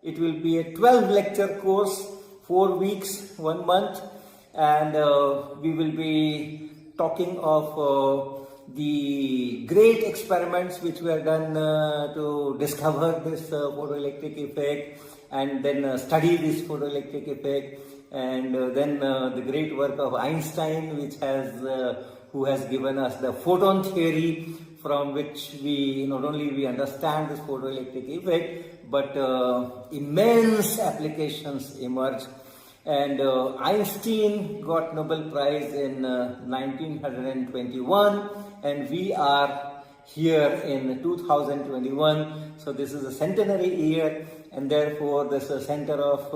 It will be a 12 lecture course, 4 weeks, 1 month, and we will be talking of the great experiments which were done to discover this photoelectric effect, and then study this photoelectric effect, and then the great work of Einstein, who has given us the photon theory, from which we not only we understand this photoelectric effect, but immense applications emerge. And Einstein got Nobel Prize in 1921, and we are here in 2021. So this is a centenary year, and therefore this is a Center of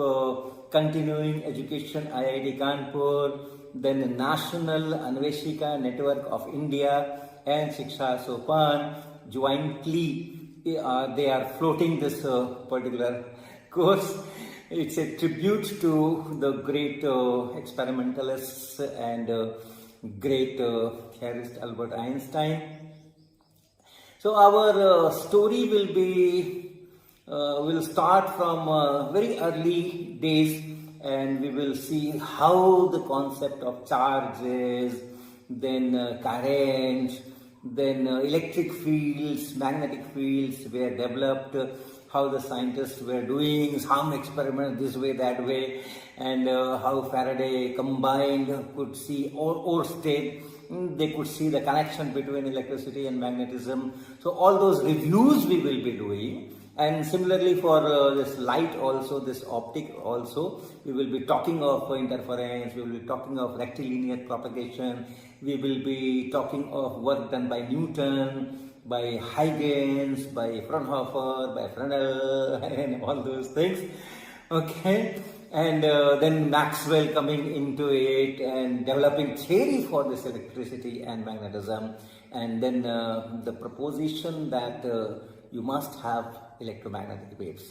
Continuing Education, IIT Kanpur, then the National Anveshika Network of India and Shiksha Sopan jointly they are floating this particular course. It's a tribute to the great experimentalists and great theorist Albert Einstein. So our story will start from very early days, and we will see how the concept of charges, then current, then electric fields, magnetic fields were developed, how the scientists were doing some experiments this way, that way, and how Faraday combined could see or state, they could see the connection between electricity and magnetism. So all those reviews we will be doing. And similarly for this light also, this optic also, we will be talking of interference, we will be talking of rectilinear propagation, we will be talking of work done by Newton, by Huygens, by Fraunhofer, by Fresnel, and all those things. Okay, and then Maxwell coming into it and developing theory for this electricity and magnetism, and then the proposition that you must have electromagnetic waves,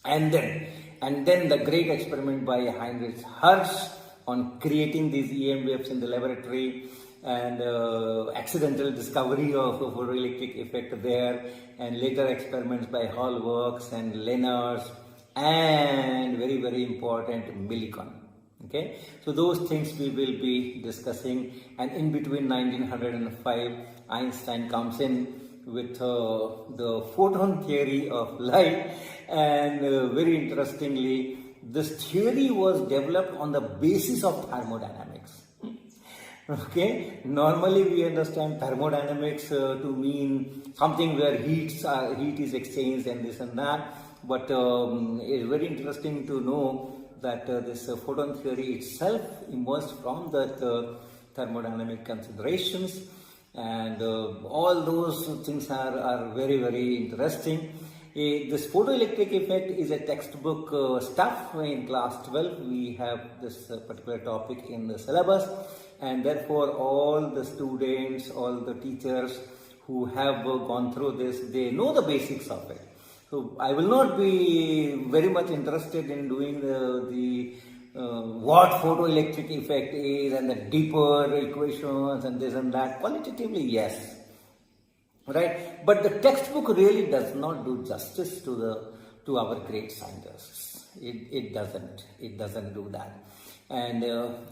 and then the great experiment by Heinrich Hertz on creating these EM waves in the laboratory, and accidental discovery of a photoelectric effect there, and later experiments by Hallwachs and Lenard, and very, very important, Millikan. Okay, so those things we will be discussing, and in between 1905 Einstein comes in with the photon theory of light, and very interestingly, this theory was developed on the basis of thermodynamics. Okay, normally we understand thermodynamics to mean something where heat is exchanged and this and that, but it's very interesting to know that this photon theory itself emerged from that thermodynamic considerations, and all those things are very, very interesting. This photoelectric effect is a textbook stuff. In class 12 we have this particular topic in the syllabus, and therefore all the students, all the teachers who have gone through this, they know the basics of it. So I will not be very much interested in doing what photoelectric effect is and the deeper equations and this and that. Qualitatively, yes, right? But the textbook really does not do justice to our great scientists. It doesn't do that. And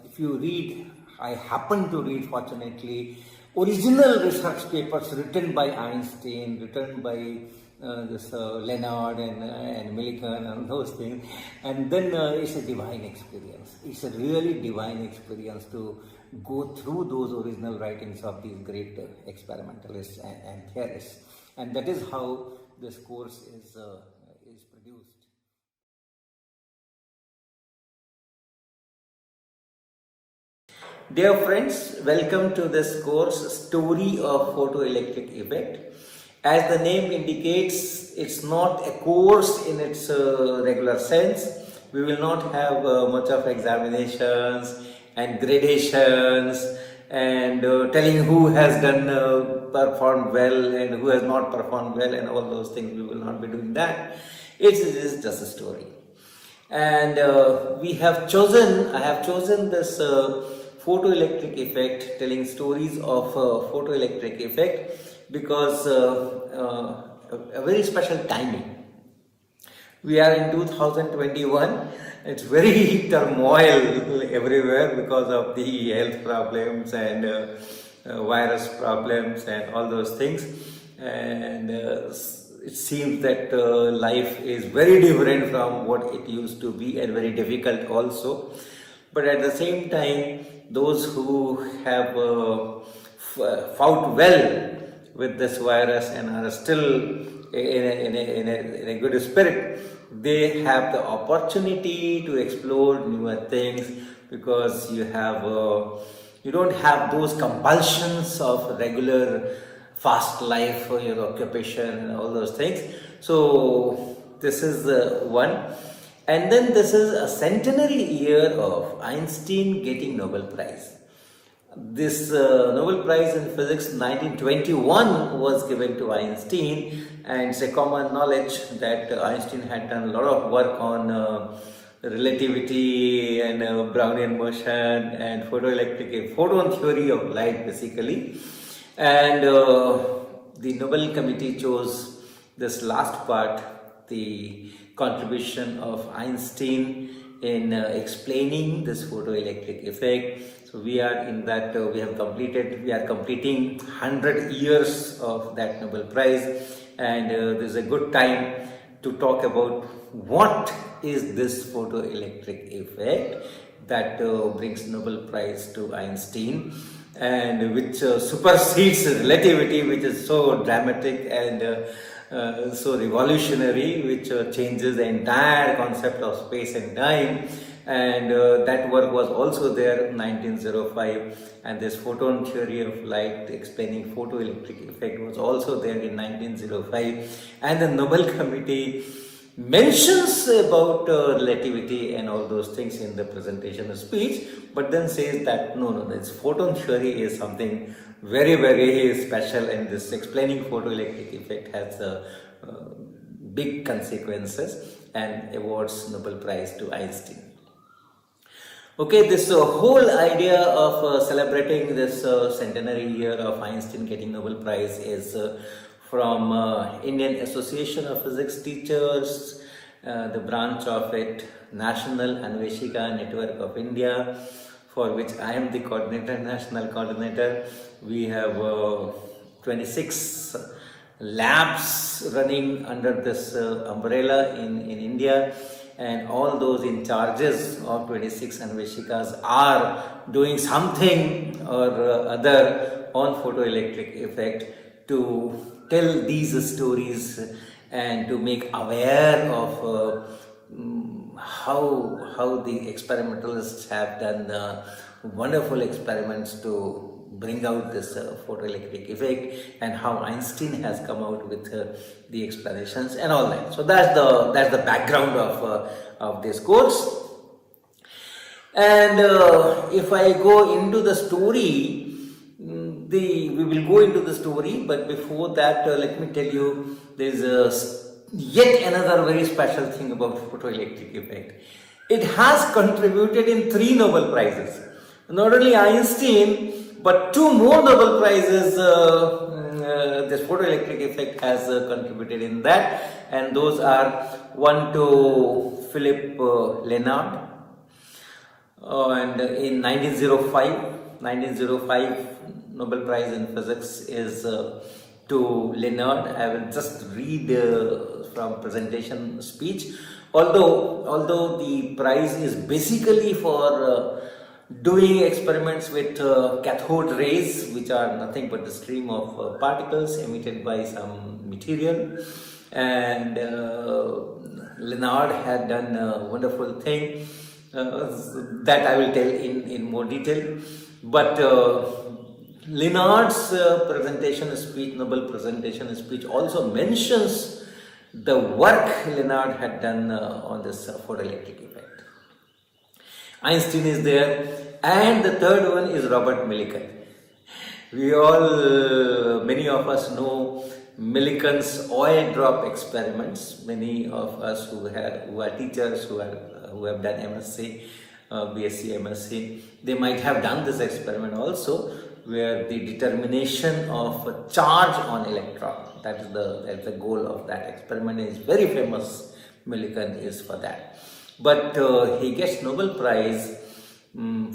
if you read, I happen to read, fortunately, original research papers written by Einstein, written by Lenard and Millikan and those things, and then it's a divine experience. It's a really divine experience to go through those original writings of these great experimentalists and theorists, and that is how this course is produced. Dear friends, welcome to this course, Story of Photoelectric Effect. As the name indicates, it's not a course in its regular sense. We will not have much of examinations and gradations and telling who has performed well and who has not performed well and all those things. We will not be doing that. It is just a story. And I have chosen this photoelectric effect, telling stories of photoelectric effect, because a very special timing. We are in 2021. It's very turmoil everywhere because of the health problems and virus problems and all those things. And it seems that life is very different from what it used to be and very difficult also. But at the same time, those who have fought well with this virus and are still in a good spirit, they have the opportunity to explore newer things, because you don't have those compulsions of regular fast life for your occupation and all those things. So this is one. And then this is a centenary year of Einstein getting Nobel Prize. This Nobel Prize in Physics 1921 was given to Einstein, and it's a common knowledge that Einstein had done a lot of work on relativity and Brownian motion and photon theory of light basically. And the Nobel Committee chose this last part, the contribution of Einstein in explaining this photoelectric effect. So we are in that, we are completing 100 years of that Nobel Prize, and this is a good time to talk about what is this photoelectric effect that brings Nobel Prize to Einstein, and which supersedes relativity, which is so dramatic and so revolutionary, which changes the entire concept of space and time. And that work was also there in 1905, and this photon theory of light explaining photoelectric effect was also there in 1905. And the Nobel Committee mentions about relativity and all those things in the presentation speech, but then says that no, this photon theory is something very, very special, and this explaining photoelectric effect has big consequences, and awards Nobel Prize to Einstein. Okay, this whole idea of celebrating this centenary year of Einstein getting Nobel Prize is from Indian Association of Physics Teachers, the branch of it, National Anveshika Network of India, for which I am the coordinator, national coordinator. We have 26 labs running under this umbrella in India, and all those in charges of 26 Anveshikas are doing something or other on photoelectric effect to tell these stories and to make aware of how the experimentalists have done wonderful experiments to bring out this photoelectric effect, and how Einstein has come out with the explanations and all that. So that's the background of this course. And if I go into the story, we will go into the story, but before that let me tell you, there is yet another very special thing about photoelectric effect. It has contributed in 3 Nobel Prizes. Not only Einstein, but 2 more Nobel Prizes this photoelectric effect has contributed in that, and those are one to Philipp Lenard, and in 1905 Nobel Prize in Physics is to Lenard. I will just read from presentation speech. Although the prize is basically for doing experiments with cathode rays, which are nothing but the stream of particles emitted by some material, and Lenard had done a wonderful thing that I will tell in more detail. But Lenard's presentation speech, Nobel presentation speech, also mentions the work Lenard had done on this photoelectric effect. Einstein is there, and the third one is Robert Millikan. Many of us know Millikan's oil drop experiments. Many of us who are teachers, who have done MSc, BSc, MSc, they might have done this experiment also, where the determination of a charge on electron, that is the goal of that experiment, is very famous Millikan is for that. But he gets Nobel Prize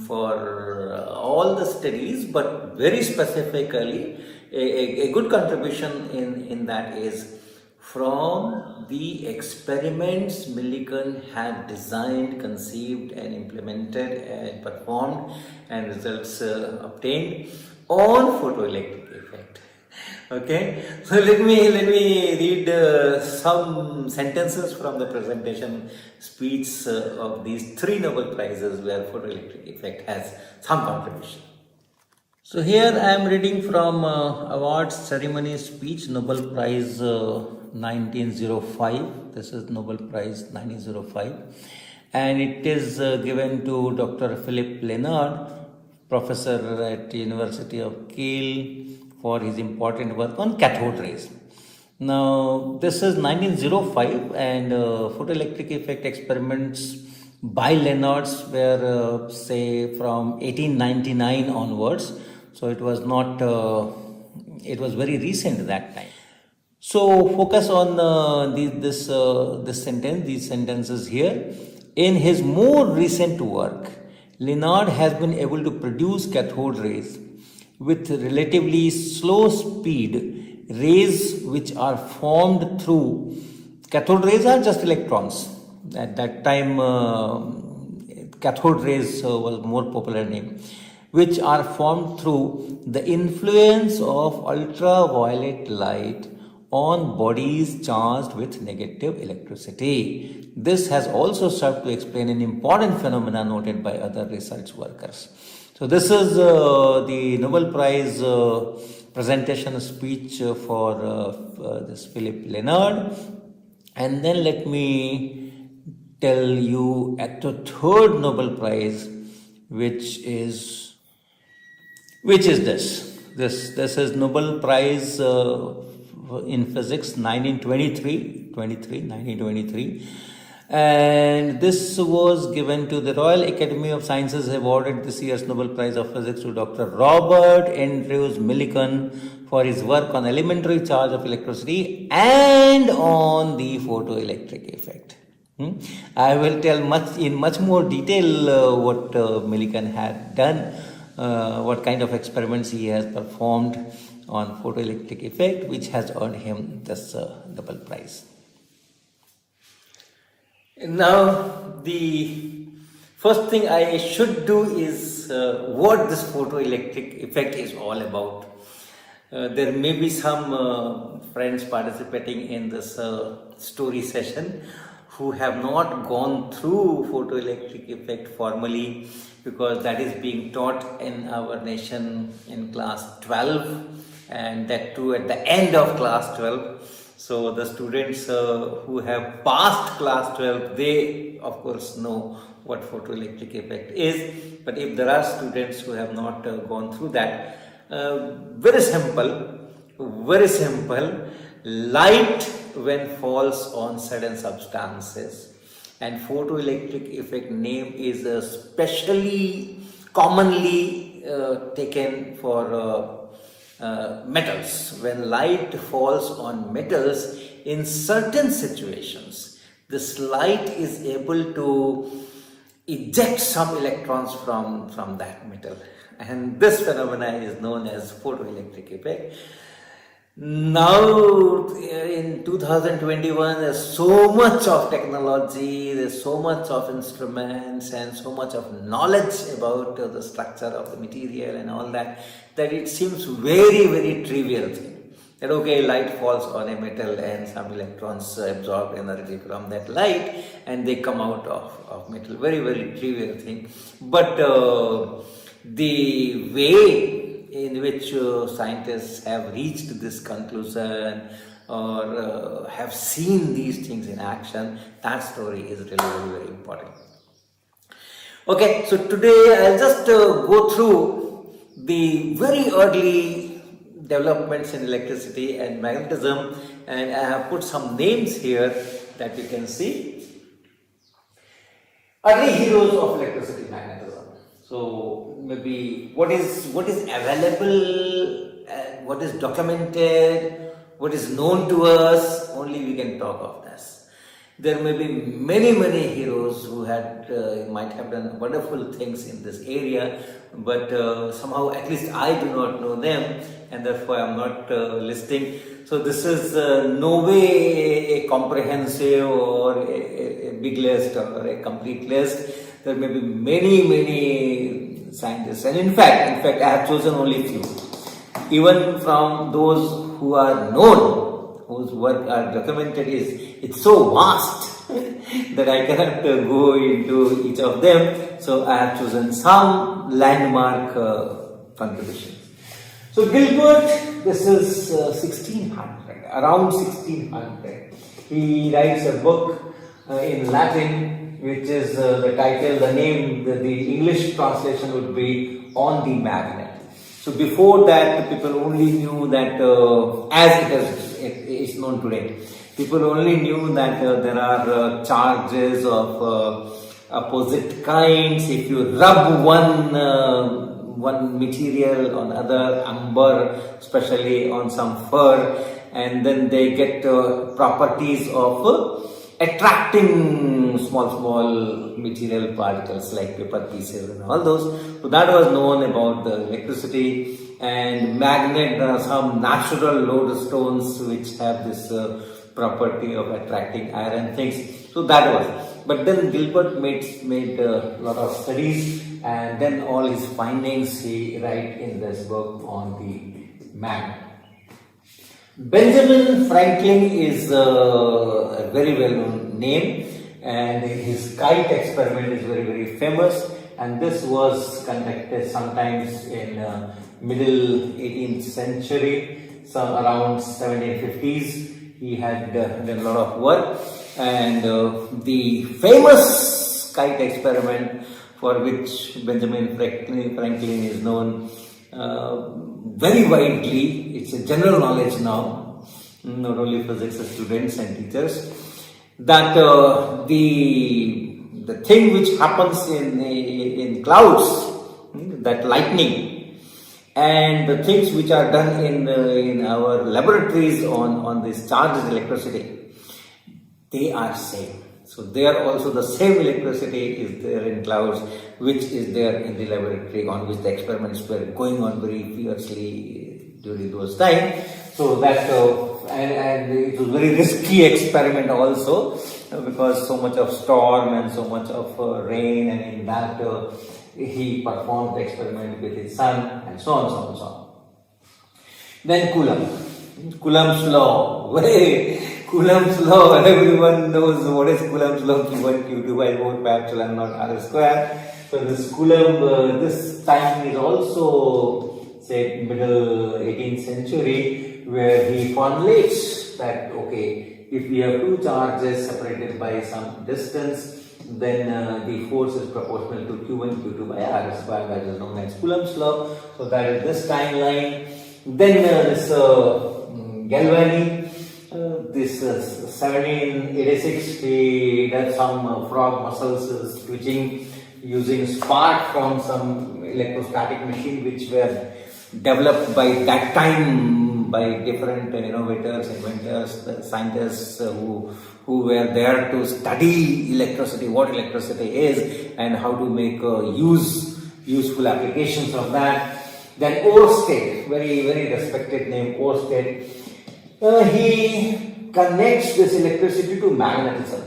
for all the studies, but very specifically a good contribution in that is from the experiments Millikan had designed, conceived and implemented and performed and results obtained on photoelectric effect. Okay, so let me read some sentences from the presentation speech of these 3 Nobel Prizes where photoelectric effect has some contribution. So here I am reading from awards ceremony speech, Nobel Prize 1905. This is Nobel Prize 1905, and it is given to Dr. Philipp Lenard, professor at University of Kiel, for his important work on cathode rays. Now, this is 1905, and photoelectric effect experiments by Lenards were say from 1899 onwards. So it was not, it was very recent that time. So focus on these sentences here. In his more recent work, Lenard has been able to produce cathode rays with relatively slow speed, rays which are formed through, cathode rays are just electrons. At that time, cathode rays was more popular name, which are formed through the influence of ultraviolet light on bodies charged with negative electricity. This has also served to explain an important phenomenon noted by other research workers. So this is the Nobel Prize presentation speech for this Philipp Lenard. And then let me tell you at the 3rd Nobel Prize, which is this. This is Nobel Prize in Physics 1923, and this was given to the Royal Academy of Sciences, awarded this year's Nobel Prize of Physics to Dr. Robert Andrews Millikan for his work on elementary charge of electricity and on the photoelectric effect. I will tell in much more detail what Millikan had done, what kind of experiments he has performed on photoelectric effect, which has earned him this Nobel Prize. Now, the first thing I should do is what this photoelectric effect is all about. There may be some friends participating in this story session who have not gone through photoelectric effect formally, because that is being taught in our nation in class 12, and that too at the end of class 12. So the students who have passed class 12, they of course know what photoelectric effect is. But if there are students who have not gone through that, very simple, light when falls on certain substances, and photoelectric effect name is specially commonly taken for metals. When light falls on metals, in certain situations, this light is able to eject some electrons from that metal, and this phenomenon is known as photoelectric effect. Now in 2021, there's so much of technology, there's so much of instruments and so much of knowledge about the structure of the material and all that, that it seems very trivial thing. That okay, light falls on a metal and some electrons absorb energy from that light and they come out of metal. Very trivial thing. But the way in which scientists have reached this conclusion or have seen these things in action, that story is really very important. Okay, so today I'll just go through the very early developments in electricity and magnetism, and I have put some names here that you can see. Early heroes of electricity and magnetism. So maybe what is available, what is documented, what is known to us, only we can talk of this. There may be many heroes who might have done wonderful things in this area, but somehow at least I do not know them, and therefore I am not listing. So this is no way a comprehensive or a big list or a complete list. There may be many scientists, and in fact I have chosen only few. Even from those who are known, whose work are documented, it's so vast that I cannot go into each of them. So I have chosen some landmark contributions. So Gilbert, this is 1600, around 1600. He writes a book in Latin, which is the title, the name, the English translation would be On the Magnet. So before that, people only knew that, as it is known today, people only knew that there are charges of opposite kinds. If you rub one material on other, amber, especially on some fur, and then they get properties of attracting small material particles like paper pieces and all those. So that was known about the electricity. And magnet, there are some natural lodestones which have this property of attracting iron things. So that was. But then Gilbert made a lot of studies, and then all his findings he write in this book on the magnet. Benjamin Franklin is a very well-known name, and his kite experiment is very famous, and this was conducted sometimes in middle 18th century, so around 1750s. He had done a lot of work, and the famous kite experiment for which Benjamin Franklin is known very widely, it's a general knowledge now, not only physics students and teachers, that the thing which happens in clouds, that lightning, and the things which are done in our laboratories on this charged electricity, they are same. So there also the same electricity is there in clouds, which is there in the laboratory on which the experiments were going on very fiercely during those times. So that and it was very risky experiment also, because so much of storm and so much of rain, and in that he performed the experiment with his son, and so on. Then Coulomb's law. Coulomb's law, everyone knows what is Coulomb's law, Q1, Q2 by 4 pi epsilon naught R square. So this Coulomb, this time is also, say, middle 18th century, where he formulates that, okay, if we have two charges separated by some distance, then the force is proportional to Q1, Q2 by R square, that is known as Coulomb's law. So that is this timeline. Then this Galvani, this 1786, he did some frog muscles twitching using spark from some electrostatic machine which were developed by that time by different innovators, inventors, scientists who were there to study electricity, what electricity is, and how to make useful applications of that. Then Oersted, very respected name, Oersted, he connects this electricity to magnetism.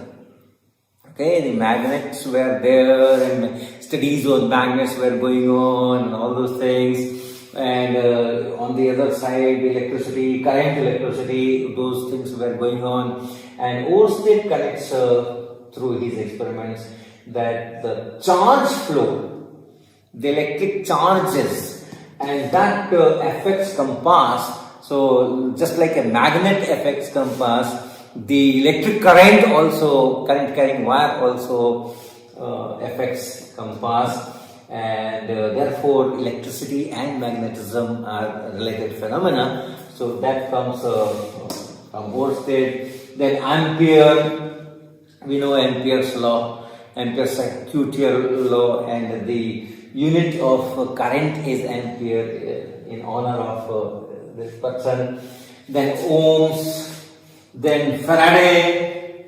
Okay, the magnets were there, and studies on magnets were going on, and all those things. And on the other side, electricity, current electricity, those things were going on. And Oersted connects through his experiments that the charge flow, the electric charges, and that affects compass. So just like a magnet affects compass, the electric current also, current carrying wire also affects compass, and therefore electricity and magnetism are related phenomena. So that comes from Oersted. Then Ampere, we know Ampere's law, Ampere's circuitial law, and the unit of current is ampere in honor of this person. Then Ohms, then Faraday,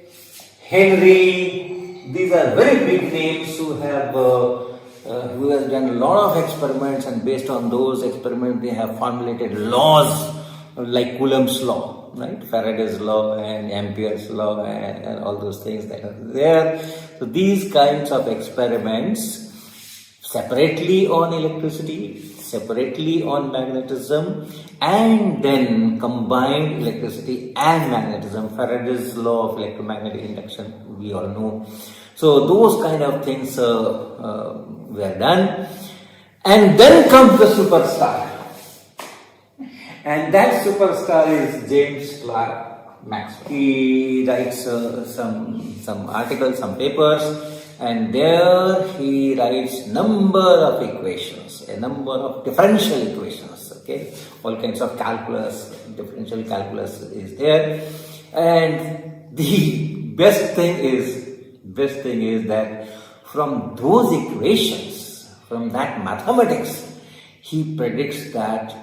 Henry. These are very big names who have done a lot of experiments, and based on those experiments they have formulated laws like Coulomb's law, right? Faraday's law and Ampere's law and all those things that are there. So these kinds of experiments separately on electricity, separately on magnetism, and then combined electricity and magnetism. Faraday's law of electromagnetic induction, we all know. So those kind of things were done. And then comes the superstar. And that superstar is James Clerk Maxwell. He writes some articles, some papers, and there he writes number of equations, a number of differential equations, okay? All kinds of calculus, differential calculus is there. And the best thing is that from those equations, from that mathematics, he predicts that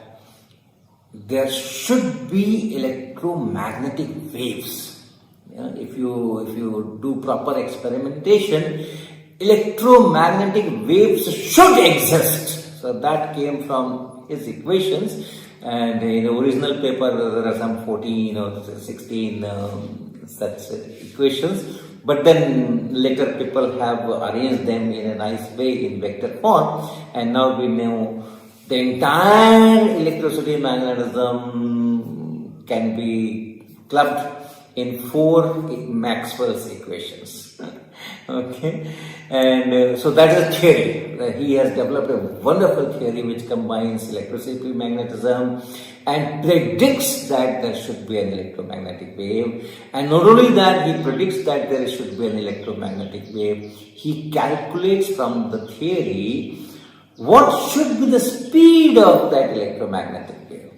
there should be electromagnetic waves. If you do proper experimentation, electromagnetic waves should exist. So that came from his equations, and in the original paper there are some 14 or 16 such equations, but then later people have arranged them in a nice way in vector form, and now we know the entire electricity magnetism can be clubbed in 4 Maxwell's equations. Okay, and so that is a theory. He has developed a wonderful theory which combines electricity, magnetism, and predicts that there should be an electromagnetic wave. And not only that, he predicts that there should be an electromagnetic wave, he calculates from the theory what should be the speed of that electromagnetic wave.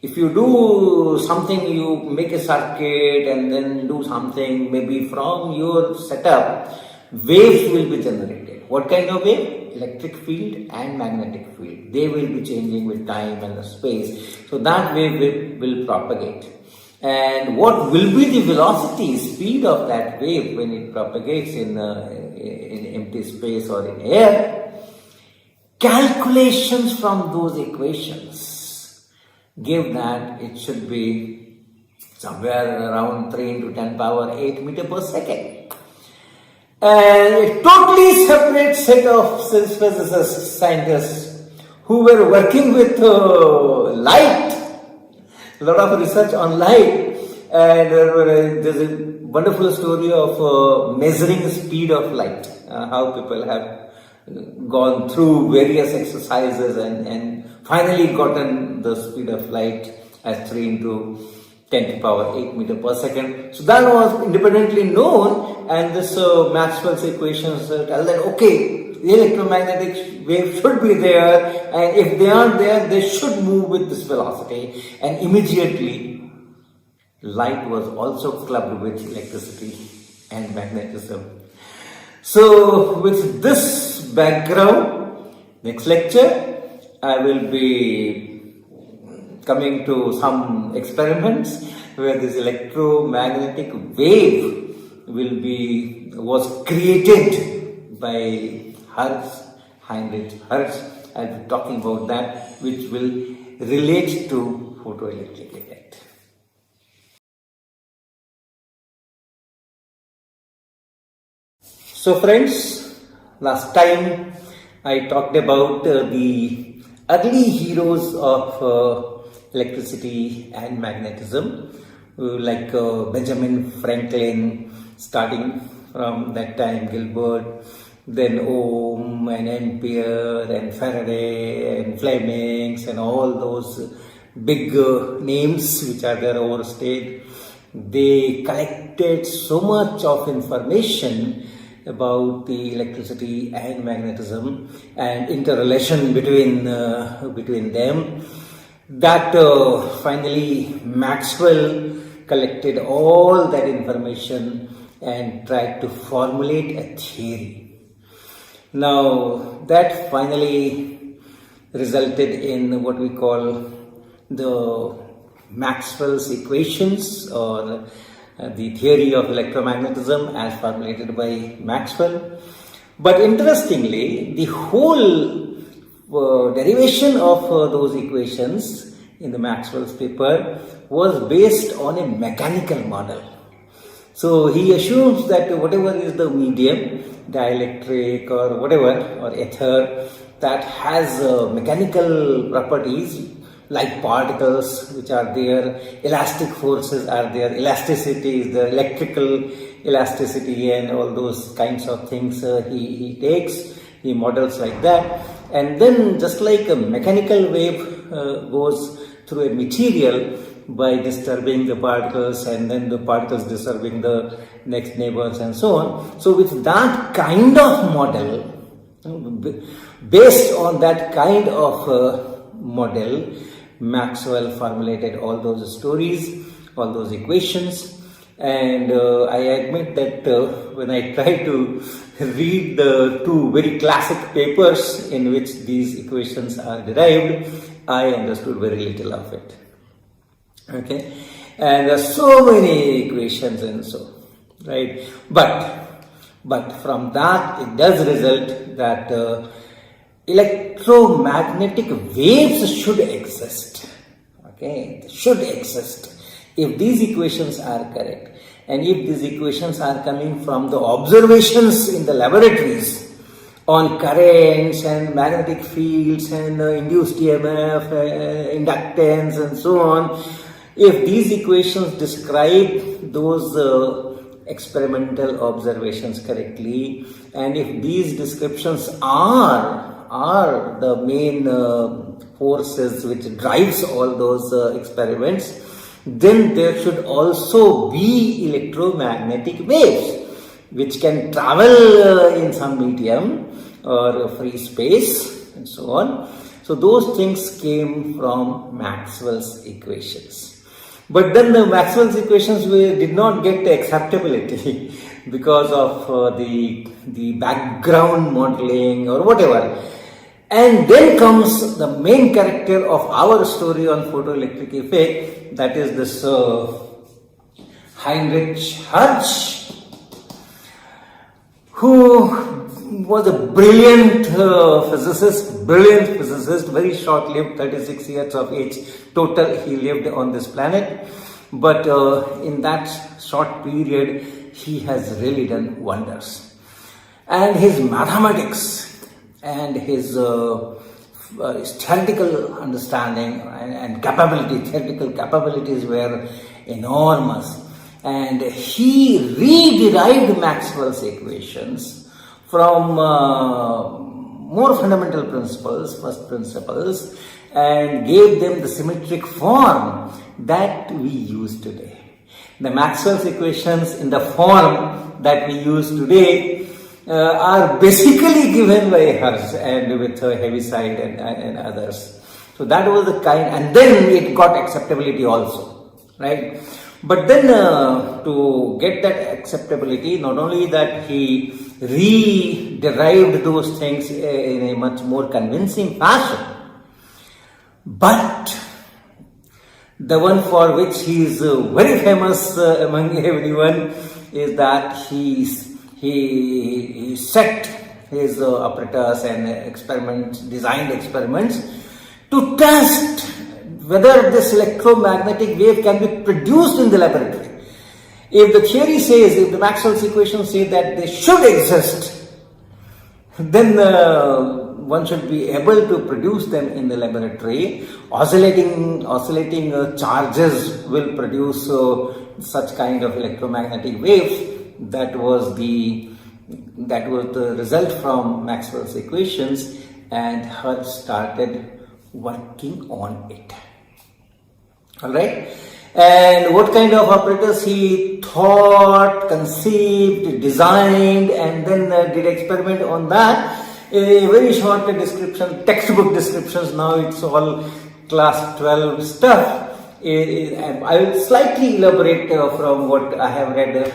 If you do something, you make a circuit and then do something, maybe from your setup, waves will be generated. What kind of wave? Electric field and magnetic field. They will be changing with time and the space. So that wave will propagate. And what will be the velocity, speed of that wave when it propagates in empty space or in air? Calculations from those equations give that it should be somewhere around 3 into 10 power 8 meter per second. And a totally separate set of physicists, scientists who were working with light, a lot of research on light, and there's a wonderful story of measuring the speed of light, how people have gone through various exercises and finally gotten the speed of light as 3 into 10 to power 8 meter per second. So that was independently known, and this Maxwell's equations tell that, okay, the electromagnetic wave should be there, and if they aren't there, they should move with this velocity. And immediately, light was also clubbed with electricity and magnetism. So with this background, next lecture, I will be coming to some experiments where this electromagnetic wave was created by Heinrich Hertz. I'll be talking about that, which will relate to photoelectric effect. So friends, last time I talked about the early heroes of electricity and magnetism, like Benjamin Franklin, starting from that time, Gilbert, then Ohm and Ampere and Faraday and Flemings and all those big names which are there overstayed. They collected so much of information about the electricity and magnetism and interrelation between them, that finally Maxwell collected all that information and tried to formulate a theory. Now that finally resulted in what we call the Maxwell's equations, or the theory of electromagnetism as formulated by Maxwell. But interestingly, the whole derivation of those equations in the Maxwell's paper was based on a mechanical model. So he assumes that whatever is the medium, dielectric or whatever, or ether, that has mechanical properties like particles which are there, elastic forces are there, elasticity is there, electrical elasticity and all those kinds of things he takes, he models like that. And then just like a mechanical wave goes through a material by disturbing the particles and then the particles disturbing the next neighbors and so on. So with that kind of model, based on that kind of model, Maxwell formulated all those stories, all those equations. And I admit that when I try to read the two very classic papers in which these equations are derived, I understood very little of it. Okay, and there are so many equations and so, right? But from that it does result that electromagnetic waves should exist. Okay, they should exist if these equations are correct, and if these equations are coming from the observations in the laboratories on currents and magnetic fields and induced EMF, inductance and so on. If these equations describe those experimental observations correctly, and if these descriptions are the main forces which drives all those experiments, then there should also be electromagnetic waves which can travel in some medium or free space and so on. So those things came from Maxwell's equations. But then the Maxwell's equations did not get acceptability because of the background modeling or whatever. And then comes the main character of our story on photoelectric effect, that is this Heinrich Hertz, who was a brilliant physicist, very short-lived, 36 years of age total he lived on this planet. But in that short period, he has really done wonders. And his mathematics and his theoretical understanding and theoretical capabilities were enormous. And he re-derived Maxwell's equations from more fundamental principles, first principles, and gave them the symmetric form that we use today. The Maxwell's equations in the form that we use today are basically given by Hertz and with Heaviside and others. So that was the kind, and then it got acceptability also, right? But then to get that acceptability, not only that he re-derived those things in a much more convincing fashion, but the one for which he is very famous among everyone is that he set his apparatus and designed experiments to test whether this electromagnetic wave can be produced in the laboratory. If the theory says, if the Maxwell's equations say that they should exist, then one should be able to produce them in the laboratory. Oscillating charges will produce such kind of electromagnetic waves. That was the result from Maxwell's equations, and Hertz started working on it. Alright, and what kind of apparatus he thought, conceived, designed, and then did experiment on that. A very short description, textbook descriptions. Now it's all class 12 stuff. I will slightly elaborate from what I have read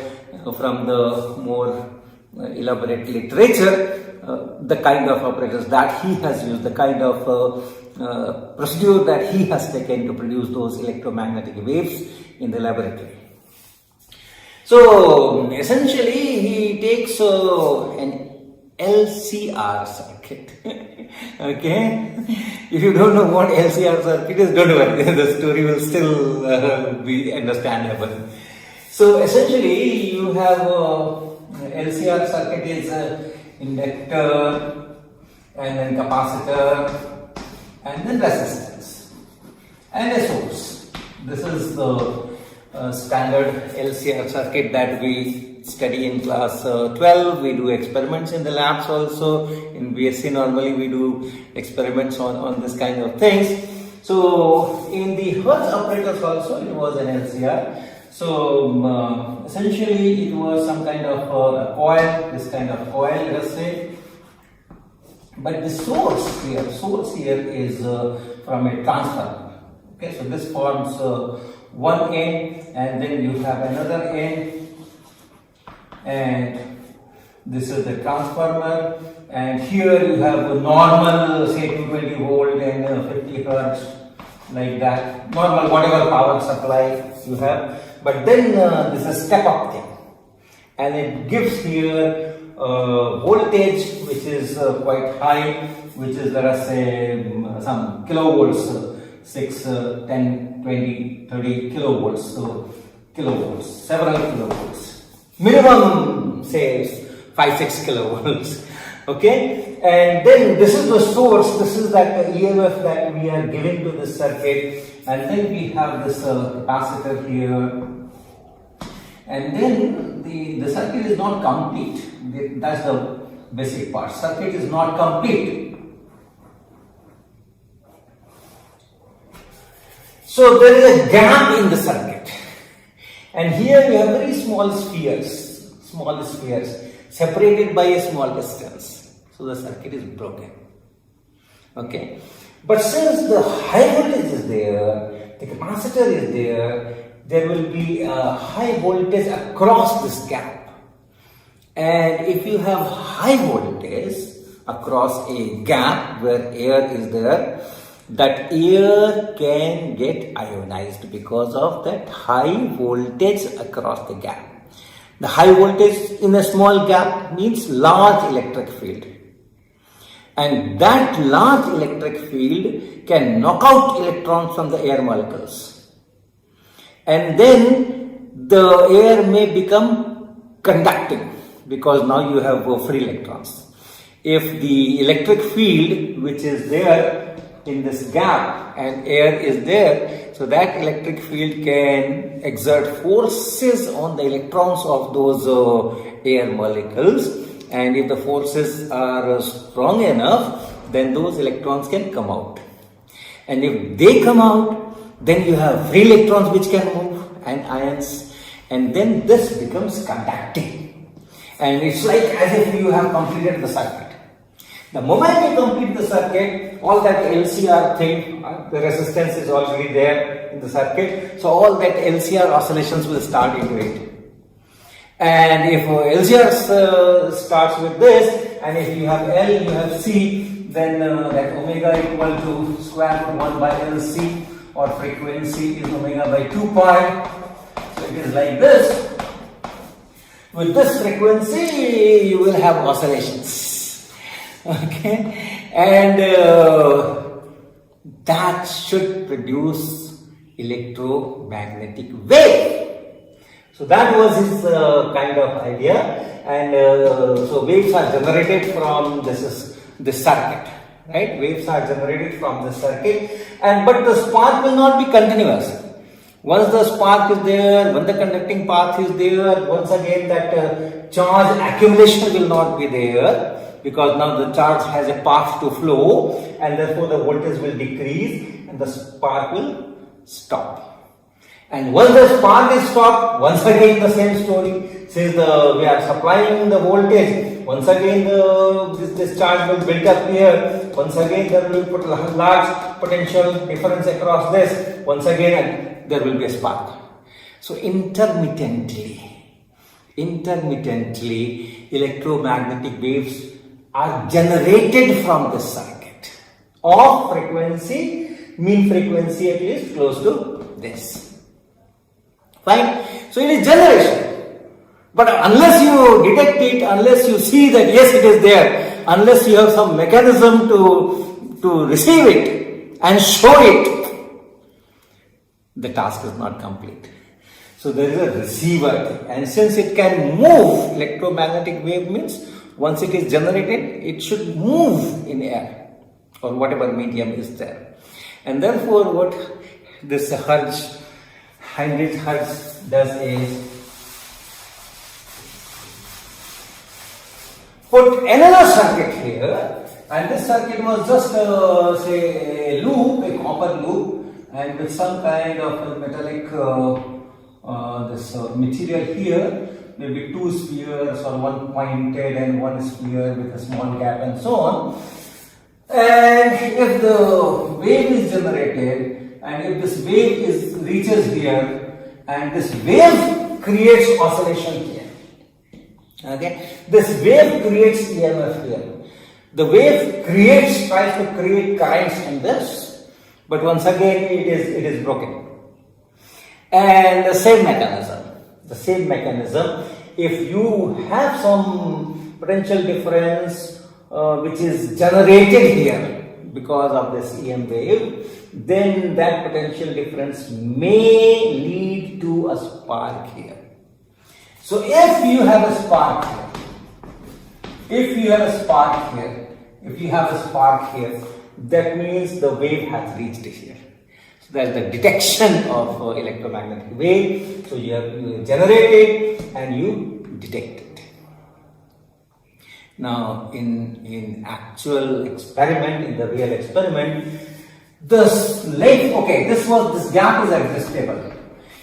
from the more elaborate literature, the kind of apparatus that he has used, the kind of procedure that he has taken to produce those electromagnetic waves in the laboratory. So essentially he takes an LCR circuit. Okay, if you don't know what LCR circuit is, don't worry, the story will still be understandable. So essentially you have LCR circuit is inductor and then capacitor and then resistance and a source. This is the standard LCR circuit that we study in class 12. We do experiments in the labs also. In BSc normally we do experiments on this kind of things. So in the Hertz operators also it was an LCR. So essentially it was some kind of a coil, this kind of coil, let us say. But the source here is from a transformer. Okay, so this forms one end, and then you have another end, and this is the transformer, and here you have a normal, say 220 volt and 50 hertz, like that, normal whatever power supply you have. But then this is a step up thing, and it gives here voltage which is quite high, which is, let us say, some kilovolts, 6, 10, 20, 30 kilovolts, so kilovolts, several kilovolts, minimum say 5-6 kilovolts. Okay, and then this is the source, this is that EMF that we are giving to this circuit, and then we have this capacitor here, and then the circuit is not complete. That's the basic part. Circuit is not complete. So there is a gap in the circuit, and here you have very small spheres, separated by a small distance. So the circuit is broken. Okay, but since the high voltage is there, the capacitor is there will be a high voltage across this gap. And if you have high voltage across a gap where air is there, that air can get ionized because of that high voltage across the gap. The high voltage in a small gap means large electric field. And that large electric field can knock out electrons from the air molecules. And then the air may become conducting because now you have free electrons. If the electric field which is there in this gap and air is there, so that electric field can exert forces on the electrons of those air molecules, and if the forces are strong enough, then those electrons can come out, and if they come out, then you have free electrons which can move and ions, and then this becomes conducting, and it's like as if you have completed the circuit. The moment you complete the circuit, all that LCR thing, the resistance is already there in the circuit, so all that LCR oscillations will start into it. And if LCR starts with this, and if you have L, you have C, then that omega equal to square root 1 by LC, or frequency is omega by 2 pi. So it is like this. With this frequency, you will have oscillations. Okay, and that should produce electromagnetic wave. So that was his kind of idea, and so waves are generated from this circuit, right? Waves are generated from the circuit, but the spark will not be continuous. Once the spark is there, when the conducting path is there, once again that charge accumulation will not be there, because now the charge has a path to flow, and therefore the voltage will decrease and the spark will stop. And once the spark is stopped, once again the same story. Since we are supplying the voltage, once again this charge will build up here. Once again there will be large potential difference across this. Once again there will be a spark. So intermittently, electromagnetic waves are generated from this circuit of frequency, mean frequency at least close to this. Fine. So it is generation. But unless you detect it, unless you see that yes, it is there, unless you have some mechanism to receive it and show it, the task is not complete. So there is a receiver, and since it can move, electromagnetic wave means once it is generated, it should move in air or whatever medium is there. And therefore what this Hertz, Heinrich Hertz does is put another circuit here, and this circuit was just say a loop, a copper loop, and with some kind of a metallic material here, maybe two spheres or one pointed and one sphere with a small gap and so on. And if the wave is generated, and if this wave reaches here, and this wave creates oscillation here. Okay, this wave creates EMF here. The wave tries to create currents in this, but once again it is broken. And the same mechanism, if you have some potential difference which is generated here because of this EM wave, then that potential difference may lead to a spark here. So if you have a spark here, that means the wave has reached here. So that's the detection of electromagnetic wave. So you generate it and you detect it. Now in actual experiment, in the real experiment, this gap is adjustable.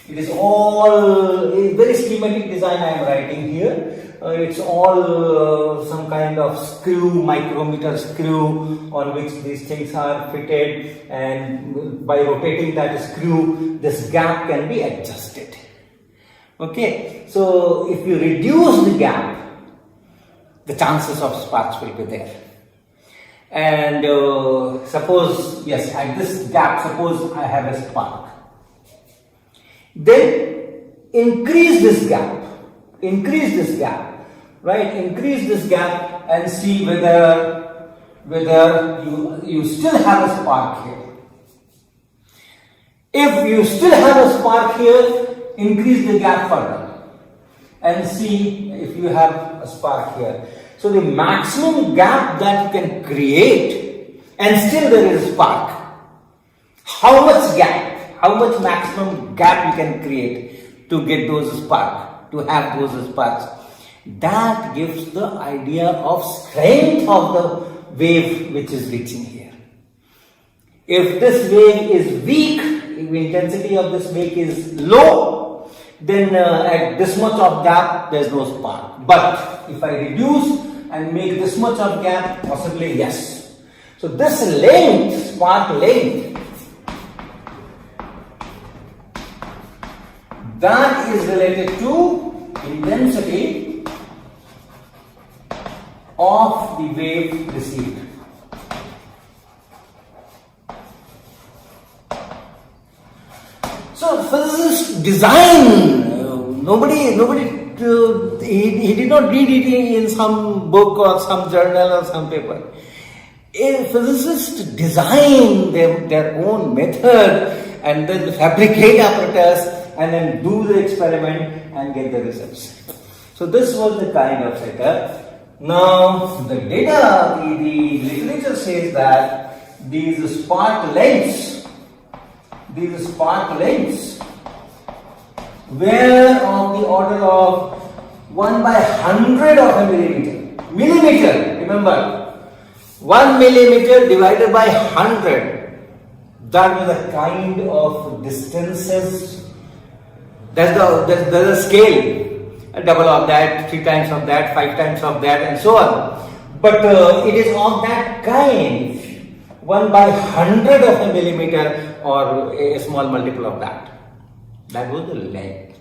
It is all a very schematic design I am writing here. It's all some kind of screw, micrometer screw on which these things are fitted, and by rotating that screw, this gap can be adjusted. Okay, so if you reduce the gap, the chances of sparks will be there. And suppose, yes, at this gap, suppose I have a spark. Then increase this gap, right? Increase this gap and see whether you still have a spark here. If you still have a spark here, increase the gap further and see if you have a spark here. So the maximum gap that you can create and still there is a spark. How much gap? How much maximum gap you can create to get those sparks, to have those sparks? That gives the idea of strength of the wave which is reaching here. If this wave is weak, if the intensity of this wave is low, then at this much of gap there is no spark. But if I reduce and make this much of gap, possibly yes. So this length, spark length, that is related to intensity of the wave received. So physicists design, nobody he did not read it in some book or some journal or some paper. Physicists design their own method and then fabricate apparatus and then do the experiment and get the results. So this was the kind of setup. Now the data, the literature says that these spark lengths were of the order of 1/100 of a millimeter. Millimeter, remember, 1 millimeter divided by 100. That was the kind of distances. That's the scale. Double of that, 3 times of that, 5 times of that, and so on. But it is of that kind, 1/100 of a millimeter or a small multiple of that. That was the length.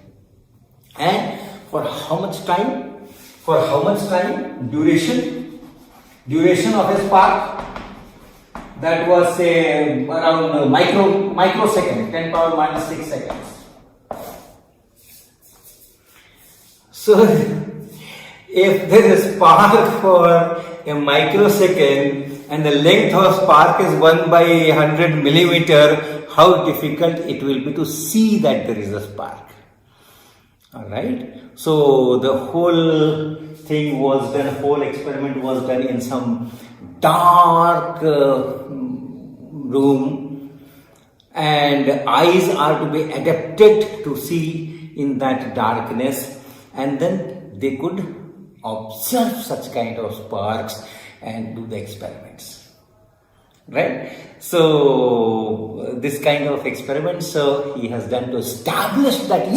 And for how much time? For how much time? Duration of a spark. That was say around microsecond, 10⁻⁻⁶ seconds. So if there is spark for a microsecond and the length of spark is 1 by 100 millimeter, how difficult it will be to see that there is a spark. Alright, so the whole thing was done, whole experiment was done in some dark room, and eyes are to be adapted to see in that darkness, and then they could observe such kind of sparks and do the experiments. Right? So this kind of experiments he has done to establish that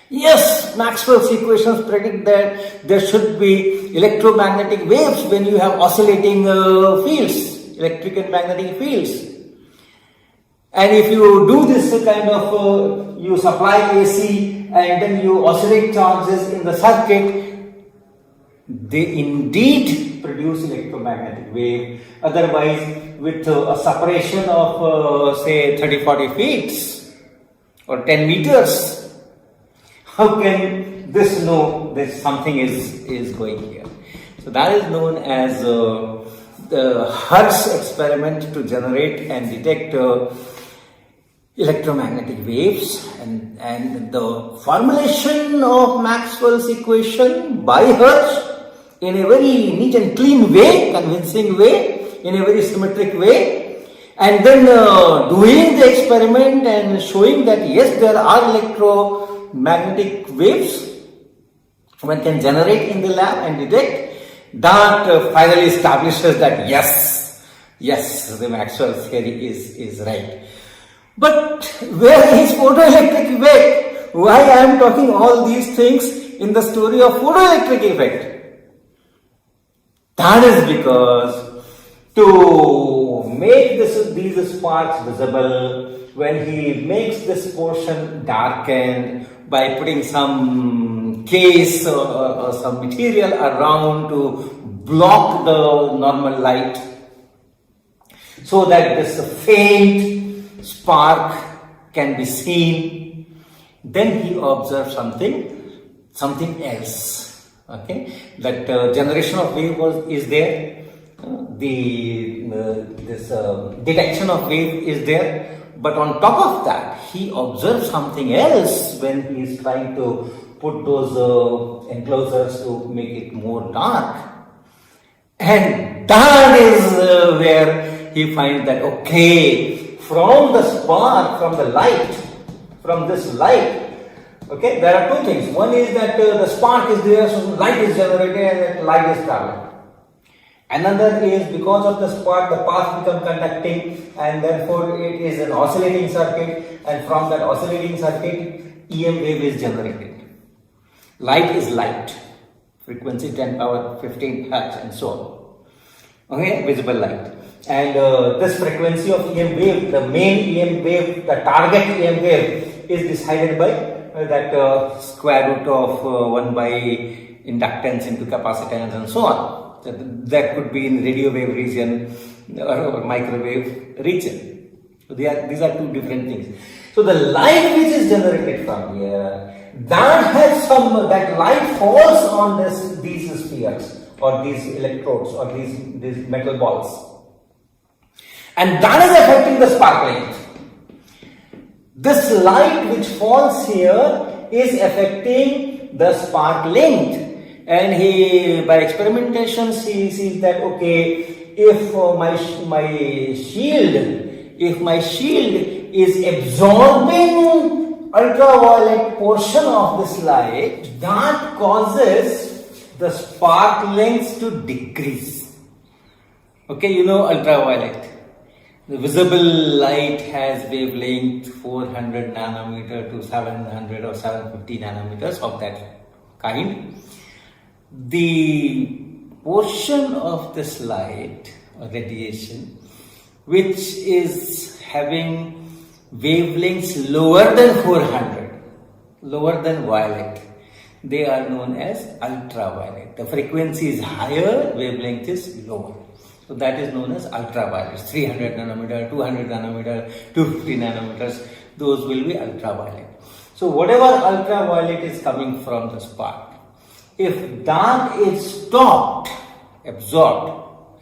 yes, Maxwell's equations predict that there should be electromagnetic waves when you have oscillating fields, electric and magnetic fields. And if you do this kind of, you supply AC and then you oscillate charges in the circuit, they indeed produce electromagnetic wave. Otherwise, with a separation of say 30-40 feet or 10 meters, how can this know that something is going here? So that is known as the Hertz experiment to generate and detect electromagnetic waves, and the formulation of Maxwell's equation by Hertz in a very neat and clean way, convincing way, in a very symmetric way, and then doing the experiment and showing that yes, there are electromagnetic waves one can generate in the lab and detect, that finally establishes that yes, the Maxwell's theory is right. But where is photoelectric effect? Why I am talking all these things in the story of photoelectric effect? That is because to make these sparks visible, when he makes this portion darkened by putting some case or some material around to block the normal light, so that this faint spark can be seen, then he observed something else. Okay, that generation of wave is there, this detection of wave is there, but on top of that he observed something else when he is trying to put those enclosures to make it more dark, and that is where he finds that okay, from the spark, from the light, from this light, okay, there are two things. One is that the spark is there, so light is generated and that light is traveling. Another is because of the spark, the path becomes conducting, and therefore it is an oscillating circuit, and from that oscillating circuit, EM wave is generated. Light is light, frequency 10 power 15 Hertz and so on. Okay, visible light. And this frequency of EM wave, the main EM wave, the target EM wave, is decided by that square root of 1 by inductance into capacitance and so on. That could be in radio wave region or microwave region. So these are two different things. So the light which is generated from here, that light falls on these spheres or these electrodes or these metal balls, and that is affecting the spark length. This light which falls here is affecting the spark length, and he, by experimentations, he sees that okay, if my shield is absorbing ultraviolet portion of this light, that causes the spark lengths to decrease. Okay, you know ultraviolet. The visible light has wavelength 400 nanometer to 700 or 750 nanometers of that kind. The portion of this light or radiation which is having wavelengths lower than 400, lower than violet, they are known as ultraviolet. The frequency is higher, wavelength is lower. So that is known as ultraviolet. 300 nanometer, 200 nanometer, 250 nanometers, those will be ultraviolet. So whatever ultraviolet is coming from the spark, if that is stopped, absorbed,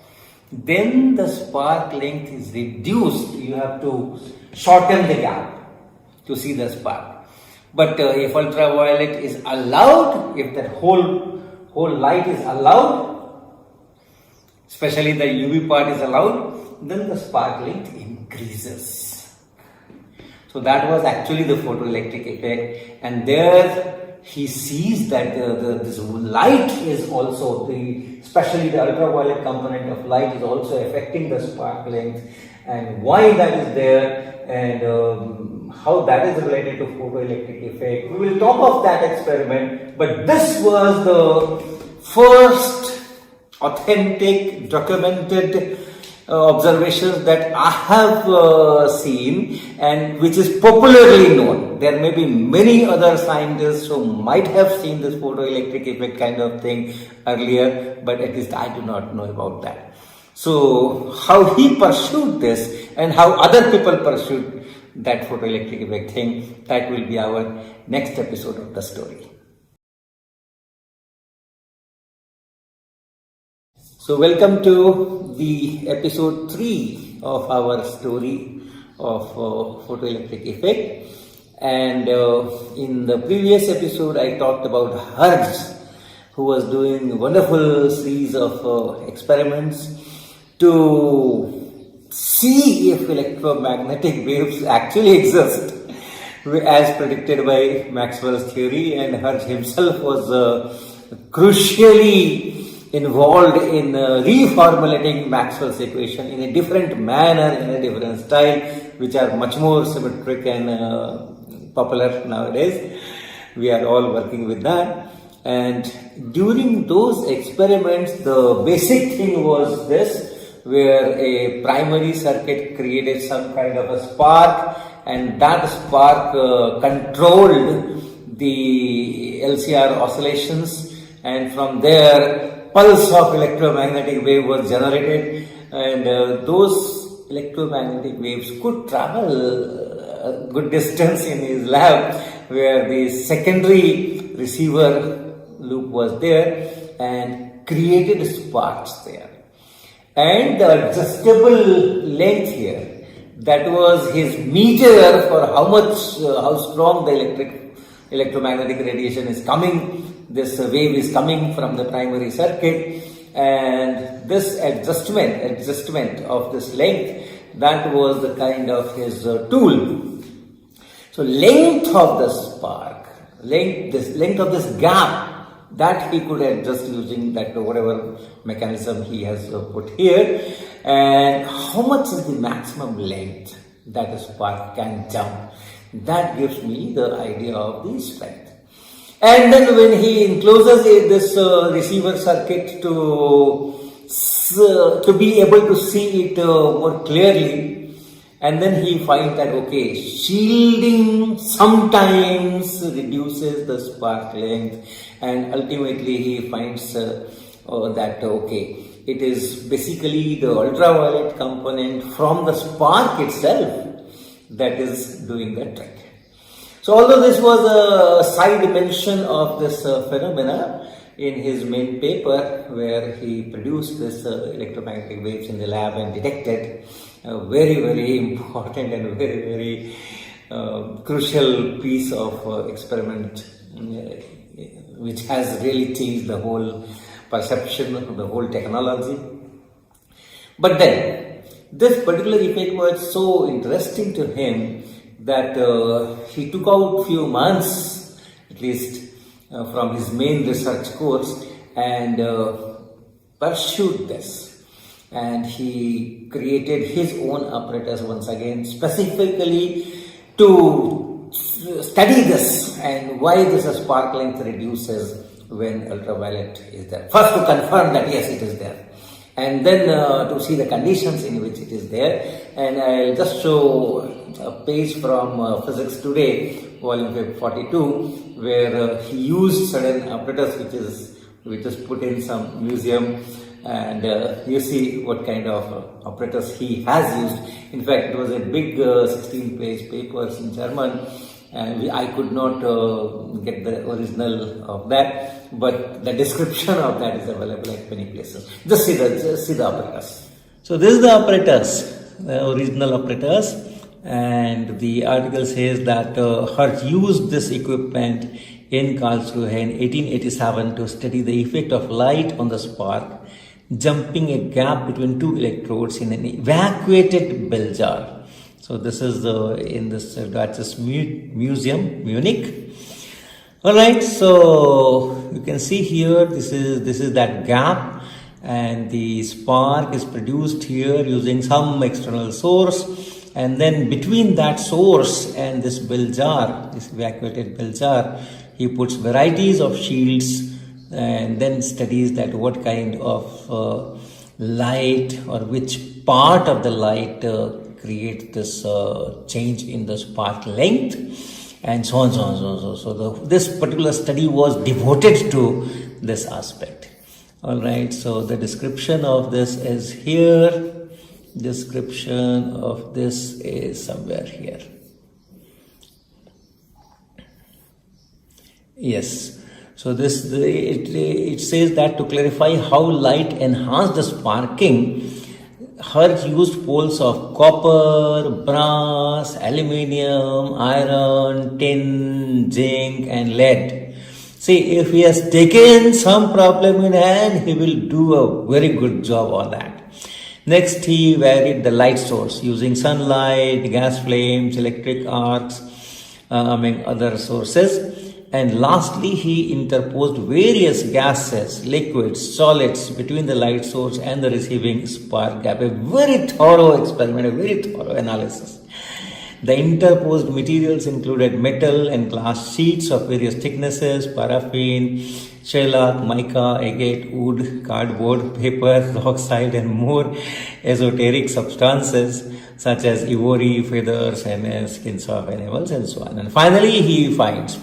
then the spark length is reduced. You have to shorten the gap to see the spark. But if ultraviolet is allowed, if that whole light is allowed, especially the UV part is allowed, then the spark length increases. So that was actually the photoelectric effect, and there he sees that this light is also, especially the ultraviolet component of light is also affecting the spark length, and why that is there, and how that is related to photoelectric effect. We will talk of that experiment, but this was the first authentic, documented observations that I have seen, and which is popularly known. There may be many other scientists who might have seen this photoelectric effect kind of thing earlier, but at least I do not know about that. So how he pursued this and how other people pursued that photoelectric effect thing, that will be our next episode of the story. So welcome to the episode 3 of our story of photoelectric effect. And in the previous episode I talked about Hertz, who was doing a wonderful series of experiments to see if electromagnetic waves actually exist as predicted by Maxwell's theory, and Hertz himself was crucially involved in reformulating Maxwell's equation in a different manner, in a different style, which are much more symmetric and popular nowadays. We are all working with that. And during those experiments, the basic thing was this, where a primary circuit created some kind of a spark, and that spark controlled the LCR oscillations, and from there pulse of electromagnetic wave was generated, and those electromagnetic waves could travel a good distance in his lab, where the secondary receiver loop was there and created sparks there. And the adjustable length here, that was his meter for how strong the electromagnetic radiation is coming. This wave is coming from the primary circuit, and this adjustment of this length, that was the kind of his tool. So length of the spark, length of this gap, that he could adjust using that whatever mechanism he has put here, and how much is the maximum length that a spark can jump. That gives me the idea of the strength. And then when he encloses this receiver circuit to be able to see it more clearly, and then he finds that okay, shielding sometimes reduces the spark length, and ultimately he finds that okay, it is basically the ultraviolet component from the spark itself that is doing the trick. So although this was a side dimension of this phenomena in his main paper, where he produced this electromagnetic waves in the lab and detected a very, very important and very, very crucial piece of experiment, which has really changed the whole perception of the whole technology. But then, this particular effect was so interesting to him that he took out few months, at least, from his main research course, and pursued this. And he created his own apparatus once again, specifically to study this and why this spark length reduces when ultraviolet is there. First to confirm that yes, it is there, and then to see the conditions in which it is there. And I'll just show a page from Physics Today, volume 42, where he used certain apparatus which is put in some museum, and you see what kind of apparatus he has used. In fact, it was a big 16-page paper in German, and I could not get the original of that, but the description of that is available at many places. Just see the apparatus. So this is the apparatus, the original apparatus, and the article says that Hertz used this equipment in Karlsruhe in 1887 to study the effect of light on the spark, jumping a gap between two electrodes in an evacuated bell jar. So this is in this Duchess Museum, Munich. Alright, so you can see here, this is that gap, and the spark is produced here using some external source, and then between that source and this bell jar, this evacuated bell jar, he puts varieties of shields and then studies that what kind of light or which part of the light create this change in the spark length, and so on, so on, so on. So this particular study was devoted to this aspect. Alright, so the description of this is here. Description of this is somewhere here. Yes. So it says that to clarify how light enhanced the sparking, Hertz used poles of copper, brass, aluminium, iron, tin, zinc and lead. See, if he has taken some problem in hand, he will do a very good job on that. Next, he varied the light source using sunlight, gas flames, electric arcs, among other sources. And lastly, he interposed various gases, liquids, solids between the light source and the receiving spark gap. A very thorough experiment, a very thorough analysis. The interposed materials included metal and glass sheets of various thicknesses, paraffin, shellac, mica, agate, wood, cardboard, paper, oxide, and more esoteric substances such as ivory, feathers, and skins of animals, and so on. And finally he finds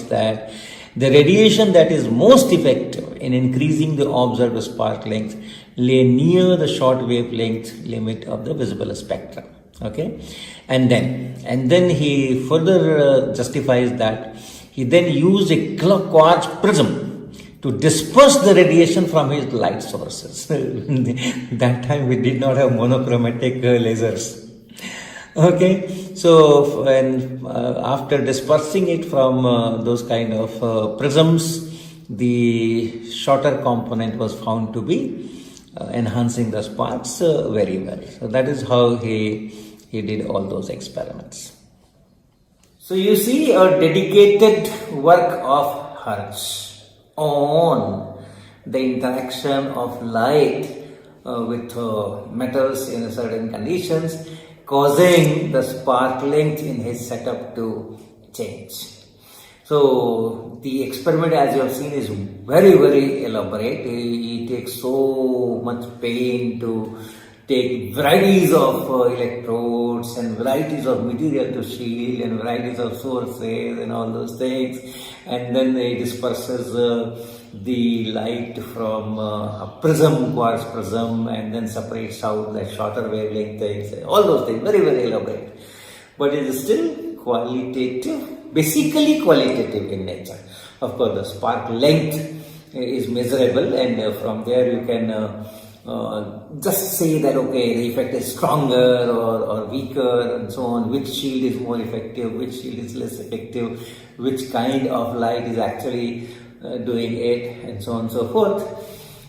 that the radiation that is most effective in increasing the observed spark length lay near the short wavelength limit of the visible spectrum. Okay, and then he further justifies that he then used a quartz prism to disperse the radiation from his light sources. That time we did not have monochromatic lasers. Okay, so after dispersing it from those kind of prisms, the shorter component was found to be enhancing the sparks very well. So that is how he did all those experiments. So you see a dedicated work of Hertz on the interaction of light with metals in certain conditions, causing the spark length in his setup to change. So the experiment, as you have seen, is very, very elaborate. He takes so much pain to take varieties of electrodes and varieties of material to shield and varieties of sources and all those things, and then he disperses the light from a prism, quartz prism, and then separates out the shorter wavelength things, all those things, very, very elaborate, but it is still qualitative, basically qualitative in nature. Of course, the spark length is measurable, and from there you can just say that okay, the effect is stronger or weaker and so on, which shield is more effective, which shield is less effective, which kind of light is actually doing it, and so on and so forth.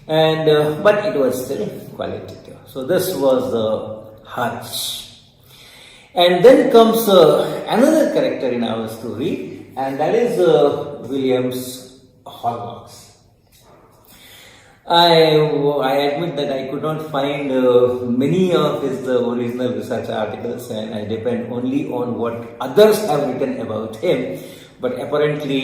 And but it was still qualitative. So this was the Hertz. And then comes another character in our story, and that is William's Hallwachs. I admit that I could not find many of his original research articles, and I depend only on what others have written about him. But apparently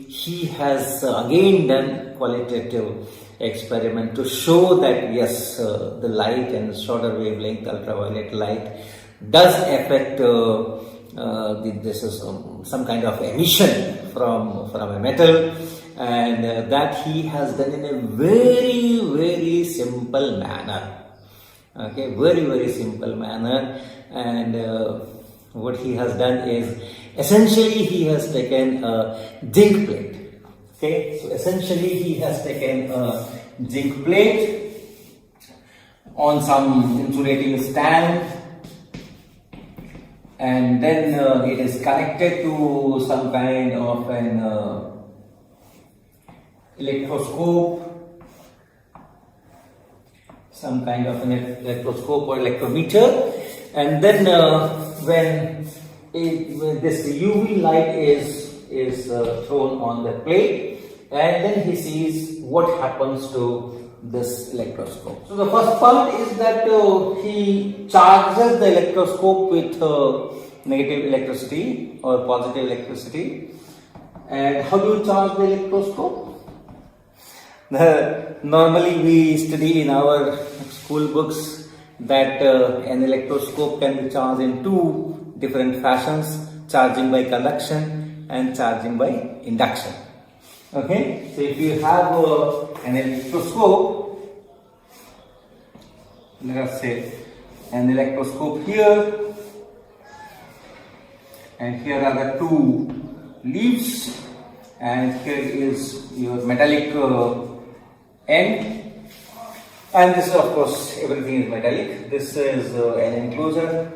he has again done qualitative experiment to show that yes, the light and shorter wavelength ultraviolet light does affect this is some kind of emission from a metal. And that he has done in a very, very simple manner. Okay, very, very simple manner. And what he has done is Essentially, he has taken a zinc plate. Okay, so essentially he has taken a zinc plate on some insulating stand, and then it is connected to some kind of an electroscope, or electrometer, and then when this UV light is thrown on the plate, and then he sees what happens to this electroscope. So the first part is that he charges the electroscope with negative electricity or positive electricity. And how do you charge the electroscope? Normally we study in our school books that an electroscope can be charged in two different fashions: charging by conduction and charging by induction. Okay, so if you have an electroscope, let us say an electroscope here, and here are the two leaves, and here is your metallic end, and this is, of course, everything is metallic. This is an enclosure,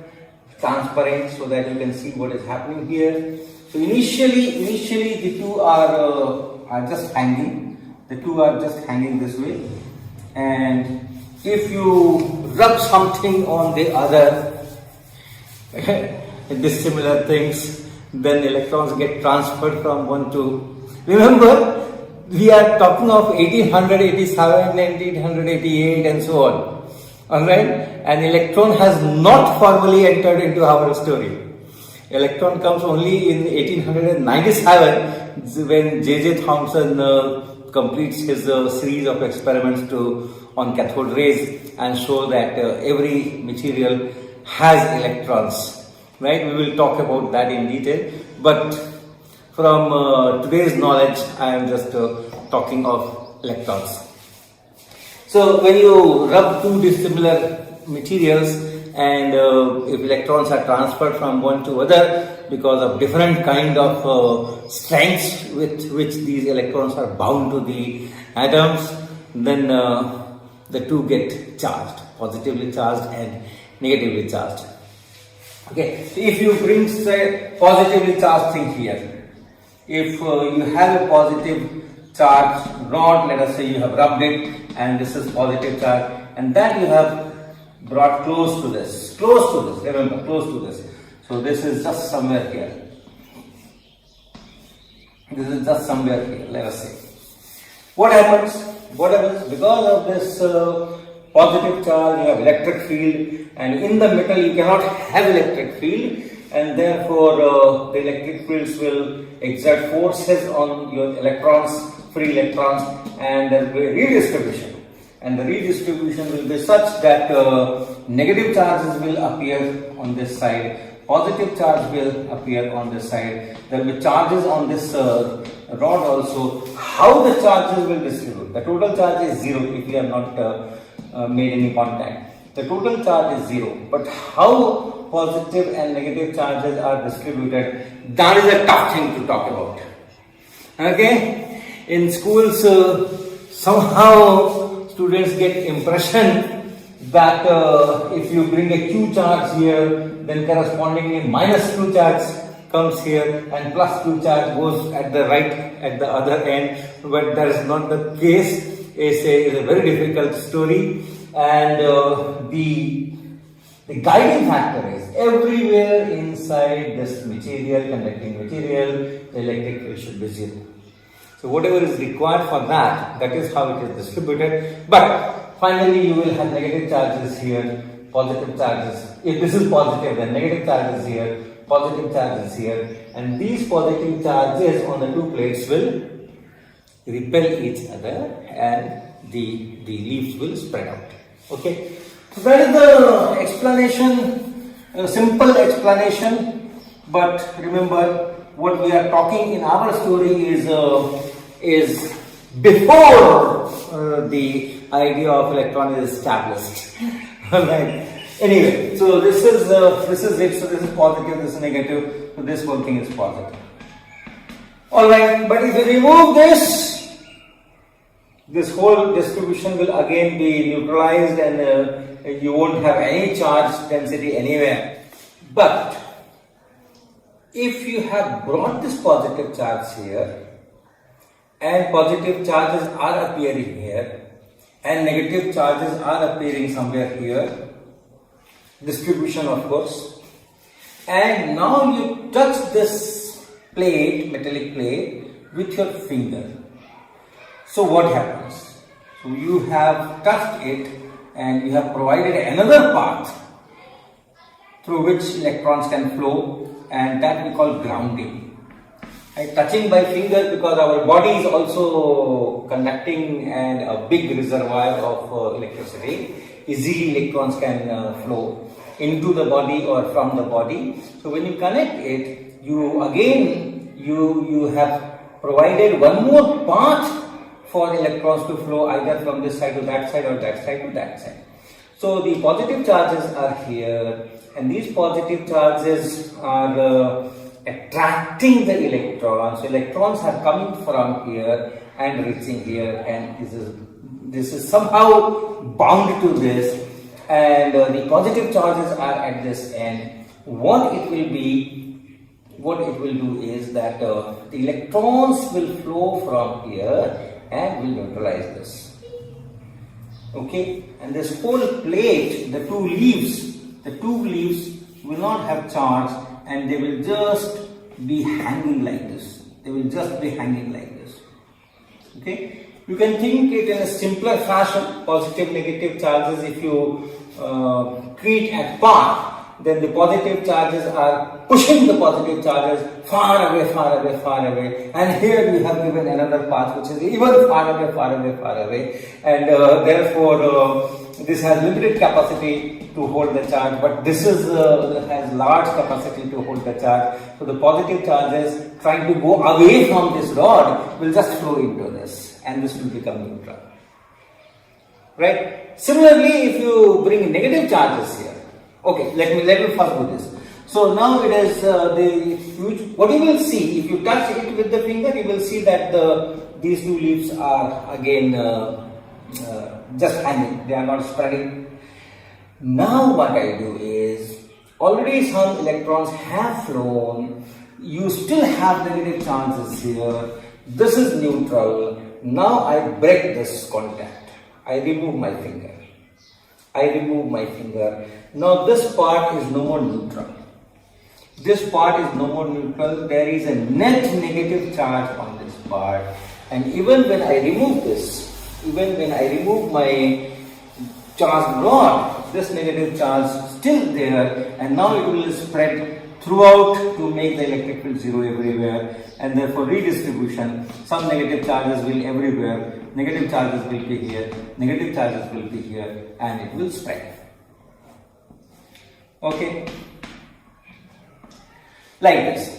transparent, so that you can see what is happening here. So initially the two are just hanging. The two are just hanging this way, and if you rub something on the other, dissimilar things, then electrons get transferred from one to. Remember, we are talking of 1887, 1888, and so on. Alright, an electron has not formally entered into our story. Electron comes only in 1897 when J.J. Thomson completes his series of experiments on cathode rays and show that every material has electrons. Right? We will talk about that in detail. But from today's knowledge, I am just talking of electrons. So when you rub two dissimilar materials, and if electrons are transferred from one to other because of different kind of strengths with which these electrons are bound to the atoms, then the two get charged, positively charged and negatively charged. Okay, so if you bring, say, positively charged thing here, if you have a positive charge rod, let us say you have rubbed it, and this is positive charge, and that you have brought close to this, remember, close to this. So this is just somewhere here. This is just somewhere here, let us say. What happens? Because of this positive charge, you have electric field, and in the metal you cannot have electric field, and therefore the electric fields will exert forces on your electrons, free electrons, and there will be redistribution. And the redistribution will be such that negative charges will appear on this side, positive charge will appear on this side. There will be charges on this rod also. How the charges will distribute? The total charge is 0 if we have not made any contact. The total charge is 0. But how positive and negative charges are distributed, that is a tough thing to talk about. Okay? In schools, somehow students get impression that if you bring a Q charge here, then correspondingly minus Q charge comes here and plus Q charge goes at the other end, but that is not the case. It's a very difficult story, and the guiding factor is everywhere inside this material, conducting material, the electric field should be 0. So whatever is required for that is how it is distributed. But finally you will have negative charges here, positive charges. If this is positive, then negative charges here, positive charges here, and these positive charges on the two plates will repel each other, and the leaves will spread out. Okay, so that is the explanation, a simple explanation. But remember, what we are talking in our story is before the idea of electron is established. Alright, Anyway, so this is it. So this is positive, this is negative. So this whole thing is positive. Alright, but if you remove this, this whole distribution will again be neutralized, and you won't have any charge density anywhere. But if you have brought this positive charge here, and positive charges are appearing here, and negative charges are appearing somewhere here, distribution of course, and now you touch this plate, metallic plate, with your finger. So what happens? So you have touched it and you have provided another path through which electrons can flow, and that we call grounding. Right? Touching by finger, because our body is also conducting and a big reservoir of electricity. Easily electrons can flow into the body or from the body. So when you connect it, you have provided one more path for electrons to flow either from this side to that side or that side to that side. So the positive charges are here, and these positive charges are attracting the electrons. So electrons are coming from here and reaching here, and this is somehow bound to this, and the positive charges are at this end. What it will do is that the electrons will flow from here and will neutralize this. Okay, and this whole plate, the two leaves will not have charge, and they will just be hanging like this. Okay, you can think it in a simpler fashion. Positive, negative charges, if you treat at par, then the positive charges are pushing the positive charges far away, and here we have given another path which is even far away, and therefore this has limited capacity to hold the charge, but this has large capacity to hold the charge. So the positive charges trying to go away from this rod will just flow into this, and this will become neutral. Right? Similarly, if you bring negative charges here, okay, let me first do this. So now it is the huge. What you will see if you touch it with the finger, you will see that these two leaves are again just hanging. They are not spreading. Now what I do is, already some electrons have flown. You still have negative charges here. This is neutral. Now I break this contact. I remove my finger. Now this part is no more neutral. There is a net negative charge on this part, and even when I remove this, my charged rod, this negative charge still there, and now it will spread throughout to make the electric field zero everywhere, and therefore redistribution. Some negative charges will everywhere, negative charges will be here, negative charges will be here, and it will spread. Okay, like this.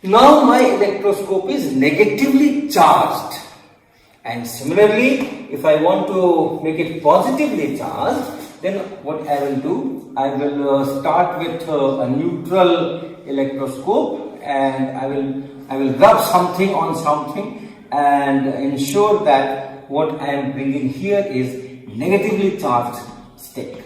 Now my electroscope is negatively charged, and similarly, if I want to make it positively charged, then what I will do, I will start with a neutral electroscope, and I will rub something on something and ensure that what I am bringing here is negatively charged stick.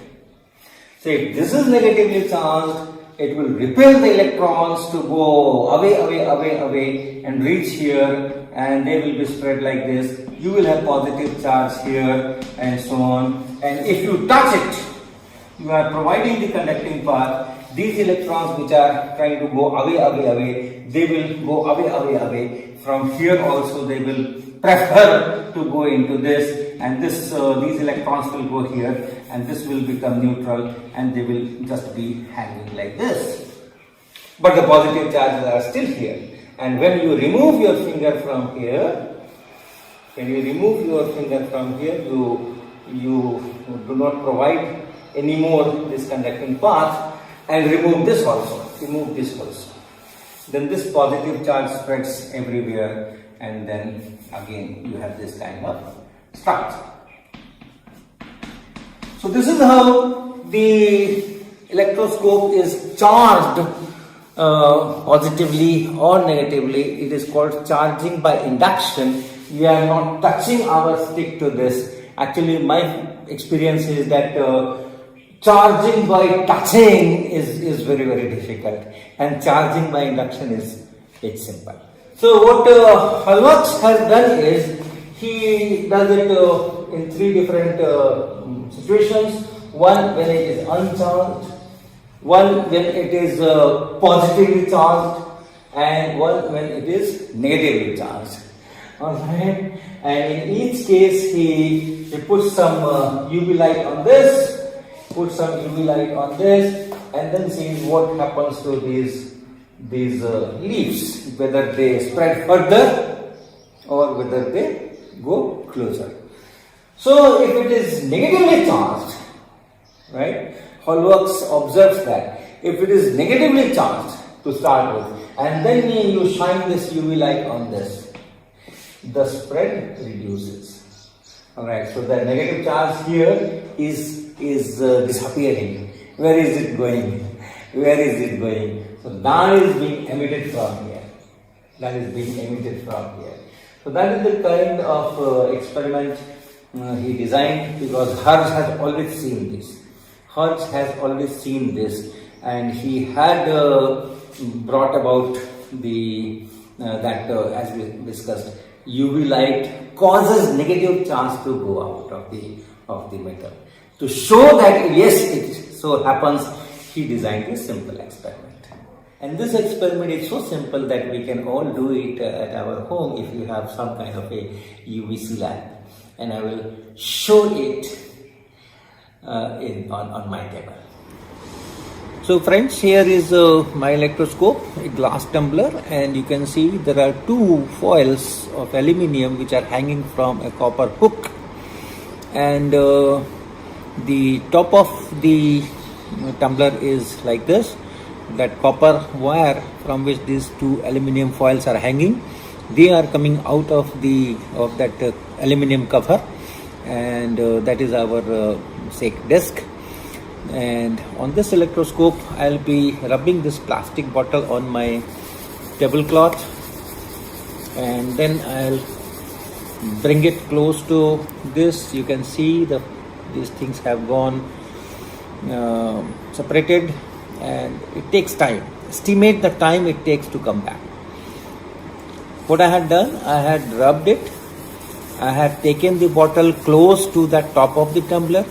So if this is negatively charged, it will repel the electrons to go away and reach here, and they will be spread like this. You will have positive charge here and so on, and if you touch it, you are providing the conducting path. These electrons which are trying to go away, they will go away. From here also they will prefer to go into this, and this these electrons will go here, and this will become neutral, and they will just be hanging like this. But the positive charges are still here, and when you remove your finger from here, you do not provide anymore this conducting path, and remove this also, then this positive charge spreads everywhere, and then again you have this kind of structure. So this is how the electroscope is charged positively or negatively, it is called charging by induction. We are not touching our stick to this. Actually, my experience is that charging by touching is very, very difficult, and charging by induction is it's simple. So what Hallwachs has done is he does it in three different situations. One when it is uncharged, one when it is positively charged, and one when it is negatively charged. Alright, and in each case he puts some UV light on this, puts some UV light on this, and then sees what happens to these leaves, whether they spread further or whether they go closer. So if it is negatively charged, right, Hallwachs observes that if it is negatively charged to start with, and then you shine this UV light on this, the spread reduces. Alright, so the negative charge here is disappearing. Where is it going? Where is it going? So that is being emitted from here. That is being emitted from here. So that is the kind of experiment he designed, because Hertz has always seen this. Hertz has always seen this, and he had brought about the as we discussed, UV light causes negative charge to go out of the metal. To show that yes, it so happens, he designed a simple experiment. And this experiment is so simple that we can all do it at our home if you have some kind of a UVC lamp. And I will show it on my table. So friends, here is my electroscope, a glass tumbler, and you can see there are two foils of aluminium which are hanging from a copper hook, and the top of the tumbler is like this. That copper wire from which these two aluminium foils are hanging, they are coming out of that aluminium cover, and that is our say disc. And on this electroscope I'll be rubbing this plastic bottle on my tablecloth, and then I'll bring it close to this. You can see these things have gone separated, and it takes time. Estimate the time it takes to come back. What I had done, I had rubbed it, I had taken the bottle close to the top of the tumbler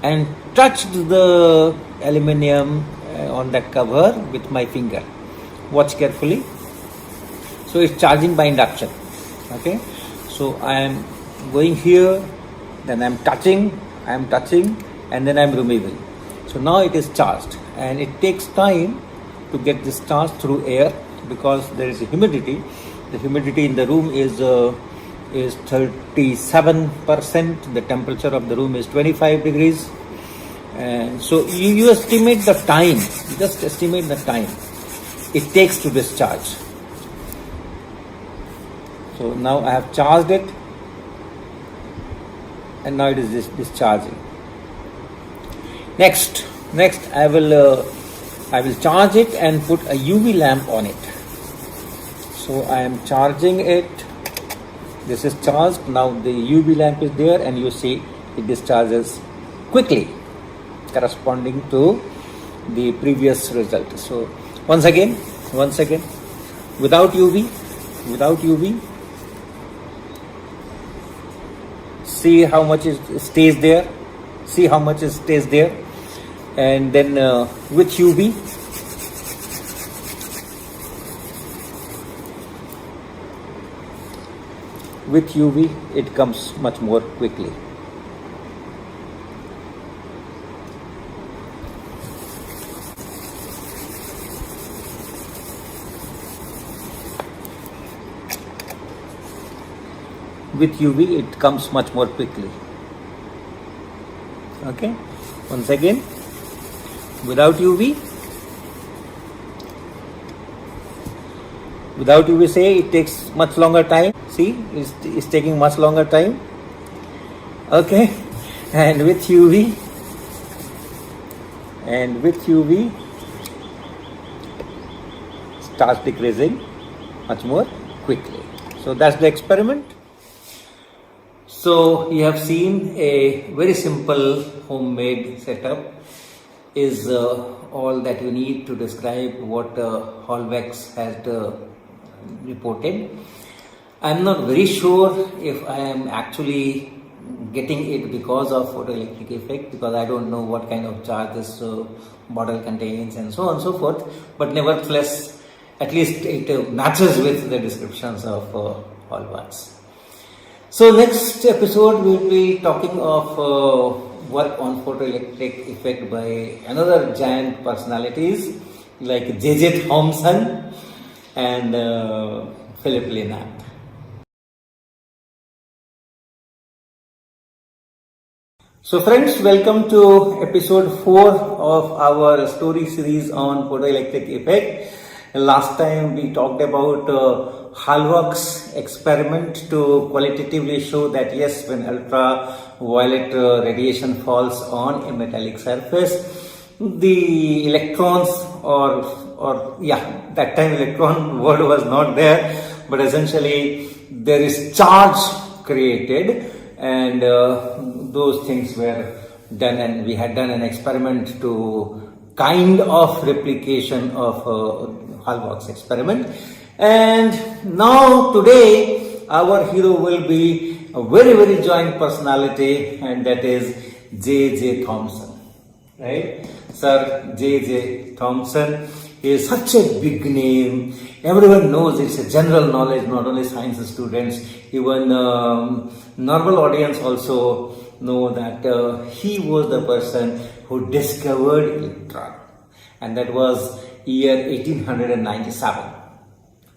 and touched the aluminium on that cover with my finger. Watch carefully. So it's charging by induction. Okay, so I am going here, then I'm touching, and then I'm removing. So now it is charged, and it takes time to get this charge through air because there is a humidity. The humidity in the room is 37%. The temperature of the room is 25 degrees. And so you estimate the time, just estimate the time it takes to discharge. So now I have charged it, and now it is discharging. Next I will charge it and put a UV lamp on it. So I am charging it. This is charged. Now the UV lamp is there, and you see it discharges quickly, corresponding to the previous result. So once again, without UV, see how much it stays there. And then with UV, it comes much more quickly. With UV, it comes much more quickly. Okay, once again, without UV, say it takes much longer time. See, it's taking much longer time. Okay, and with UV, and with UV starts decreasing much more quickly. So that's the experiment. So you have seen a very simple homemade setup is all that you need to describe what Hallwachs has reported. I'm not very sure if I am actually getting it because of photoelectric effect, because I don't know what kind of charge this bottle contains and so on and so forth, but nevertheless at least it matches with the descriptions of Hallwachs. So next episode we will be talking of work on photoelectric effect by another giant personalities like J.J. Thomson and Philipp Lenard. So friends, welcome to episode 4 of our story series on photoelectric effect. Last time we talked about Hallwachs experiment to qualitatively show that yes, when ultraviolet radiation falls on a metallic surface, the electrons that time electron word was not there, but essentially there is charge created, and those things were done, and we had done an experiment to kind of replication of Hallwachs experiment. And now today our hero will be a very, very giant personality, and that is J.J. Thomson, right? Sir J.J. Thomson is such a big name. Everyone knows, it's a general knowledge, not only science students, even normal audience also know that he was the person who discovered electron, and that was year 1897.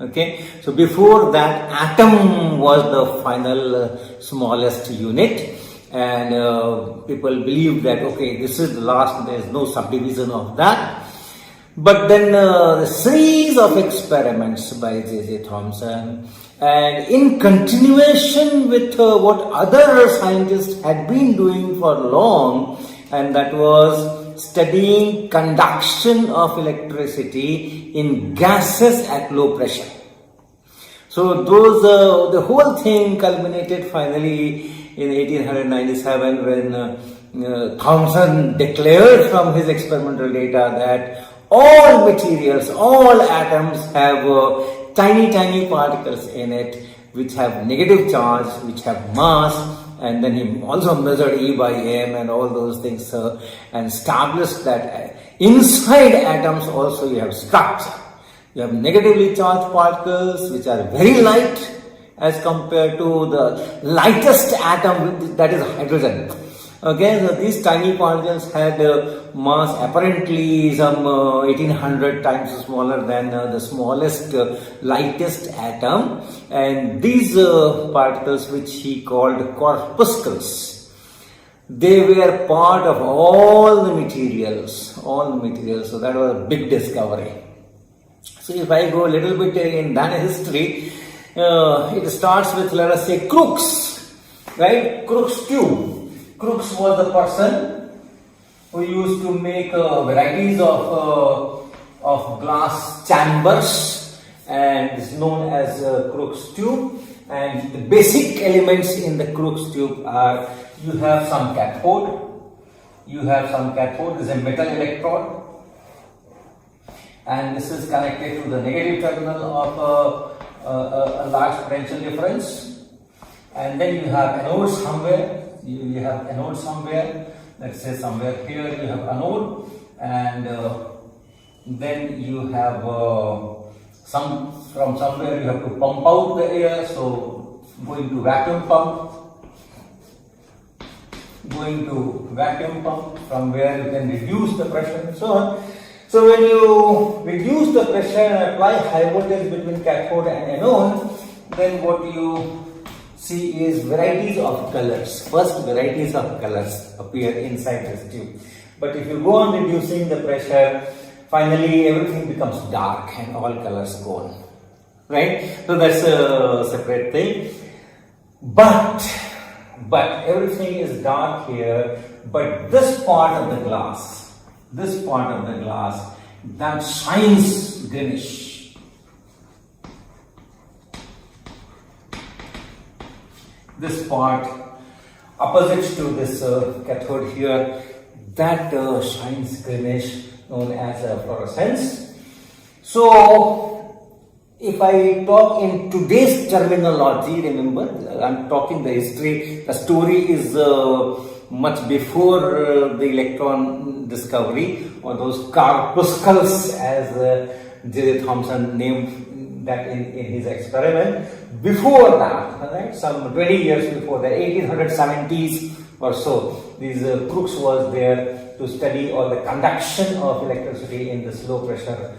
Okay, so before that, atom was the final smallest unit, and people believed that okay, this is the last, there is no subdivision of that. But then the series of experiments by J.J. Thomson, and in continuation with what other scientists had been doing for long, and that was studying conduction of electricity in gases at low pressure. So those the whole thing culminated finally in 1897 when Thomson declared from his experimental data that all materials, all atoms have tiny particles in it which have negative charge, which have mass, and then he also measured E by m and all those things and established that inside atoms also you have structure. You have negatively charged particles which are very light as compared to the lightest atom, that is hydrogen. Okay, so these tiny particles had mass apparently some 1800 times smaller than the smallest, lightest atom, and these particles, which he called corpuscles, they were part of all the materials, so that was a big discovery. So if I go a little bit in that history, it starts with, let us say, Crookes, right? Crookes tube. Crookes was the person who used to make varieties of glass chambers, and is known as Crookes tube. And the basic elements in the Crookes tube are, you have some cathode, is a metal electrode, and this is connected to the negative terminal of a large potential difference, and then you have anode somewhere. You have anode somewhere, let's say somewhere here you have anode, and then you have from somewhere you have to pump out the air, so going to vacuum pump, from where you can reduce the pressure and so on. So when you reduce the pressure and apply high voltage between cathode and anode, then what you see is varieties of colors. First, varieties of colors appear inside this tube. But if you go on reducing the pressure, finally everything becomes dark and all colors gone. Right? So that's a separate thing. But everything is dark here. But this part of the glass, this part of the glass, that shines greenish. This part opposite to this cathode here, that shines greenish, known as fluorescence. So if I talk in today's terminology, remember I'm talking the history, the story is much before the electron discovery, or those corpuscles as J. Thomson named that in his experiment. Before that, right, some 20 years before, the 1870s or so, these Crookes was there to study all the conduction of electricity in this low pressure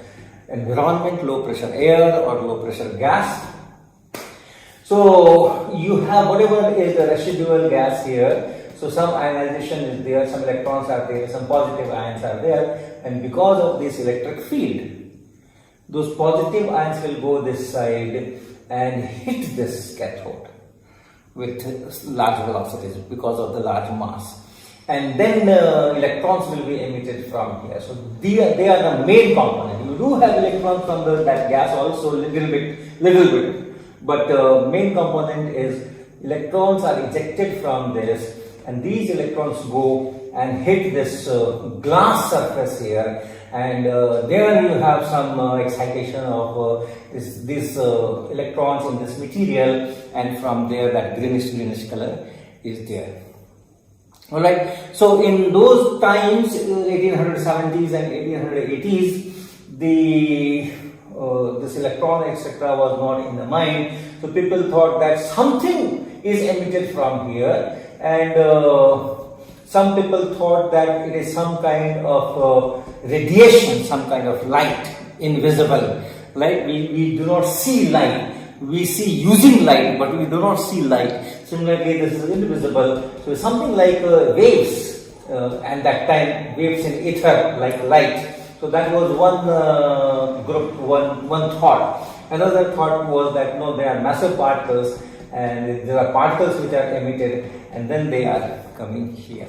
environment, low pressure air or low pressure gas. So you have whatever is the residual gas here. So some ionization is there, some electrons are there, some positive ions are there, and because of this electric field, those positive ions will go this side and hit this cathode with large velocities because of the large mass. And then electrons will be emitted from here. So they are the main component. You do have electrons from that gas also, little bit, but main component is electrons are ejected from this, and these electrons go and hit this glass surface here, and there you have some excitation of these electrons in this material, and from there that greenish color is there. Alright, so in those times, 1870s and 1880s, this electron etc. was not in the mind, so people thought that something is emitted from here, and some people thought that it is some kind of radiation, some kind of light, invisible. Like we do not see light, we see using light, but we do not see light. Similarly, this is invisible, so something like waves, and that time waves in ether like light. So that was one group, one thought. Another thought was that no, they are massive particles, and there are particles which are emitted, and then they are coming here,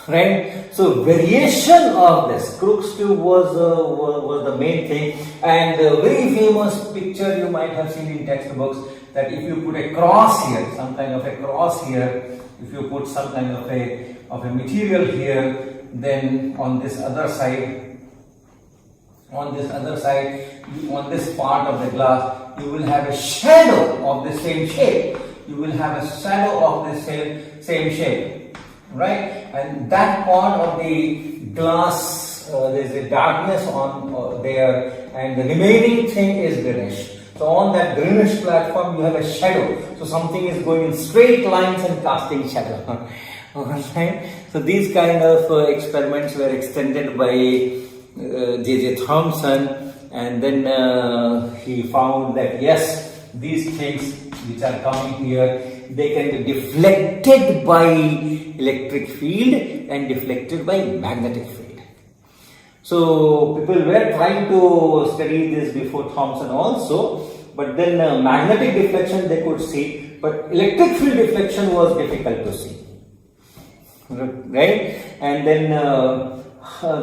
right? So variation of this Crookes tube was the main thing, and a very famous picture you might have seen in textbooks, that if you put a cross here, some kind of a cross here, if you put some kind of a material here, then on this other side, on this part of the glass, you will have a shadow of the same shape. You will have a shadow of the same shape, right? And that part of the glass, there is a darkness on there, and the remaining thing is greenish. So on that greenish platform, you have a shadow. So something is going in straight lines and casting shadow. Right? So these kind of experiments were extended by J. Thomson, and then he found that yes, these things which are coming here, they can be deflected by electric field and deflected by magnetic field. So people were trying to study this before Thomson also, but then magnetic deflection they could see, but electric field deflection was difficult to see, right? And then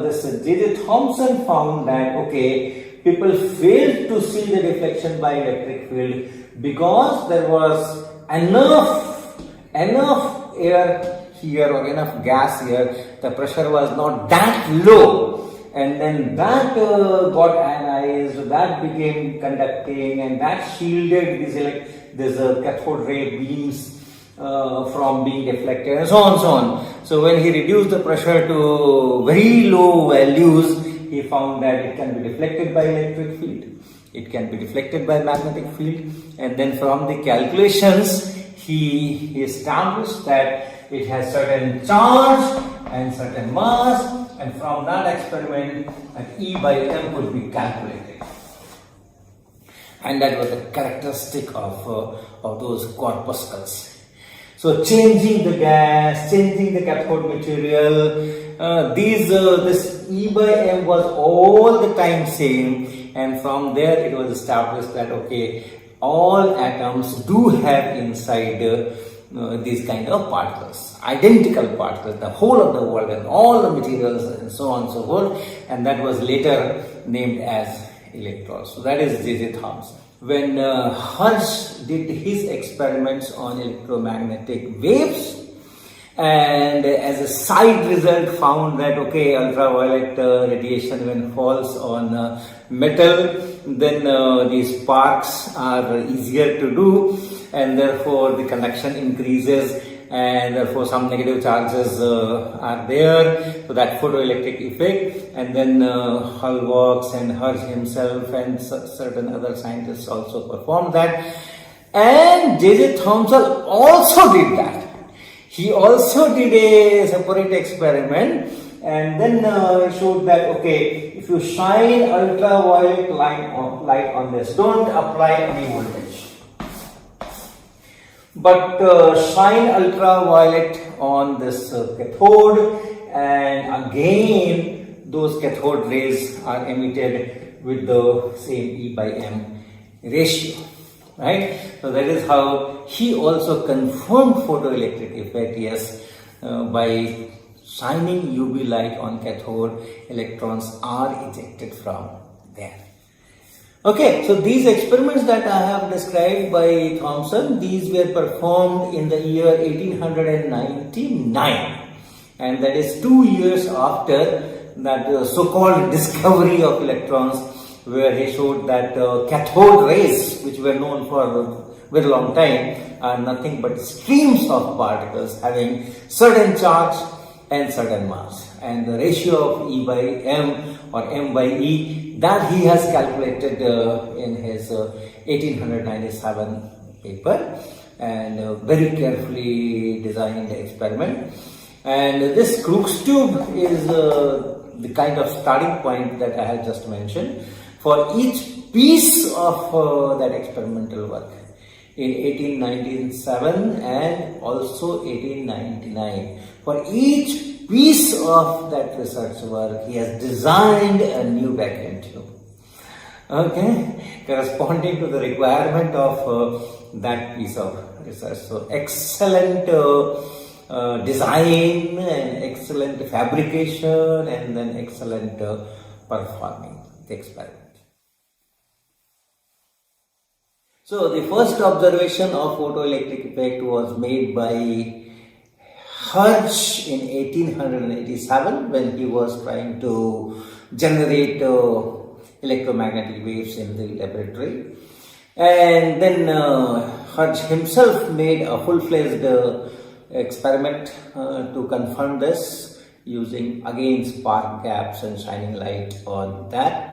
this J. Thomson found that okay, people failed to see the deflection by electric field because there was enough air here or enough gas here, the pressure was not that low, and then that got ionized, that became conducting, and that shielded these cathode ray beams from being deflected, and so on. So when he reduced the pressure to very low values, he found that it can be deflected by electric field, it can be deflected by magnetic field, and then from the calculations he established that it has certain charge and certain mass, and from that experiment that E by M could be calculated, and that was the characteristic of those corpuscles. So changing the gas, changing the cathode material, this E by M was all the time same, and from there it was established that okay, all atoms do have inside these kind of particles, identical particles, the whole of the world and all the materials and so on and so forth, and that was later named as electrons. So that is J.J. Thomson. When Hertz did his experiments on electromagnetic waves, and as a side result found that okay, ultraviolet radiation when falls on metal, then these sparks are easier to do, and therefore the conduction increases, and therefore some negative charges are there, so that photoelectric effect. And then Hallwachs and Hertz himself and certain other scientists also performed that, and J.J. Thomson also did that. He also did a separate experiment, and then showed that okay, if you shine ultraviolet light on this, don't apply any voltage, but shine ultraviolet on this cathode, and again those cathode rays are emitted with the same E/m ratio. Right, so that is how he also confirmed photoelectric effect. Yes, by shining UV light on cathode, electrons are ejected from there. Okay, so these experiments that I have described by Thomson, these were performed in the year 1899, and that is 2 years after that so-called discovery of electrons, where he showed that cathode rays, which were known for a very long time, are nothing but streams of particles having certain charge and certain mass, and the ratio of E/m or m/e that he has calculated in his 1897 paper, and very carefully designed experiment. And this Crookes tube is the kind of starting point that I have just mentioned for each piece of that experimental work in 1897 and also 1899. For each piece of that research work, he has designed a new vacuum tube, okay, corresponding to the requirement of that piece of research. So excellent design and excellent fabrication, and then excellent performing the experiment. So the first observation of photoelectric effect was made by Hertz in 1887 when he was trying to generate electromagnetic waves in the laboratory. And then Hertz himself made a full-fledged experiment to confirm this using again spark gaps and shining light on that.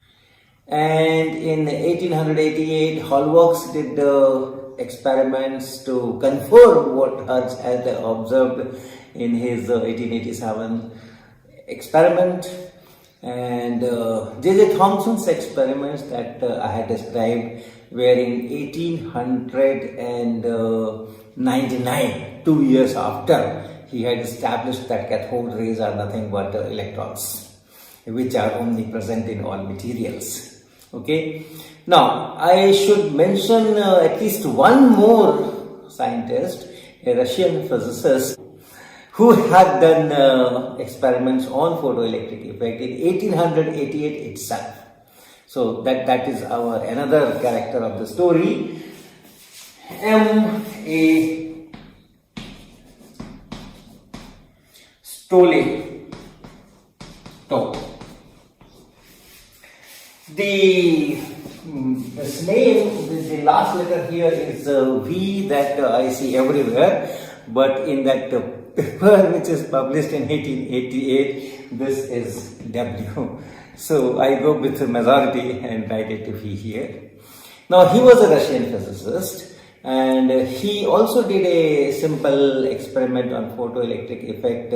And in 1888, Hallwachs did experiments to confirm what Hertz had observed in his 1887 experiment. And J.J. Thomson's experiments that I had described were in 1899, 2 years after he had established that cathode rays are nothing but electrons, which are only present in all materials. Okay. Now, I should mention at least one more scientist, a Russian physicist, who had done experiments on photoelectric effect in 1888 itself. So that is our another character of the story, M.A. Stoletov. This name, the last letter here is V that I see everywhere, but in that paper which is published in 1888, this is W. So I go with the majority and write it to V here. Now he was a Russian physicist, and he also did a simple experiment on photoelectric effect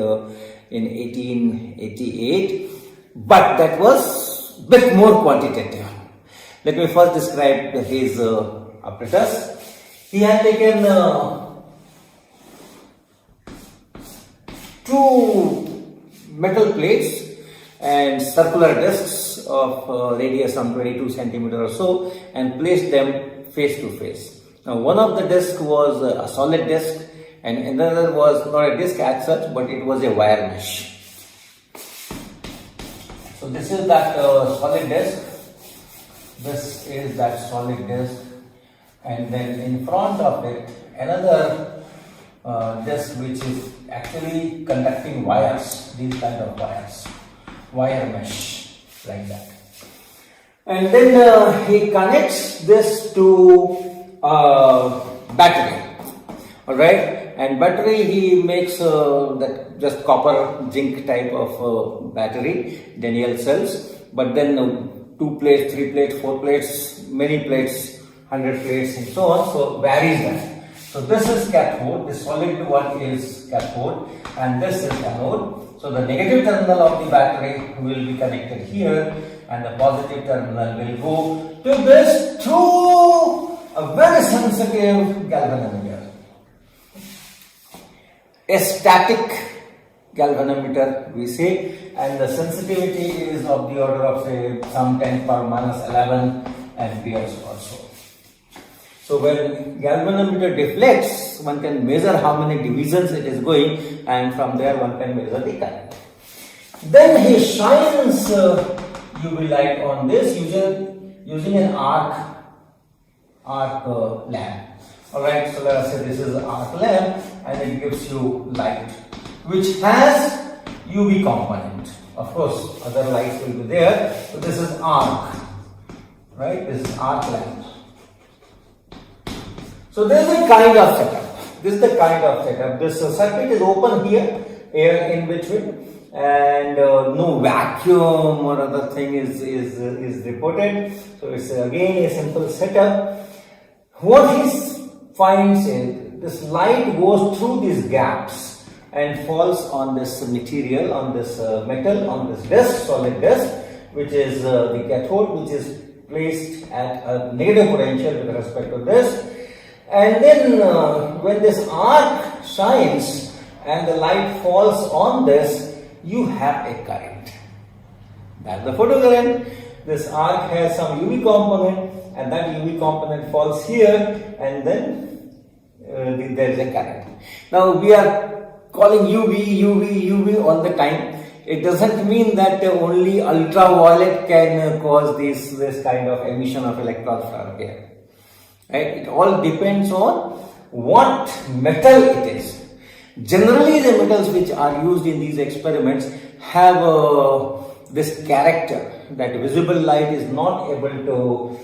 in 1888, but that was bit more quantitative. Let me first describe his apparatus. He had taken two metal plates and circular discs of radius some 22 centimeter or so, and placed them face to face. Now one of the discs was a solid disc and another was not a disk as such, but it was a wire mesh. So this is that solid disk. This is that solid disk, and then in front of it another disk which is actually conducting wires, these kind of wires, wire mesh like that. And then he connects this to battery, alright, and battery he makes that just copper zinc type of battery, Daniel cells, but then 2 plates, 3 plates, 4 plates, many plates, 100 plates and so on, so varies that. So this is cathode, the solid one is cathode, and this is anode. So the negative terminal of the battery will be connected here, and the positive terminal will go to this through a very sensitive galvanometer. A static galvanometer we say, and the sensitivity is of the order of say some 10 power minus 11 amperes or so. So when galvanometer deflects, one can measure how many divisions it is going, and from there one can measure the current. Then he shines UV light on this using an arc lamp. Alright, so let us say this is an arc lamp, and it gives you light which has UV component. Of course, other lights will be there. So this is arc, right? This is arc lamp. So this is the kind of setup. This is the kind of setup. This circuit is open here, air in between, and no vacuum or other thing is reported. So it's again a simple setup. What he finds is this light goes through these gaps and falls on this material, on this metal, on this disk, solid disk, which is the cathode, which is placed at a negative potential with respect to this. And then when this arc shines and the light falls on this, you have a current. That's the photocurrent. This arc has some UV component, and that UV component falls here, and then there is a current. Now we are calling UV all the time. It doesn't mean that only ultraviolet can cause this kind of emission of electrons from here. Right? It all depends on what metal it is. Generally, the metals which are used in these experiments have this character that visible light is not able to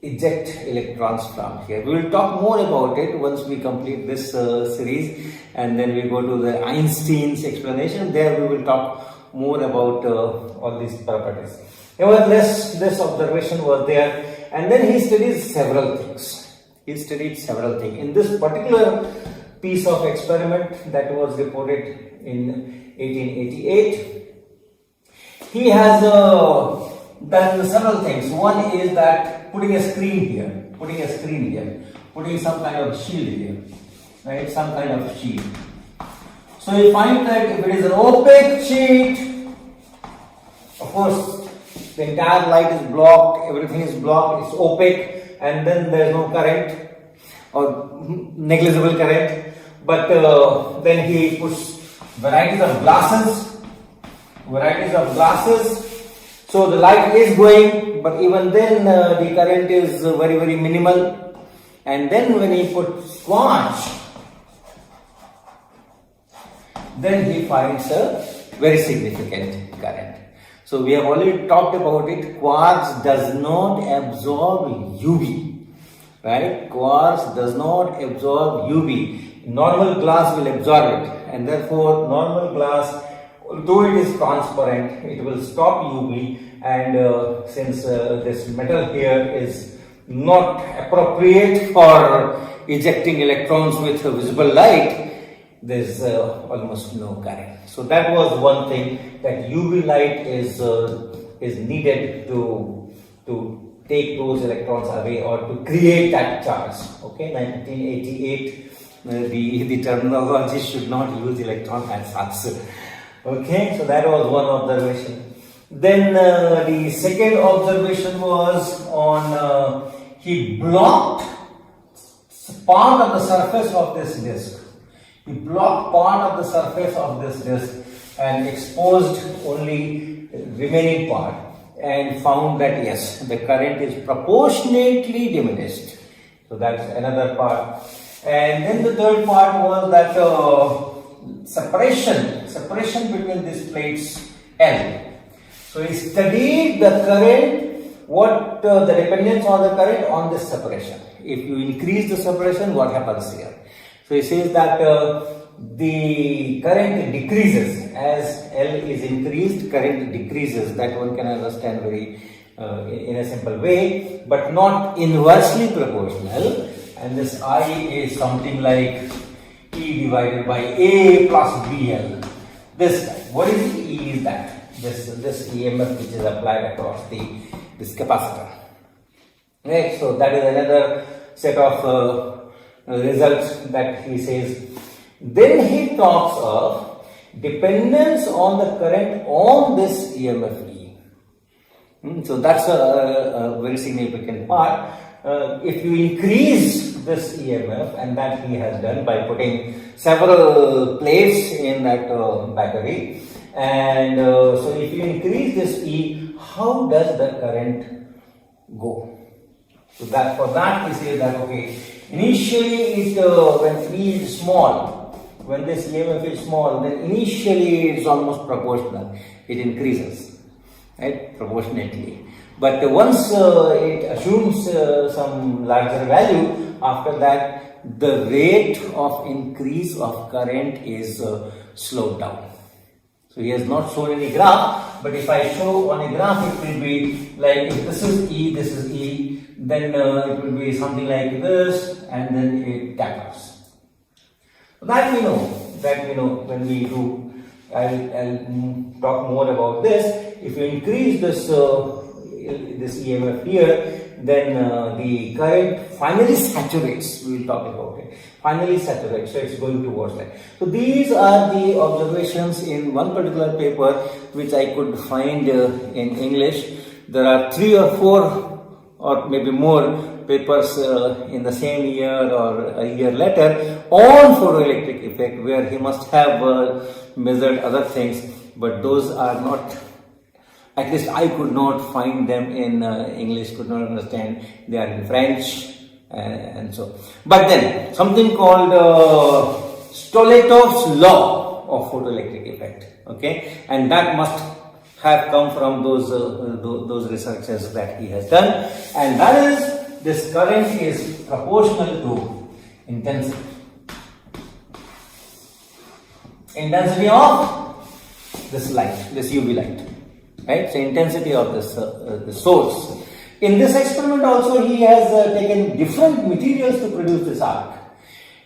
eject electrons from here. We will talk more about it once we complete this series, and then we go to the Einstein's explanation. There we will talk more about all these properties. Nevertheless, this observation was there, and then he studied several things. In this particular piece of experiment that was reported in 1888, he has done several things. One is that putting a screen here, putting some kind of shield here, right? Some kind of shield. So you find that if it is an opaque sheet, of course the entire light is blocked, everything is blocked, it's opaque, and then there is no current or negligible current. But then he puts varieties of glasses. So the light is going, but even then the current is very, very minimal. And then when he puts quartz, then he finds a very significant current. So we have already talked about it. Quartz does not absorb UV, right? Quartz does not absorb UV. Normal glass will absorb it, and therefore normal glass, although it is transparent, it will stop UV, and since this metal here is not appropriate for ejecting electrons with visible light, there is almost no current. So that was one thing, that UV light is needed to take those electrons away or to create that charge. Okay, 1988. The terminology should not use electron as such. Okay, so that was one observation. Then the second observation was on he blocked part of the surface of this disk. He blocked part of the surface of this disk and exposed only remaining part, and found that yes, the current is proportionately diminished. So that's another part. And then the third part was that separation between these plates L. So he studied the current, what the dependence on the current on this separation. If you increase the separation, what happens here? So he says that the current decreases as L is increased, current decreases. That one can understand very in a simple way, but not inversely proportional. And this I is something like E divided by A plus BL. This time, what is E is that? This EMF which is applied across this capacitor. Right, so that is another set of results that he says. Then he talks of dependence on the current on this EMF E. So that's a very significant part. If you increase this EMF, and that he has done by putting several plates in that battery, and so if you increase this E, how does the current go? So that for that he says that okay, initially when E is small, when this EMF is small, then initially it's almost proportional. It increases, right, proportionately. But once it assumes some larger value, after that the rate of increase of current is slowed down. So he has not shown any graph, but if I show on a graph, it will be like if this is E, then it will be something like this, and then it tapers. That we know when we do. I'll talk more about this. If you increase this EMF here, then the current finally saturates. We will talk about it. Finally saturates, so it's going towards that. So these are the observations in one particular paper which I could find in English. There are 3 or 4 or maybe more papers in the same year or a year later on photoelectric effect, where he must have measured other things, but those are not, at least I could not find them in English, could not understand. They are in French and so. But then something called Stoletov's law of photoelectric effect, okay, and that must have come from those researches that he has done, and that is this current is proportional to intensity of this light, this UV light, right? So intensity of this the source. In this experiment also he has taken different materials to produce this arc,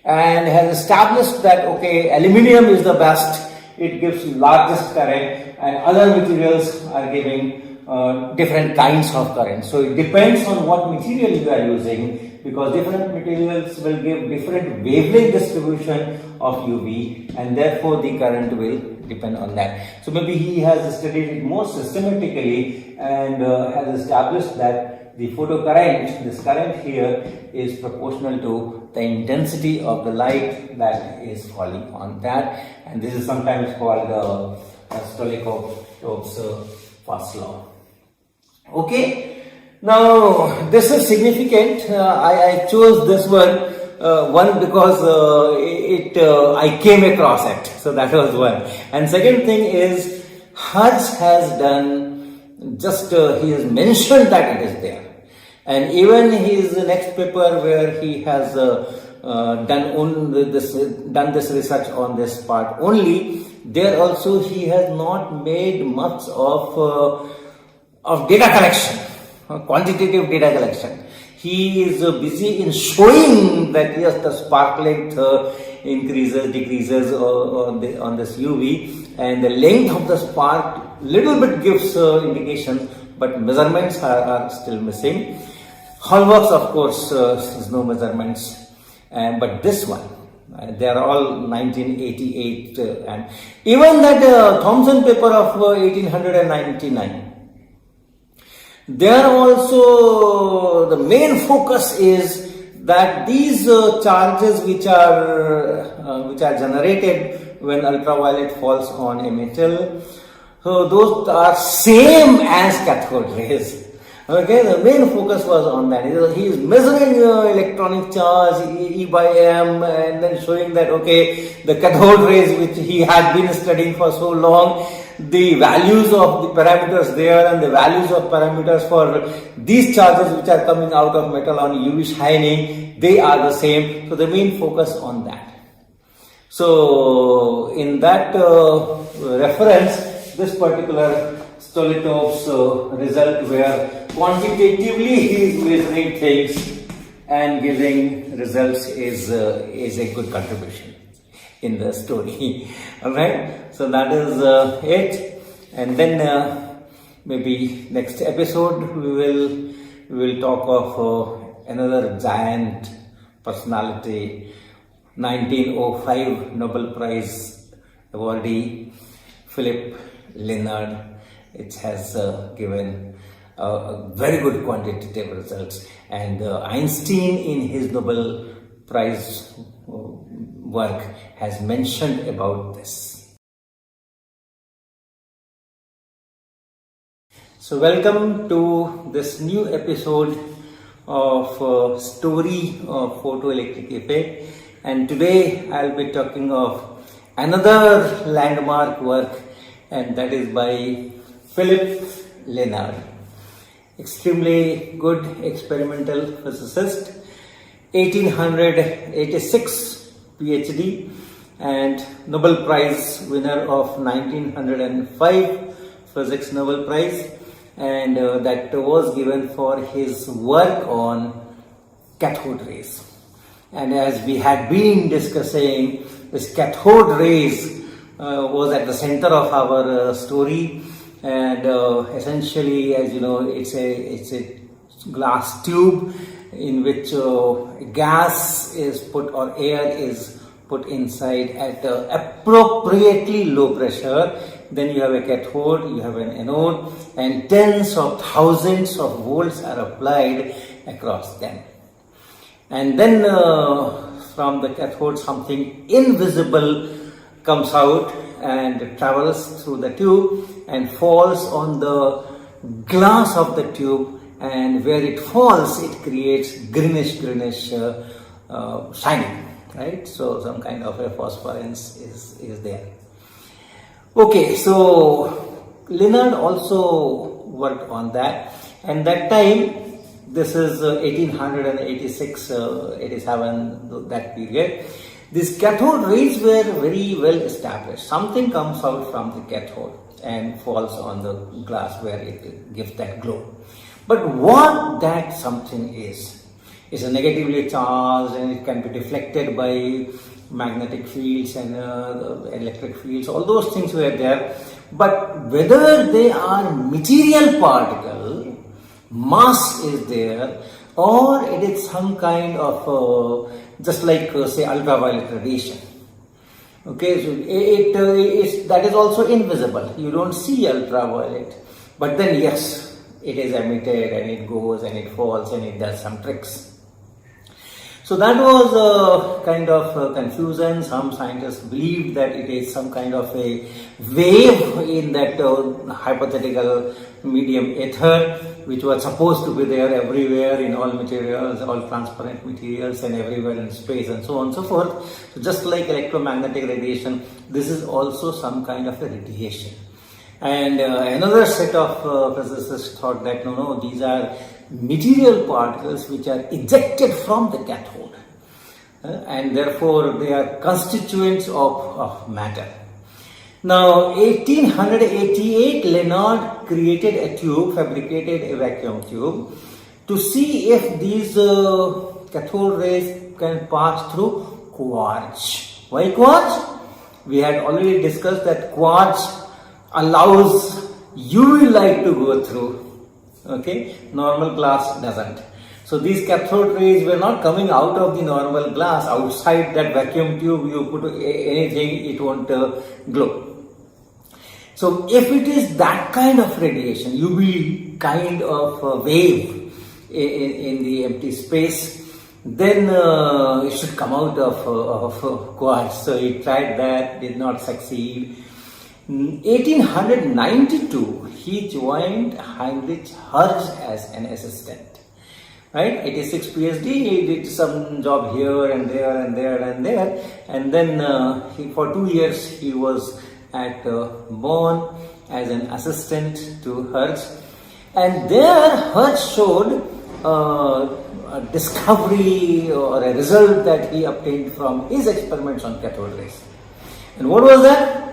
and has established that okay, aluminium is the best, it gives largest current, and other materials are giving different kinds of current. So it depends on what material you are using, because different materials will give different wavelength distribution of UV, and therefore the current will depend on that. So maybe he has studied it more systematically and has established that the photocurrent, this current here, is proportional to the intensity of the light that is falling on that, and this is sometimes called Stoletov's first law. Okay, now this is significant. I chose this one because I came across it, so that was one. And second thing is Hertz has done just he has mentioned that it is there, and even his next paper where he has done this research on this part only, there also he has not made much of data collection, quantitative data collection. He is busy in showing that yes, the spark length increases, decreases on this UV, and the length of the spark little bit gives indications, but measurements are still missing. Hallwachs, of course, is no measurements, but this one, they are all 1988, and even that Thomson paper of 1899. There also the main focus is that these charges which are generated when ultraviolet falls on a metal, so those are same as cathode rays. Okay, the main focus was on that. He is measuring electronic charge E by m, and then showing that okay, the cathode rays which he had been studying for so long, the values of the parameters there and the values of parameters for these charges which are coming out of metal on UV shining, they are the same. So the main focus on that. So in that reference, this particular Stoletov's result, where quantitatively he is measuring things and giving results, is a good contribution in the story. Alright, so that is it, and then maybe next episode we will talk of another giant personality, 1905 Nobel Prize awardee Philipp Lenard. It has given very good quantitative results, and Einstein in his Nobel Prize work has mentioned about this. So welcome to this new episode of Story of Photoelectric Effect, and today I'll be talking of another landmark work, and that is by Philipp Lenard. Extremely good experimental physicist, 1886 PhD, and Nobel Prize winner of 1905 Physics Nobel Prize, and that was given for his work on cathode rays. And as we had been discussing, this cathode rays was at the center of our story, and essentially, as you know, it's a glass tube in which gas is put or air is put inside at appropriately low pressure. Then you have a cathode, you have an anode, and tens of thousands of volts are applied across them. And then from the cathode something invisible comes out and travels through the tube and falls on the glass of the tube, and where it falls it creates greenish shining, right? So some kind of a phosphorescence is there. Okay, so Lenard also worked on that, and that time, this is 1886, 87, that period. These cathode rays were very well established. Something comes out from the cathode and falls on the glass where it gives that glow. But what that something is a negatively charged, and it can be deflected by magnetic fields and electric fields. All those things were there. But whether they are material particle, mass is there, or it is some kind of just like say ultraviolet radiation. Okay, so that is also invisible. You don't see ultraviolet, but then yes, it is emitted and it goes and it falls and it does some tricks. So that was a kind of confusion. Some scientists believed that it is some kind of a wave in that hypothetical medium ether, which was supposed to be there everywhere in all materials, all transparent materials, and everywhere in space, and so on and so forth. So just like electromagnetic radiation, this is also some kind of a radiation. And another set of physicists thought that no, these are material particles which are ejected from the cathode, and therefore they are constituents of matter. Now, 1888, Lenard created a tube, fabricated a vacuum tube, to see if these cathode rays can pass through quartz. Why quartz? We had already discussed that quartz allows UV light to go through. Okay, normal glass doesn't. So these cathode rays were not coming out of the normal glass. Outside that vacuum tube, you put anything, it won't glow. So if it is that kind of radiation, UV kind of wave in the empty space, then it should come out of quartz. So he tried that, did not succeed. In 1892, he joined Heinrich Hertz as an assistant. Right, 86 PhD, he did some job here and there and there and there, and then for 2 years he was at Bonn as an assistant to Hertz, and there Hertz showed a discovery or a result that he obtained from his experiments on cathode rays. And what was that?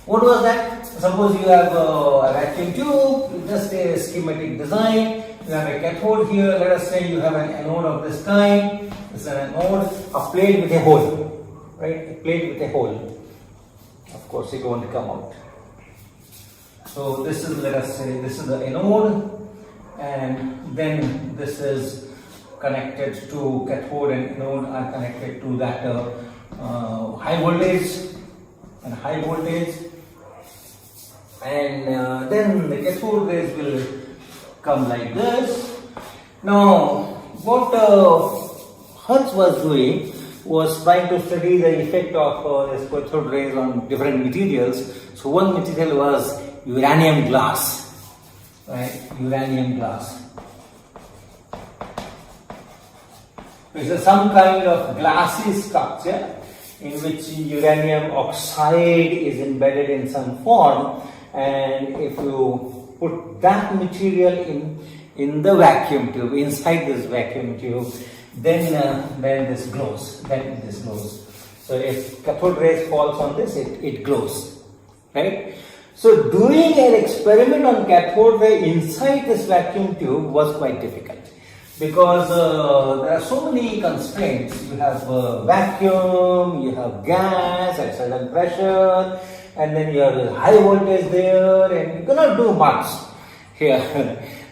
What was that? Suppose you have a vacuum tube, just a schematic design. You have a cathode here. Let us say you have an anode of this kind. This is an anode, a plate with a hole, right? A plate with a hole. Of course, it won't come out. So this is, let us say, this is the anode, and then this is connected to cathode, and anode are connected to that high voltage and high voltage, and then the cathode rays will come like this. Now, what Hertz was doing was trying to study the effect of this cathode rays on different materials. So one material was uranium glass, right? Uranium glass. It's some kind of glassy structure in which uranium oxide is embedded in some form, and if you put that material in the vacuum tube, inside this vacuum tube, then this glows. Then this glows. So if cathode rays falls on this, it glows, right? So doing an experiment on cathode ray inside this vacuum tube was quite difficult, because there are so many constraints. You have vacuum, you have gas at certain pressure, and then you have high voltage there, and you cannot do much here.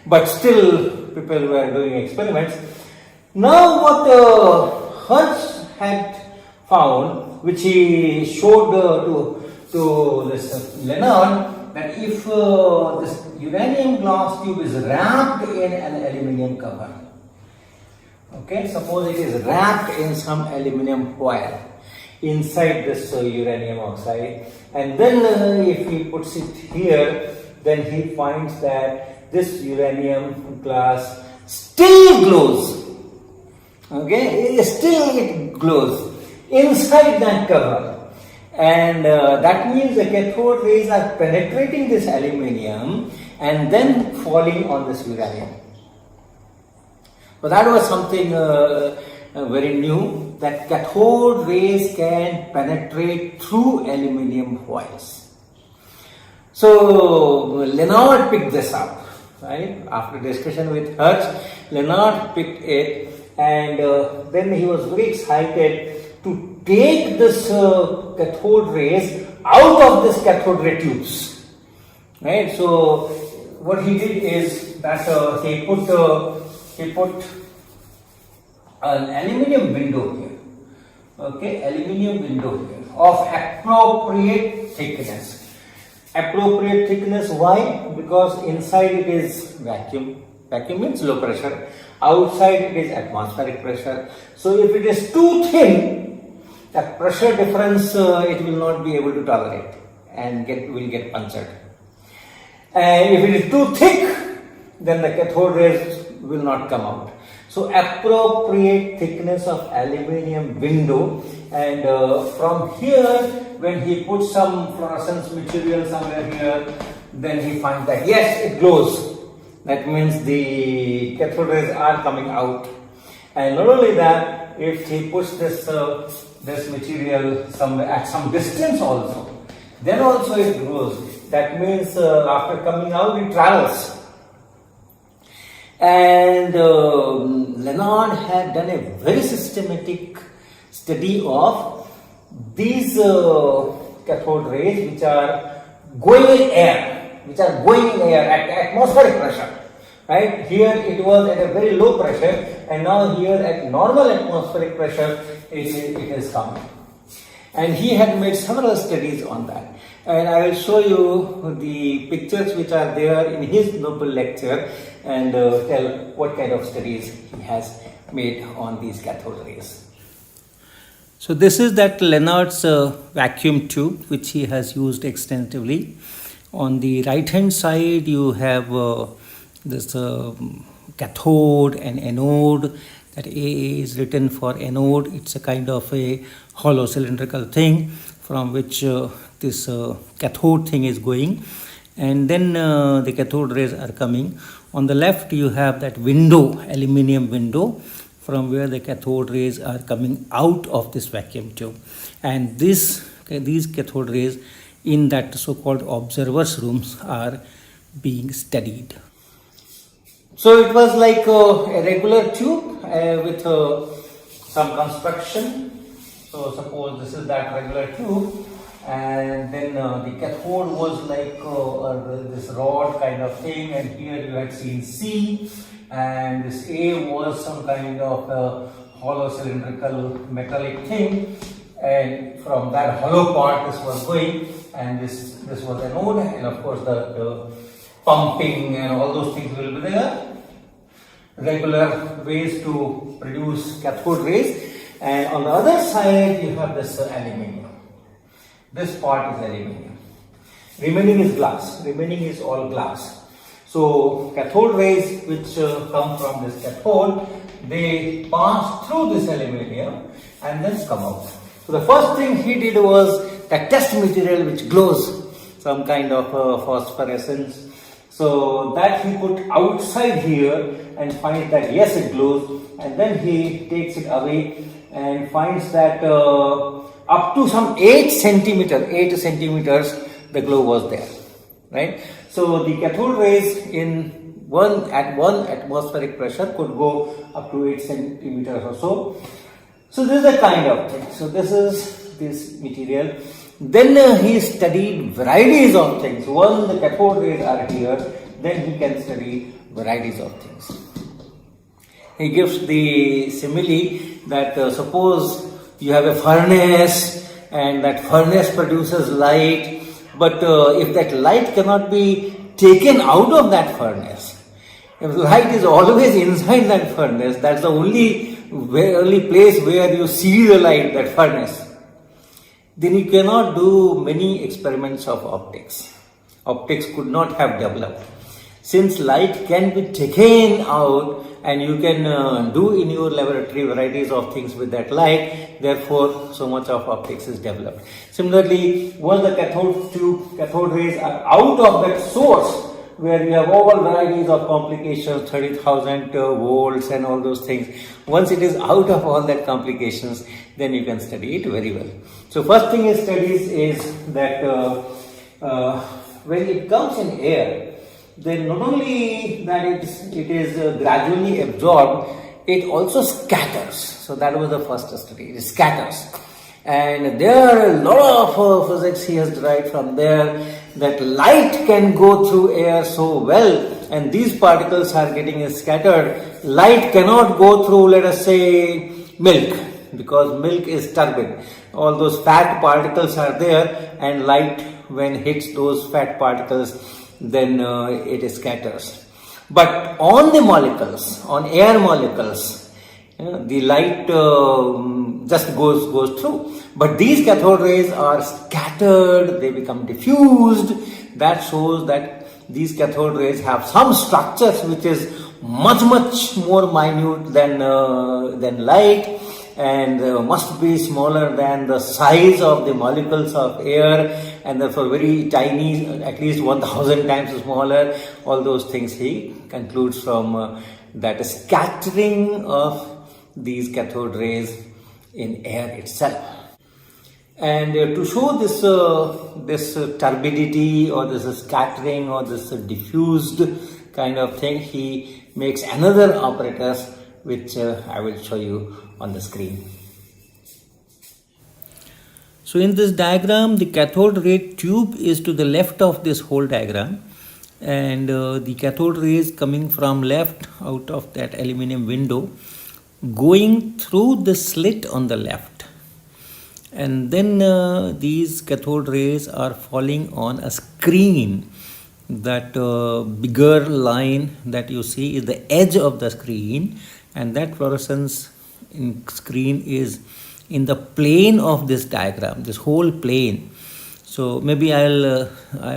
But still, people were doing experiments. Now what Hertz had found, which he showed to this Lenard, that if this uranium glass tube is wrapped in an aluminium cover, okay, suppose it is wrapped in some aluminium foil inside this uranium oxide, and then if he puts it here, then he finds that this uranium glass still glows. Okay, still it glows inside that cover, and that means the cathode rays are penetrating this aluminium and then falling on this uranium. So that was something very new, that cathode rays can penetrate through aluminium foils. So Lenard picked this up, right? After discussion with Hertz, Lenard picked it, and then he was very excited to take this cathode rays out of this cathode ray tubes, right? So what he did is that he put an aluminium window here, okay, aluminium window here of appropriate thickness. Appropriate thickness, why? Because inside it is vacuum. Vacuum means low pressure. Outside it is atmospheric pressure. So if it is too thin, that pressure difference it will not be able to tolerate and will get punctured. And if it is too thick, then the cathode rays will not come out. So appropriate thickness of aluminium window, and from here, when he puts some fluorescence material somewhere here, then he finds that yes, it glows. That means the cathode rays are coming out. And not only that, if he puts this this material somewhere at some distance also, then also it glows. That means after coming out, it travels. And Lenard had done a very systematic study of these cathode rays which are going in air, at atmospheric pressure. Right? Here it was at a very low pressure, and now here at normal atmospheric pressure it is coming. And he had made several studies on that. And I will show you the pictures which are there in his Nobel lecture, and tell what kind of studies he has made on these cathode rays. So this is that Lenard's vacuum tube, which he has used extensively. On the right hand side you have this cathode and anode. That A is written for anode. It's a kind of a hollow cylindrical thing from which this cathode thing is going, and then the cathode rays are coming. On the left you have that window, aluminium window, from where the cathode rays are coming out of this vacuum tube, and these cathode rays in that so-called observers rooms are being studied. So it was like a regular tube with some construction. So suppose this is that regular tube, and then the cathode was like this rod kind of thing, and here you had seen C, and this A was some kind of hollow cylindrical metallic thing, and from that hollow part this was going, and this was anode, and of course the pumping and all those things will be there. Regular ways to produce cathode rays, and on the other side you have this aluminium. This part is aluminium. Remaining is glass. Remaining is all glass. So cathode rays which come from this cathode, they pass through this aluminium and then come out. So the first thing he did was that test material which glows, some kind of phosphorescence. So that he put outside here and finds that yes, it glows, and then he takes it away and finds that up to some 8 centimeters the glow was there, right? So the cathode rays at one atmospheric pressure could go up to 8 centimeters or so. So this is a kind of thing. So this is this material. Then he studied varieties of things. Once the cathode rays are here, then he can study varieties of things. He gives the simile that suppose you have a furnace, and that furnace produces light, but if that light cannot be taken out of that furnace, if light is always inside that furnace, that's the only place where you see the light, that furnace, then you cannot do many experiments of optics. Optics could not have developed. Since light can be taken out and you can do in your laboratory varieties of things with that light, therefore so much of optics is developed. Similarly, once the cathode rays are out of that source, where you have all varieties of complications, 30,000 volts and all those things, once it is out of all that complications, then you can study it very well. So first thing it studies is that when it comes in air, then not only that it is gradually absorbed, it also scatters. So that was the first study, it scatters. And there are a lot of physics he has derived from there, that light can go through air so well, and these particles are getting scattered. Light cannot go through, let us say, milk, because milk is turbid. All those fat particles are there, and light, when hits those fat particles, then it scatters. But on the molecules, on air molecules, the light just goes through. But these cathode rays are scattered, they become diffused. That shows that these cathode rays have some structures which is much more minute than light, and must be smaller than the size of the molecules of air, and therefore very tiny, at least 1000 times smaller. All those things he concludes from that scattering of these cathode rays in air itself. And to show this turbidity or this scattering or this diffused kind of thing, he makes another apparatus which I will show you on the screen. So in this diagram, the cathode ray tube is to the left of this whole diagram, and the cathode rays coming from left out of that aluminum window, going through the slit on the left. And then these cathode rays are falling on a screen. That bigger line that you see is the edge of the screen, and that fluorescence in screen is in the plane of this diagram, this whole plane. So maybe I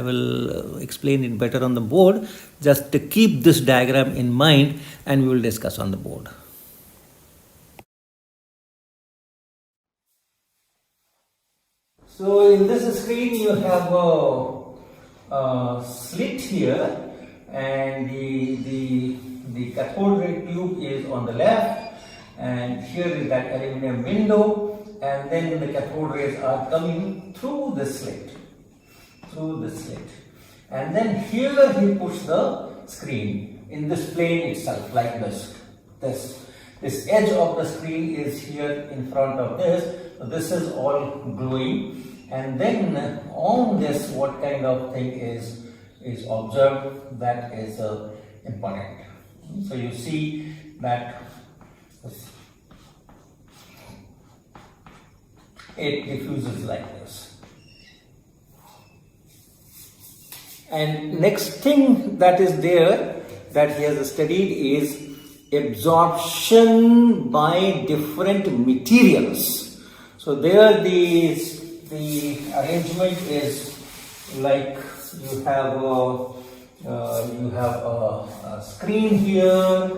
will explain it better on the board. Just to keep this diagram in mind, and we will discuss on the board. So in this screen you have a slit here, and the cathode ray tube is on the left, and here is that aluminum window, and then the cathode rays are coming through the slit, and then here he puts the screen in this plane itself, like this. This edge of the screen is here in front of this, so this is all glowing, and then on this what kind of thing is observed, that is important. So you see that it diffuses like this. And next thing that is there that he has studied is absorption by different materials. So there the arrangement is like you have a screen here.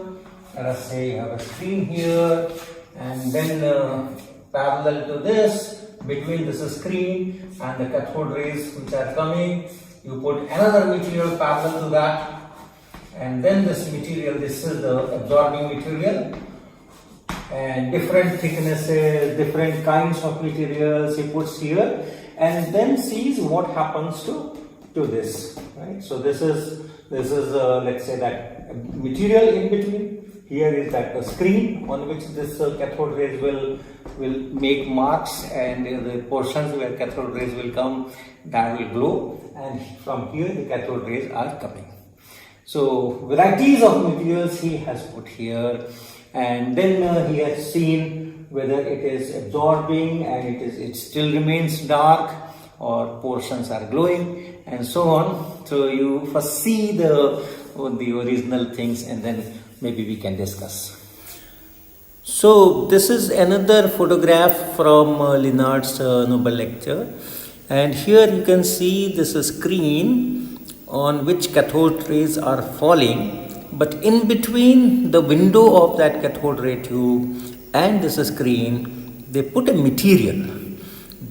Let us say you have a screen here, and then parallel to this, between this screen and the cathode rays which are coming, you put another material parallel to that, and then this material, this is the absorbing material, and different thicknesses, different kinds of materials he puts here, and then sees what happens to this, right? So this is let's say that material in between. Here is that screen on which this cathode rays will make marks, and the portions where cathode rays will come, that will glow, and from here the cathode rays are coming. So varieties of materials he has put here, and then he has seen whether it is absorbing and it still remains dark, or portions are glowing, and so on. So you first see the original things, and then maybe we can discuss. So this is another photograph from Lenard's Nobel lecture, and here you can see this screen on which cathode rays are falling, but in between the window of that cathode ray tube and this screen they put a material.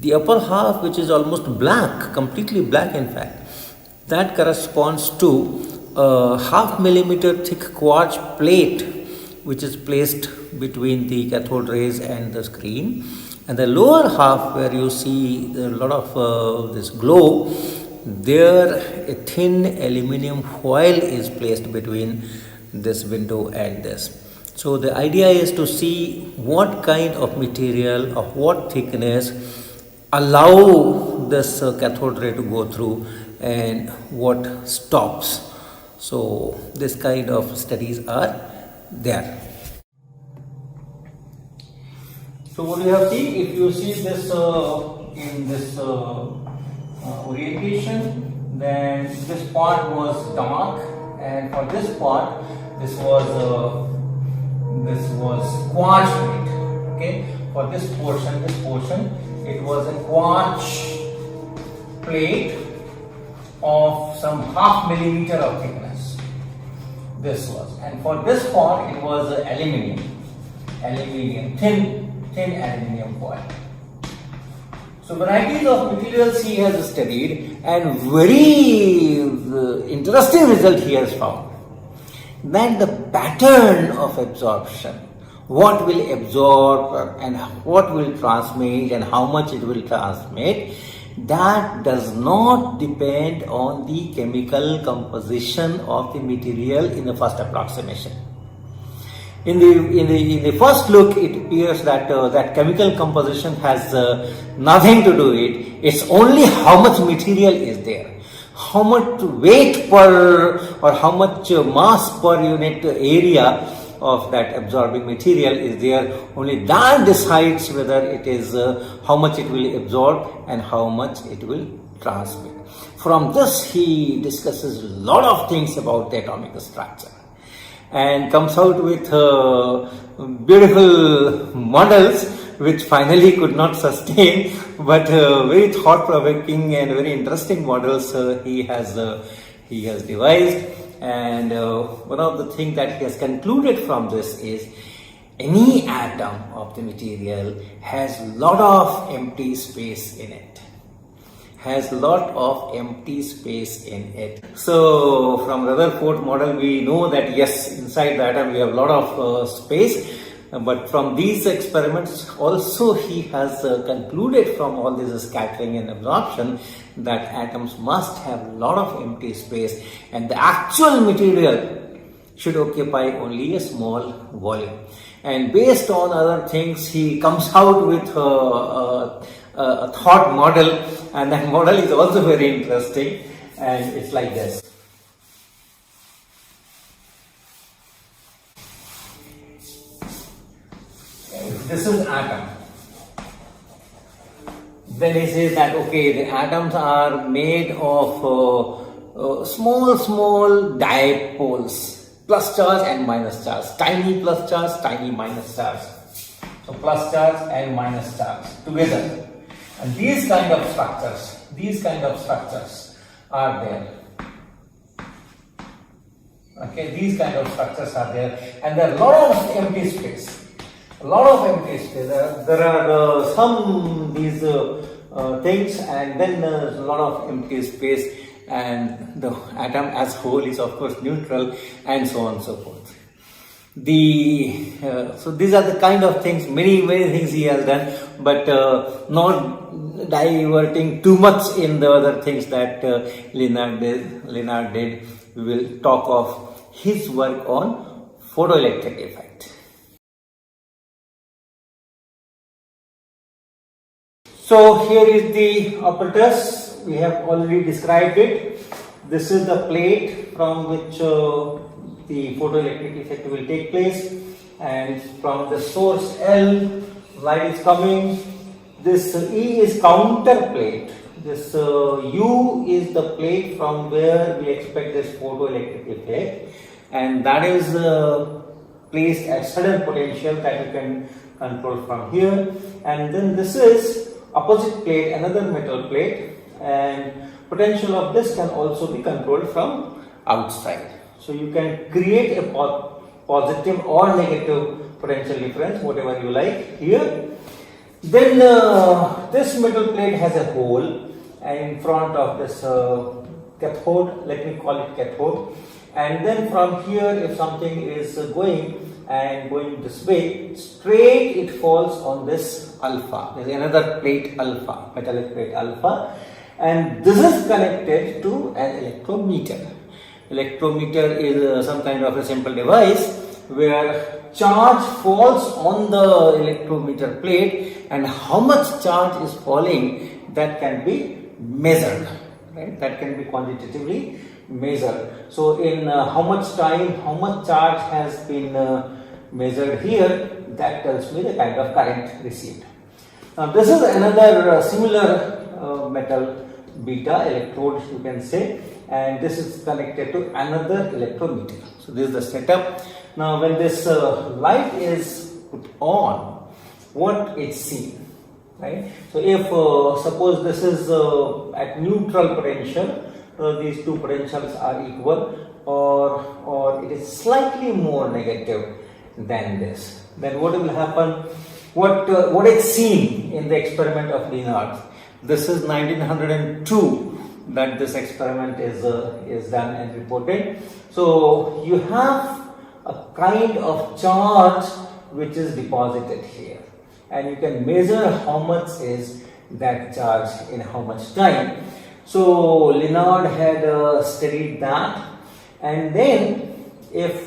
The upper half, which is almost black, completely black in fact, that corresponds to a 0.5 millimeter thick quartz plate which is placed between the cathode rays and the screen, and the lower half where you see a lot of this glow, there a thin aluminium foil is placed between this window and this. So the idea is to see what kind of material, of what thickness allow this cathode ray to go through and what stops. So this kind of studies are there. So what you have seen, if you see this in this orientation, then this part was dark, and for this part this was quartz plate. Okay, for this portion it was a quartz plate of some 0.5 millimeter of thickness. This was, and for this part it was aluminium, thin aluminium foil. So varieties of materials he has studied, and very interesting result he has found that the pattern of absorption, what will absorb and what will transmit and how much it will transmit, that does not depend on the chemical composition of the material in the first approximation. In the first look, it appears that that chemical composition has nothing to do with it. It's only how much material is there, how much weight per or how much mass per unit area of that absorbing material is there. Only that decides whether it is how much it will absorb and how much it will transmit. From this he discusses a lot of things about the atomic structure. and comes out with beautiful models which finally could not sustain, but very thought-provoking and very interesting models he has devised. And one of the things that he has concluded from this is any atom of the material has lot of empty space in it. So from Rutherford model we know that yes, inside the atom we have a lot of space, but from these experiments also he has concluded from all this scattering and absorption that atoms must have a lot of empty space, and the actual material should occupy only a small volume. And based on other things he comes out with a thought model, and that model is also very interesting, and it's like this. This is atom. Then he says that okay, the atoms are made of small dipoles, plus charge and minus charge, tiny plus charge, tiny minus charge. So plus charge and minus charge together. And these kind of structures are there. Okay, these kind of structures are there, and there are a lot of empty space. There are some these things, and then a lot of empty space, and the atom as whole is of course neutral, and so on and so forth. So these are the kind of things, many things he has done, but not diverting too much in the other things that Lenard did. We will talk of his work on photoelectric effect. So here is the apparatus. We have already described it. This is the plate from which the photoelectric effect will take place, and from the source L light is coming. This E is counter plate. This U is the plate from where we expect this photoelectric effect, and that is placed at sudden potential that you can control from here. And then this is opposite plate, another metal plate, and potential of this can also be controlled from outside. So you can create a positive or negative potential difference, whatever you like here. Then this metal plate has a hole, and in front of this cathode, let me call it cathode. And then from here, if something is going this way, straight it falls on this alpha. There is another plate alpha, metallic plate alpha, and this is connected to an electrometer. Electrometer is some kind of a simple device where charge falls on the electrometer plate, and how much charge is falling, that can be measured, right? That can be quantitatively measured. So in how much time, how much charge has been measured here, that tells me the kind of current received. Now this is another similar metal beta electrode, you can say, and this is connected to another electrometer. So this is the setup. Now when this light is put on, what it's seen, right? So if suppose this is at neutral potential, these two potentials are equal, or it is slightly more negative than this, then what will happen? What is seen in the experiment of Lenard? This is 1902 that this experiment is done and reported. So you have a kind of charge which is deposited here, and you can measure how much is that charge in how much time. So Lenard had studied that, and then if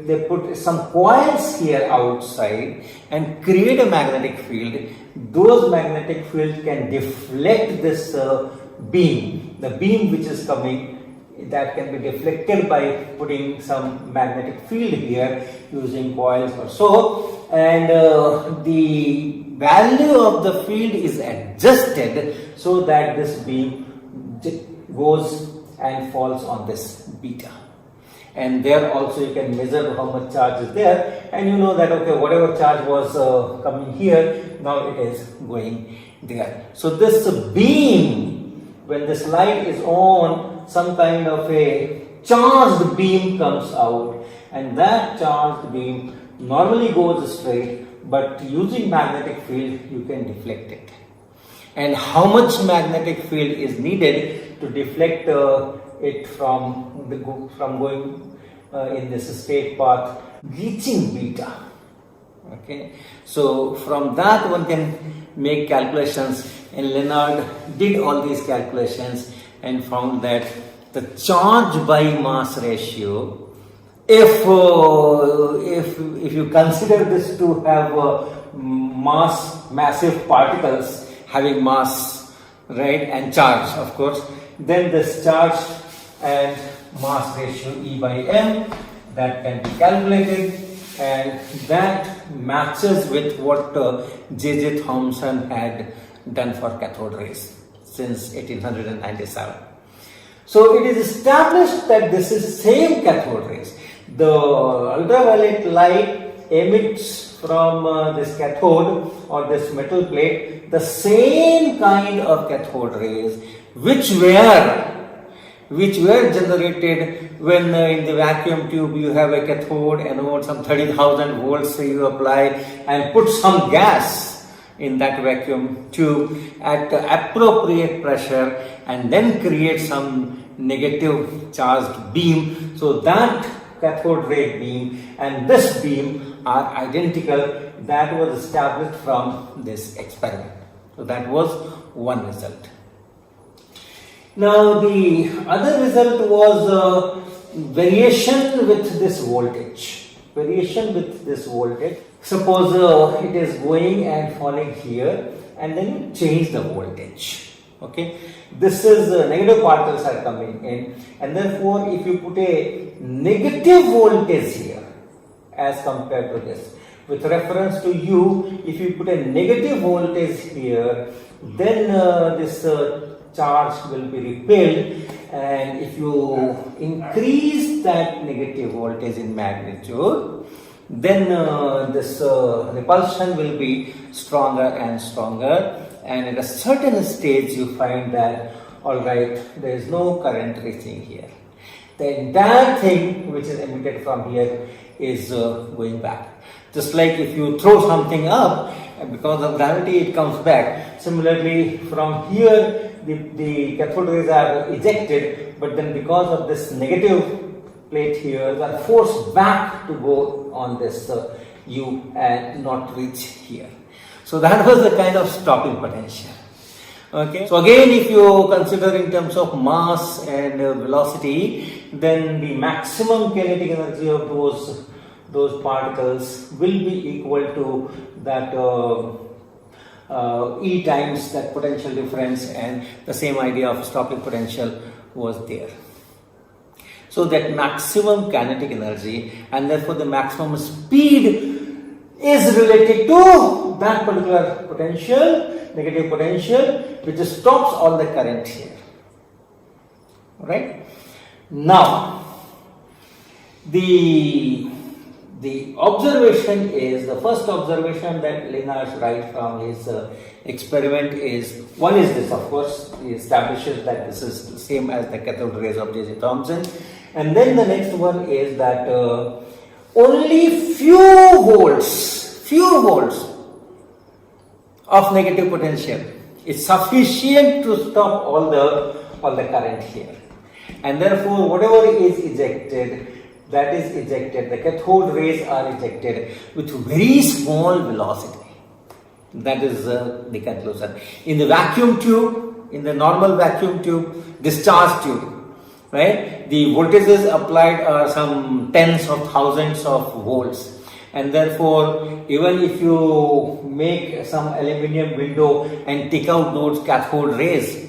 they put some coils here outside and create a magnetic field, those magnetic fields can deflect this beam. The beam which is coming, that can be deflected by putting some magnetic field here using coils or so, and the value of the field is adjusted so that this beam goes and falls on this beta. and there also you can measure how much charge is there, and you know that okay, whatever charge was coming here, now it is going there. So this beam, when this light is on, some kind of a charged beam comes out, and that charged beam normally goes straight, but using magnetic field you can deflect it. And how much magnetic field is needed to deflect it from going in this straight path, reaching beta. Okay, so from that one can make calculations, and Lenard did all these calculations and found that the charge by mass ratio, if you consider this to have massive particles having mass, right, and charge, of course, then this charge and mass ratio E by m, that can be calculated, and that matches with what J.J. Thomson had done for cathode rays since 1897. So it is established that this is same cathode rays. The ultraviolet light emits from this cathode or this metal plate the same kind of cathode rays which were generated when in the vacuum tube you have a cathode anode, some 30,000 volts you apply and put some gas in that vacuum tube at appropriate pressure and then create some negative charged beam. So that cathode ray beam and this beam are identical. That was established from this experiment. So that was one result. Now the other result was variation with this voltage. Variation with this voltage. Suppose it is going and falling here, and then you change the voltage. Okay, this is negative particles are coming in, and therefore if you put a negative voltage here as compared to this, with reference to U, if you put a negative voltage here, then this charge will be repelled, and if you increase that negative voltage in magnitude, then this repulsion will be stronger and stronger, and at a certain stage you find that alright, there is no current reaching here. The entire thing which is emitted from here is going back. Just like if you throw something up, and because of gravity it comes back. Similarly, from here the cathode rays are ejected, but then because of this negative plate here, they are forced back to go on this U and not reach here. So that was the kind of stopping potential. Okay. So again, if you consider in terms of mass and velocity, then the maximum kinetic energy of those particles will be equal to that E times that potential difference, and the same idea of stopping potential was there. So that maximum kinetic energy and therefore the maximum speed is related to that particular potential, negative potential, which stops all the current here. Right? Now, the observation is, the first observation that Lenard writes from his experiment is, one is this, of course, he establishes that this is the same as the cathode rays of J.J. Thomson, and then the next one is that only few volts of negative potential is sufficient to stop all the current here, and therefore whatever is ejected, that is ejected, the cathode rays are ejected with very small velocity. That is the conclusion. In the vacuum tube, in the normal vacuum tube, discharge tube, right, the voltages applied are some tens of thousands of volts, and therefore even if you make some aluminium window and take out those cathode rays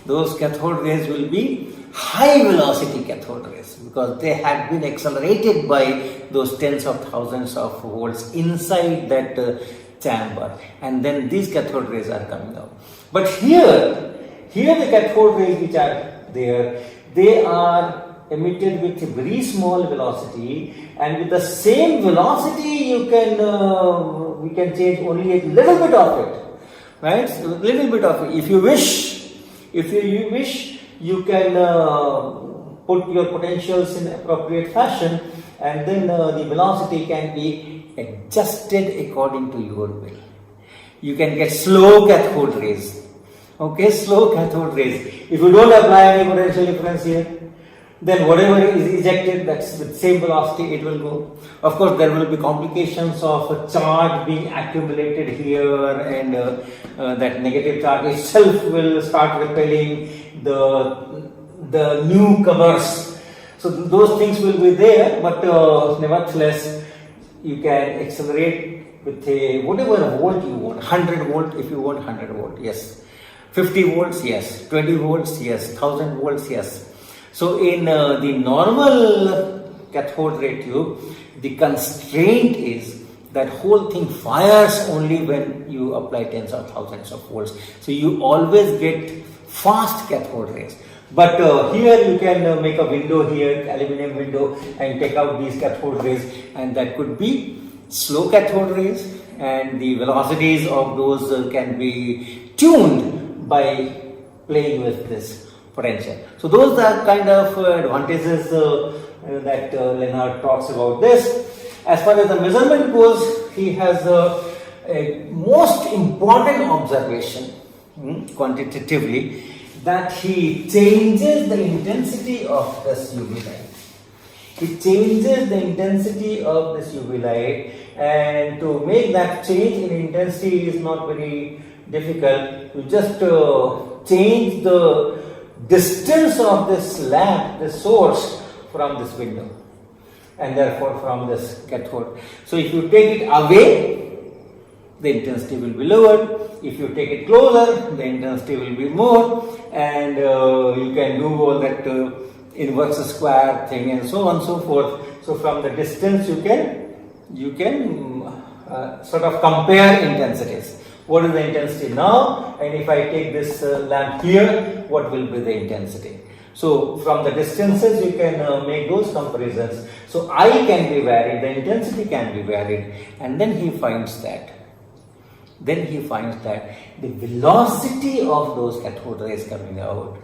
will be high velocity cathode rays, because they had been accelerated by those tens of thousands of volts inside that chamber, and then these cathode rays are coming out. But here the cathode rays which are there, they are emitted with a very small velocity, and with the same velocity you can we can change only a little bit of it, right? So a little bit of it. If you wish, you can put your potentials in appropriate fashion, and then the velocity can be adjusted according to your will. You can get slow cathode rays. Okay, slow cathode rays. If you don't apply any potential difference here, then whatever is ejected, that's with same velocity, it will go. Of course, there will be complications of a charge being accumulated here, and that negative charge itself will start repelling the newcomers. So those things will be there, but nevertheless, you can accelerate with a whatever volt you want. 100 volt if you want 100 volt, yes. 50 volts, yes. 20 volts, yes. 1000 volts, yes. So in the normal cathode ray tube, the constraint is that whole thing fires only when you apply tens of thousands of volts. So you always get fast cathode rays. But here you can make a window here, aluminum window, and take out these cathode rays, and that could be slow cathode rays, and the velocities of those can be tuned by playing with this potential. So those are kind of advantages that Lenard talks about this. As far as the measurement goes, he has a most important observation quantitatively, that he changes the intensity of this UV light. He changes the intensity of this UV light, and to make that change in intensity is not very difficult. You just change the distance of this lamp, this source, from this window, and therefore from this cathode. So if you take it away, the intensity will be lower. If you take it closer, the intensity will be more, and you can do all that inverse square thing and so on and so forth. So from the distance you can sort of compare intensities. What is the intensity now, and if I take this lamp here, what will be the intensity? So from the distances you can make those comparisons. So I can be varied, the intensity can be varied, and then he finds that the velocity of those cathode rays coming out,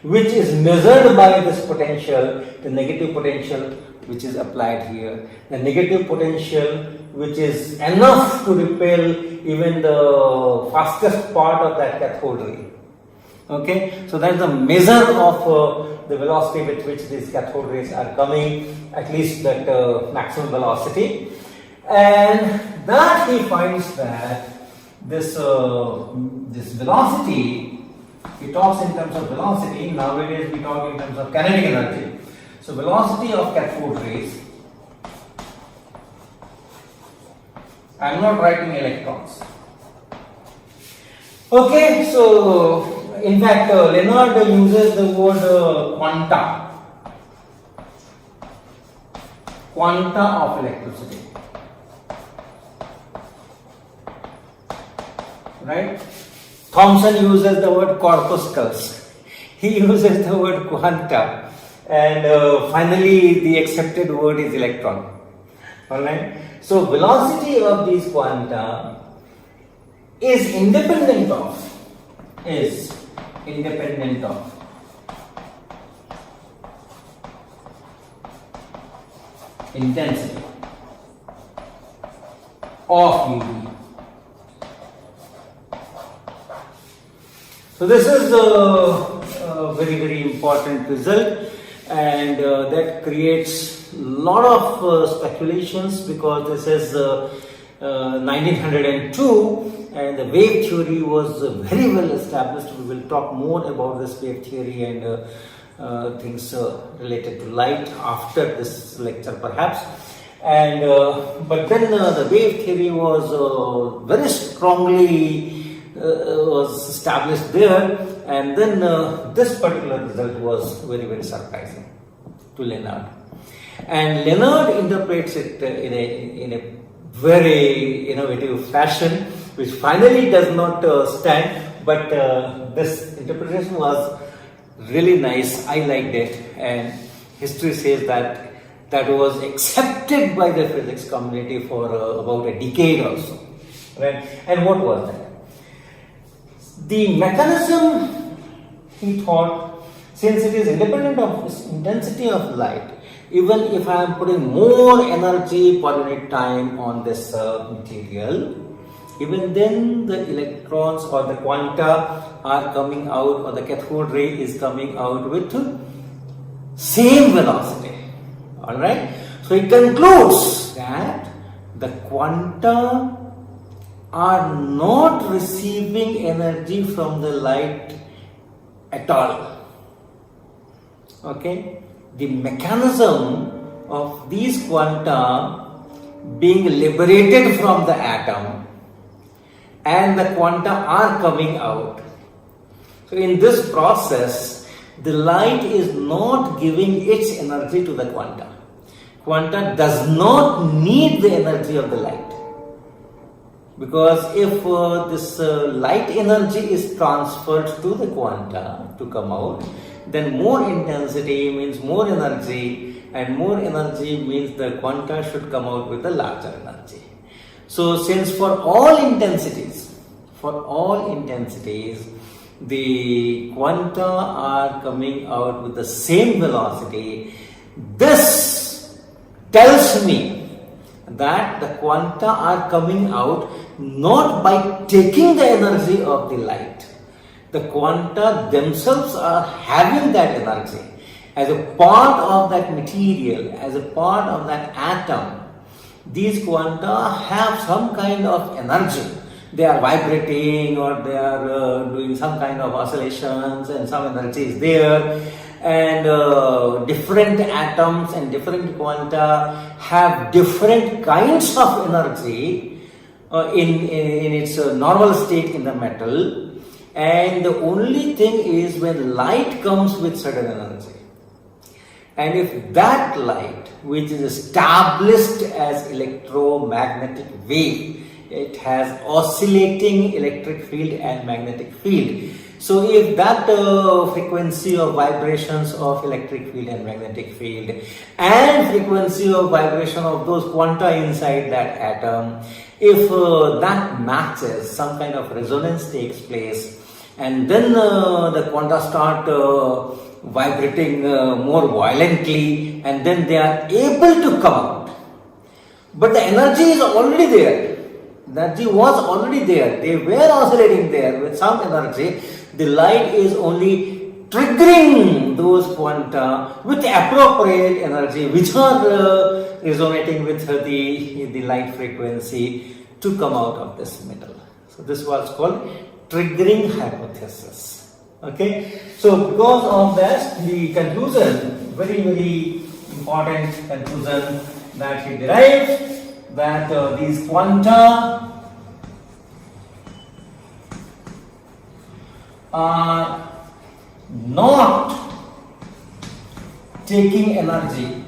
which is measured by this potential, the negative potential which is applied here, the negative potential which is enough to repel even the fastest part of that cathode ray. Okay, so that is a measure of the velocity with which these cathode rays are coming, at least that maximum velocity, and that he finds that this velocity, he talks in terms of velocity. Nowadays we talk in terms of kinetic energy. So velocity of cathode rays, I am not writing electrons. Okay, so in fact Lenard uses the word quanta of electricity. Right? Thomson uses the word corpuscles. He uses the word quanta, and finally the accepted word is electron. Alright? So velocity of these quanta is independent of intensity of UV. So this is a very, very important result, and that creates a lot of speculations, because this is 1902 and the wave theory was very well established. We will talk more about this wave theory and things related to light after this lecture perhaps. And but then the wave theory was very strongly was established there, and then this particular result was very, very surprising to Lenard, and Lenard interprets it in a very innovative fashion, which finally does not stand, but this interpretation was really nice. I liked it, and history says that that was accepted by the physics community for about a decade or so. Right? And what was that? The mechanism, he thought, since it is independent of intensity of light, even if I am putting more energy per unit time on this material, even then the electrons or the quanta are coming out, or the cathode ray is coming out with same velocity. Alright, so it concludes that the quanta are not receiving energy from the light at all. Okay, the mechanism of these quanta being liberated from the atom and the quanta are coming out. So in this process, the light is not giving its energy to the quanta. Quanta does not need the energy of the light, because if this light energy is transferred to the quanta to come out, then more intensity means more energy, and more energy means the quanta should come out with a larger energy. So since for all intensities, the quanta are coming out with the same velocity, this tells me that the quanta are coming out not by taking the energy of the light. The quanta themselves are having that energy as a part of that material, as a part of that atom. These quanta have some kind of energy. They are vibrating, or they are doing some kind of oscillations, and some energy is there. And different atoms and different quanta have different kinds of energy in its normal state in the metal. And the only thing is when light comes with certain energy, and if that light, which is established as electromagnetic wave, it has oscillating electric field and magnetic field. So if that frequency of vibrations of electric field and magnetic field and frequency of vibration of those quanta inside that atom, if that matches, some kind of resonance takes place, and then the quanta start vibrating more violently, and then they are able to come out. But the energy is already there. The energy was already there. They were oscillating there with some energy. The light is only triggering those quanta with appropriate energy, which are resonating with the light frequency to come out of this metal. So this was called triggering hypothesis. Okay. So because of that, the conclusion, very, very important conclusion that he derived, that these quanta are not taking energy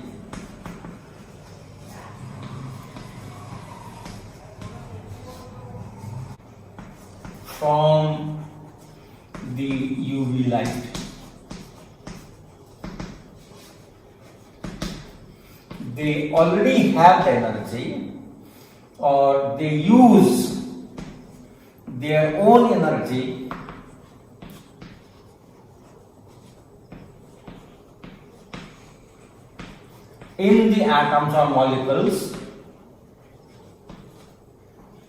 from the UV light. They already have the energy, or they use their own energy in the atoms or molecules,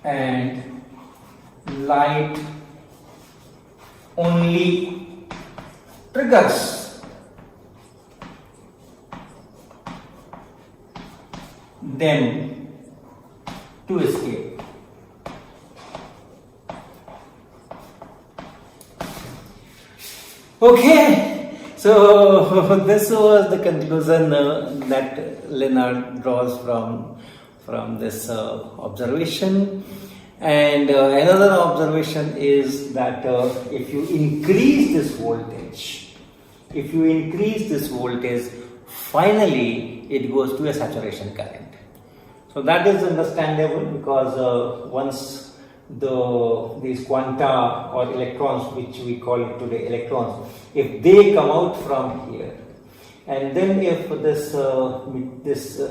and light only triggers them to escape. Okay, so this was the conclusion that Lenard draws from this observation. And another observation is that if you increase this voltage, finally it goes to a saturation current. So that is understandable, because once these quanta or electrons, which we call it today electrons, if they come out from here and then if this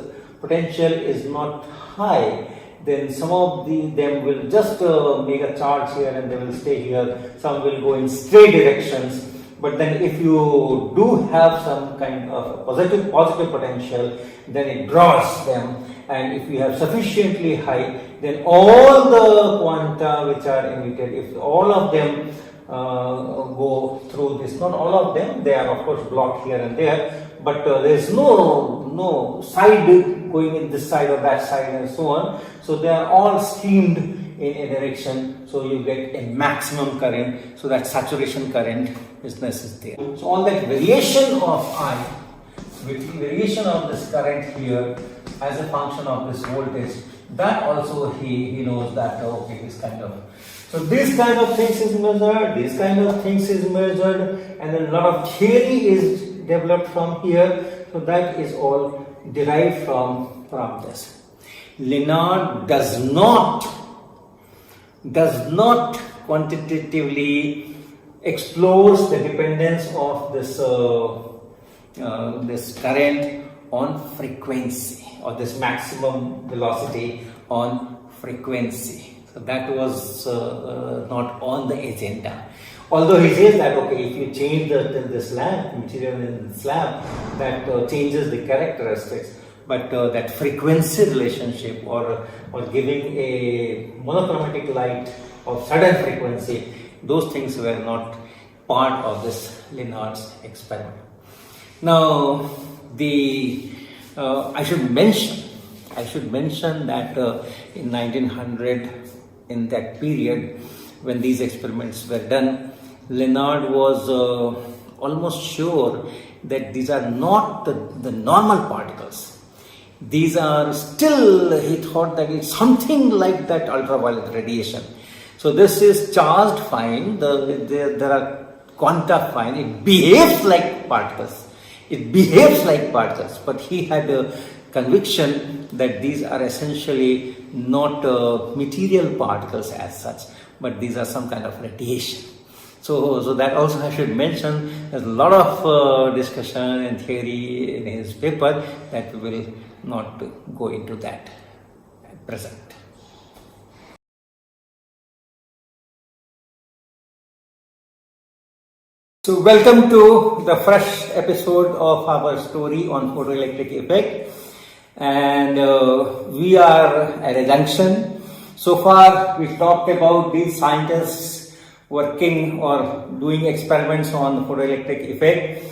potential is not high, then some of them will just make a charge here and they will stay here. Some will go in straight directions. But then if you do have some kind of positive potential, then it draws them. And if you have sufficiently high, then all the quanta which are emitted, if all of them go through this, not all of them, they are of course blocked here and there, but there is no side going in this side or that side and so on. So they are all streamed in a direction, so you get a maximum current, so that saturation current is there. So all that variation of I, variation of this current here as a function of this voltage, that also he knows that, okay, this kind of, so this kind of things is measured, this kind of things is measured, and then a lot of theory is developed from here. So that is all derived from this. Lenard does not quantitatively explores the dependence of this this current on frequency, or this maximum velocity on frequency. So that was not on the agenda. Although he says that, okay, if you change the slab, material in the slab, that changes the characteristics, but that frequency relationship or giving a monochromatic light of sudden frequency, those things were not part of this Lenard's experiment. Now, I should mention that in 1900, in that period when these experiments were done, Lenard was almost sure that these are not the normal particles. These are still, he thought that it's something like that ultraviolet radiation. So this is charged fine, there are quanta fine, it behaves like particles. But he had a conviction that these are essentially not material particles as such, but these are some kind of radiation. So that also I should mention, there's a lot of discussion and theory in his paper that we will not go into that at present. So welcome to the fresh episode of our story on photoelectric effect, and we are at a junction. So far we talked about these scientists working or doing experiments on the photoelectric effect,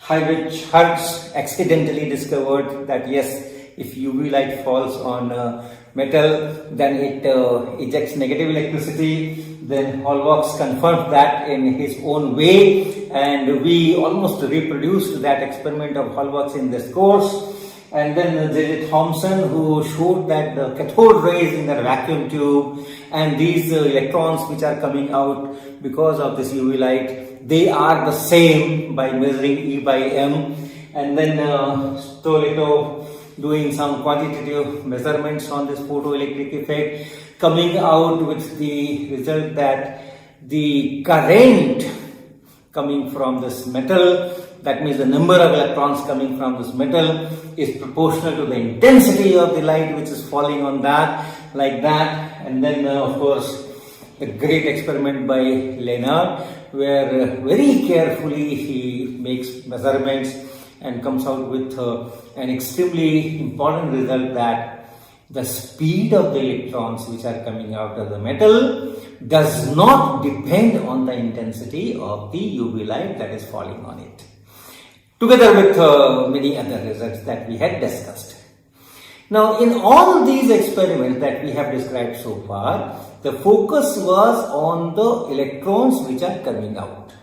which Hertz accidentally discovered that yes, if UV light falls on metal, then it ejects negative electricity. Then Hallwachs confirmed that in his own way, and we almost reproduced that experiment of Hallwachs in this course. And then there is Thomson, who showed that the cathode rays in the vacuum tube and these electrons which are coming out because of this UV light, they are the same by measuring E by M. And then Stoletov doing some quantitative measurements on this photoelectric effect, coming out with the result that the current coming from this metal, that means the number of electrons coming from this metal, is proportional to the intensity of the light which is falling on that, like that. And then of course the great experiment by Lenard, where very carefully he makes measurements and comes out with an extremely important result that the speed of the electrons which are coming out of the metal does not depend on the intensity of the UV light that is falling on it, together with many other results that we had discussed. Now, in all these experiments that we have described so far, the focus was on the electrons which are coming out.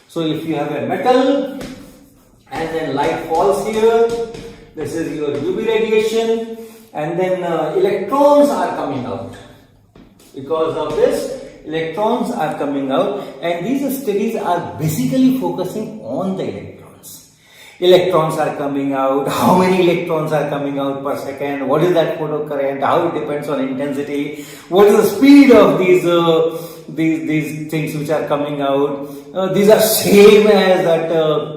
So if you have a metal and then light falls here, this is your UV radiation, and then electrons are coming out. Because of this, electrons are coming out, and these studies are basically focusing on the electrons. electrons are coming out, how many electrons are coming out per second, what is that photocurrent, how it depends on intensity, what is the speed of these things which are coming out. These are same as that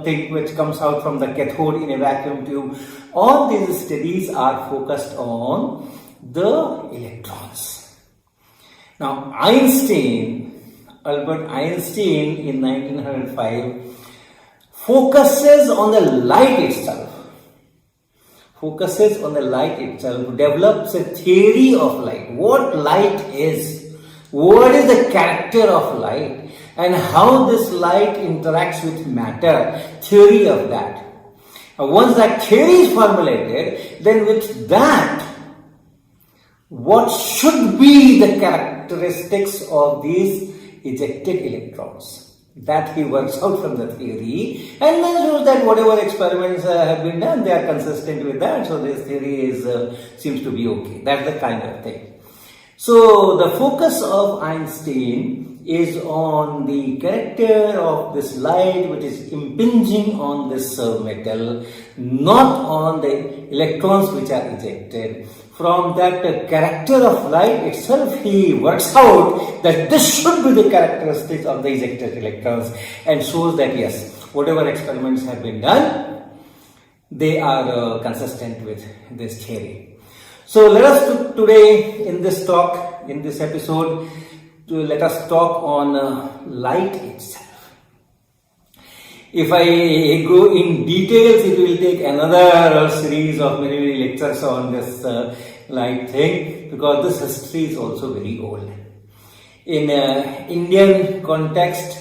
thing which comes out from the cathode in a vacuum tube. All these studies are focused on the electrons. Now Albert Einstein in 1905 focuses on the light itself, develops a theory of light, what light is, what is the character of light, and how this light interacts with matter, theory of that. Now, once that theory is formulated, then with that, what should be the characteristics of these ejected electrons? That he works out from the theory, and then shows that whatever experiments have been done, they are consistent with that. So this theory seems to be okay. That's the kind of thing. So the focus of Einstein is on the character of this light which is impinging on this metal, not on the electrons which are ejected. From that character of light itself, he works out that this should be the characteristics of the ejected electrons, and shows that yes, whatever experiments have been done, they are consistent with this theory. So let us today in this talk, in this episode, let us talk on light itself. If I go in details, it will take another series of many lectures on this light thing, because this history is also very old. In Indian context,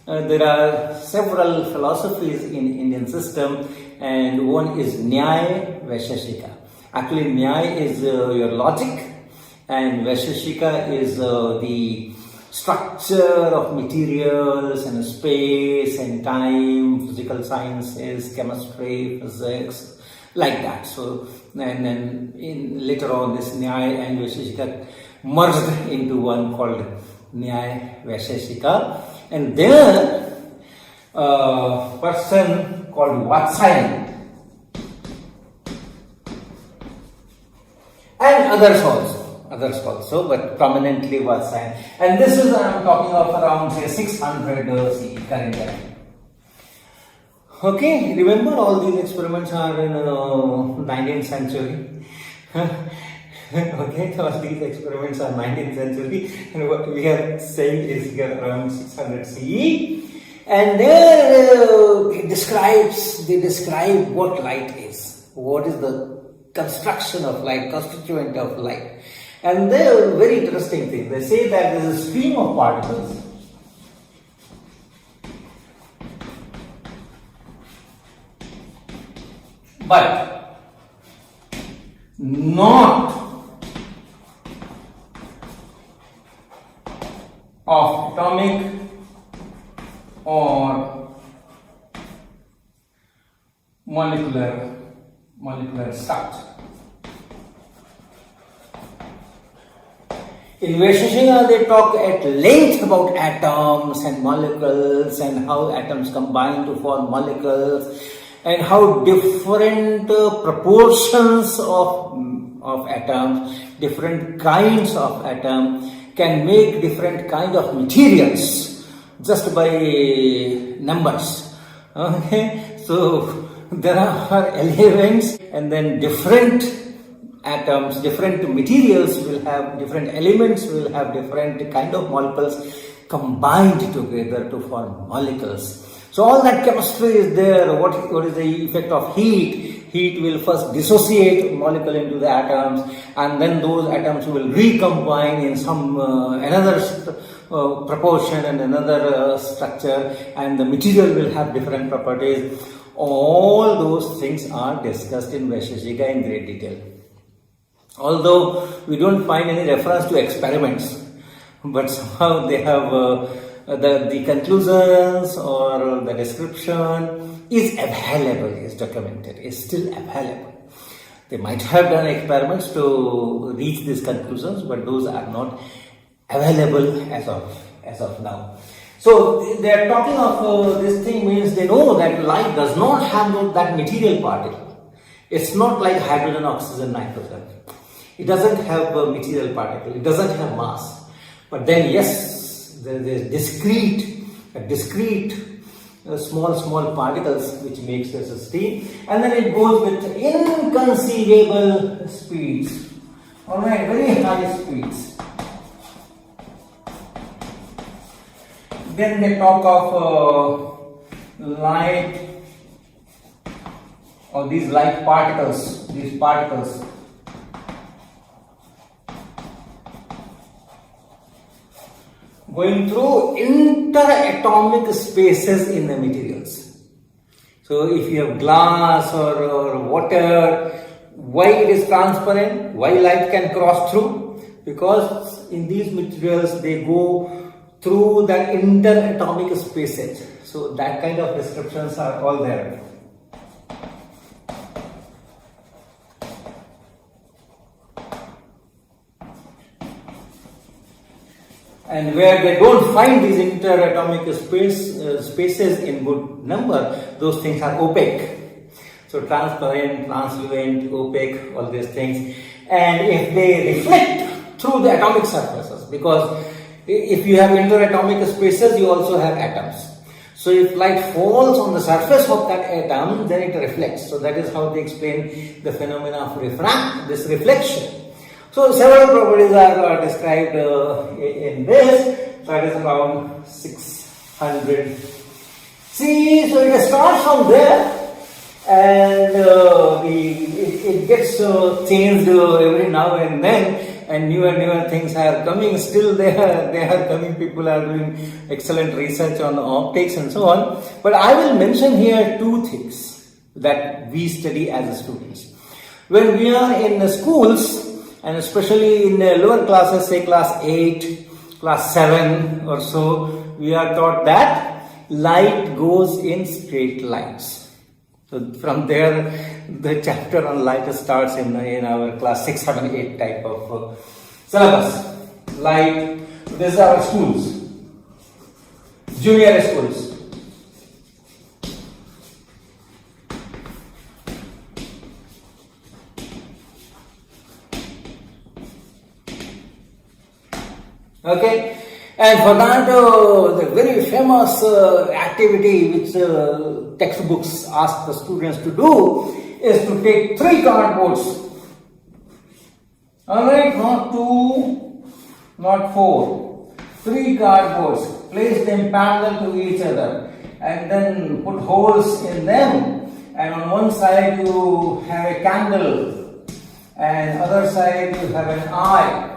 there are several philosophies in Indian system, and one is Nyaya Vaisheshika. Actually, Nyaya is your logic, and Vaisheshika is the structure of materials and space and time, physical sciences, chemistry, physics, like that. So, and then later on, this Nyaya and Vaisheshika merged into one called Nyaya Vaisheshika, and there a person called Vatsayan and others also, but prominently Vatsayan. And this is, I am talking of around say 600 CE current era. Okay, remember all these experiments are in 19th century. Okay, so all these experiments are 19th century, and what we are saying is here around 600 CE. And there they describe what light is, what is the construction of light, constituent of light. And they are very interesting thing. They say that there is a stream of particles but not of atomic or molecular structure. In Vaisheshika, they talk at length about atoms and molecules, and how atoms combine to form molecules, and how different proportions of atoms, different kinds of atoms can make different kind of materials just by numbers. Okay, so there are elements, and then different atoms, different materials will have, different elements will have different kind of molecules combined together to form molecules. So all that chemistry is there. What is the effect of heat? Heat will first dissociate molecule into the atoms, and then those atoms will recombine in some another proportion and another structure, and the material will have different properties. All those things are discussed in Vaisheshika in great detail. Although we don't find any reference to experiments, but somehow they have the conclusions or the description is available, is documented, is still available. They might have done experiments to reach these conclusions, but those are not available as of now. So they are talking of this thing means they know that light does not have that material particle. It's not like hydrogen, oxygen, nitrogen. It doesn't have a material particle. It doesn't have mass. But then yes, there is discrete small particles which makes us a steam, and then it goes with inconceivable speeds. Alright, very high speeds. Then they talk of light, or these light particles, going through interatomic spaces in the materials. So if you have glass or water, why it is transparent? Why light can cross through? Because in these materials they go through the interatomic spaces. So that kind of descriptions are all there. And where they don't find these interatomic spaces in good number, those things are opaque. So transparent, translucent, opaque, all these things. And if they reflect through the atomic surfaces, because if you have interatomic spaces, you also have atoms. So if light falls on the surface of that atom, then it reflects. So that is how they explain the phenomena of this reflection. So several properties are described in this. So it is around 600. See, so it starts from there, and it gets changed every now and then. And newer things are coming. Still they are coming. People are doing excellent research on optics and so on. But I will mention here two things that we study as students. When we are in the schools, and especially in the lower classes, say class 8, class 7 or so, we are taught that light goes in straight lines. So from there, the chapter on light starts in our class 6, 7, 8 type of syllabus. Light, these are our schools, junior schools. Okay, and for that, the very famous activity which textbooks ask the students to do is to take 3 cardboards. Alright, not 2, not 4, 3 cardboards, place them parallel to each other, and then put holes in them, and on one side you have a candle, and other side you have an eye.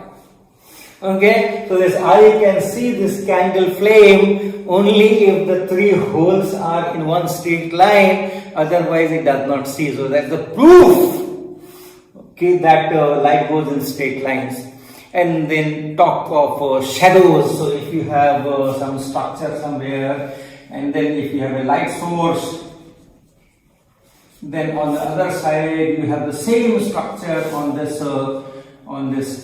Okay, so this eye can see this candle flame only if the 3 holes are in one straight line, otherwise it does not see. So that's the proof, okay, that light goes in straight lines. And then talk of shadows. So if you have some structure somewhere, and then if you have a light source, then on the other side you have the same structure on this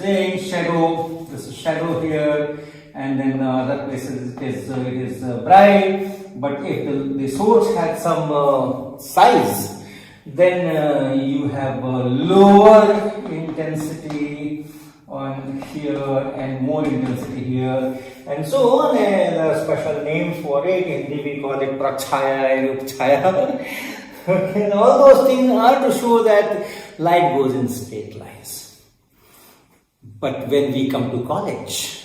thing, shadow. This is shadow here, and then other places it is bright. But if the source had some size, then you have a lower intensity on here and more intensity here, and so on. And there are special names for it. In Hindi we call it prachaya and upchaya. Okay, and all those things are to show that light goes in straight lines. But when we come to college,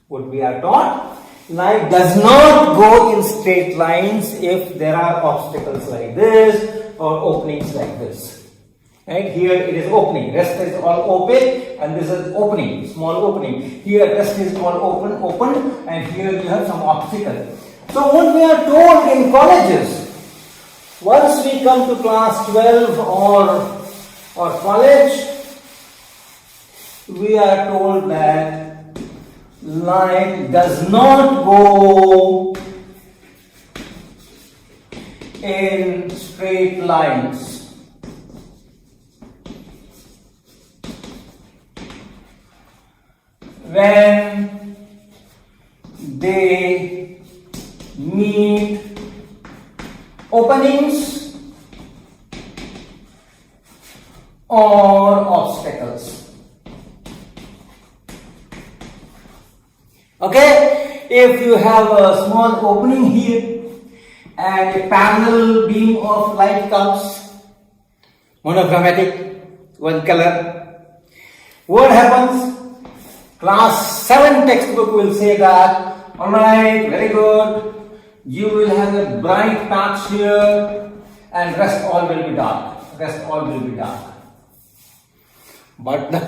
what we are taught, light does not go in straight lines if there are obstacles like this or openings like this. Right? Here it is opening, rest is all open, and this is opening, small opening. Here rest is all open, and here you have some obstacle. So what we are told in colleges, once we come to class 12 or college, we are told that light does not go in straight lines. When openings or obstacles. Okay, if you have a small opening here and a parallel beam of light comes, monochromatic, one color, what happens? Class 7 textbook will say that, alright, very good, you will have a bright patch here and rest all will be dark. Rest all will be dark. But the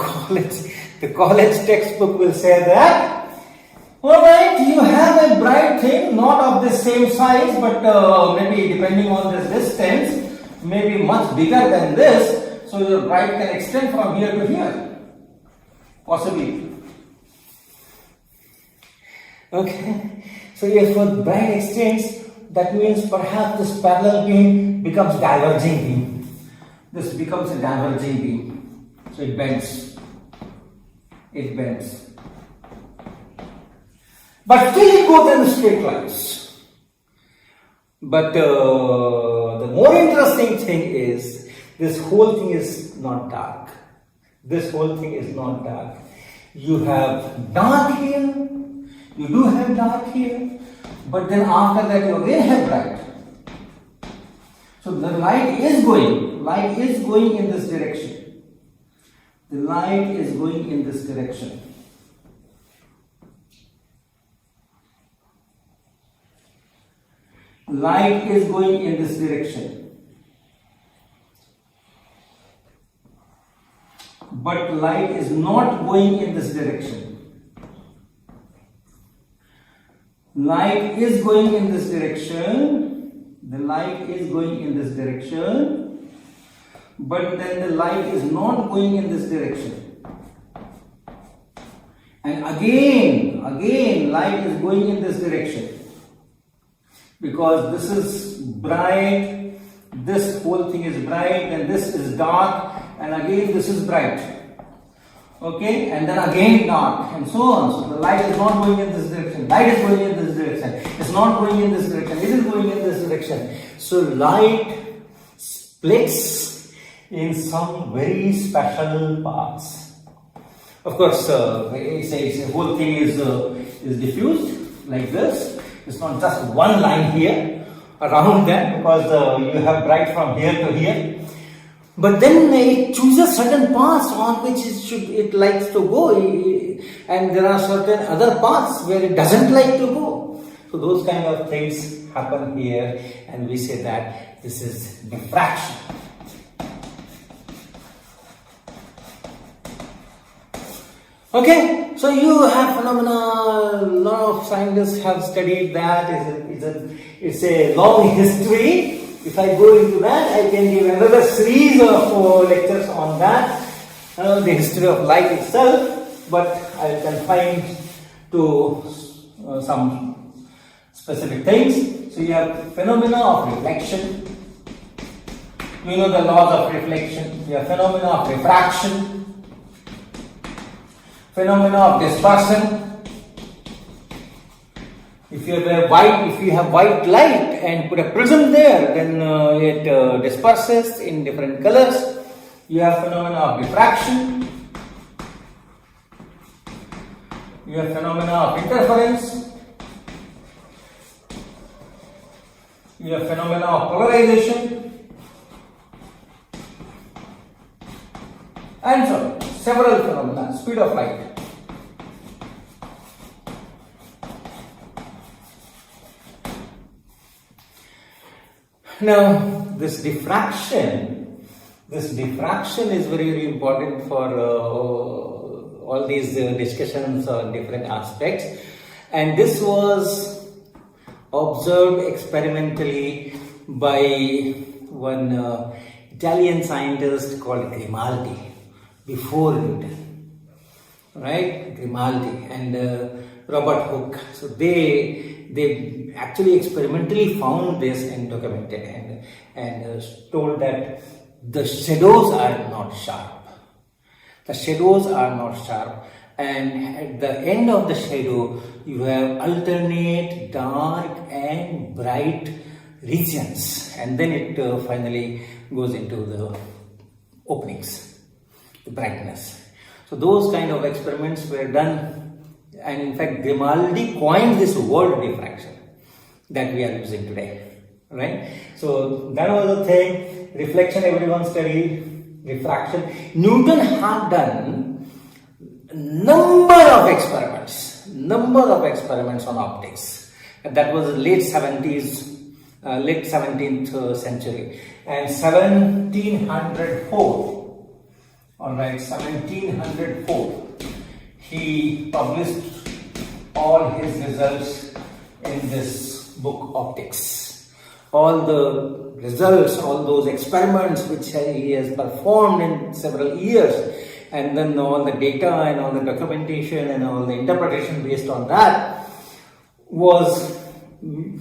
college textbook will say that, alright, you have a bright thing, not of the same size, but maybe depending on this distance, maybe much bigger than this, so your bright can extend from here to here, possibly. Okay, so if a bright extends, that means perhaps this parallel beam becomes diverging beam. This becomes a diverging beam, so it bends. It bends. But still it goes in straight lines. But the more interesting thing is, this whole thing is not dark. This whole thing is not dark. You have dark here, you do have dark here, but then after that you again have bright. So the light is going in this direction. The light is going in this direction. Light is going in this direction. But light is not going in this direction. Light is going in this direction. The light is going in this direction. But then the light is not going in this direction. And again light is going in this direction. Because this is bright, this whole thing is bright, and this is dark, and again this is bright. Okay, and then again dark, and so on. So the light is not going in this direction, light is going in this direction, it's not going in this direction, it is going in this direction. So light splits in some very special paths. Of course, the whole thing is diffused like this. It's not just one line here around that, because you have bright from here to here. But then it chooses certain paths on which it likes to go, and there are certain other paths where it doesn't like to go. So those kind of things happen here, and we say that this is diffraction. Okay, so you have phenomena, a lot of scientists have studied that. It's a long history. If I go into that, I can give another series of lectures on that, the history of light itself, but I will confine to some specific things. So you have phenomena of reflection. You know the laws of reflection. You have phenomena of refraction. Phenomena of dispersion. If you have white light and put a prism there, then it disperses in different colors. You have phenomena of diffraction. You have phenomena of interference. You have phenomena of polarization, and so on. Several phenomena, speed of light. Now, this diffraction is very, very important for all these discussions on different aspects, and this was observed experimentally by one Italian scientist called Grimaldi before Newton, right? Grimaldi and Robert Hooke. So they actually experimentally found this and documented and told that the shadows are not sharp. The shadows are not sharp, and at the end of the shadow you have alternate dark and bright regions, and then it finally goes into the openings, the brightness. So those kind of experiments were done, and in fact Grimaldi coined this word diffraction that we are using today, right? So that was the thing. Reflection everyone studied, refraction. Newton had done number of experiments on optics. And that was late 17th century, and 1704, alright, 1704, he published all his results in this book Optics. All the results, all those experiments which he has performed in several years, and then all the data and all the documentation and all the interpretation based on that was in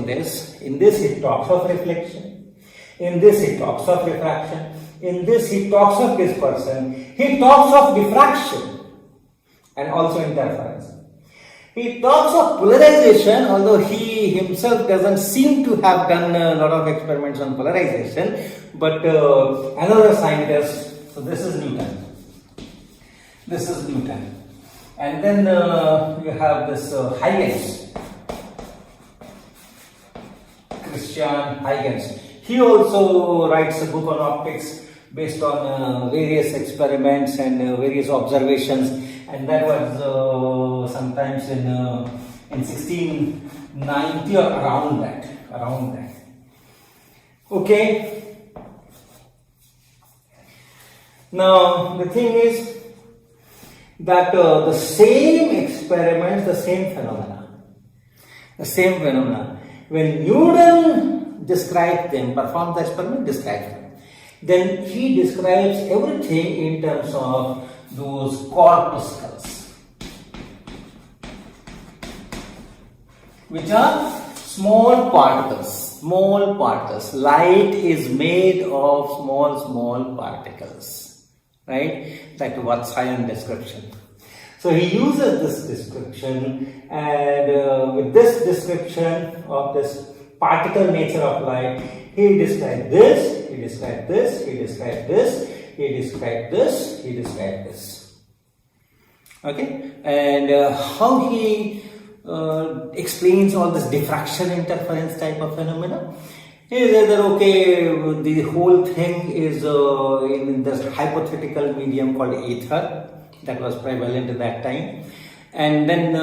this. In this he talks of reflection, in this he talks of refraction, in this he talks of dispersion, he talks of diffraction and also interference. He talks of polarization, although he himself doesn't seem to have done a lot of experiments on polarization, but another scientist. So this is Newton. And then you have this Huygens. Christian Huygens. He also writes a book on optics based on various experiments and various observations, and that was sometimes in 1690 or around that. Okay. Now the thing is that the same experiments, the same phenomena, when Newton described them, performed the experiment, described them, then he describes everything in terms of those corpuscles, which are small particles. Light is made of small particles, right? Like Wattsian description. So he uses this description, and with this description of this particle nature of light, he described this, he described this, he described this, he described this, he described this. Okay, and how he explains all this diffraction interference type of phenomena is either the whole thing is in this hypothetical medium called ether that was prevalent at that time, and then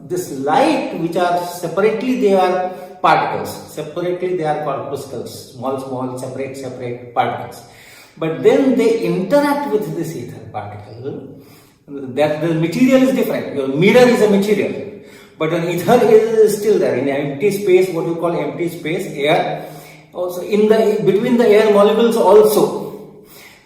this light, which are separately they are particles, separately they are corpuscles, small separate particles, but then they interact with this ether particle. That the material is different. Your mirror is a material, but an ether is still there in empty space, what you call empty space, air. Also in the between the air molecules also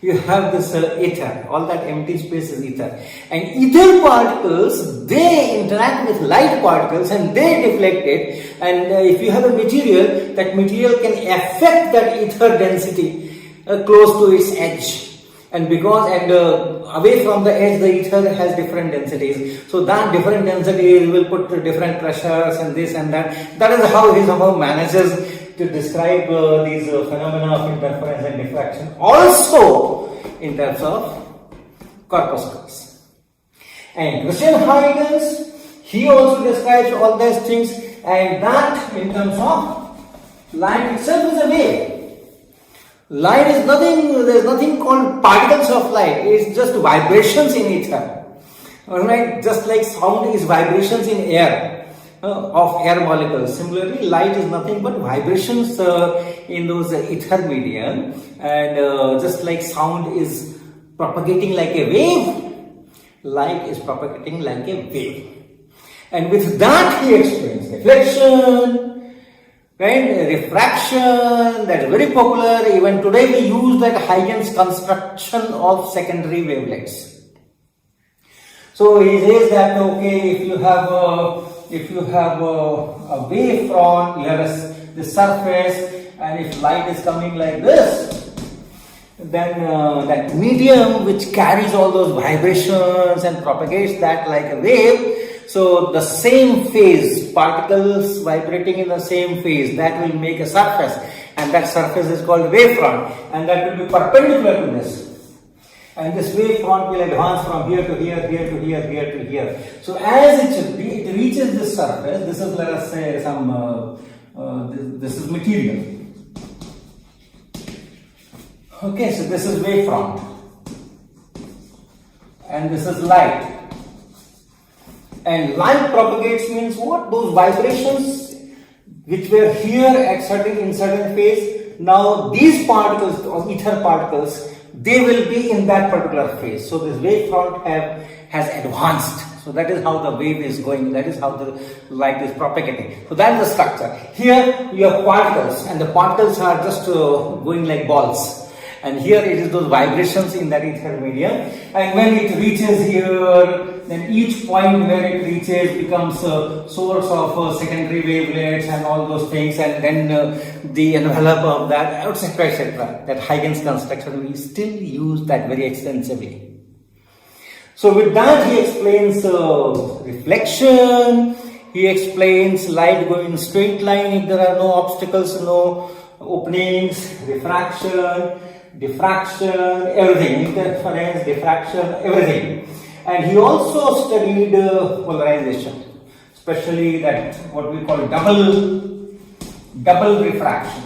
you have this ether. All that empty space is ether, and ether particles, they interact with light particles and they deflect it, and if you have a material, that material can affect that ether density close to its edge. And away from the edge, the ether has different densities. So that different densities will put different pressures and this and that. That is how he somehow manages to describe these phenomena of interference and diffraction, also in terms of corpuscles. And Christian Huygens, he also describes all these things, and that in terms of light itself is a wave. Light is nothing, there is nothing called particles of light, it is just vibrations in ether. Alright, just like sound is vibrations in air, of air molecules. Similarly, light is nothing but vibrations in those ether medium, and just like sound is propagating like a wave, light is propagating like a wave. And with that he explains reflection, right? Refraction, that is very popular. Even today we use that Huygens construction of secondary wavelets. So he says that if you have a wavefront, you have this surface, and if light is coming like this, then that medium which carries all those vibrations and propagates that like a wave, So the same phase, particles vibrating in the same phase, that will make a surface, and that surface is called wavefront, and that will be perpendicular to this. And this wavefront will advance from here to here, here to here, here to here. So as it reaches this surface, this is, let us say, this is material. Okay, so this is wavefront, and this is light. And light propagates means what? Those vibrations which were here at in certain phase, now these particles or ether particles, they will be in that particular phase. So this wavefront has advanced. So that is how the wave is going, that is how the light is propagating. So that is the structure. Here you have particles, and the particles are just going like balls. And here it is those vibrations in that ether medium. And when it reaches here, then each point where it reaches becomes a source of secondary wavelets and all those things. And then the envelope of that, etc., etc. That Huygens construction, we still use that very extensively. So with that he explains reflection, he explains light going in straight line if there are no obstacles, no openings, refraction, diffraction, everything, interference, diffraction, everything. And he also studied polarization, especially that what we call double refraction.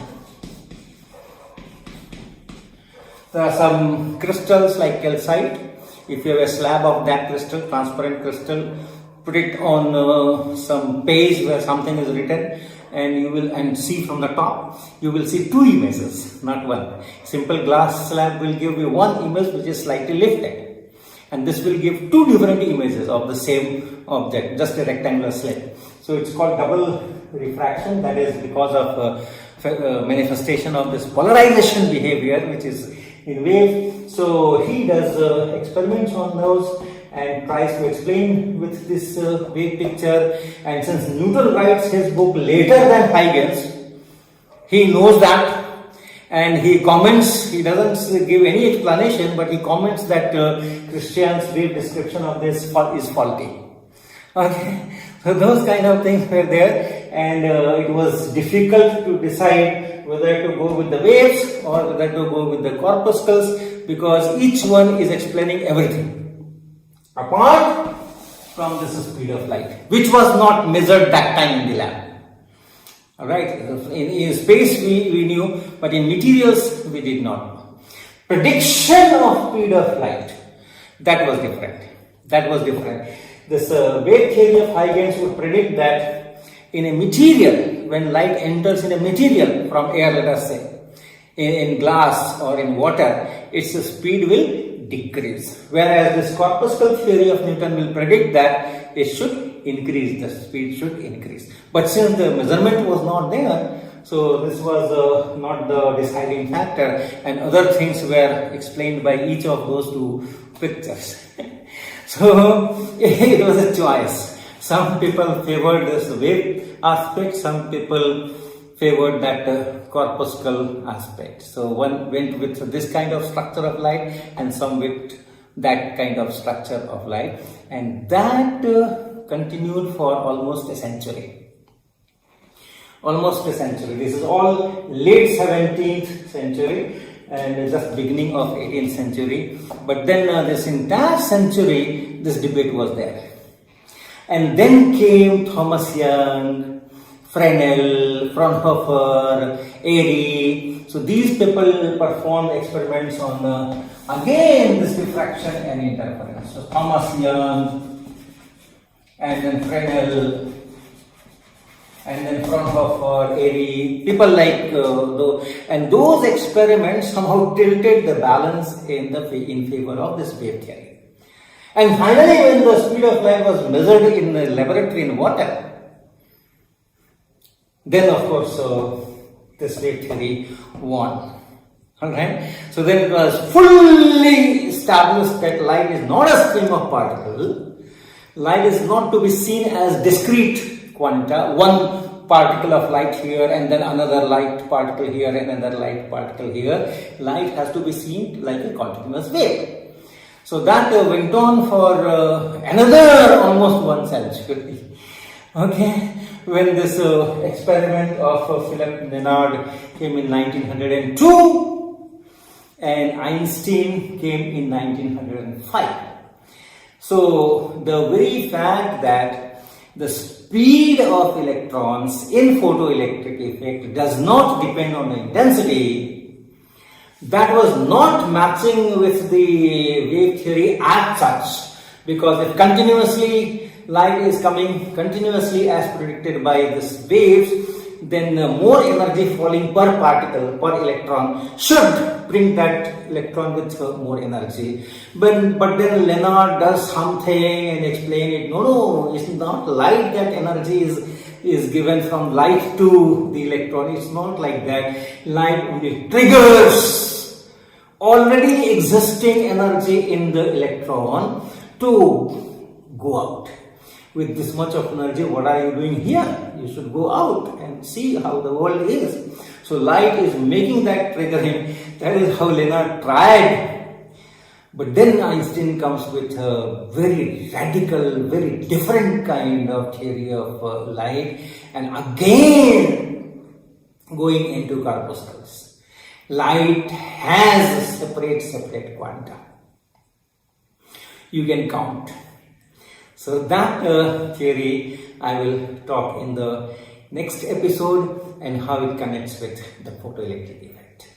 There are some crystals like calcite. If you have a slab of that crystal, transparent crystal, put it on some page where something is written, and you will see from the top, you will see two images, not one. Simple glass slab will give you one image which is slightly lifted, and this will give two different images of the same object, just a rectangular slab. So it's called double refraction. That is because of manifestation of this polarization behavior which is in wave. So he does experiments on those and tries to explain with this wave picture. And since Newton writes his book later than Huygens, he knows that, and he comments. He doesn't give any explanation, but he comments that Christian's wave description of this is faulty. Okay, so those kind of things were there, and it was difficult to decide whether to go with the waves or whether to go with the corpuscles, because each one is explaining everything apart from this speed of light, which was not measured that time in the lab. Alright, in space we knew, but in materials we did not know. Prediction of speed of light, that was different. This wave theory of Huygens would predict that in a material, when light enters in a material from air, let us say, in glass or in water, its speed will decrease. Whereas this corpuscle theory of Newton will predict that it should increase, the speed should increase. But since the measurement was not there, so this was not the deciding factor, and other things were explained by each of those two pictures. So it was a choice. Some people favored this wave aspect, some people favored that corpuscle aspect. So one went with this kind of structure of light, and some with that kind of structure of light, and that continued for almost a century. This is all late 17th century and just beginning of 18th century. But then this entire century, this debate was there. And then came Thomas Young, Fresnel, Fraunhofer, Airy. So these people performed experiments on again this diffraction and interference. So Thomas Young, and then Fresnel, and then Fraunhofer, Airy, people like and those experiments somehow tilted the balance in favor of this wave theory. And finally, when the speed of light was measured in the laboratory in water, then of course this wave theory won. Alright, so then it was fully established that light is not a stream of particles. Light is not to be seen as discrete quanta, one particle of light here and then another light particle here and another light particle here. Light has to be seen like a continuous wave. So that went on for another almost 1 century. Okay, when this experiment of Philipp Lenard came in 1902 and Einstein came in 1905. So the very fact that the speed of electrons in photoelectric effect does not depend on the intensity, that was not matching with the wave theory as such, because if continuously light is coming continuously as predicted by this waves, then more energy falling per particle, per electron should bring that electron with more energy. But then Lenard does something and explain it. No, it's not light that energy is given from light to the electron. It's not like that. Light only triggers already existing energy in the electron to go out. With this much of energy, what are you doing here? You should go out and see how the world is. So light is making that triggering. That is how Lenard tried. But then Einstein comes with a very radical, very different kind of theory of light, and again going into corpuscles. Light has separate quanta. You can count. So that theory I will talk in the next episode, and how it connects with the photoelectric effect.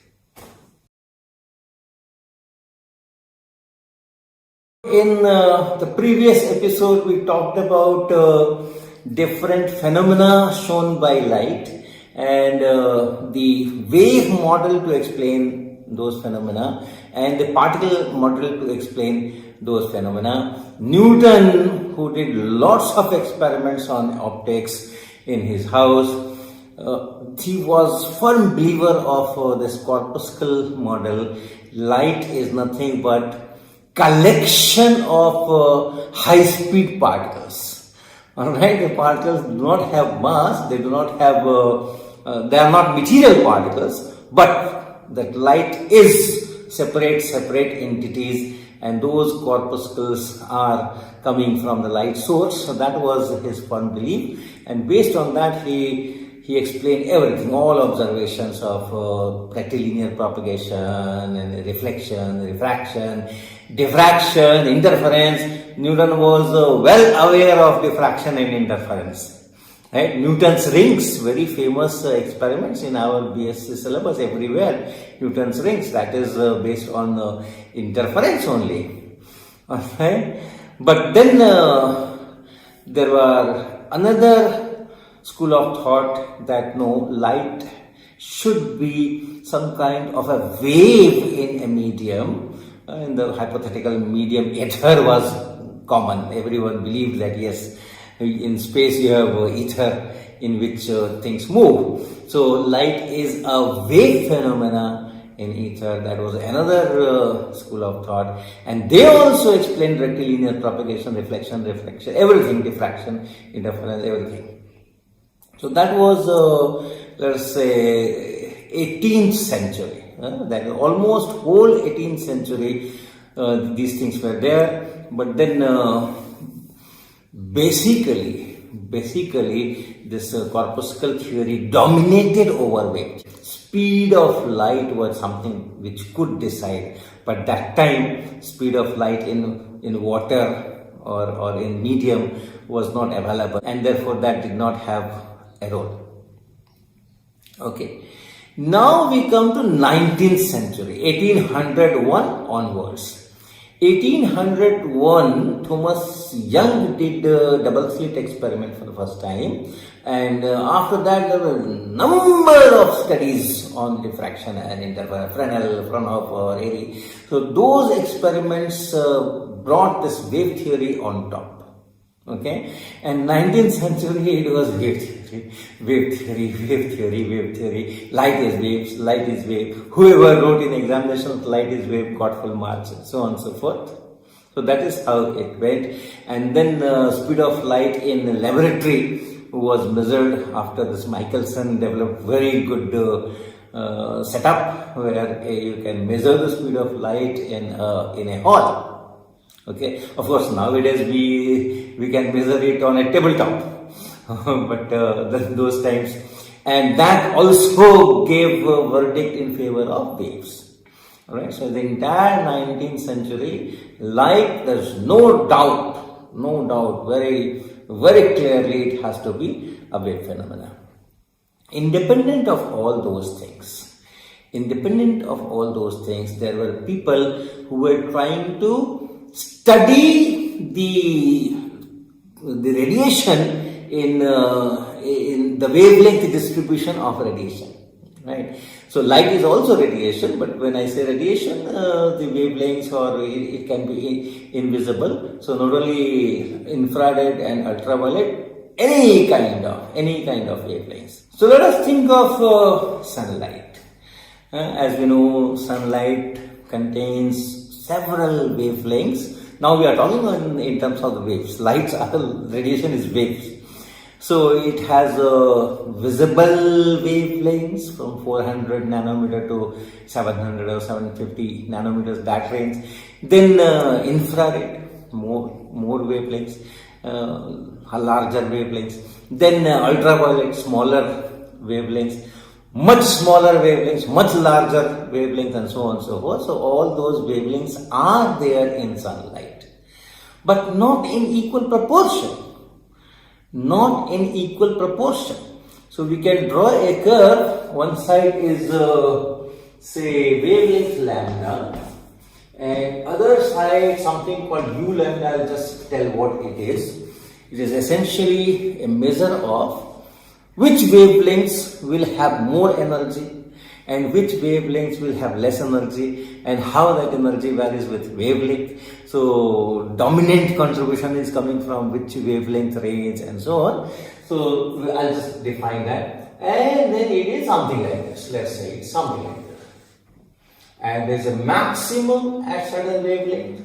In the previous episode we talked about different phenomena shown by light and the wave model to explain those phenomena and the particle model to explain those phenomena. Newton, who did lots of experiments on optics in his house, he was firm believer of this corpuscle model. Light is nothing but collection of high-speed particles. Alright, the particles do not have mass, they do not have, they are not material particles, but that light is separate entities, and those corpuscles are coming from the light source. So that was his firm belief, and based on that he explained everything, all observations of rectilinear propagation and reflection, refraction, diffraction, interference. Newton was well aware of diffraction and interference. Right? Newton's rings, very famous experiments in our BSc syllabus everywhere. Newton's rings, that is based on interference only. Okay? But then there were another school of thought that no, light should be some kind of a wave in a medium. In the hypothetical medium, ether was common. Everyone believed that yes, in space you have ether in which things move. So light is a wave phenomena in ether. That was another school of thought, and they also explained rectilinear propagation, reflection, refraction, everything, diffraction, interference, everything. So that was let's say 18th century. That is almost whole 18th century these things were there. But then basically this corpuscle theory dominated over wave. Speed of light was something which could decide, but that time speed of light in water or in medium was not available, and therefore that did not have a role. Okay, now we come to 19th century, 1801 onwards. 1801, Thomas Young did a double slit experiment for the first time, and after that there were a number of studies on diffraction and interference, Fresnel, Fraunhofer, Airy. So those experiments brought this wave theory on top. Okay, and 19th century it was wave theory. Light is wave. Whoever wrote in examination light is wave got full marks, and so on and so forth. So that is how it went. And then speed of light in the laboratory was measured after this. Michelson developed very good setup where you can measure the speed of light in a hall. Okay, of course nowadays we can measure it on a tabletop, but those times, and that also gave a verdict in favor of waves. Alright, so the entire 19th century, light, there's no doubt, very, very clearly it has to be a wave phenomena. Independent of all those things, there were people who were trying to study the radiation in the wavelength distribution of radiation, right? So light is also radiation, but when I say radiation, the wavelengths, or it can be invisible. So not only infrared and ultraviolet, any kind of wavelengths. So let us think of sunlight. As we know, sunlight contains several wavelengths. Now we are talking in terms of the waves. Radiation is waves. So it has visible wavelengths from 400 nanometer to 700 or 750 nanometers, that range. Then infrared, more wavelengths, larger wavelengths. Then ultraviolet, smaller wavelengths, much smaller wavelengths, much larger wavelengths, and so on and so forth. So all those wavelengths are there in sunlight, but not in equal proportion. So we can draw a curve. One side is say wavelength lambda, and other side something called u lambda. I'll just tell what it is. It is essentially a measure of which wavelengths will have more energy and which wavelengths will have less energy, and how that energy varies with wavelength. So dominant contribution is coming from which wavelength range, and so on. So I'll just define that, and then it is something like this. Let's say it's something like this, and there's a maximum at certain wavelength,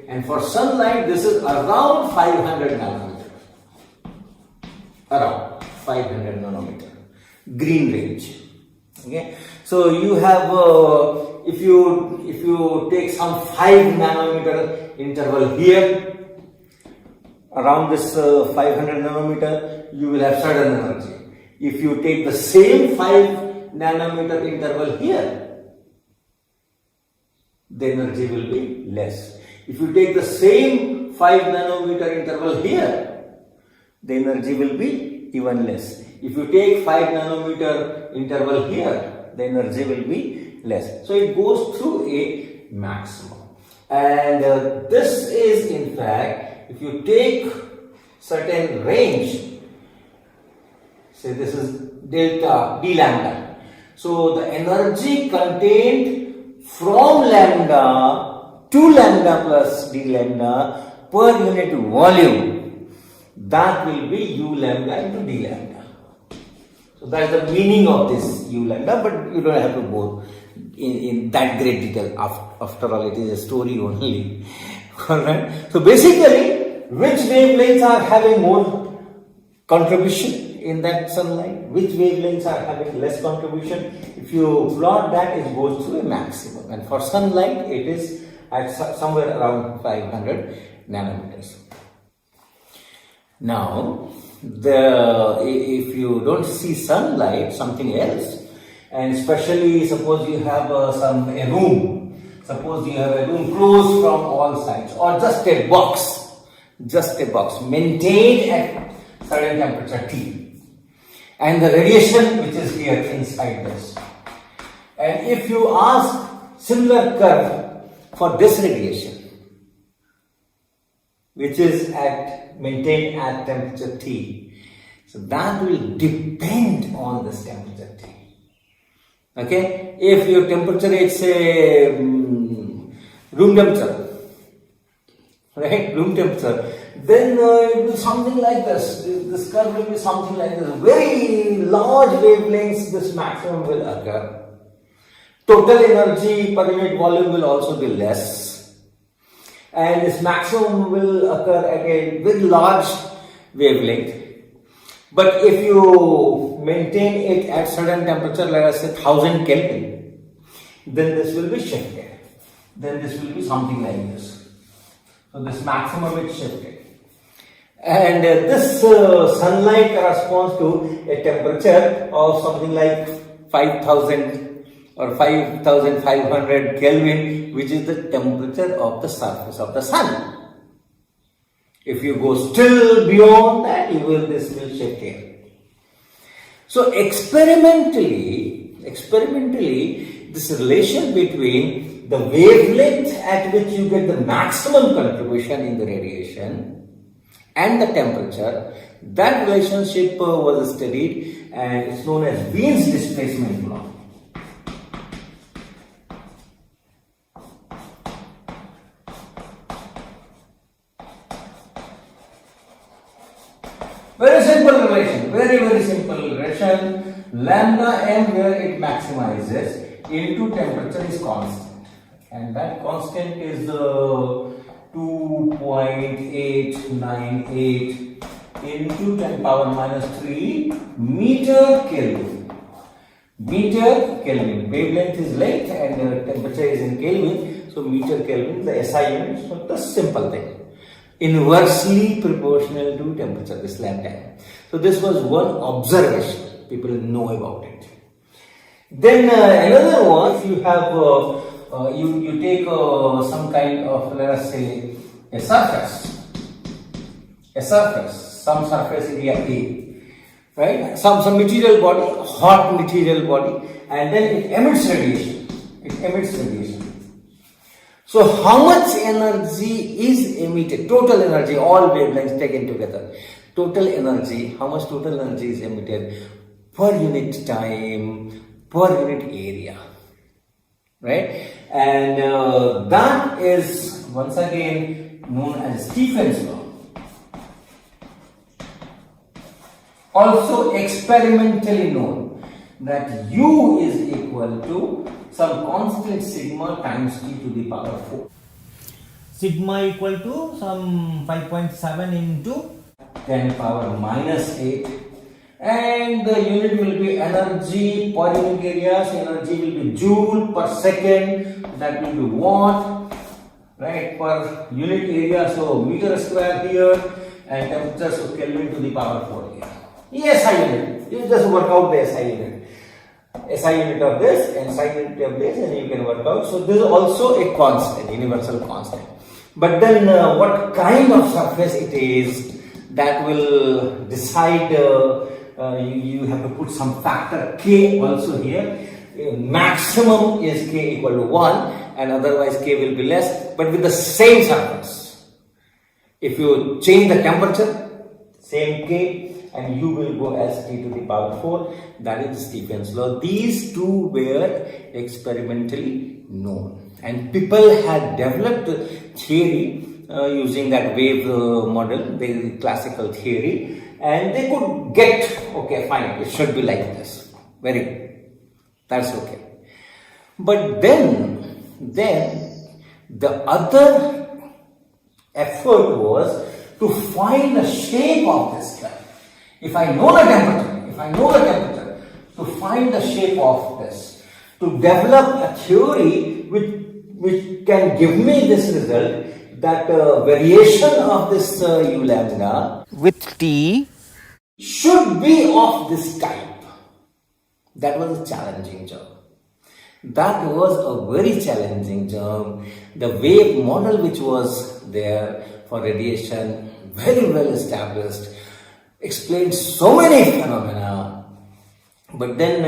and for sunlight this is around 500 nanometer, green range. Okay, so you have if you take some 5 nanometer interval here, around this 500 nanometer, you will have certain energy. If you take the same 5 nanometer interval here, the energy will be less. If you take the same 5 nanometer interval here, the energy will be even less. If you take 5 nanometer interval here, the energy will be less. So it goes through a maximum. And this is in fact, if you take certain range, say this is delta d lambda. So the energy contained from lambda to lambda plus d lambda per unit volume, that will be u lambda into d lambda. So that is the meaning of this u lambda, but you don't have to go in that great detail. After all, it is a story only. Alright. So basically, which wavelengths are having more contribution in that sunlight, which wavelengths are having less contribution. If you plot that, it goes to a maximum, and for sunlight it is at somewhere around 500 nanometers. Now, if you don't see sunlight, something else, and especially suppose you have a room. Suppose you have a room closed from all sides, or just a box, maintained at certain temperature T, and the radiation which is here inside this. And if you ask similar curve for this radiation, which is maintained at temperature T, so that will depend on this temperature T. Okay, if your temperature is say room temperature, right? Room temperature, then it will be something like this. This curve will be something like this. Very large wavelengths, this maximum will occur. Total energy per unit volume will also be less, and this maximum will occur at a very large wavelength. But if you maintain it at certain temperature, like I said 1000 Kelvin, then this will be shifted. then this will be something like this. So this maximum is shifted. And this sunlight corresponds to a temperature of something like 5000 or 5500 Kelvin, which is the temperature of the surface of the sun. If you go still beyond that, this will shift here. So experimentally, this relation between the wavelength at which you get the maximum contribution in the radiation and the temperature, that relationship was studied, and it's known as Wien's displacement law. Very simple relation, very simple relation. Lambda m, where it maximizes, into temperature is constant, and that constant is 2.898 into 10 power minus 3 meter Kelvin. Meter Kelvin. Wavelength is length and temperature is in Kelvin, so meter Kelvin is the SI unit. So the simple thing. Inversely proportional to temperature, this lambda. So this was one observation. People know about it. Then another one, if you have you take some kind of, let us say, a surface, some surface area A, right? Some material body, hot material body, and then it emits radiation. So how much energy is emitted? Total energy, all wavelengths taken together. Total energy, how much total energy is emitted per unit time, per unit area, right? And that is once again known as Stephen's law. Also experimentally known that U is equal to some constant sigma times T to the power 4. Sigma equal to some 5.7 into 10 power minus 8, and the unit will be energy per unit area. So energy will be joule per second, that will be watt, right, per unit area. So meter square here, and temperature, so Kelvin to the power 4 here. SI unit, you just work out the SI unit. SI unit of this and SI unit of this, and you can work out. So this is also a constant, universal constant. But then what kind of surface it is, that will decide. You have to put some factor K also here. Maximum is K equal to 1, and otherwise K will be less, but with the same surface. If you change the temperature, same K, and U will go as T to the power 4. That is Stephen's law. These two were experimentally known, and people had developed theory using that wave model, the classical theory, and they could get, okay, fine, it should be like this. Very good. That's okay. But then the other effort was to find the shape of this guy. If I know the temperature, to find the shape of this, to develop a theory which can give me this result, that variation of this U lambda with T should be of this type. That was a challenging job. That was a very challenging job. The wave model which was there for radiation, very well established, explained so many phenomena. But then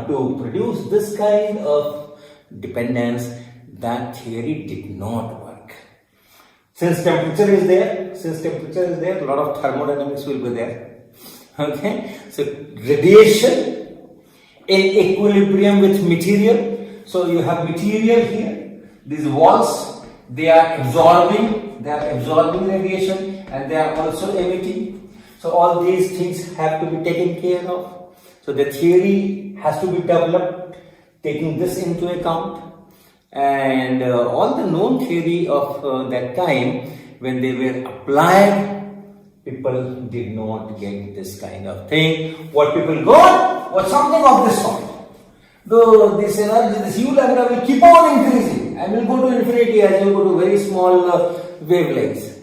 to produce this kind of dependence, that theory did not work. Since temperature is there, a lot of thermodynamics will be there. Okay, so radiation in equilibrium with material. So you have material here. These walls, they are absorbing radiation, and they are also emitting. So all these things have to be taken care of. So the theory has to be developed taking this into account. And all the known theory of that time, when they were applied, people did not get this kind of thing. What people got was something of this sort. Though this energy, this U lambda will keep on increasing, and will go to infinity as you go to very small wavelengths.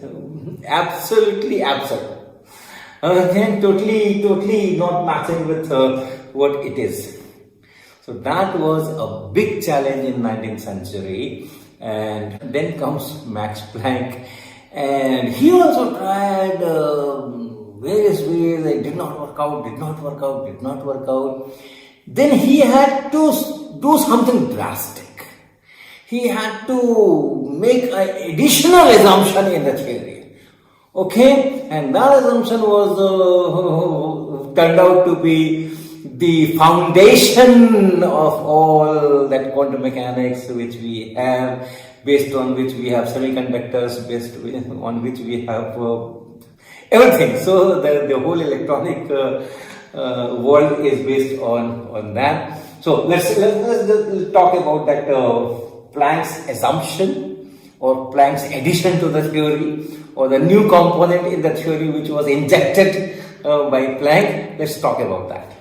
Absolutely absurd. Okay, totally not matching with what it is. So that was a big challenge in 19th century. And then comes Max Planck, and he also tried various ways. It did not work out. Then he had to do something drastic. He had to make an additional assumption in the theory. Okay, and that assumption was turned out to be the foundation of all that quantum mechanics which we have, based on which we have semiconductors, based on which we have everything. So the whole electronic world is based on that. So let's talk about that Planck's assumption or Planck's addition to the theory, or the new component in the theory which was injected by Planck. Let's talk about that.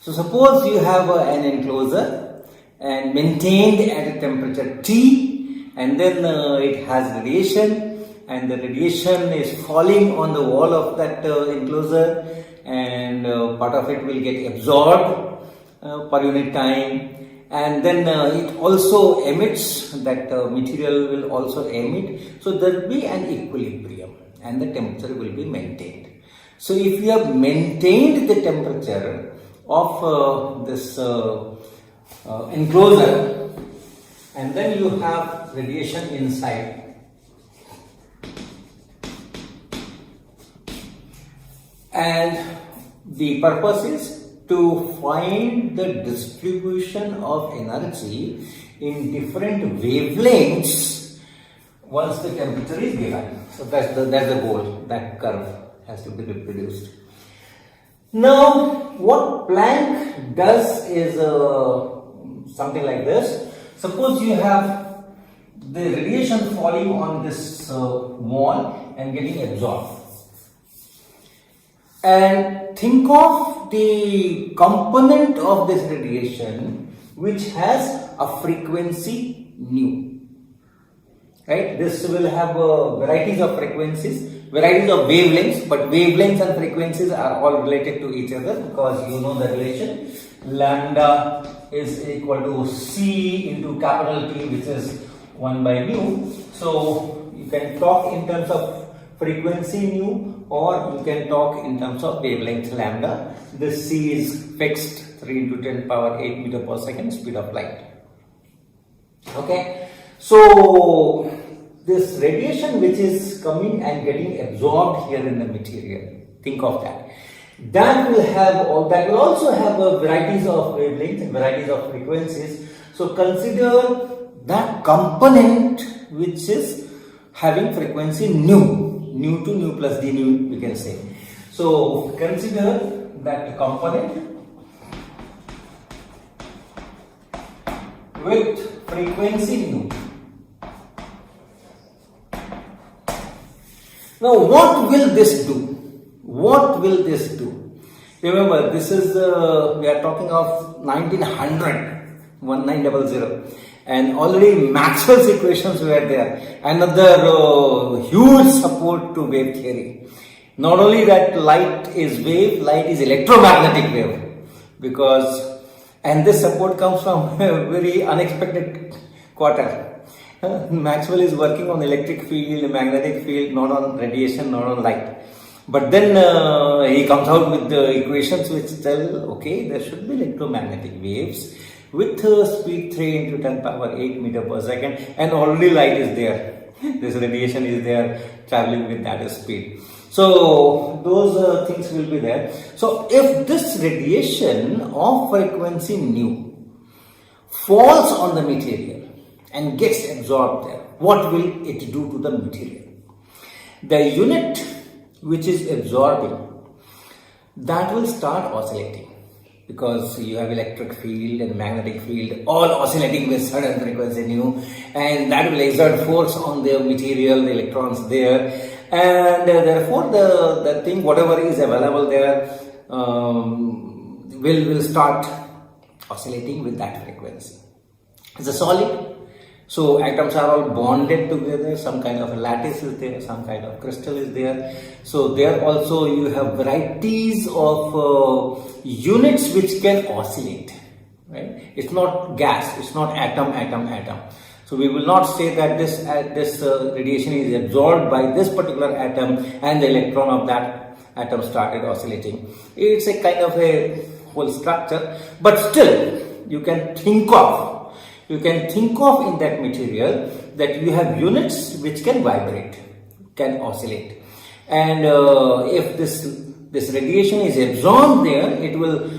So suppose you have an enclosure and maintained at a temperature T, and then it has radiation, and the radiation is falling on the wall of that enclosure, and part of it will get absorbed per unit time, and then it also emits, that material will also emit. So there will be an equilibrium and the temperature will be maintained. So if you have maintained the temperature of this enclosure, and then you have radiation inside, and the purpose is to find the distribution of energy in different wavelengths once the temperature is given. So that's the goal. That curve has to be reproduced. Now, what Planck does is something like this. Suppose you have the radiation falling on this wall and getting absorbed. And think of the component of this radiation which has a frequency nu. Right? This will have varieties of frequencies, varieties of wavelengths, but wavelengths and frequencies are all related to each other, because you know the relation. Lambda is equal to C into capital T, which is 1 by nu. So you can talk in terms of frequency nu, or you can talk in terms of wavelength lambda. This C is fixed, 3 into 10 power 8 meter per second speed of light. Okay, so this radiation which is coming and getting absorbed here in the material, think of that. That will also have varieties of wavelengths and varieties of frequencies. So consider that component which is having frequency nu to nu plus d nu, we can say. So consider that component with frequency nu. Now what will this do? What will this do? Remember, this is we are talking of 1900, and already Maxwell's equations were there. Another huge support to wave theory. Not only that light is wave, light is electromagnetic wave, and this support comes from a very unexpected quarter. Maxwell is working on electric field, magnetic field, not on radiation, not on light. But then he comes out with the equations which tell, okay, there should be electromagnetic waves with speed 3 into 10 power 8 meter per second, and already light is there. This radiation is there traveling with that speed. So those things will be there. So if this radiation of frequency nu falls on the material and gets absorbed there, what will it do to the material? The unit which is absorbing, that will start oscillating, because you have electric field and magnetic field all oscillating with certain frequency nu, and that will exert force on the material, the electrons there, and therefore the thing, whatever is available there, will start oscillating with that frequency. It's a solid, so atoms are all bonded together, some kind of a lattice is there, some kind of crystal is there. So there also you have varieties of units which can oscillate, right? It's not gas, it's not atom. So we will not say that this radiation is absorbed by this particular atom and the electron of that atom started oscillating. It's a kind of a whole structure, but still you can think of in that material that you have units which can vibrate, can oscillate, and if this radiation is absorbed there, it will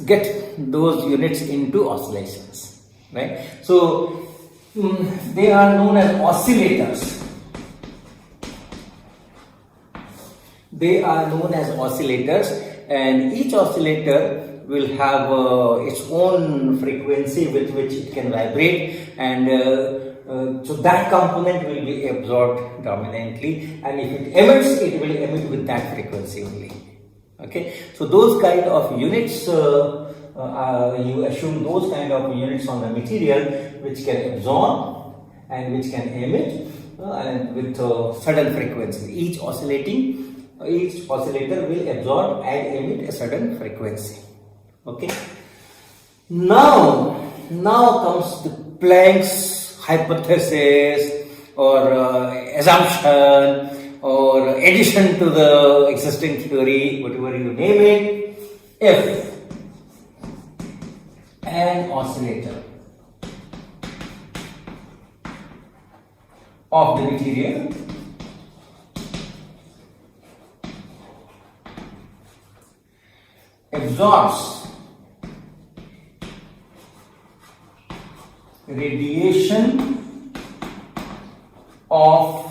get those units into oscillations, right? So they are known as oscillators. They are known as oscillators, and each oscillator will have its own frequency with which it can vibrate, and so that component will be absorbed dominantly, and if it emits, it will emit with that frequency only. Okay, so those kind of units, you assume those kind of units on the material which can absorb and which can emit and with certain frequency. Each oscillator will absorb and emit a certain frequency. Okay. Now comes the Planck's hypothesis or assumption or addition to the existing theory, whatever you name it. If an oscillator of the material absorbs radiation of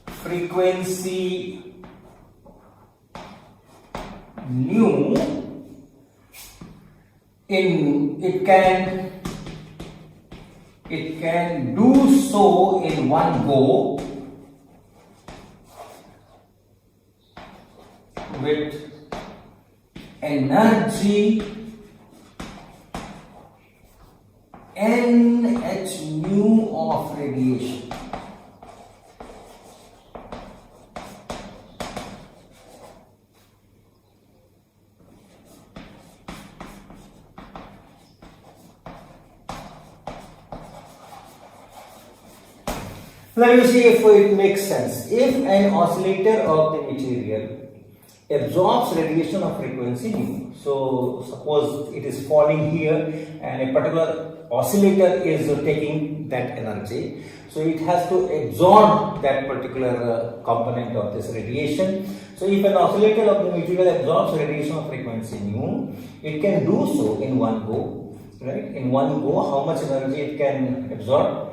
frequency nu, it can do so in one go with energy NH nu of radiation. Let me see if it makes sense. If an oscillator of the material absorbs radiation of frequency nu, so suppose it is falling here and a particular oscillator is taking that energy, so it has to absorb that particular component of this radiation. So if an oscillator of the material absorbs radiation of frequency nu, it can do so in one go, right? In one go, how much energy it can absorb?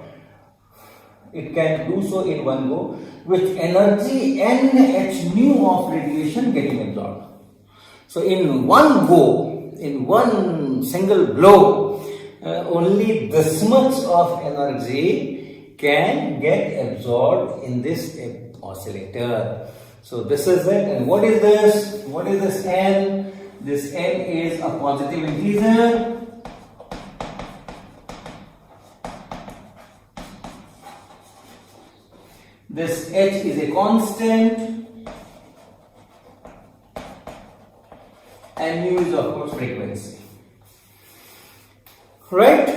It can do so in one go with energy NH nu of radiation getting absorbed. So in one go, in one single blow, only this much of energy can get absorbed in this oscillator. So this is it. And what is this? What is this N? This N is a positive integer. This H is a constant, and nu is of course frequency. Right?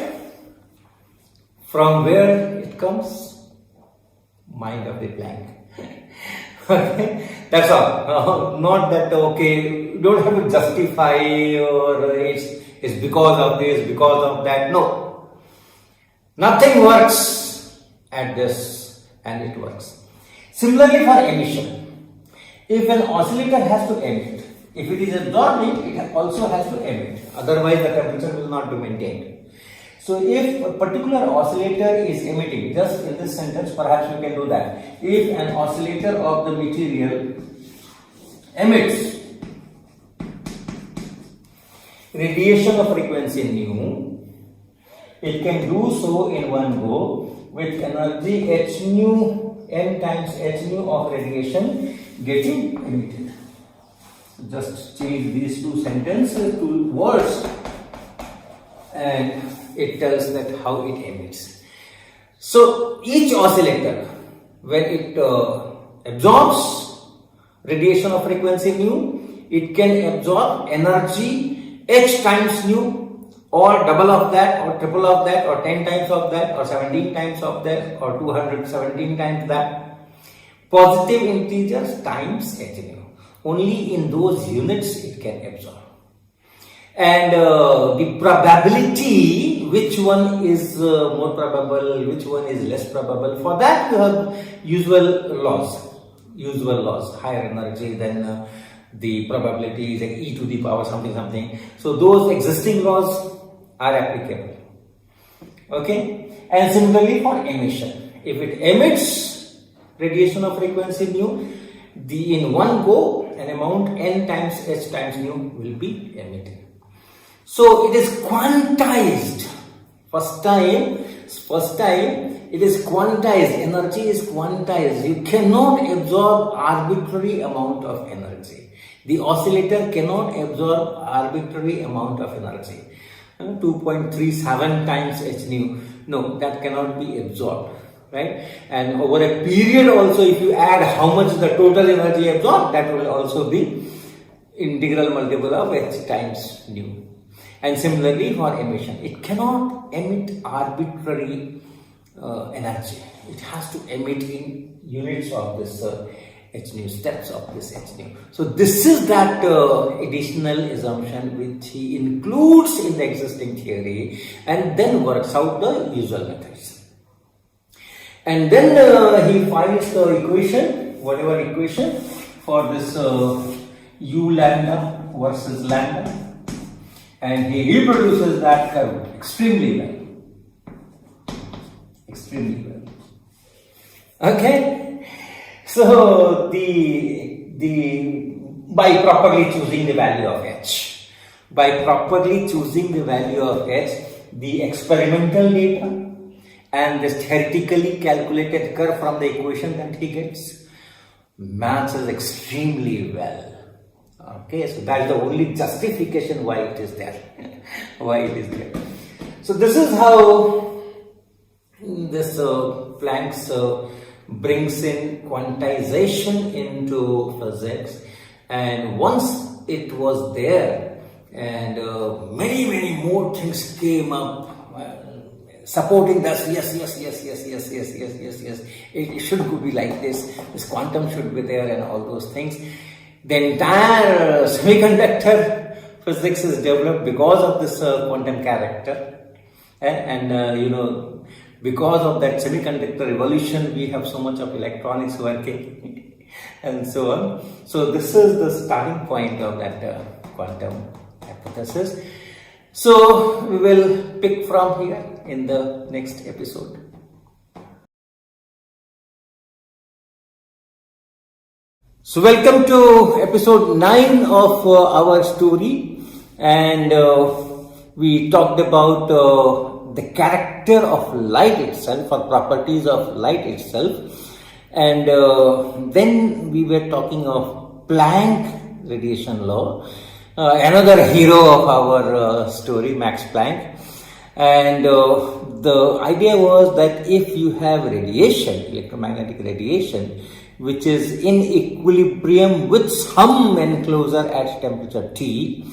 From where it comes? Mind of the Planck. Okay, that's all. Not that okay, you don't have to justify or it's because of this, because of that. No. Nothing works at this. And it works. Similarly for emission, if an oscillator has to emit, if it is absorbing, it also has to emit, otherwise the temperature will not be maintained. So if a particular oscillator is emitting, just in this sentence perhaps we can do that. If an oscillator of the material emits radiation of frequency nu, it can do so in one go with energy H nu, N times H nu of radiation getting emitted. Just change these two sentences to words, and it tells that how it emits. So each oscillator, when it absorbs radiation of frequency nu, it can absorb energy h times nu, or double of that, or triple of that, or 10 times of that, or 17 times of that, or 217 times that. Positive integers times h nu. Only in those units it can absorb. And the probability, which one is more probable, which one is less probable, for that you have usual laws, higher energy, then the probability is like e to the power something. So those existing laws are applicable. Okay, and similarly for emission, if it emits radiation of frequency nu, in one go an amount n times h times nu will be emitted. So it is quantized. First time it is quantized. Energy is quantized. You cannot absorb arbitrary amount of energy. The oscillator cannot absorb arbitrary amount of energy. 2.37 times h nu. No, that cannot be absorbed. Right? And over a period also, if you add how much the total energy absorbed, that will also be integral multiple of h times nu. And similarly for emission, it cannot emit arbitrary energy. It has to emit in units of this h nu, steps of this h nu. So this is that additional assumption which he includes in the existing theory, and then works out the usual methods. And then he finds the equation, whatever equation, for this u lambda versus lambda, and he reproduces that curve extremely well. Okay, so by properly choosing the value of h, the experimental data and this theoretically calculated curve from the equation that he gets matches extremely well. Okay, so that's the only justification why it is there. So this is how this Planck's brings in quantization into physics, and once it was there, and many more things came up supporting this. Yes, it should be like this quantum should be there, and all those things. The entire semiconductor physics is developed because of this quantum character, and because of that semiconductor revolution, we have so much of electronics working and so on. So this is the starting point of that quantum hypothesis. So we will pick from here in the next episode. So welcome to episode 9 of our story, and we talked about the character of light itself, or properties of light itself, and then we were talking of Planck radiation law, another hero of our story, Max Planck. And the idea was that if you have radiation, electromagnetic radiation, which is in equilibrium with some enclosure at temperature T,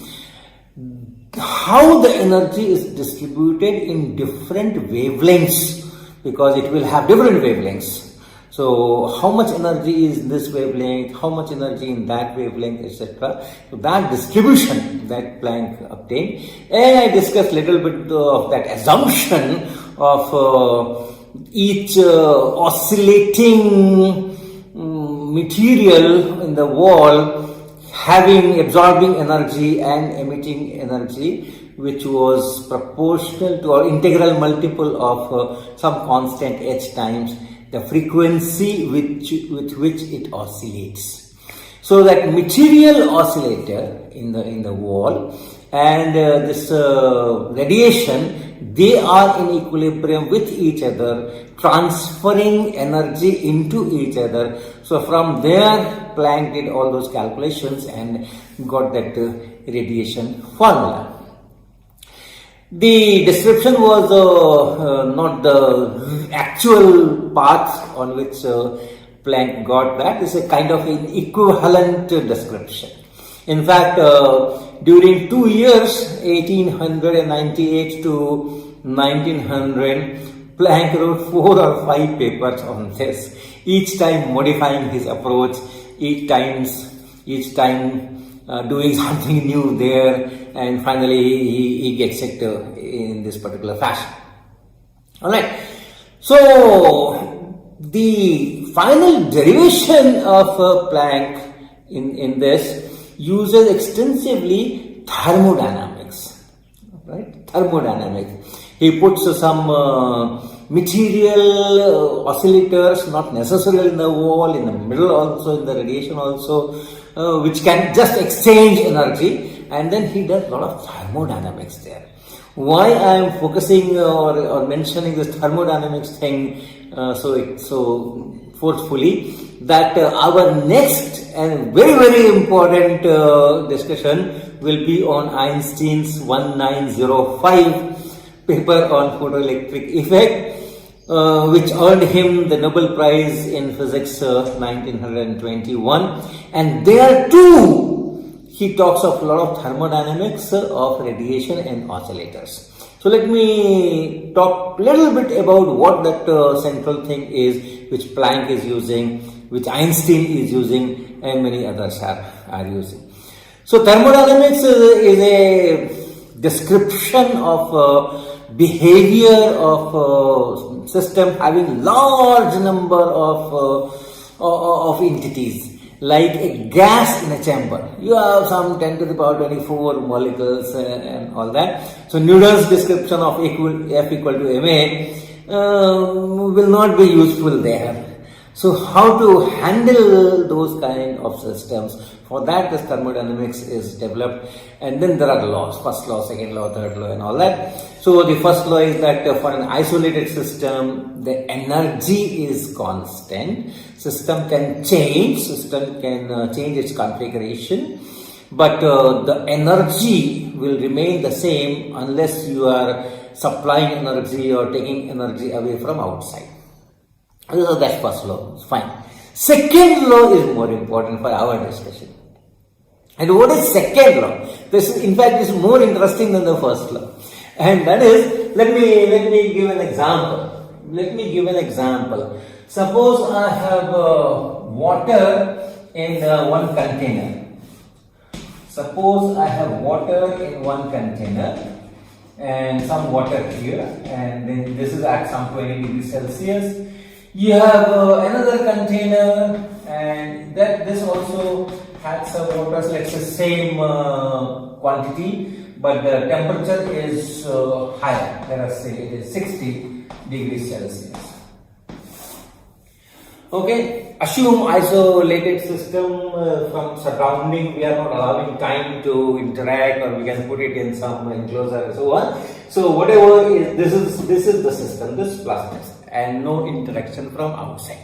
how the energy is distributed in different wavelengths, because it will have different wavelengths. So how much energy is in this wavelength, how much energy in that wavelength, etc. So that distribution that Planck obtained, and I discussed a little bit of that assumption of each oscillating material in the wall absorbing energy and emitting energy, which was proportional to or integral multiple of some constant h times the frequency with which it oscillates. So that material oscillator in the wall and this radiation, they are in equilibrium with each other, transferring energy into each other. So from there, Planck did all those calculations and got that radiation formula. The description was not the actual path on which Planck got that. It's a kind of an equivalent description. In fact, during 2 years, 1898 to 1900, Planck wrote 4 or 5 papers on this, each time modifying his approach, each time doing something new there, and finally he gets it in this particular fashion. Alright, so the final derivation of Planck in this uses extensively thermodynamics, right? Thermodynamics. He puts some material oscillators, not necessarily in the wall, in the middle also, in the radiation also, which can just exchange energy, and then he does a lot of thermodynamics there. Why I am focusing or mentioning this thermodynamics thing so forcefully, that our next and very, very important discussion will be on Einstein's 1905 paper on photoelectric effect, which earned him the Nobel Prize in Physics 1921. And there too, he talks of a lot of thermodynamics of radiation and oscillators. So let me talk a little bit about what that central thing is, which Planck is using, which Einstein is using, and many others are using. So thermodynamics is a description of behavior of system having large number of entities. Like a gas in a chamber, you have some 10 to the power 24 molecules and all that. So Newton's description of F equal to ma will not be useful there. So how to handle those kind of systems, for that this thermodynamics is developed. And then there are laws, first law, second law, third law and all that. So the first law is that for an isolated system, the energy is constant. System can change its configuration, but the energy will remain the same unless you are supplying energy or taking energy away from outside. So that's first law, fine. Second law is more important for our discussion. And what is second law? This in fact is more interesting than the first law. And that is, let me give an example. Suppose I have water in one container. Suppose I have water in one container and some water here, and then this is at some 20 degrees Celsius. You have another container, and that this also has some water, so let's say same quantity, but the temperature is higher. Let us say it is 60 degrees Celsius. Okay, assume isolated system from surrounding. We are not allowing time to interact, or we can put it in some enclosure and so on. So whatever is this is the system, this plus this, and no interaction from outside.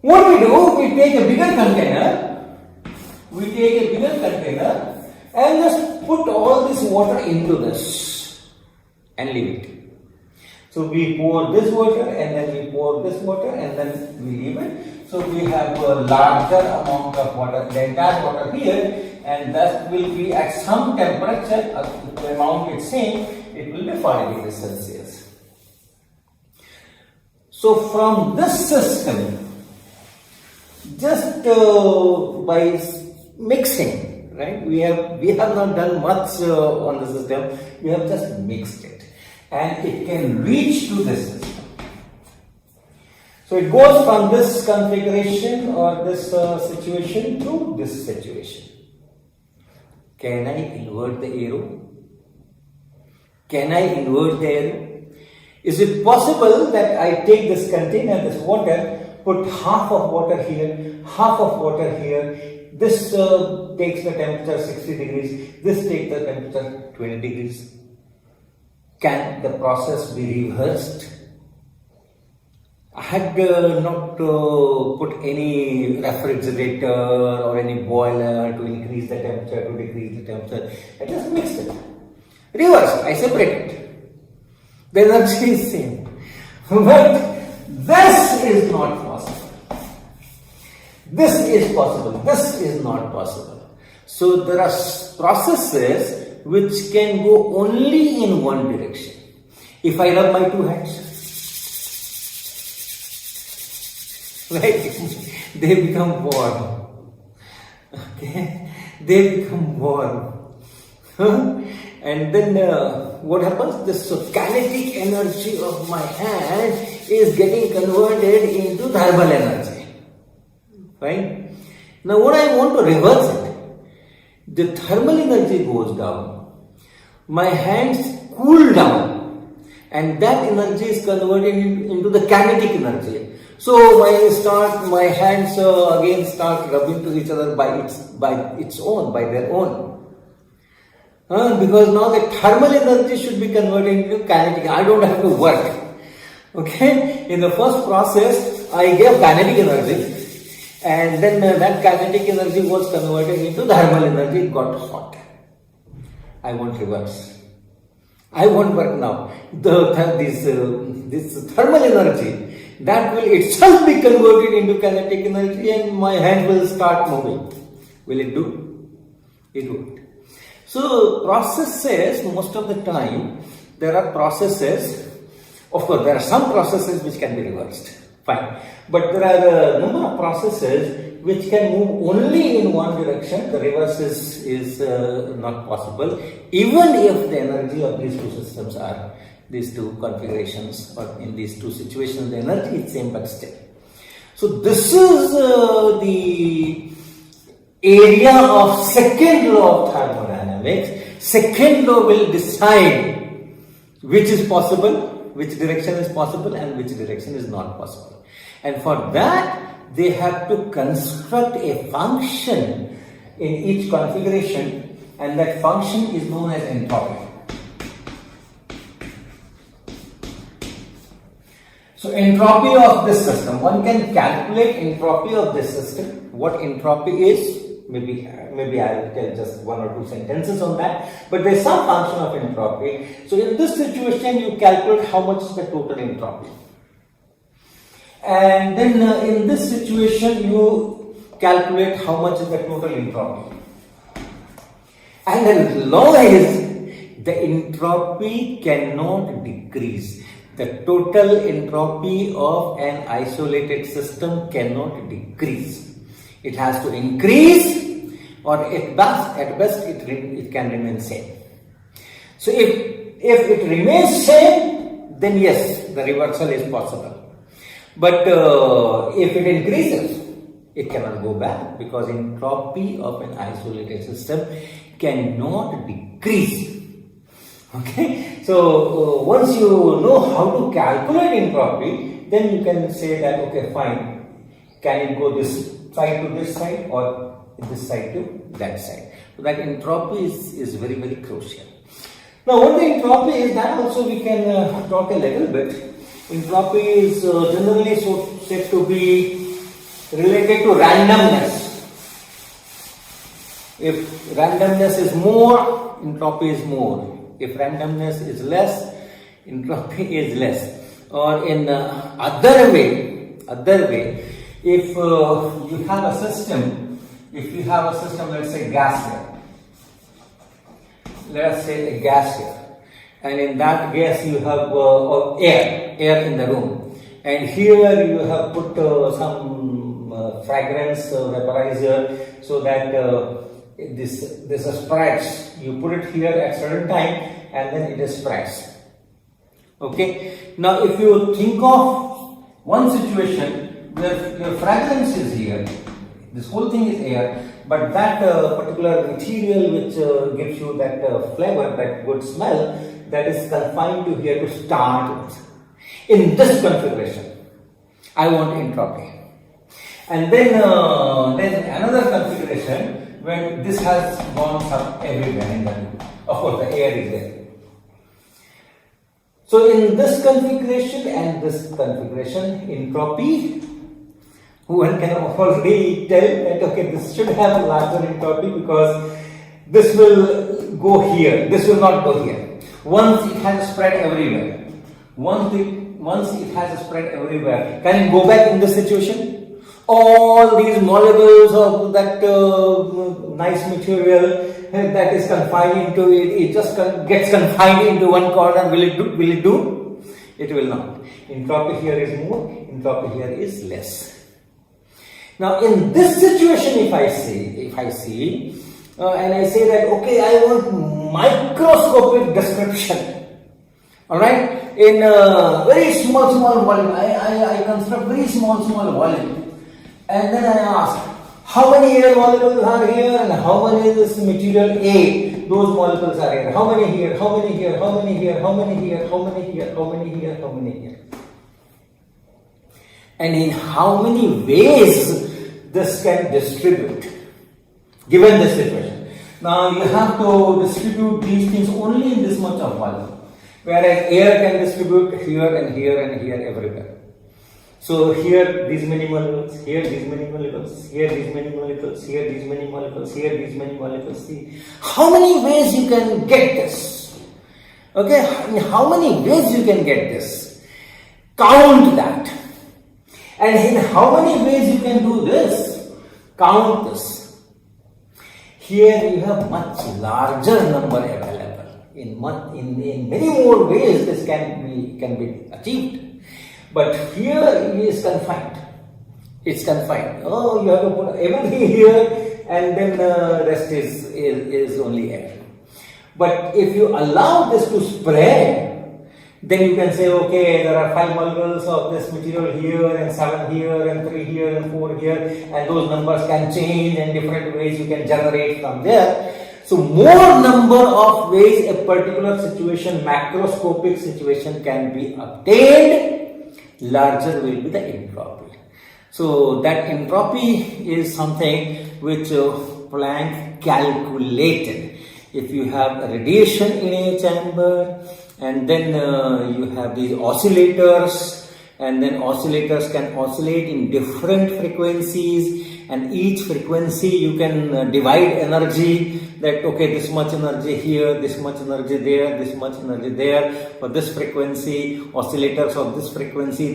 What we do? We take a bigger container. And just put all this water into this and leave it. So we pour this water, and then we pour this water, and then we leave it. So we have a larger amount of water, the entire water here, and that will be at some temperature, the amount it's same, it will be 40 degrees Celsius. So from this system, just by mixing, right? We have not done much on the system. We have just mixed it, and it can reach to this system. So it goes from this configuration or this situation to this situation. Can I invert the arrow? Is it possible that I take this container, this water, put half of water here, half of water here? This takes the temperature 60 degrees, this takes the temperature 20 degrees. Can the process be reversed? I had not put any refrigerator or any boiler to increase the temperature, to decrease the temperature. I just mixed it. Reverse, I separate it. The energy is same. But this is not possible. This is possible. This is not possible. So there are processes which can go only in one direction. If I rub my two hands, right, they become warm. Okay, they become warm. And then what happens? This kinetic energy of my hand is getting converted into thermal energy. Fine. Now what I want to reverse it, the thermal energy goes down, my hands cool down, and that energy is converted into the kinetic energy. So my hands again start rubbing to each other by their own. Because now the thermal energy should be converted into kinetic. I don't have to work. Okay? In the first process, I gave kinetic energy, and then that kinetic energy was converted into thermal energy. It got hot. I want reverse. I won't work now. This thermal energy, that will itself be converted into kinetic energy, and my hand will start moving. Will it do? It won't. So processes, most of the time, there are processes, of course there are some processes which can be reversed, fine. But there are a number of processes which can move only in one direction. The reverse is not possible, even if the energy of these two systems are, these two configurations, or in these two situations the energy is same but still. So this is the area of second law of thermodynamics. Second law will decide which is possible, which direction is possible, and which direction is not possible. And for that, they have to construct a function in each configuration, and that function is known as entropy. So entropy of this system, one can calculate entropy of this system. What entropy is, maybe I will tell just one or two sentences on that, but there is some function of entropy. So in this situation, you calculate how much is the total entropy, and then in this situation you calculate how much is the total entropy. And the law is the entropy cannot decrease. The total entropy of an isolated system cannot decrease. It has to increase, or at best it can remain same. So if it remains same, then yes, the reversal is possible. But if it increases, it cannot go back, because entropy of an isolated system cannot decrease. Okay, so once you know how to calculate entropy, then you can say that, okay, fine, can it go this side to this side, or this side to that side? So that entropy is very, very crucial. Now what the entropy is, that also we can talk a little bit. Entropy is generally said to be related to randomness. If randomness is more, entropy is more. If randomness is less, entropy is less. Or in other way, if you have a system, let's say gas here. Let us say a gas here. And in that gas you have air in the room. And here you have put some fragrance vaporizer, so that this spreads. You put it here at certain time, and then it spreads. Okay. Now if you think of one situation where your fragrance is here, this whole thing is air, but that particular material which gives you that flavor, that good smell, that is confined to here to start with. In this configuration, I want entropy. And then another configuration when this has gone up everywhere in the loop. Of course, the air is there. So in this configuration and this configuration, entropy, one can already tell that okay, this should have a larger entropy because this will go here, this will not go here. Once it has spread everywhere, once it has spread everywhere, can it go back in this situation? All these molecules of that nice material that is confined into it, it just gets confined into one corner. Will it do? It will not. Entropy here is more, entropy here is less. Now in this situation, if I see and I say that okay, I want microscopic description, alright, in a very small volume, I construct very small volume, and then I ask how many air molecules are here and how many is this material A, those molecules are here, how many here, how many here, how many here, how many here, how many here, how many here, how many here, and in how many ways this can distribute given this situation. Now you have to distribute these things only in this much of volume, whereas air can distribute here and here and here everywhere. So here these many molecules, here these many molecules, here these many molecules, here these many molecules, here these many molecules. See how many ways you can get this. Okay, in how many ways you can get this. Count that. And in how many ways you can do this? Count this. Here you have much larger number available. In many more ways this can be achieved. But here it is confined. It's confined. Oh, you have to put everything here and then the rest is only air. But if you allow this to spread, then you can say, okay, there are 5 molecules of this material here and 7 here and 3 here and 4 here, and those numbers can change in different ways you can generate from there. So more number of ways a particular situation, macroscopic situation can be obtained, larger will be the entropy. So that entropy is something which Planck calculated. If you have a radiation in a chamber, and then you have these oscillators, and then oscillators can oscillate in different frequencies, and each frequency you can divide energy, that okay, this much energy here, this much energy there, this much energy there. For this frequency, oscillators of this frequency,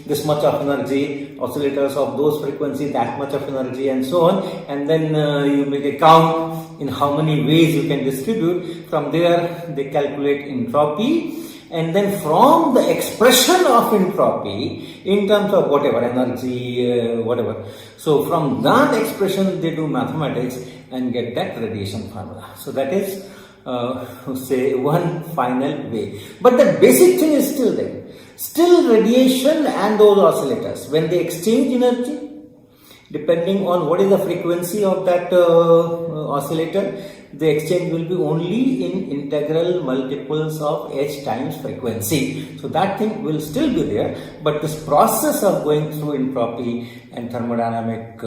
this much of energy, oscillators of those frequency, that much of energy, and so on. And then you make a count in how many ways you can distribute. From there they calculate entropy, and then from the expression of entropy in terms of whatever energy, whatever, so from that expression they do mathematics and get that radiation formula. So that is say one final way, but the basic thing is still there. Still radiation and those oscillators, when they exchange energy, depending on what is the frequency of that oscillator, the exchange will be only in integral multiples of h times frequency. So that thing will still be there, but this process of going through entropy and thermodynamic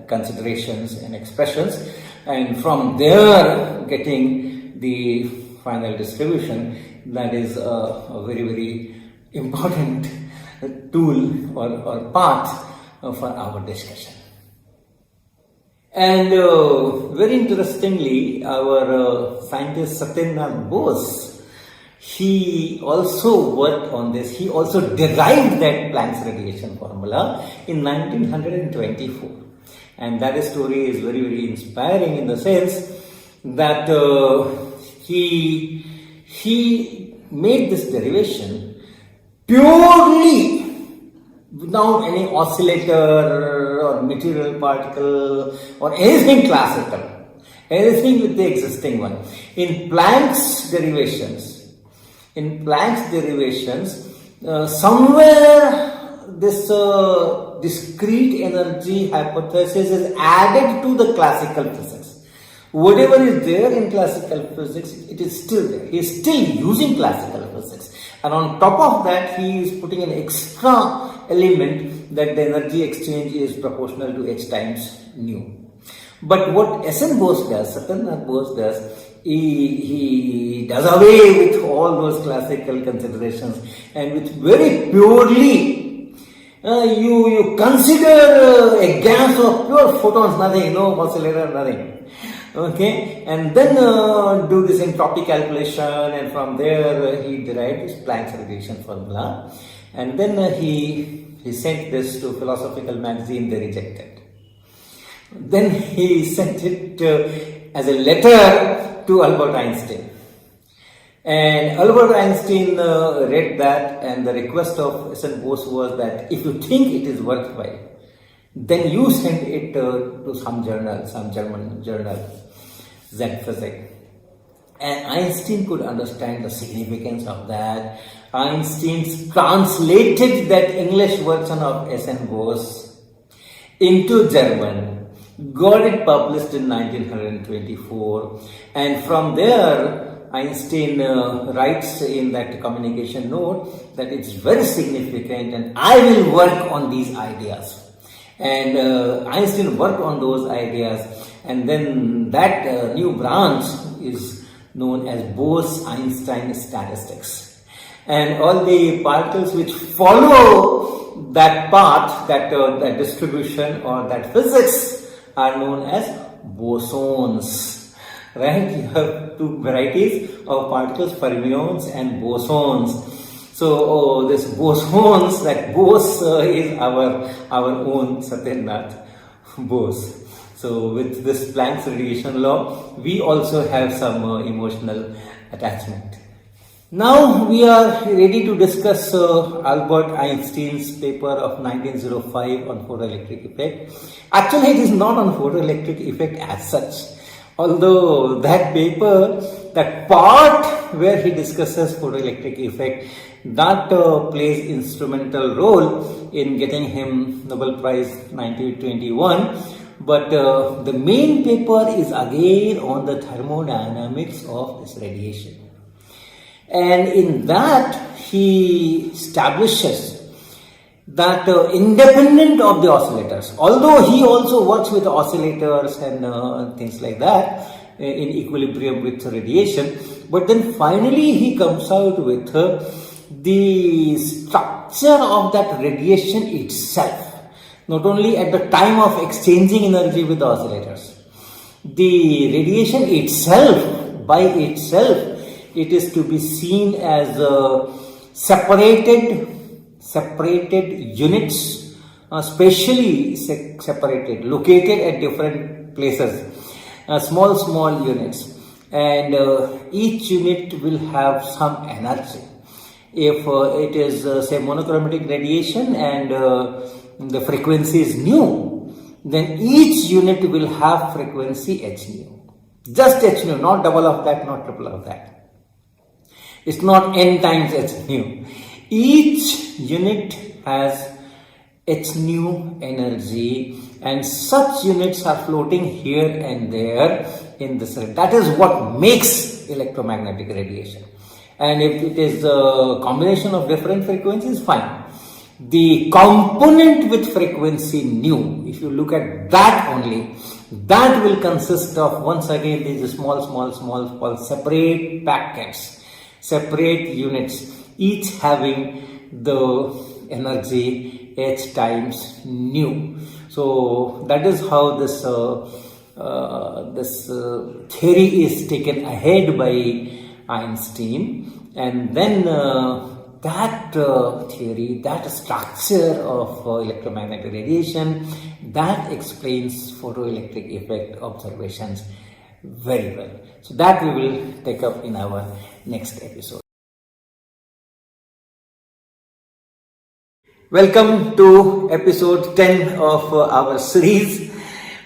considerations and expressions, and from there getting the final distribution, that is a very, very important tool or path for our discussion. And very interestingly, our scientist Satyendra Bose, he also worked on this. He also derived that Planck's radiation formula in 1924. And that story is very, very inspiring in the sense that he made this derivation purely without any oscillator or material particle or anything classical, anything with the existing one. In Planck's derivations, somewhere this discrete energy hypothesis is added to the classical physics. Whatever is there in classical physics, it is still there. He is still using classical physics. And on top of that, he is putting an extra element that the energy exchange is proportional to h times nu. But what S.N. Bose does, Satyendra Bose does, he does away with all those classical considerations and with very purely you consider a gas of pure photons, nothing, no oscillator, nothing. Okay, and then do this entropy calculation, and from there he derived his Planck's radiation formula, and then he sent this to Philosophical Magazine. They rejected. Then he sent it as a letter to Albert Einstein. And Albert Einstein read that, and the request of S.N. Bose was that if you think it is worthwhile, then you send it to some journal, some German journal, Physik. And Einstein could understand the significance of that. Einstein translated that English version of S.N. Bose into German, got it published in 1924, and from there Einstein writes in that communication note that it's very significant and I will work on these ideas. And Einstein worked on those ideas, and then that new branch is known as Bose-Einstein statistics. And all the particles which follow that path, that distribution or that physics are known as bosons. Right? You have two varieties of particles, fermions and bosons. So this bosons, that Bose is our own Satyendra Bose. So with this Planck's radiation law, we also have some emotional attachment. Now we are ready to discuss Albert Einstein's paper of 1905 on photoelectric effect. Actually, it is not on photoelectric effect as such. Although that paper, that part where he discusses photoelectric effect, that plays instrumental role in getting him Nobel Prize 1921. But the main paper is again on the thermodynamics of this radiation. And in that he establishes that independent of the oscillators, although he also works with oscillators and things like that in equilibrium with radiation, but then finally he comes out with the structure of that radiation itself, not only at the time of exchanging energy with the oscillators. The radiation itself, by itself, it is to be seen as separated units, spatially separated, located at different places, small units, and each unit will have some energy. If it is say monochromatic radiation and the frequency is nu, then each unit will have frequency h nu. Just h nu, not double of that, not triple of that. It's not n times h nu. Each unit has h nu energy, and such units are floating here and there in this. That is what makes electromagnetic radiation. And if it is a combination of different frequencies, fine. The component with frequency nu, if you look at that only, that will consist of, once again, these small separate packets, separate units, each having the energy h times nu. So that is how this theory is taken ahead by Einstein, and then that theory, that structure of electromagnetic radiation, that explains photoelectric effect observations very well. So that we will take up in our next episode. Welcome to episode 10 of our series,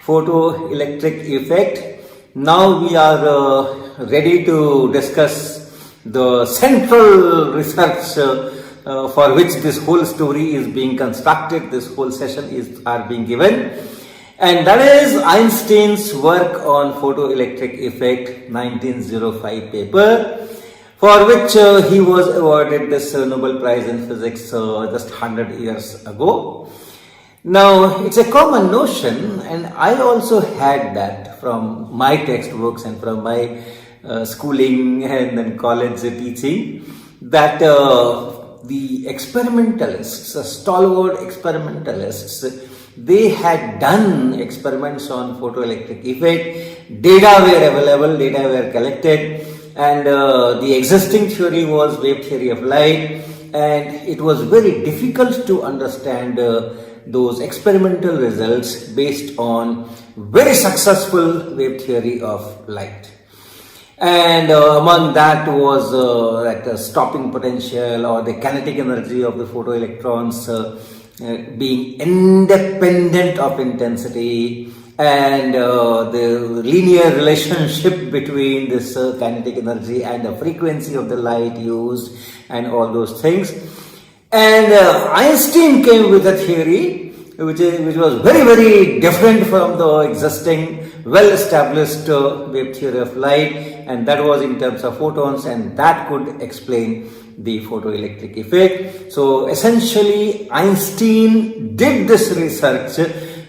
Photoelectric Effect. Now we are ready to discuss the central research for which this whole story is being constructed, this whole session are being given, and that is Einstein's work on photoelectric effect 1905 paper, for which he was awarded this Nobel Prize in Physics just 100 years ago. Now, it's a common notion, and I also had that from my textbooks and from my schooling and then college teaching, that the experimentalists, stalwart experimentalists, they had done experiments on photoelectric effect, data were available, data were collected, and the existing theory was wave theory of light, and it was very difficult to understand those experimental results based on very successful wave theory of light. And among that was that stopping potential or the kinetic energy of the photoelectrons being independent of intensity, and the linear relationship between this kinetic energy and the frequency of the light used, and all those things. And Einstein came with a theory which was very, very different from the existing well-established wave theory of light, and that was in terms of photons, and that could explain the photoelectric effect. So essentially, Einstein did this research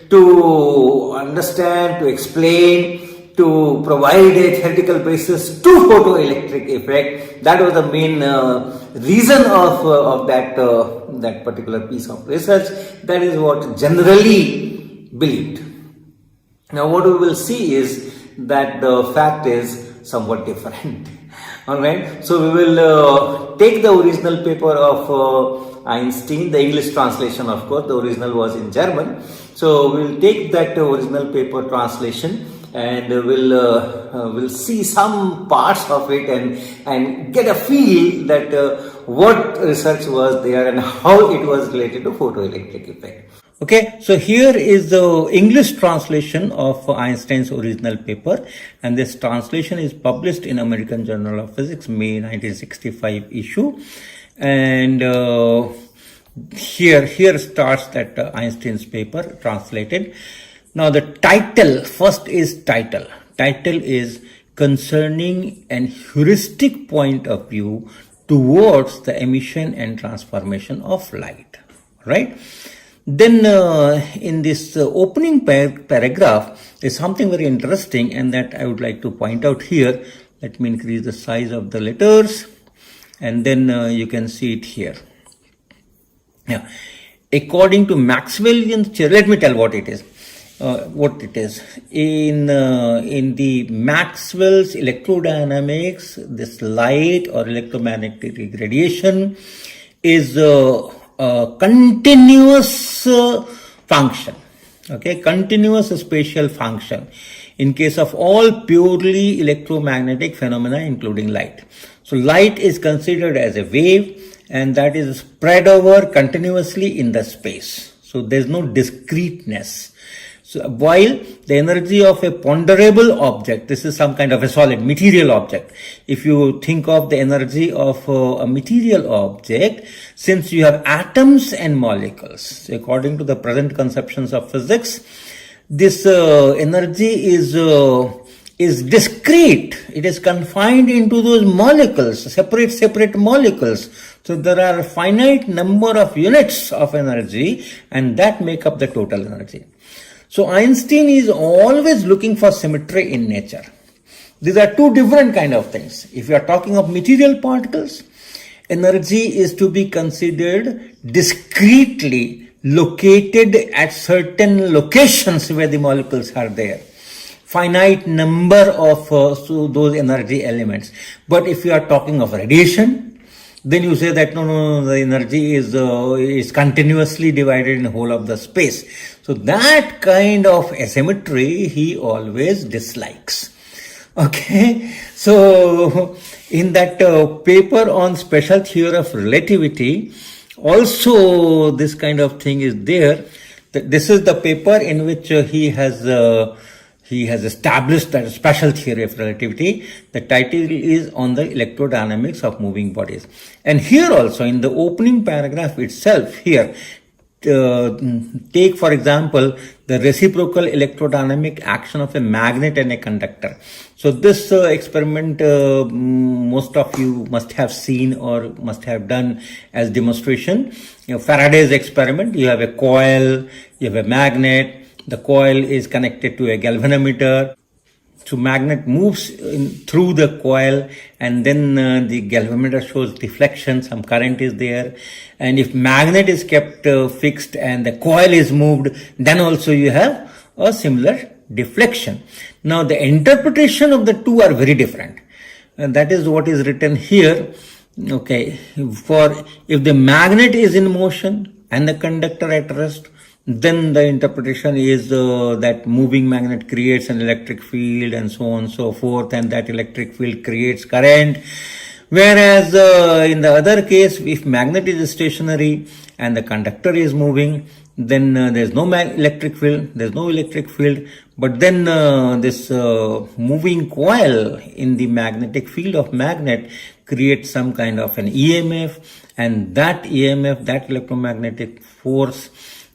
to understand, to explain, to provide a theoretical basis to photoelectric effect. That was the main reason of that particular piece of research. That is what generally believed. Now what we will see is that the fact is somewhat different. Alright, so we will take the original paper of Einstein, the English translation, of course, the original was in German. So we will take that original paper translation, and we'll see some parts of it and get a feel that what research was there and how it was related to photoelectric effect. Okay, so here is the English translation of Einstein's original paper, and this translation is published in American Journal of Physics, May 1965 issue. And here starts that Einstein's paper translated. Now the title, first is title. Title is concerning an heuristic point of view towards the emission and transformation of light, right? Then in this opening paragraph is something very interesting, and that I would like to point out here. Let me increase the size of the letters, and then you can see it here. Yeah. According to Maxwellian theory, let me tell what it is. In the Maxwell's electrodynamics, this light or electromagnetic radiation is a continuous function, okay, continuous spatial function in case of all purely electromagnetic phenomena, including light. So light is considered as a wave, and that is spread over continuously in the space. So there is no discreteness. So while the energy of a ponderable object, this is some kind of a solid material object. If you think of the energy of a material object, since you have atoms and molecules, according to the present conceptions of physics, this energy is discrete. It is confined into those molecules, separate molecules. So there are a finite number of units of energy, and that make up the total energy. So Einstein is always looking for symmetry in nature. These are two different kind of things. If you are talking of material particles, energy is to be considered discretely located at certain locations where the molecules are there. Finite number of those energy elements. But if you are talking of radiation, then you say that no, the energy is continuously divided in the whole of the space. So that kind of asymmetry he always dislikes. Okay, so in that paper on special theory of relativity, also this kind of thing is there. This is the paper in which he has established that special theory of relativity. The title is on the electrodynamics of moving bodies. And here also in the opening paragraph itself, here, take for example the reciprocal electrodynamic action of a magnet and a conductor. So this experiment most of you must have seen or must have done as demonstration. Faraday's experiment, you have a coil, you have a magnet, the coil is connected to a galvanometer. So magnet moves through the coil, and then the galvanometer shows deflection, some current is there. And if magnet is kept fixed and the coil is moved, then also you have a similar deflection. Now the interpretation of the two are very different. And that is what is written here. Okay, for if the magnet is in motion and the conductor at rest, then the interpretation is that moving magnet creates an electric field and so on and so forth, and that electric field creates current. Whereas in the other case, if magnet is stationary and the conductor is moving, then there's no electric field, there's no electric field, but then this moving coil in the magnetic field of magnet creates some kind of an EMF, and that EMF, that electromagnetic force,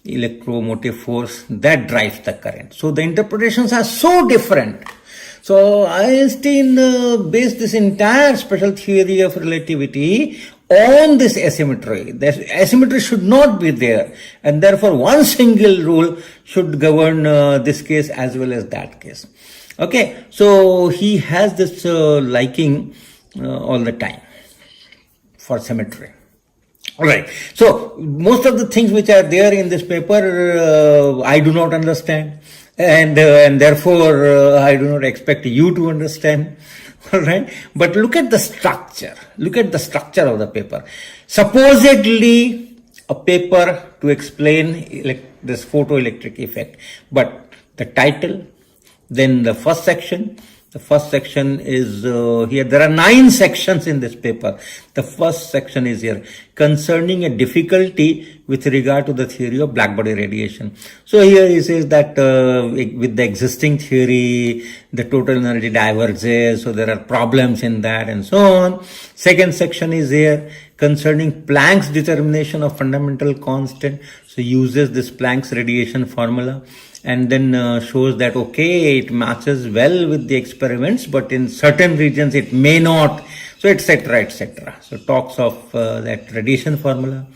electromotive force, that drives the current. So the interpretations are so different. So Einstein based this entire special theory of relativity on this asymmetry. The asymmetry should not be there, and therefore one single rule should govern this case as well as that case. Okay, so he has this liking all the time for symmetry. All right. So most of the things which are there in this paper, I do not understand, and therefore I do not expect you to understand. All right. But look at the structure. Look at the structure of the paper. Supposedly a paper to explain this photoelectric effect, but the title, then the first section. The first section is here. There are 9 sections in this paper. The first section is here, concerning a difficulty with regard to the theory of blackbody radiation. So here he says that with the existing theory, the total energy diverges, so there are problems in that and so on. Second section is here, concerning Planck's determination of fundamental constant. So uses this Planck's radiation formula, and then shows that okay, it matches well with the experiments, but in certain regions it may not, so etc., etc. So talks of that radiation formula.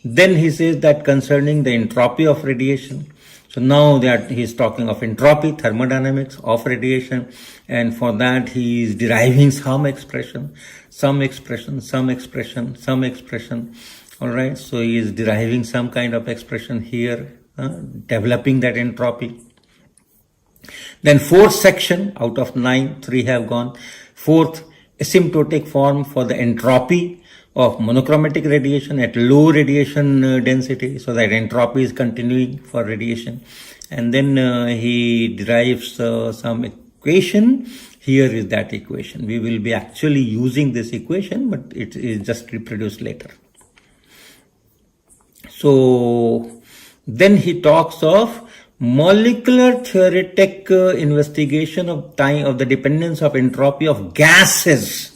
Then he says that concerning the entropy of radiation. So now that he's talking of entropy, thermodynamics of radiation, and for that he is deriving some expression. All right, so he is deriving some kind of expression here, developing that entropy. Then fourth section, out of 9, 3 have gone. Fourth, asymptotic form for the entropy of monochromatic radiation at low radiation density, so that entropy is continuing for radiation. And then he derives some equation. Here is that equation. We will be actually using this equation, but it is just reproduced later. So then he talks of molecular theoretic investigation of time of the dependence of entropy of gases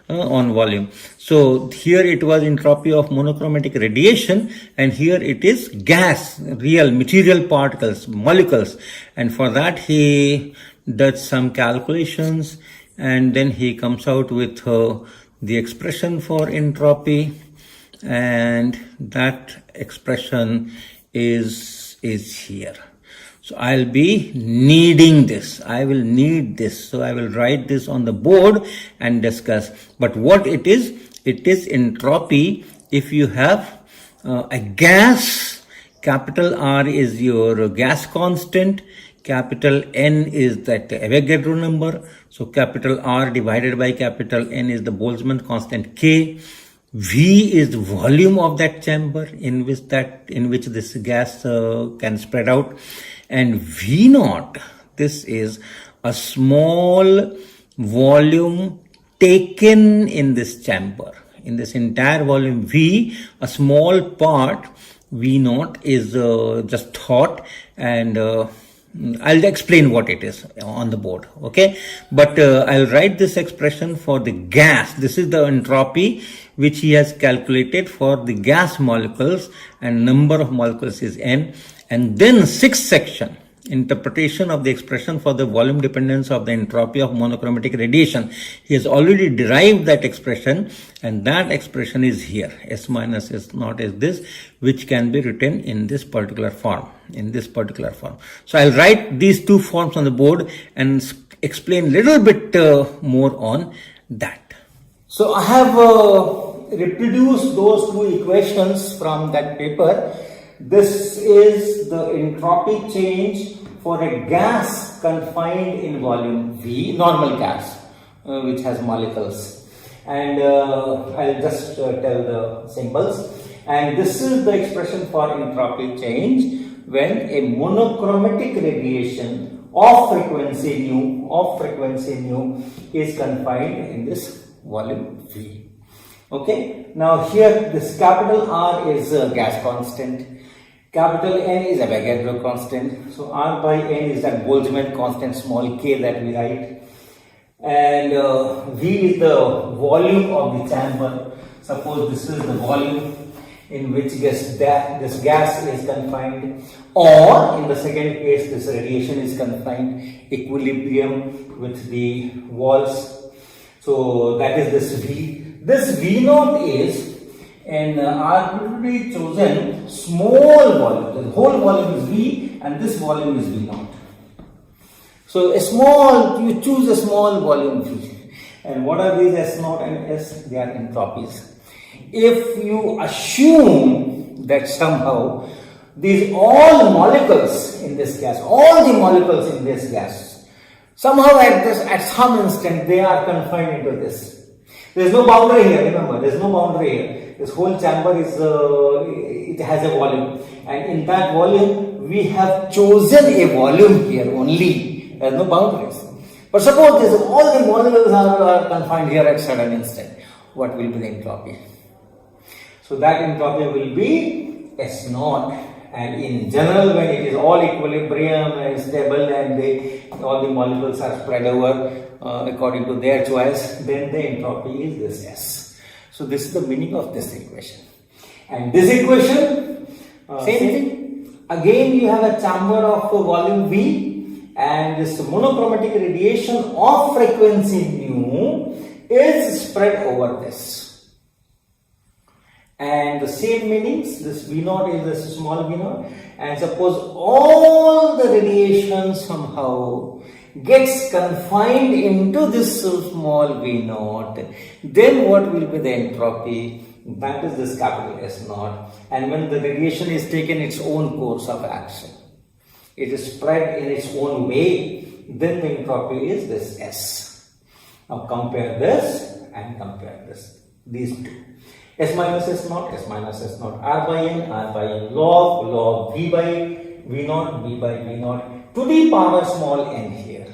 on volume. So here it was entropy of monochromatic radiation, and here it is gas, real material particles, molecules. And for that he does some calculations, and then he comes out with the expression for entropy, and that expression is here. So I'll be needing this. I will need this. So I will write this on the board and discuss. But what it is entropy if you have a gas. Capital R is your gas constant. Capital N is that Avogadro number. So capital R divided by capital N is the Boltzmann constant K. V is the volume of that chamber in which this gas can spread out, and V naught, this is a small volume taken in this chamber. In this entire volume V, a small part V naught is just thought, and I'll explain what it is on the board, okay? But I'll write this expression for the gas. This is the entropy which he has calculated for the gas molecules, and number of molecules is N. And then sixth section, interpretation of the expression for the volume dependence of the entropy of monochromatic radiation. He has already derived that expression, and that expression is here. S minus S naught is this, which can be written in this particular form, So I'll write these two forms on the board and explain a little bit more on that. So I have reproduced those two equations from that paper. This is the entropy change for a gas confined in volume V, normal gas, which has molecules. And I'll just tell the symbols. And this is the expression for entropy change when a monochromatic radiation of frequency nu is confined in this volume V. Okay. Now here this capital R is a gas constant. Capital N is Avogadro constant. So R by N is that Boltzmann constant, small k, that we write. And V is the volume of the chamber. Suppose this is the volume in which this gas is confined, or in the second case this radiation is confined, equilibrium with the walls. So that is this V. This V naught is an arbitrarily chosen small volume. The whole volume is V and this volume is V naught. So you choose a small volume V. And what are these S naught and S? They are entropies. If you assume that somehow all the molecules in this gas, somehow at some instant they are confined into this. There is no boundary here, remember, there is no boundary here. This whole chamber it has a volume, and in that volume we have chosen a volume here only. There are no boundaries. But suppose all the molecules are confined here at certain instant. What will be the entropy? So that entropy will be S naught. And in general, when it is all equilibrium and stable and all the molecules are spread over according to their choice, then the entropy is this S. So this is the meaning of this equation. And this equation, same thing. Again, you have a chamber of volume V, and this monochromatic radiation of frequency nu is spread over this. And the same meanings, this V naught is this small V naught, and suppose all the radiation somehow gets confined into this small V naught, then what will be the entropy? That is this capital S naught. And when the radiation is taken its own course of action, it is spread in its own way, then the entropy is this S. Now compare this and compare this, these two. S minus S naught, R by N, log V by V naught, to the power small n here,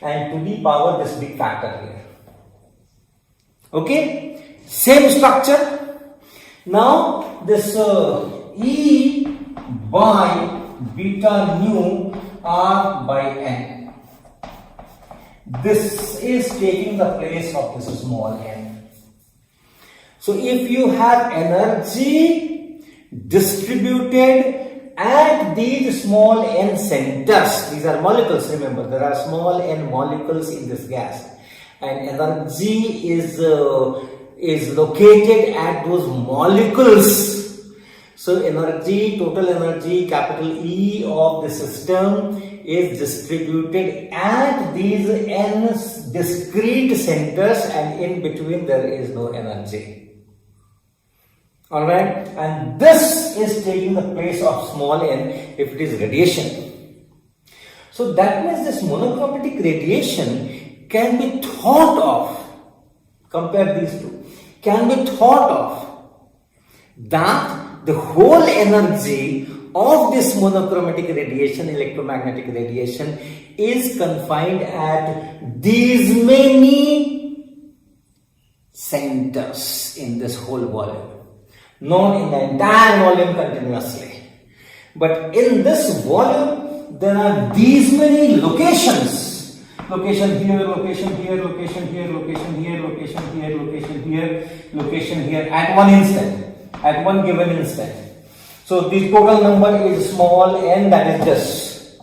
and to the power this big factor here. Okay, same structure. Now this E by beta nu R by N. This is taking the place of this small n. So if you have energy distributed at these small n centers, these are molecules, remember, there are small n molecules in this gas, and energy is located at those molecules. So energy, total energy, capital E of the system is distributed at these n discrete centers, and in between there is no energy. Alright, and this is taking the place of small n if it is radiation. So that means this monochromatic radiation can be thought of, compare these two, can be thought of that the whole energy of this monochromatic radiation, electromagnetic radiation, is confined at these many centers in this whole volume. Not in the entire volume continuously, but in this volume there are these many locations. Location here, location here, location here, location here, location here, location here, location here at one instant, at one given instant. So the total number is small n, that is this.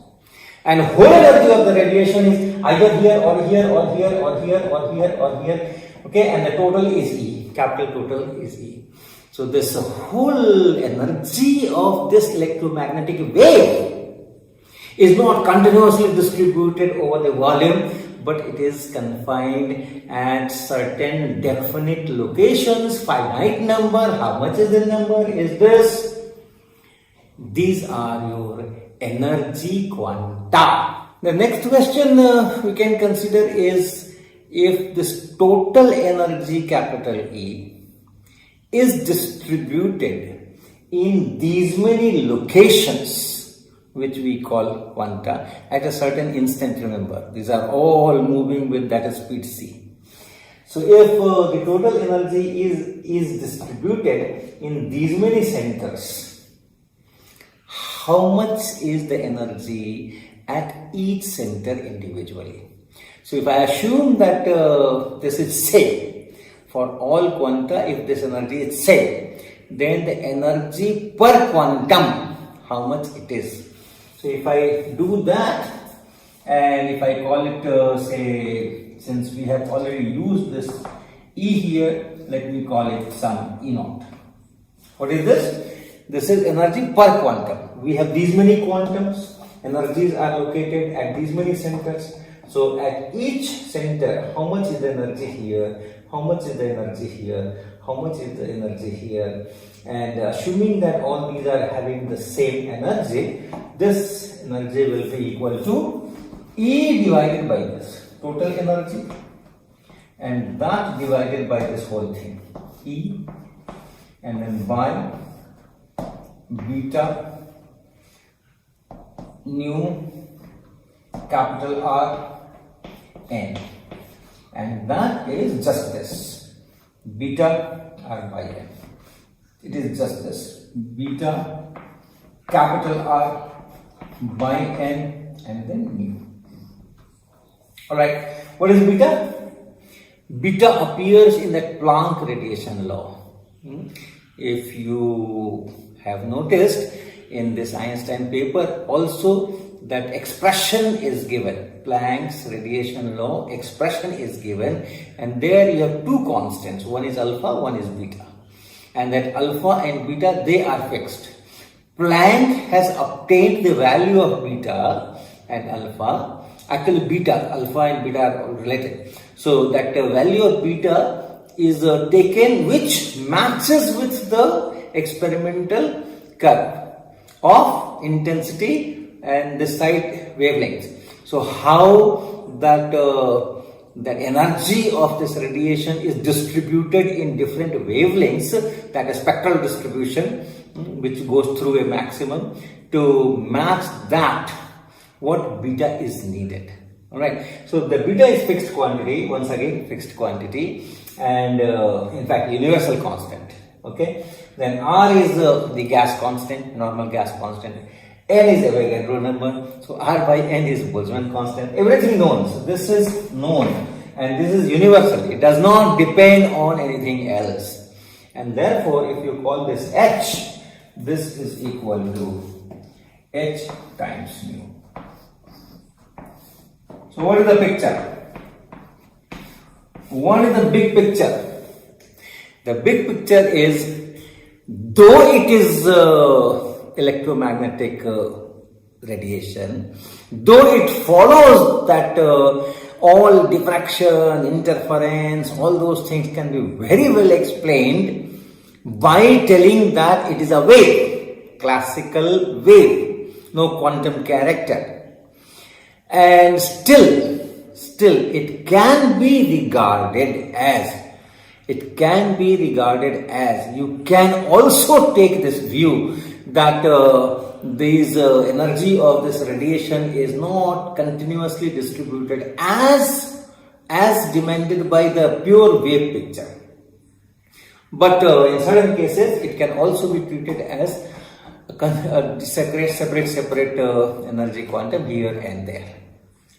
And whole energy of the radiation is either here or here or here or here or here or here. Okay, and the total is E. Capital total is E. So this whole energy of this electromagnetic wave is not continuously distributed over the volume, but it is confined at certain definite locations, finite number. How much is the number? Is this? These are your energy quanta. The next question we can consider is, if this total energy capital E is distributed in these many locations, which we call quanta, at a certain instant, remember, these are all moving with that speed c. So if the total energy is distributed in these many centers, how much is the energy at each center individually? So if I assume that this is same for all quanta, if this energy is same, then the energy per quantum, how much it is? So if I do that, and if I call it, say, since we have already used this E here, let me call it some E naught. What is this? This is energy per quantum. We have these many quantums, energies are located at these many centers. So at each center, how much is the energy here? How much is the energy here? How much is the energy here? And assuming that all these are having the same energy, this energy will be equal to E divided by this total energy, and that divided by this whole thing, E, and then by beta nu capital R n, and that is just this beta R by n. It is just this beta capital R by n and then mu. Alright, what is beta? Beta appears in the Planck radiation law. If you have noticed in this Einstein paper also, that expression is given. Planck's radiation law expression is given, and there you have two constants, one is alpha, one is beta, and that alpha and beta, they are fixed. Planck has obtained the value of beta and alpha. Actually beta, alpha and beta are related, so that the value of beta is taken which matches with the experimental curve of intensity and the side wavelength. So how that that energy of this radiation is distributed in different wavelengths, that is spectral distribution, which goes through a maximum, to match that what beta is needed. Alright, so the beta is fixed quantity, once again fixed quantity, and in fact universal constant. Okay, then R is the gas constant, normal gas constant. N is Avogadro number, so R by N is Boltzmann constant. Everything known. So this is known, and this is universal. It does not depend on anything else, and therefore, if you call this H, this is equal to H times mu. So what is the picture? What is the big picture? The big picture is, though it is electromagnetic radiation, though it follows that all diffraction, interference, all those things can be very well explained by telling that it is a wave, classical wave, no quantum character. And still it can be regarded as, you can also take this view that this energy of this radiation is not continuously distributed as demanded by the pure wave picture. But in certain cases, it can also be treated as a separate energy quantum here and there.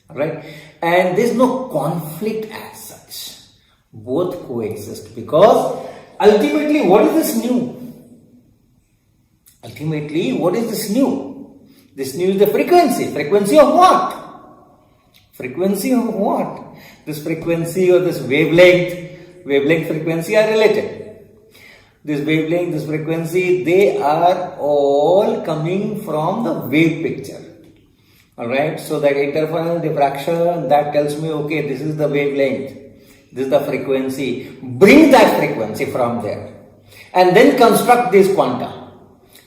Right? And there is no conflict as such. Both coexist, because ultimately, what is this nu? Ultimately, what is this nu? This nu is the frequency. Frequency of what? Frequency of what? This frequency or this wavelength frequency are related. This wavelength, this frequency, they are all coming from the wave picture. Alright, so that interference, diffraction, that tells me, okay, this is the wavelength, this is the frequency. Bring that frequency from there and then construct these quanta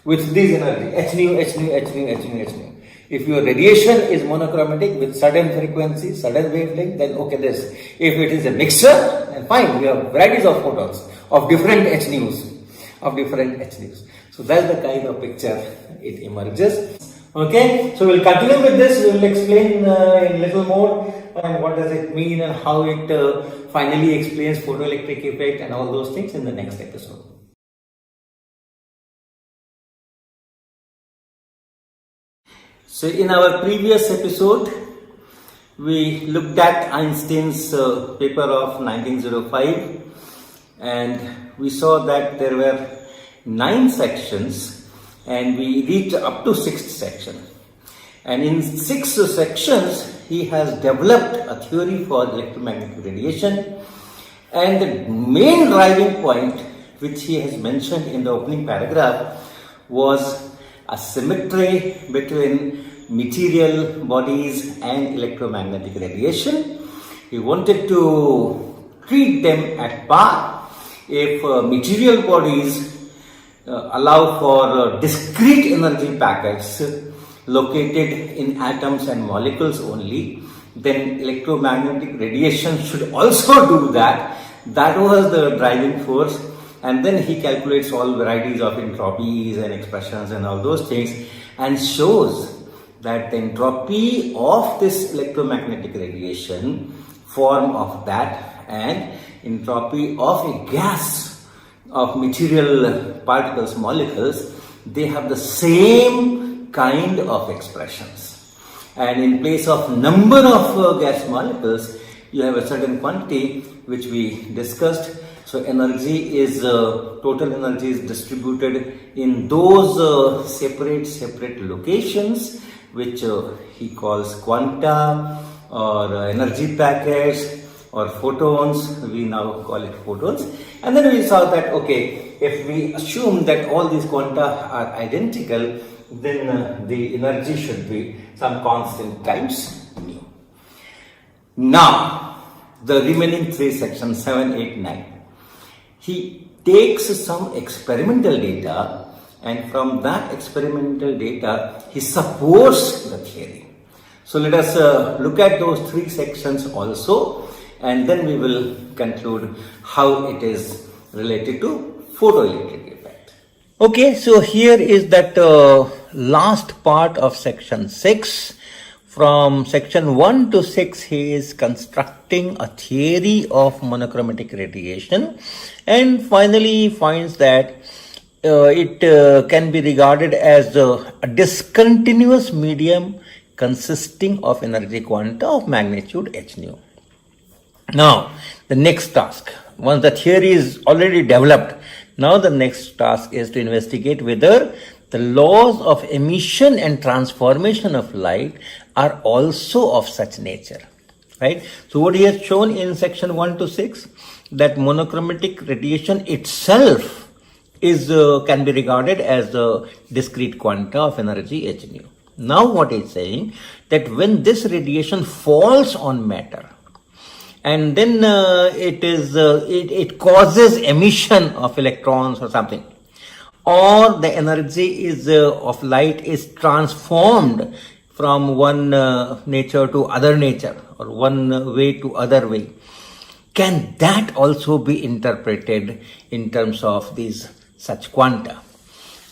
with this energy, h nu, h nu, h nu, h nu, h nu. If your radiation is monochromatic with certain frequency, certain wavelength, then okay, this. If it is a mixture, then fine, you have varieties of photons of different h nus, So that's the kind of picture it emerges. Okay, so we'll continue with this. We will explain in a little more what does it mean and how it finally explains photoelectric effect and all those things in the next episode. So in our previous episode, we looked at Einstein's paper of 1905, and we saw that there were 9 sections and we reached up to 6th section. And in 6 sections, he has developed a theory for electromagnetic radiation, and the main driving point which he has mentioned in the opening paragraph was a symmetry between material bodies and electromagnetic radiation. He wanted to treat them at par. If material bodies allow for discrete energy packets located in atoms and molecules only, then electromagnetic radiation should also do that. That was the driving force. And then he calculates all varieties of entropies and expressions and all those things, and shows that the entropy of this electromagnetic radiation, form of that, and entropy of a gas of material particles, molecules, they have the same kind of expressions. And in place of number of gas molecules, you have a certain quantity which we discussed. So energy is, total energy is distributed in those separate locations, which he calls quanta or energy packets or photons. We now call it photons. And then we saw that, okay, if we assume that all these quanta are identical, then the energy should be some constant times nu. Now, the remaining 3 sections, 7, 8, 9. He takes some experimental data, and from that experimental data, he supports the theory. So let us look at those 3 sections also, and then we will conclude how it is related to photoelectric effect. Okay, so here is that last part of section 6. From section 1 to 6, he is constructing a theory of monochromatic radiation, and finally finds that it can be regarded as a discontinuous medium consisting of energy quanta of magnitude h nu. Now, the next task, once the theory is already developed, now the next task is to investigate whether the laws of emission and transformation of light are also of such nature, right? So what he has shown in section 1 to 6, that monochromatic radiation itself is can be regarded as a discrete quanta of energy h nu. Now what he is saying, that when this radiation falls on matter, and then it causes emission of electrons or something, or the energy is of light is transformed from one nature to other nature, or one way to other way, can that also be interpreted in terms of these such quanta?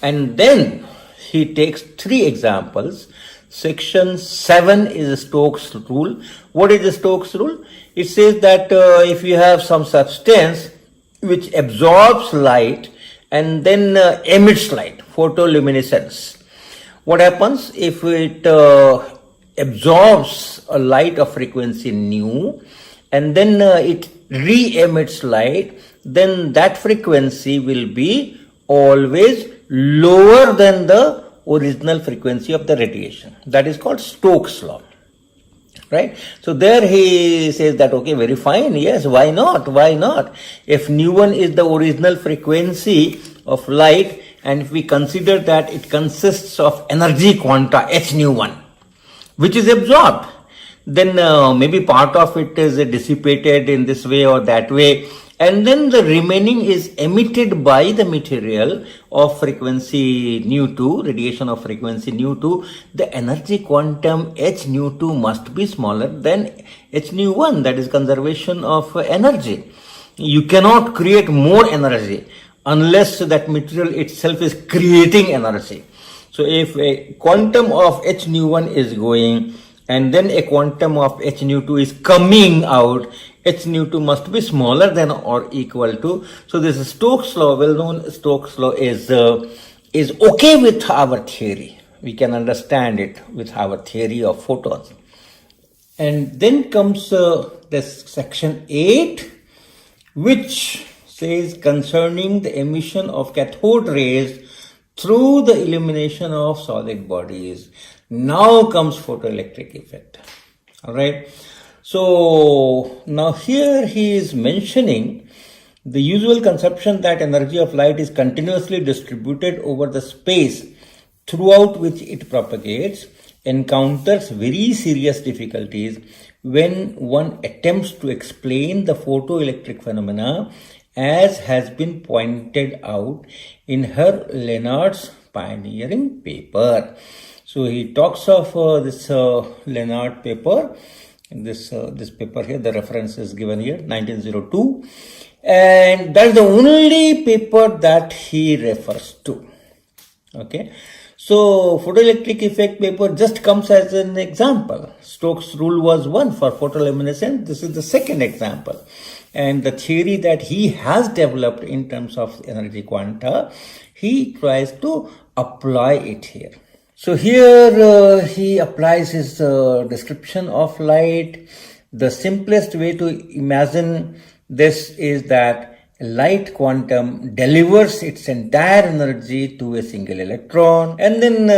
And then he takes 3 examples. Section 7 is Stokes' rule. What is the Stokes' rule? It says that if you have some substance which absorbs light and then emits light, photoluminescence, what happens if it absorbs a light of frequency nu and then it re-emits light, then that frequency will be always lower than the original frequency of the radiation. That is called Stokes law. Right? So there he says that, okay, very fine, yes, why not? Why not? If nu1 is the original frequency of light, and if we consider that it consists of energy quanta h nu1, which is absorbed, then maybe part of it is dissipated in this way or that way, and then the remaining is emitted by the material of frequency nu2, radiation of frequency nu2, the energy quantum h nu2 must be smaller than h nu1, that is conservation of energy. You cannot create more energy unless that material itself is creating energy. So if a quantum of h nu1 is going and then a quantum of h nu2 is coming out, h nu2 must be smaller than or equal to. So this Stokes law, well-known Stokes law, is okay with our theory. We can understand it with our theory of photons. And then comes this section 8, which says concerning the emission of cathode rays through the illumination of solid bodies. Now comes photoelectric effect. All right. So now here he is mentioning the usual conception that energy of light is continuously distributed over the space throughout which it propagates encounters very serious difficulties when one attempts to explain the photoelectric phenomena, as has been pointed out in Lenard's pioneering paper. So he talks of this Lenard paper. This paper here, the reference is given here, 1902, and that is the only paper that he refers to. Okay, so photoelectric effect paper just comes as an example. Stokes' rule was one for photoluminescence. This is the second example, and the theory that he has developed in terms of energy quanta, he tries to apply it here. So here he applies his description of light. The simplest way to imagine this is that a light quantum delivers its entire energy to a single electron, and then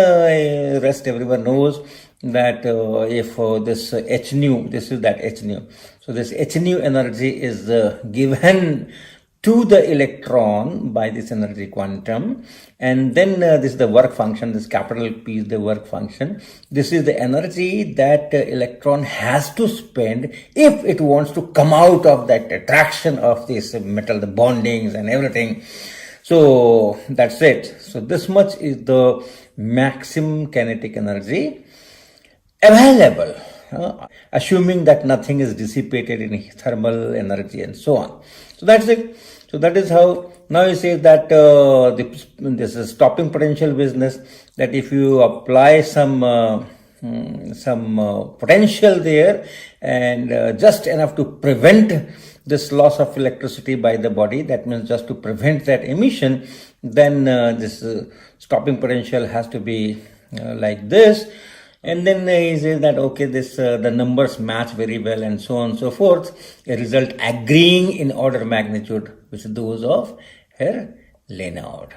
rest everyone knows that if this h nu, this is that h nu. So this h nu energy is given to the electron by this energy quantum, and then this is the work function, this capital P is the work function. This is the energy that electron has to spend if it wants to come out of that attraction of this metal, the bondings and everything. So that's it. So this much is the maximum kinetic energy available, assuming that nothing is dissipated in thermal energy and so on. So that's it. So that is how now he says that this is stopping potential business, that if you apply some potential there and just enough to prevent this loss of electricity by the body, that means just to prevent that emission, then this stopping potential has to be like this. And then he says that, okay, this the numbers match very well and so on and so forth, a result agreeing in order magnitude with those of Lenard.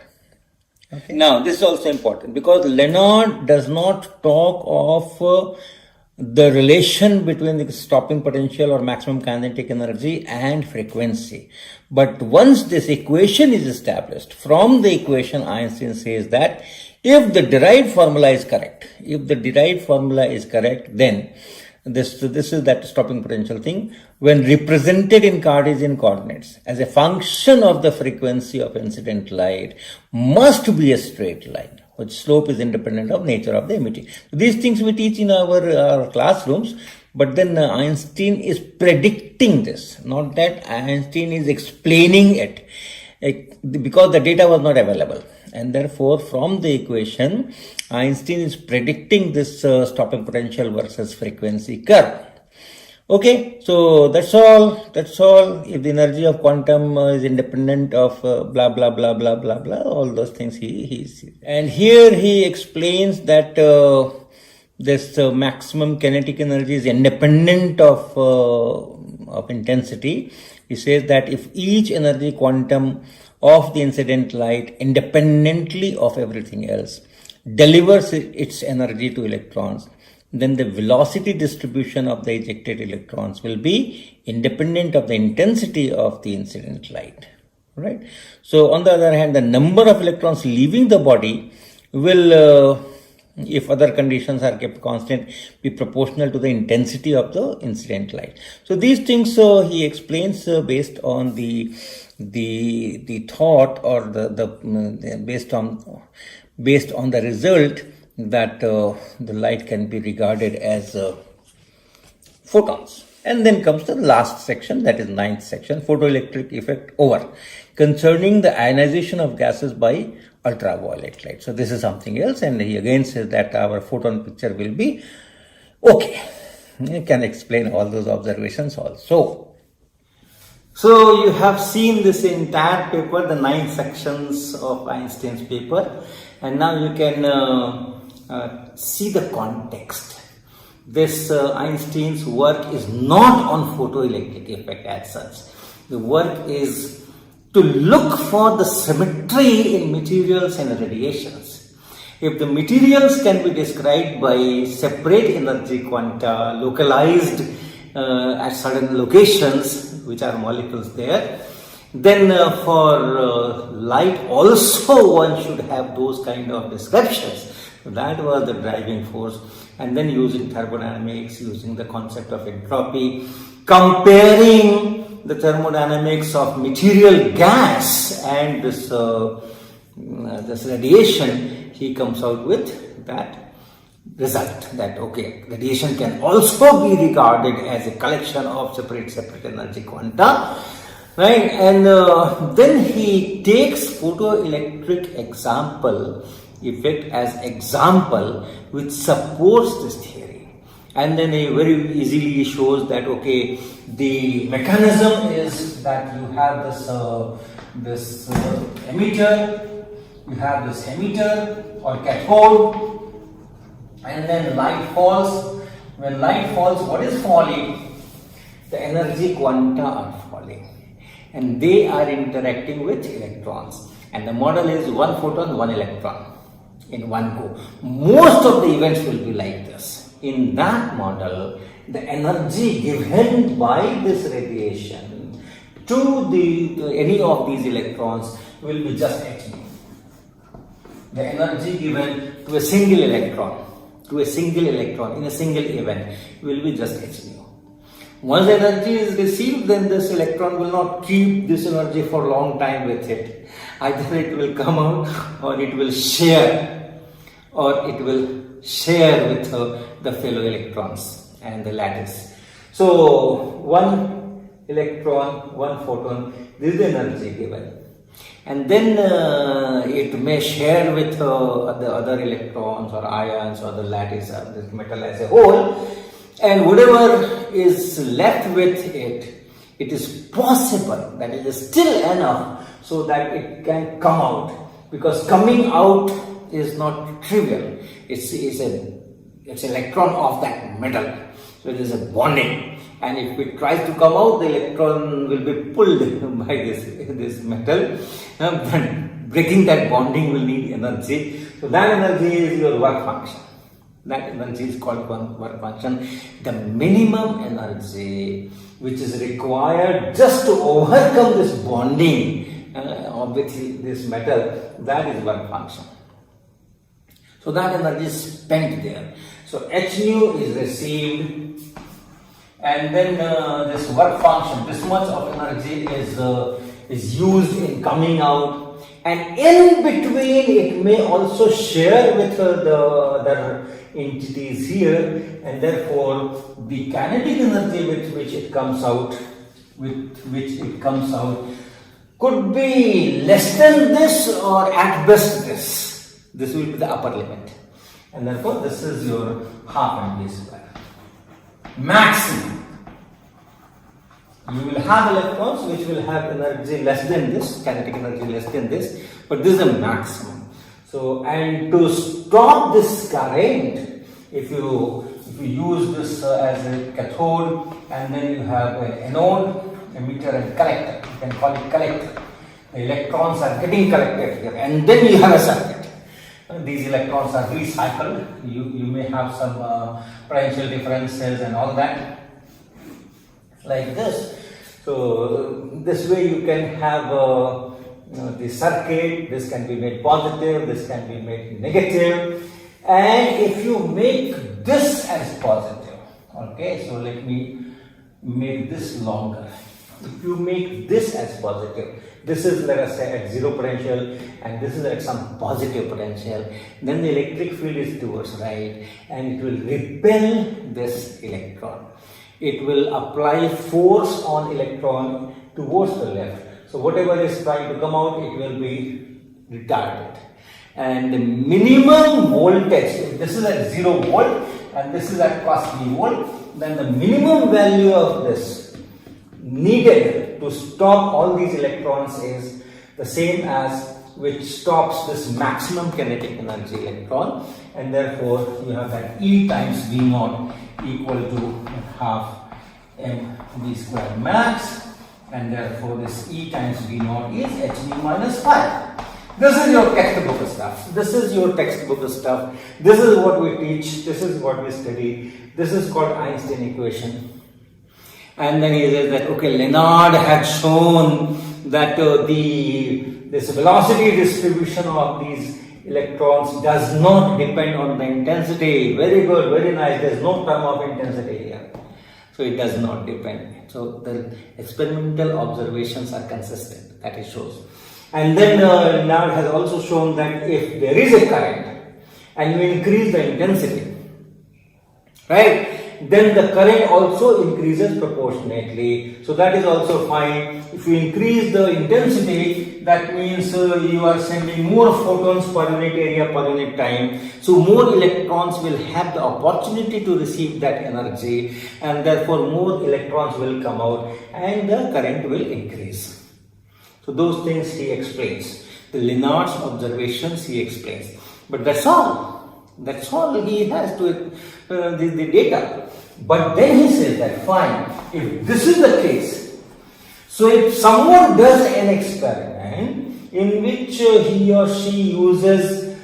Okay. Now, this is also important because Lenard does not talk of the relation between the stopping potential or maximum kinetic energy and frequency. But once this equation is established, from the equation Einstein says that if the derived formula is correct, then this is that stopping potential thing, when represented in Cartesian coordinates as a function of the frequency of incident light, must be a straight line, which slope is independent of nature of the emitting. These things we teach in our classrooms, but then Einstein is predicting this, not that Einstein is explaining it, because the data was not available. And therefore, from the equation, Einstein is predicting this stopping potential versus frequency curve. Okay, so that's all. If the energy of quantum is independent of blah, blah, blah, blah, blah, blah, all those things he sees. And here he explains that this maximum kinetic energy is independent of of intensity, he says that if each energy quantum of the incident light independently of everything else delivers its energy to electrons, then the velocity distribution of the ejected electrons will be independent of the intensity of the incident light, right? So on the other hand, the number of electrons leaving the body will, if other conditions are kept constant, be proportional to the intensity of the incident light. So these things he explains based on the thought, or the based on the result that the light can be regarded as photons. And then comes the last section, that is ninth section, photoelectric effect over, concerning the ionization of gases by ultraviolet light. So this is something else, and he again says that our photon picture will be okay. You can explain all those observations also. So you have seen this entire paper, the 9 sections of Einstein's paper, and now you can see the context. This Einstein's work is not on photoelectric effect as such. The work is to look for the symmetry in materials and radiations. If the materials can be described by separate energy quanta localized at certain locations, which are molecules there, then for light also one should have those kind of descriptions. So that was the driving force. And then using thermodynamics, using the concept of entropy, comparing the thermodynamics of material gas and this radiation, he comes out with that result, that okay, radiation can also be regarded as a collection of separate energy quanta, right? And then he takes photoelectric effect as example which supports this theory, and then he very easily shows that okay, the mechanism is that you have this emitter, you have this emitter or cathode, and then light falls. When light falls, what is falling? The energy quanta are falling, and they are interacting with electrons, and the model is one photon, one electron in one go. Most of the events will be like this. In that model, the energy given by this radiation to any of these electrons will be just h. The energy given to a single electron in a single event will be just h nu. Once the energy is received, then this electron will not keep this energy for a long time with it. Either it will come out, or it will share, with the fellow electrons and the lattice. So one electron, one photon, this is the energy given, and then it may share with the other electrons or ions or the lattice of this metal as a whole, and whatever is left with it, it is possible that it is still enough so that it can come out, because coming out is not trivial. It's electron of that metal, so it is a bonding, and if it tries to come out, the electron will be pulled by this metal. Then breaking that bonding will need energy. So that energy is your work function. That energy is called work function. The minimum energy which is required just to overcome this bonding with this metal, that is work function. So that energy is spent there. So h nu is received, and then this work function, this much of energy is used in coming out, and in between it may also share with the other entities here, and therefore the kinetic energy with which it comes out, could be less than this or at best this. This will be the upper limit, and therefore this is your half mv square. Maximum. You will have electrons which will have energy less than this, kinetic energy less than this, but this is a maximum. So, and to stop this current, if you use this as a cathode, and then you have an anode, emitter and collector. You can call it collector. The electrons are getting collected here, and then you have a circuit. These electrons are recycled. You may have some potential differences and all that, like this. So this way you can have the circuit. This can be made positive, this can be made negative, and if you make this as positive, okay, so let me make this longer. If you make this as positive, this is, let us say, at zero potential and this is at some positive potential, then the electric field is towards right and it will repel this electron. It will apply force on electron towards the left. So whatever is trying to come out, it will be retarded. And the minimum voltage, if this is at 0 volt and this is at plus V volt, then the minimum value of this needed to stop all these electrons is the same as which stops this maximum kinetic energy electron, and therefore you have that E times V naught equal to half mv square max, and therefore this E times V naught is hv minus 5. This is your textbook stuff. This is your textbook stuff. This is what we teach. This is what we study. This is called Einstein equation. And then he says that, okay, Lenard had shown that this velocity distribution of these electrons does not depend on the intensity. Very good, very nice. There is no term of intensity here. So it does not depend. So the experimental observations are consistent. That it shows. And then Lenard has also shown that if there is a current and you increase the intensity, right, then the current also increases proportionately. So that is also fine. If you increase the intensity, that means you are sending more photons per unit area per unit time. So more electrons will have the opportunity to receive that energy, and therefore more electrons will come out and the current will increase. So those things he explains. The Lenard's observations he explains. But that's all. That's all he has to the data. But then he says that fine, if this is the case, so if someone does an experiment in which he or she uses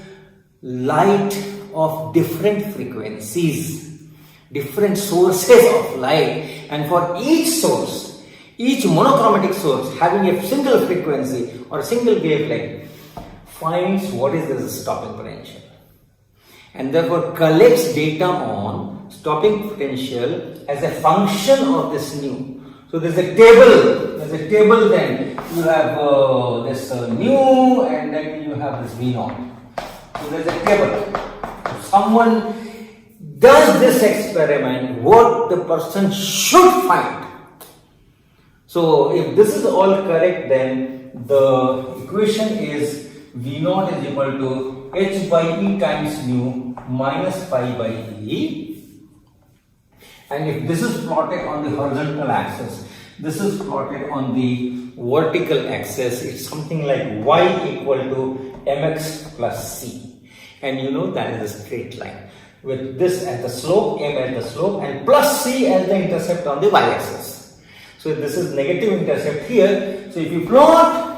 light of different frequencies, different sources of light, and for each source, each monochromatic source having a single frequency or a single wavelength, finds what is the stopping potential, and therefore collects data on stopping potential as a function of this nu. So there's a table, then you have this nu, and then you have this V naught. So there's a table. If someone does this experiment, what the person should find. So if this is all correct, then the equation is V naught is equal to h by E times nu minus phi by E. And if this is plotted on the horizontal axis, this is plotted on the vertical axis, it's something like y equal to mx plus c. And you know that is a straight line with this at the slope, m at the slope, and plus c as the intercept on the y-axis. So this is negative intercept here. So if you plot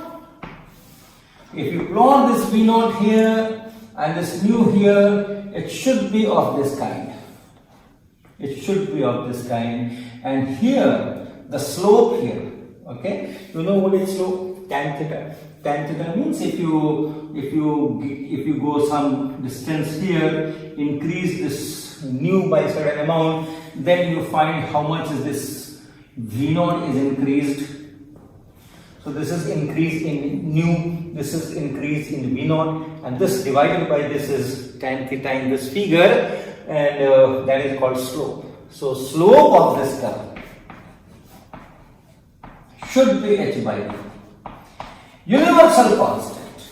this V naught here and this nu here, it should be of this kind. It should be of this kind. And here, the slope here, okay? You know what is slope? Tan theta. Tan theta means if you go some distance here, increase this nu by a certain amount, then you find how much is this V naught is increased. So this is increase in nu, this is increase in V naught, and this divided by this is tan theta in this figure, and that is called slope. So slope of this curve should be h by v. Universal constant,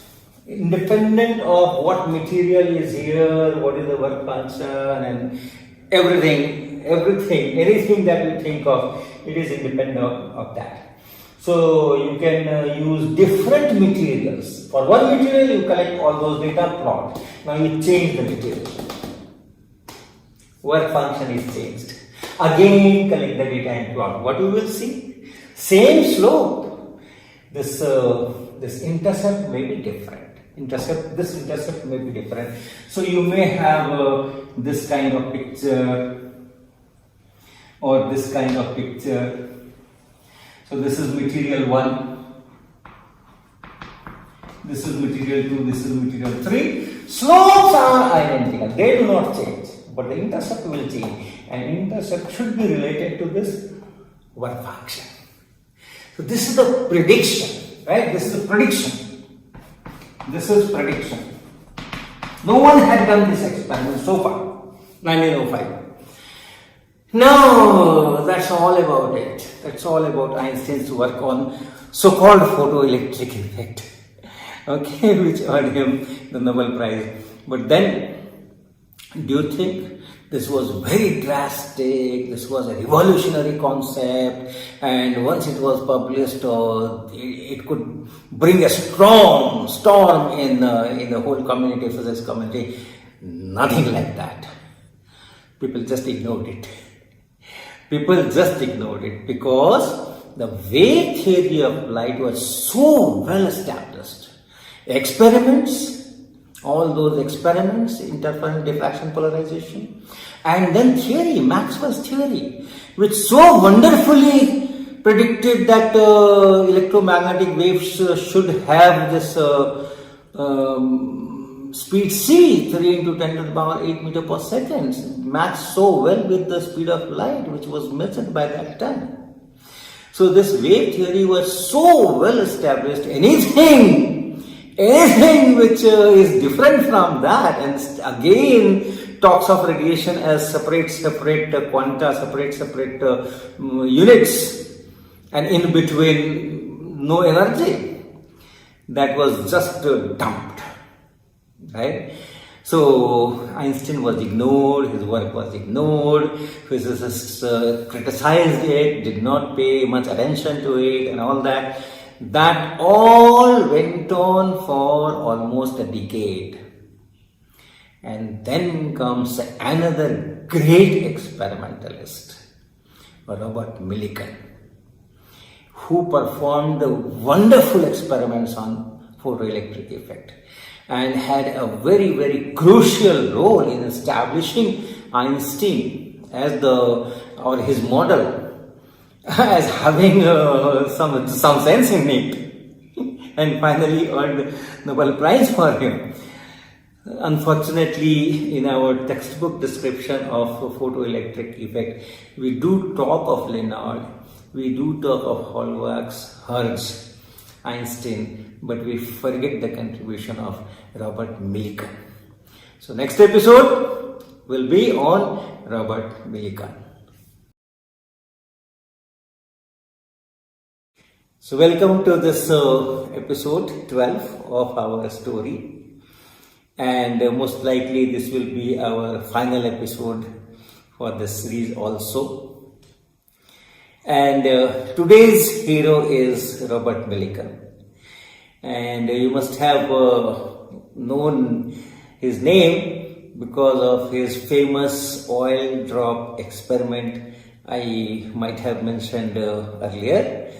independent of what material is here, what is the work function, and everything, anything that you think of, it is independent of that. So you can use different materials. For one material, you collect all those data, plot. Now you change the material. Work function is changed. Again collect the data and plot. What we will see? Same slope. This intercept may be different. This intercept may be different. So you may have this kind of picture or this kind of picture. So this is material 1, this is material 2, this is material 3. Slopes are identical, they do not change, but the intercept will change, and intercept should be related to this work function. So this is the prediction, right? This is prediction. This is prediction. No one had done this experiment so far, 1905. Now, that's all about it. That's all about Einstein's work on so-called photoelectric effect, okay, which earned him the Nobel Prize. But then, do you think this was very drastic, this was a revolutionary concept, and once it was published, it could bring a strong storm in the whole community, physics community? Nothing like that. People just ignored it. People just ignored it because the wave theory of light was so well established. Experiments, all those experiments, interference, diffraction, polarization, and then theory, Maxwell's theory, which so wonderfully predicted that electromagnetic waves should have this speed c, 3 into 10 to the power 8 meter per second, matched so well with the speed of light which was measured by that time. So this wave theory was so well established, anything which is different from that and again talks of radiation as separate quanta, separate units, and in between no energy, that was just dumped. Right? So Einstein was ignored, his work was ignored, physicists criticized it, did not pay much attention to it and all that. That all went on for almost a decade. And then comes another great experimentalist, Robert Millikan, who performed wonderful experiments on photoelectric effect and had a very, very crucial role in establishing Einstein as his model, as having some sense in it, and finally earned Nobel Prize for him. Unfortunately, in our textbook description of photoelectric effect, we do talk of Lenard, we do talk of Hallwachs, Hertz, Einstein, but we forget the contribution of Robert Millikan. So next episode will be on Robert Millikan. So welcome to this episode 12 of our story, and most likely this will be our final episode for this series also. And today's hero is Robert Millikan, and you must have known his name because of his famous oil drop experiment. I might have mentioned earlier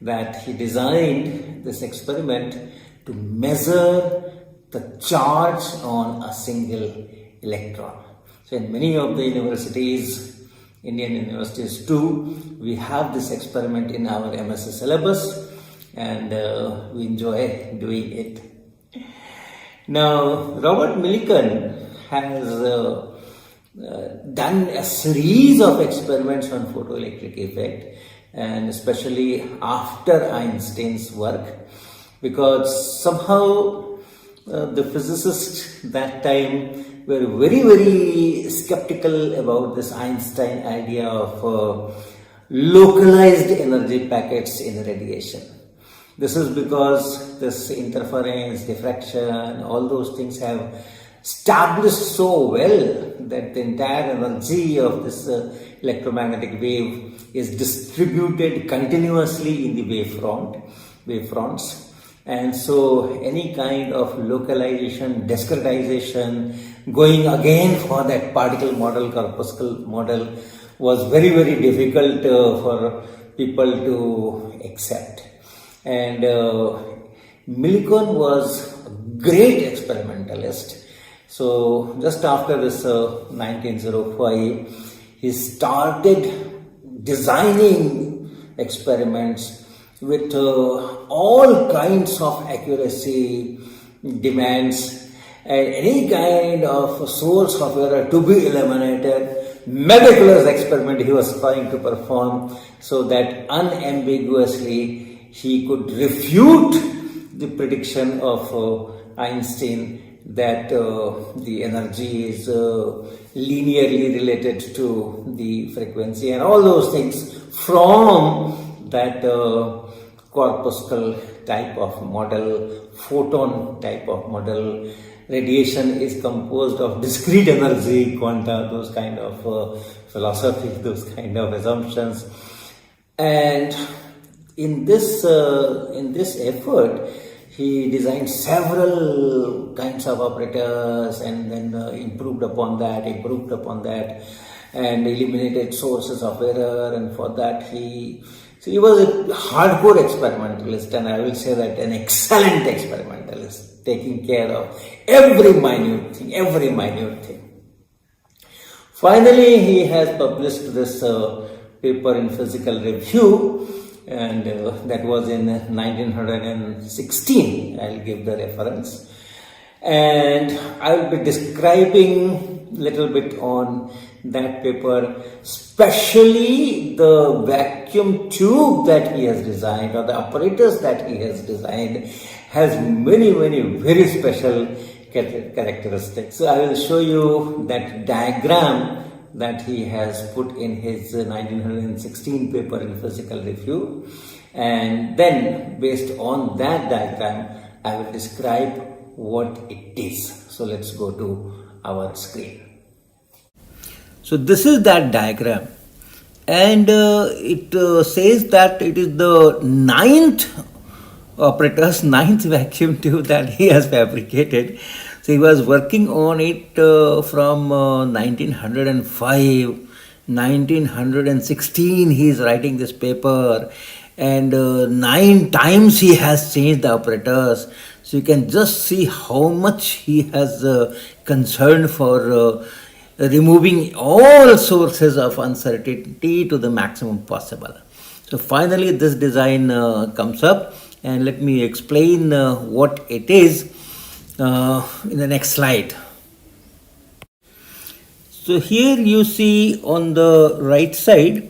that he designed this experiment to measure the charge on a single electron. So in many of the universities, Indian universities too, we have this experiment in our MSc syllabus, and we enjoy doing it. Now, Robert Millikan has done a series of experiments on photoelectric effect, and especially after Einstein's work, because somehow the physicists that time were very, very skeptical about this Einstein idea of localized energy packets in radiation. This is because this interference, diffraction, all those things have established so well that the entire energy of this electromagnetic wave is distributed continuously in the wavefronts. And so any kind of localization, discretization, going again for that particle model, corpuscle model was very, very difficult for people to accept. And Millikan was a great experimentalist. So just after this 1905, he started designing experiments with all kinds of accuracy demands, and any kind of source of error to be eliminated. Meticulous experiment he was trying to perform so that unambiguously he could refute the prediction of Einstein that the energy is linearly related to the frequency and all those things from that corpuscle type of model, photon type of model. Radiation is composed of discrete energy, quanta, those kind of philosophy, those kind of assumptions. And in this effort, he designed several kinds of operators and then improved upon that, and eliminated sources of error. And for that he was a hardcore experimentalist, and I will say that an excellent experimentalist, taking care of every minute thing. Finally, he has published this paper in Physical Review, and that was in 1916. I'll give the reference, and I will be describing little bit on that paper, especially the vacuum tube that he has designed, or the apparatus that he has designed, has many very special characteristics. So I will show you that diagram that he has put in his 1916 paper in Physical Review, and then based on that diagram I will describe what it is. So let's go to our screen. So this is that diagram, and it says that it is the ninth vacuum tube that he has fabricated. So he was working on it from 1905, 1916 he is writing this paper, and 9 times he has changed the apparatus. So you can just see how much he has concern for removing all sources of uncertainty to the maximum possible. So finally this design comes up, and let me explain what it is in the next slide. So here you see on the right side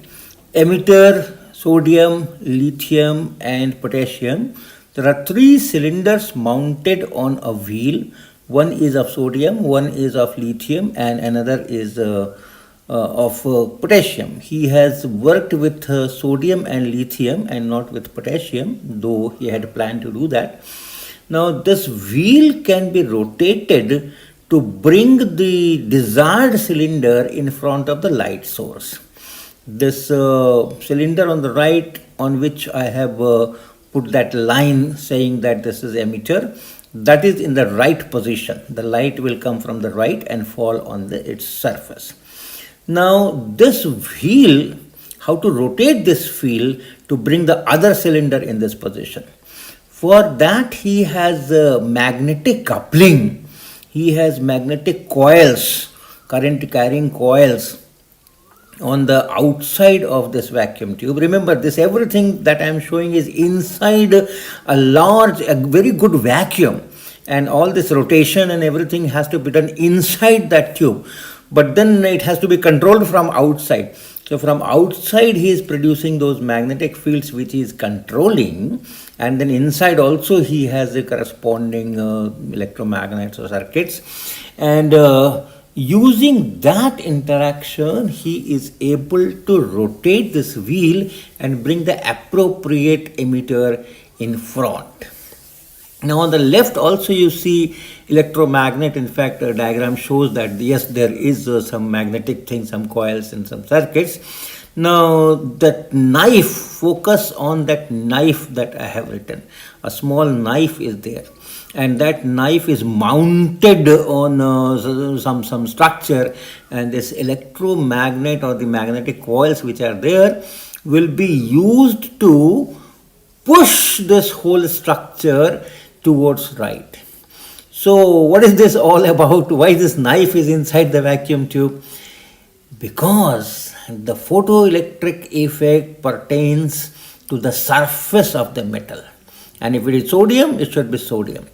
emitter, sodium, lithium and potassium. There are 3 cylinders mounted on a wheel. One is of sodium, one is of lithium, and another is of potassium. He has worked with sodium and lithium and not with potassium, though he had planned to do that. Now this wheel can be rotated to bring the desired cylinder in front of the light source. This cylinder on the right, on which I have put that line saying that this is emitter, that is in the right position. The light will come from the right and fall on its surface. Now this wheel, how to rotate this wheel to bring the other cylinder in this position? For that he has magnetic coupling. He has magnetic coils, current carrying coils on the outside of this vacuum tube. Remember, this everything that I am showing is inside a very good vacuum, and all this rotation and everything has to be done inside that tube, but then it has to be controlled from outside. So from outside he is producing those magnetic fields which he is controlling, and then inside also he has the corresponding electromagnets or circuits, and using that interaction he is able to rotate this wheel and bring the appropriate emitter in front. Now on the left also you see electromagnet. In fact, a diagram shows that yes, there is some magnetic thing, some coils and some circuits. Now that knife, focus on that knife that I have written. A small knife is there, and that knife is mounted on some structure, and this electromagnet or the magnetic coils which are there will be used to push this whole structure towards right. So what is this all about? Why this knife is inside the vacuum tube? Because the photoelectric effect pertains to the surface of the metal. And if it is sodium, it should be sodium.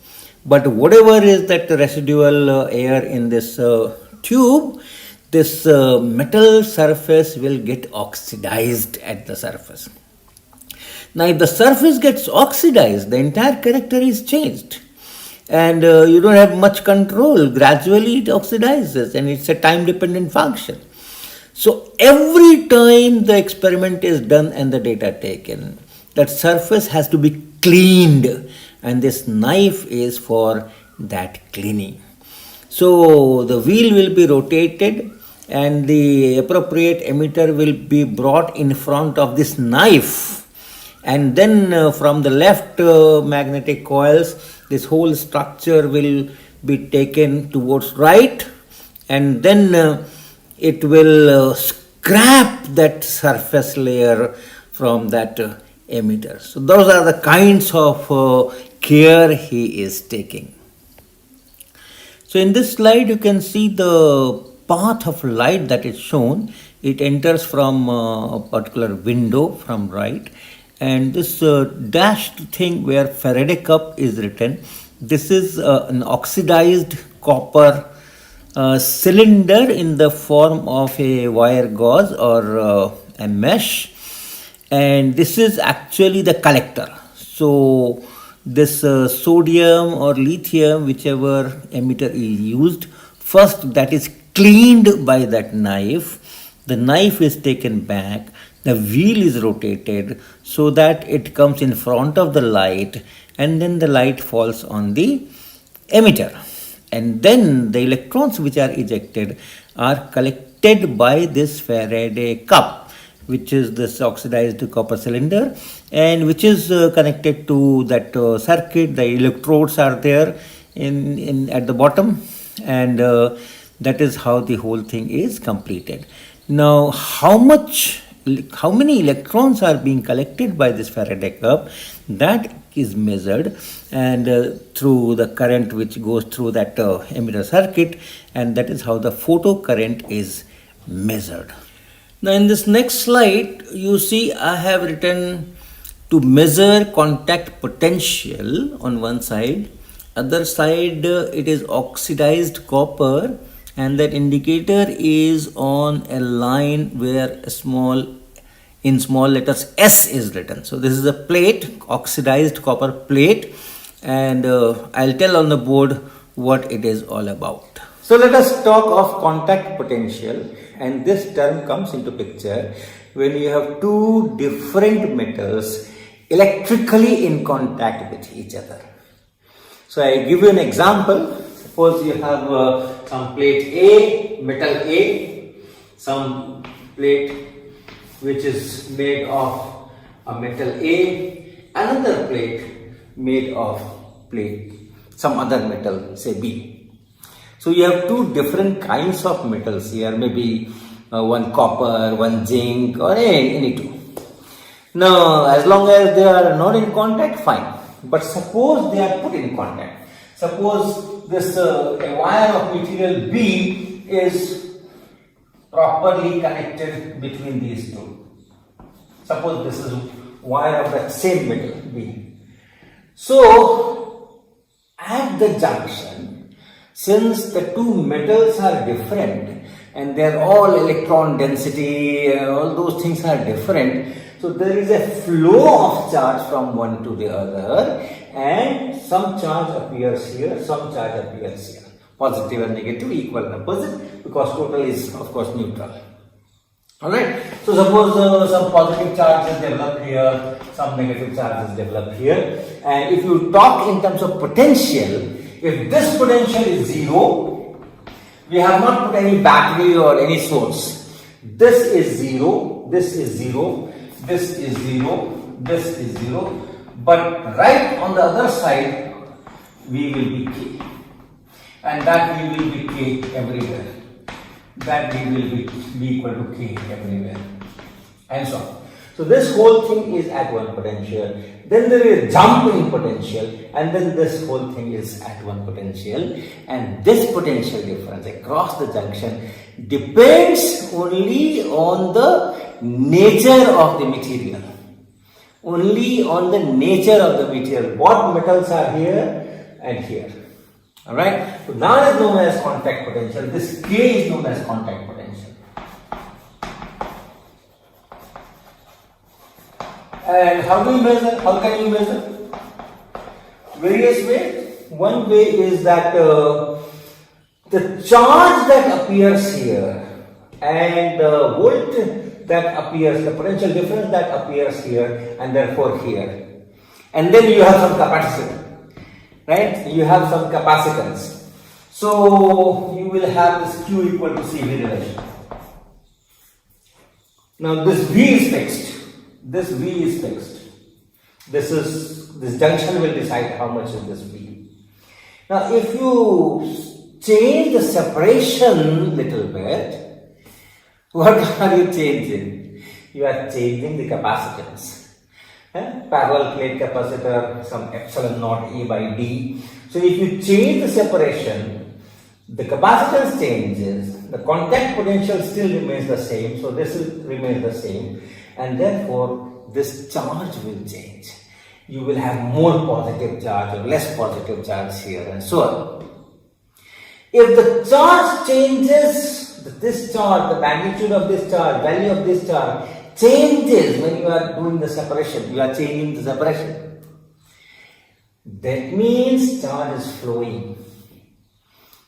But whatever is that residual air in this tube, this metal surface will get oxidized at the surface. Now if the surface gets oxidized, the entire character is changed. And you don't have much control. Gradually it oxidizes, and it's a time dependent function. So every time the experiment is done and the data taken, that surface has to be cleaned, and this knife is for that cleaning. So the wheel will be rotated, and the appropriate emitter will be brought in front of this knife. And then from the left magnetic coils, this whole structure will be taken towards right, and then it will scrap that surface layer from that emitter. So those are the kinds of care he is taking. So in this slide you can see the path of light that is shown. It enters from a particular window from right, and this dashed thing where Faraday cup is written, this is an oxidized copper cylinder in the form of a wire gauze or a mesh, and this is actually the collector. So this sodium or lithium, whichever emitter is used, first that is cleaned by that knife. The knife is taken back, the wheel is rotated so that it comes in front of the light, and then the light falls on the emitter. And then the electrons which are ejected are collected by this Faraday cup, which is this oxidized copper cylinder, and which is connected to that circuit. The electrodes are there at the bottom, and that is how the whole thing is completed. Now, how many electrons are being collected by this Faraday cup, that is measured, and through the current which goes through that emitter circuit, and that is how the photo current is measured. Now in this next slide you see I have written to measure contact potential on one side, other side it is oxidized copper, and that indicator is on a line where in small letters S is written. So this is a plate, oxidized copper plate, and I'll tell on the board what it is all about. So let us talk of contact potential, and this term comes into picture when you have two different metals electrically in contact with each other. So I give you an example. Suppose you have some plate A, metal A, some plate which is made of a metal A, another plate made of some other metal, say B. So you have two different kinds of metals here, maybe one copper, one zinc, or any two. Now, as long as they are not in contact, fine. But suppose they are put in contact. Suppose this a wire of material B is properly connected between these two. Suppose this is wire of that same metal B. So, at the junction, since the two metals are different and they are all electron density and all those things are different, so there is a flow of charge from one to the other, and some charge appears here, some charge appears here. Positive and negative, equal and opposite, because total is of course neutral. Alright, so suppose some positive charges develop here, some negative charges develop here, and if you talk in terms of potential, if this potential is 0, we have not put any battery or any source. This is 0, 0, this is 0, this is 0, this is 0, but right on the other side V will be K, and that V will be K everywhere. That V will be equal to K everywhere, and so on. So this whole thing is at one potential, then there is jump in potential, and then this whole thing is at one potential, and this potential difference across the junction depends only on the nature of the material. Only on the nature of the material. What metals are here and here. Alright? So now is known as contact potential. This K is known as contact potential. And how do you measure? How can you measure? Various ways. One way is that the charge that appears here and the volt that appears, the potential difference that appears here and therefore here. And then you have some capacitance, right? You have some capacitance. So you will have this Q equal to CV relation. Now this V is fixed. This V is fixed. This junction will decide how much is this V. Now if you change the separation little bit, what are you changing? You are changing the capacitance. Parallel plate capacitor, some epsilon naught A by D. So if you change the separation, the capacitance changes, the contact potential still remains the same, so this will remain the same, and therefore this charge will change. You will have more positive charge or less positive charge here, and so on. If the charge changes, this charge, the magnitude of this charge, value of this charge changes when you are doing the separation, you are changing the separation. That means charge is flowing.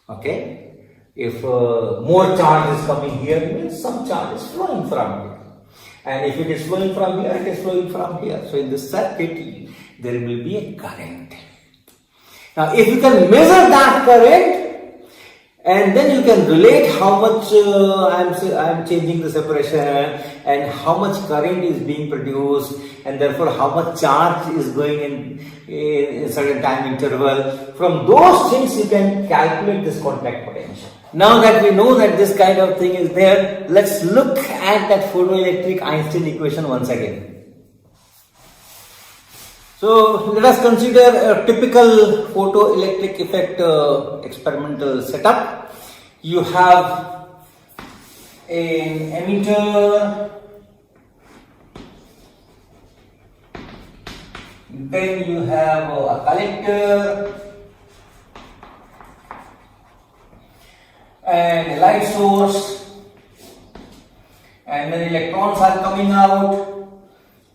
Okay? If more charge is coming here, it means some charge is flowing from here. And if it is flowing from here, it is flowing from here. So in this circuit, there will be a current. Now if you can measure that current, and then you can relate how much I am changing the separation and how much current is being produced, and therefore how much charge is going in a certain time interval. From those things you can calculate this contact potential. Now that we know that this kind of thing is there, let's look at that photoelectric Einstein equation once again. So let us consider a typical photoelectric effect experimental setup. You have an emitter, then you have a collector and a light source, and then electrons are coming out.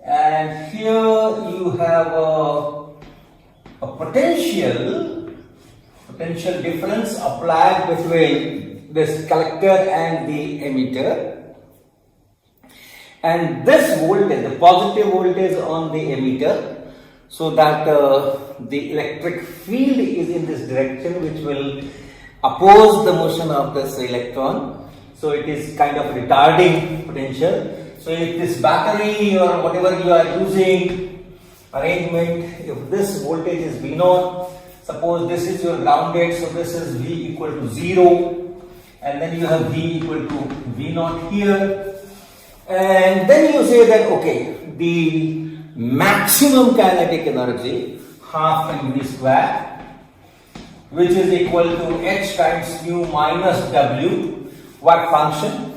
And here you have a potential difference applied between this collector and the emitter. And this voltage, the positive voltage on the emitter, so that the electric field is in this direction, which will oppose the motion of this electron. So it is kind of retarding potential. So if this battery or whatever you are using arrangement, if this voltage is V0, suppose this is your grounded, so this is V equal to 0, and then you have V equal to V0 here, and then you say that okay, the maximum kinetic energy, half mv square, which is equal to h times nu minus w, what function?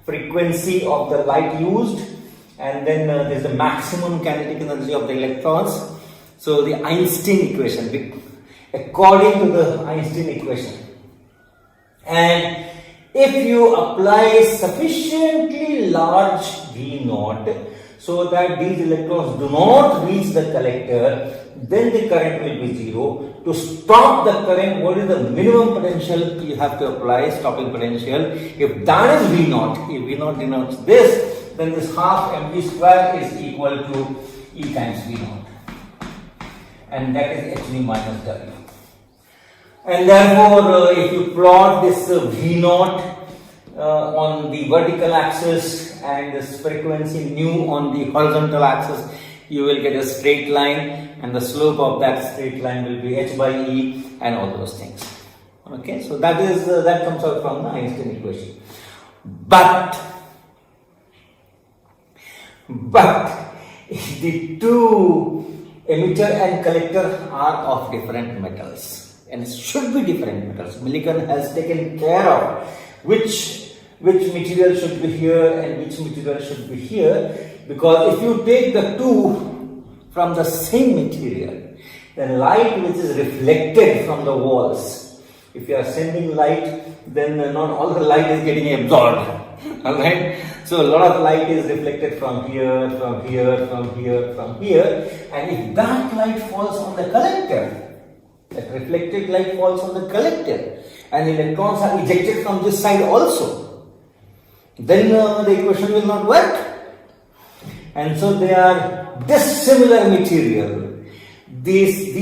Frequency of the light used, and then there is the maximum kinetic energy of the electrons. So the Einstein equation, according to the Einstein equation. And if you apply sufficiently large V0 so that these electrons do not reach the collector, then the current will be 0. To stop the current, what is the minimum potential you have to apply, stopping potential? If that is V0, if V0 denotes this, then this half mv square is equal to E times V0. And that is hv minus w. And therefore, if you plot this V0 on the vertical axis and this frequency nu on the horizontal axis, you will get a straight line, and the slope of that straight line will be h by e and all those things. Okay, so that comes out from the Einstein equation. But the two emitter and collector are of different metals, and should be different metals. Millikan has taken care of which material should be here and which material should be here, because if you take the two from the same material, then light which is reflected from the walls, if you are sending light, then not all the light is getting absorbed. Alright, so a lot of light is reflected from here, from here, from here, from here, and if that light falls on the collector, that reflected light falls on the collector, and electrons are ejected from this side also, then the equation will not work. And so they are dissimilar material. This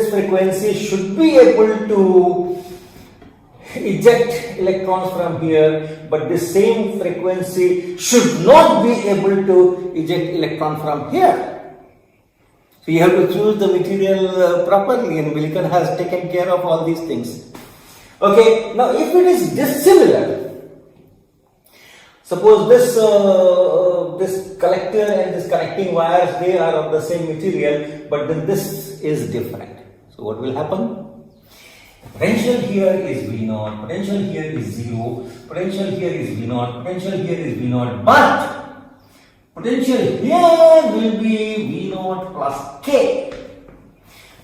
frequency should be able to eject electrons from here, but the same frequency should not be able to eject electron from here. So you have to choose the material properly, and Millikan has taken care of all these things. Okay, now if it is dissimilar, suppose this collector and this connecting wires, they are of the same material, but then this is different. So what will happen? Potential here is V0, potential here is 0, potential here is V0, potential here is V0, but potential here will be V0 plus K,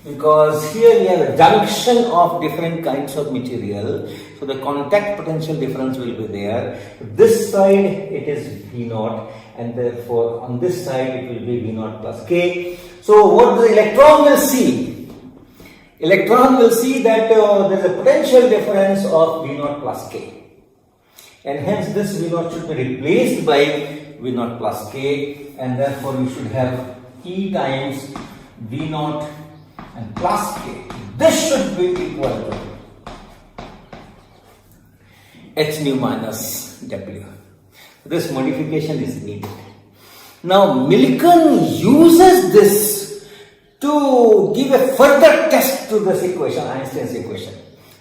because here we have a junction of different kinds of material, so the contact potential difference will be there. This side it is V0, and therefore on this side it will be V0 plus K. So what the electron will see? Electron will see that there is a potential difference of V0 plus K, and hence this V0 should be replaced by V0 plus K, and therefore you should have E times V0 and plus K. This should be equal to H nu minus W. This modification is needed. Now Millikan uses this to give a further test to this equation, Einstein's equation.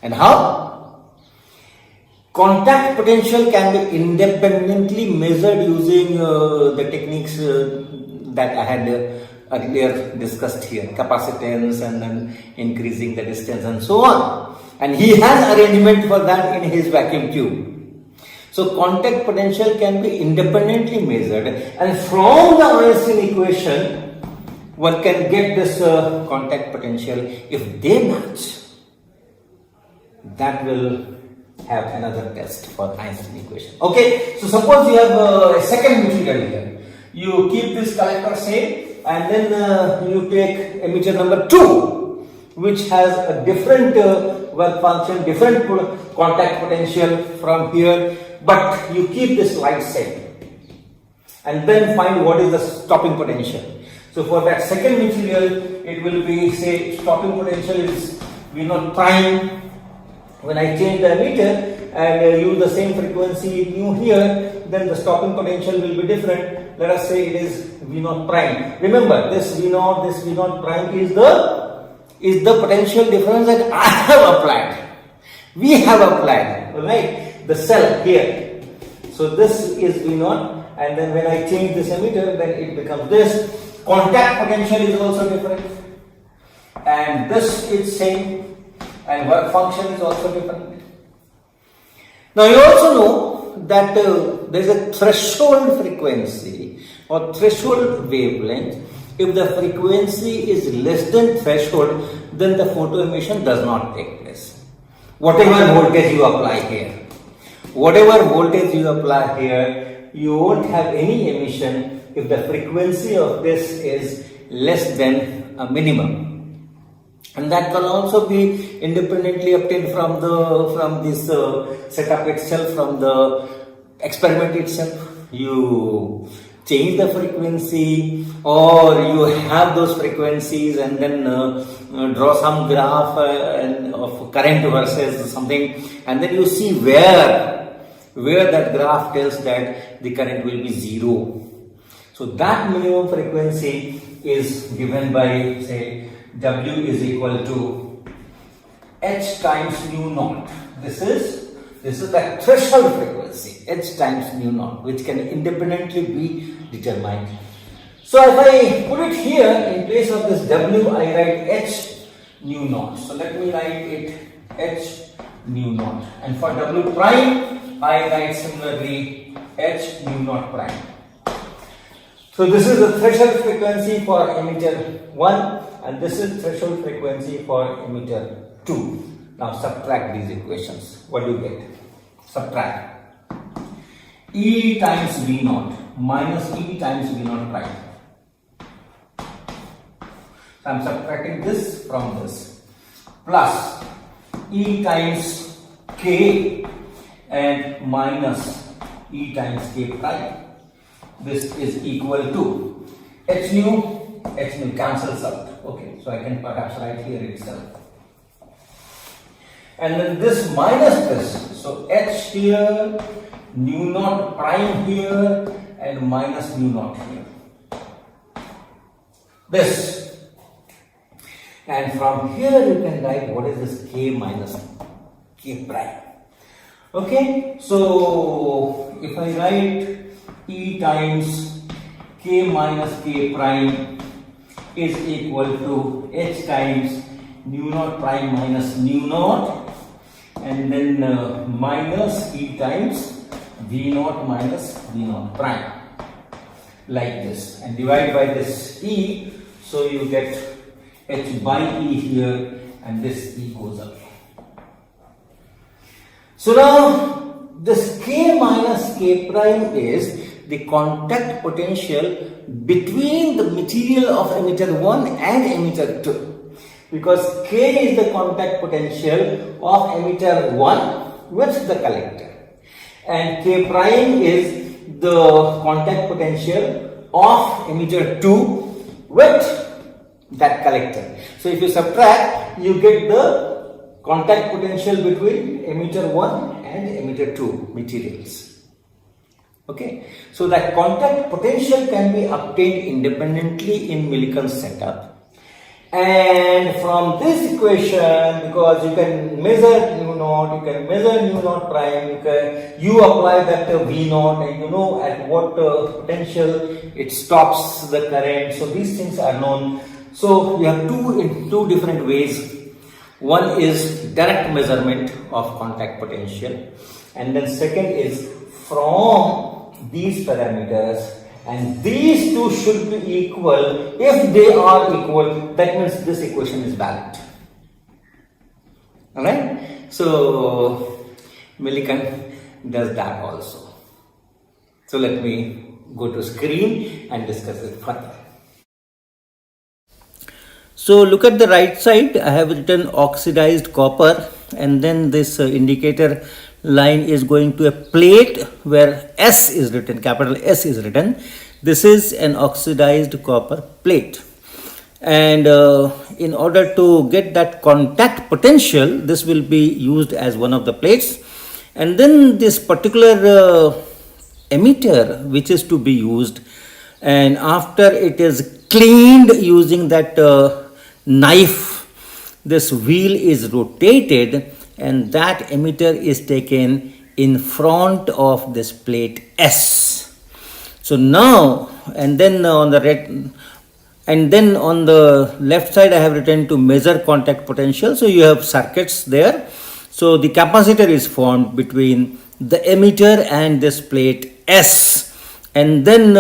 And how? Contact potential can be independently measured using the techniques that I had earlier discussed here, capacitance and then increasing the distance and so on. And he has arrangement for that in his vacuum tube. So contact potential can be independently measured, and from the Einstein equation one can get this contact potential. If they match, that will have another test for Einstein equation. Okay, so suppose you have a second material here. You keep this collector same, and then you take emitter number 2, which has a different work function, different contact potential from here, but you keep this light same, and then find what is the stopping potential. So for that second material, it will be, say, stopping potential is V0 prime. When I change the emitter and use the same frequency nu here, then the stopping potential will be different. Let us say it is V0 prime. Remember, this V0 prime is the potential difference that I have applied. We have applied, right? The cell here. So this is V0, and then when I change this emitter, then it becomes this. Contact potential is also different, and this is same, and work function is also different. Now you also know that there is a threshold frequency or threshold wavelength. If the frequency is less than threshold, then the photo emission does not take place. Whatever voltage you apply here, you won't have any emission if the frequency of this is less than a minimum. And that can also be independently obtained from this setup itself, from the experiment itself. You change the frequency, or you have those frequencies and then draw some graph of current versus something, and then you see where where that graph tells that the current will be 0. So that minimum frequency is given by, say, W is equal to H times mu naught. This is the threshold frequency, H times mu naught, which can independently be determined. So if I put it here in place of this W, I write H mu naught. So let me write it H mu naught. And for W prime, I write similarly H mu naught prime. So this is the threshold frequency for emitter 1 and this is threshold frequency for emitter 2. Now subtract these equations. What do you get? Subtract. E times V naught minus E times V naught prime. So I am subtracting this from this. Plus E times K and minus E times K prime. This is equal to H nu cancels out. Okay, so I can perhaps write here itself. And then this minus this, so H here, nu naught prime here, and minus nu naught here. This. And from here you can write what is this K minus K prime. Okay, so if I write E times K minus K prime is equal to H times nu naught prime minus nu naught and then minus E times V naught minus V naught prime, like this, and divide by this E, so you get H by E here and this E goes away. So now this K minus K prime is the contact potential between the material of emitter 1 and emitter 2, because K is the contact potential of emitter 1 with the collector and K prime is the contact potential of emitter 2 with that collector. So if you subtract, you get the contact potential between emitter 1 and emitter 2 materials. Okay, so that contact potential can be obtained independently in Millikan setup, and from this equation, because you can measure nu naught, you can measure nu naught prime, you apply that V naught and you know at what potential it stops the current. So these things are known. So you have two different ways. One is direct measurement of contact potential, and then second is from these parameters, and these two should be equal. If they are equal, that means this equation is valid. Alright, so Millikan does that also. So let me go to screen and discuss it further. So look at the right side, I have written oxidized copper, and then this indicator line is going to a plate where S is written, capital S is written. This is an oxidized copper plate, and in order to get that contact potential, this will be used as one of the plates, and then this particular emitter which is to be used, and after it is cleaned using that knife, this wheel is rotated and that emitter is taken in front of this plate S. So now, and then on the left side I have written to measure contact potential. So you have circuits there. So the capacitor is formed between the emitter and this plate S, and then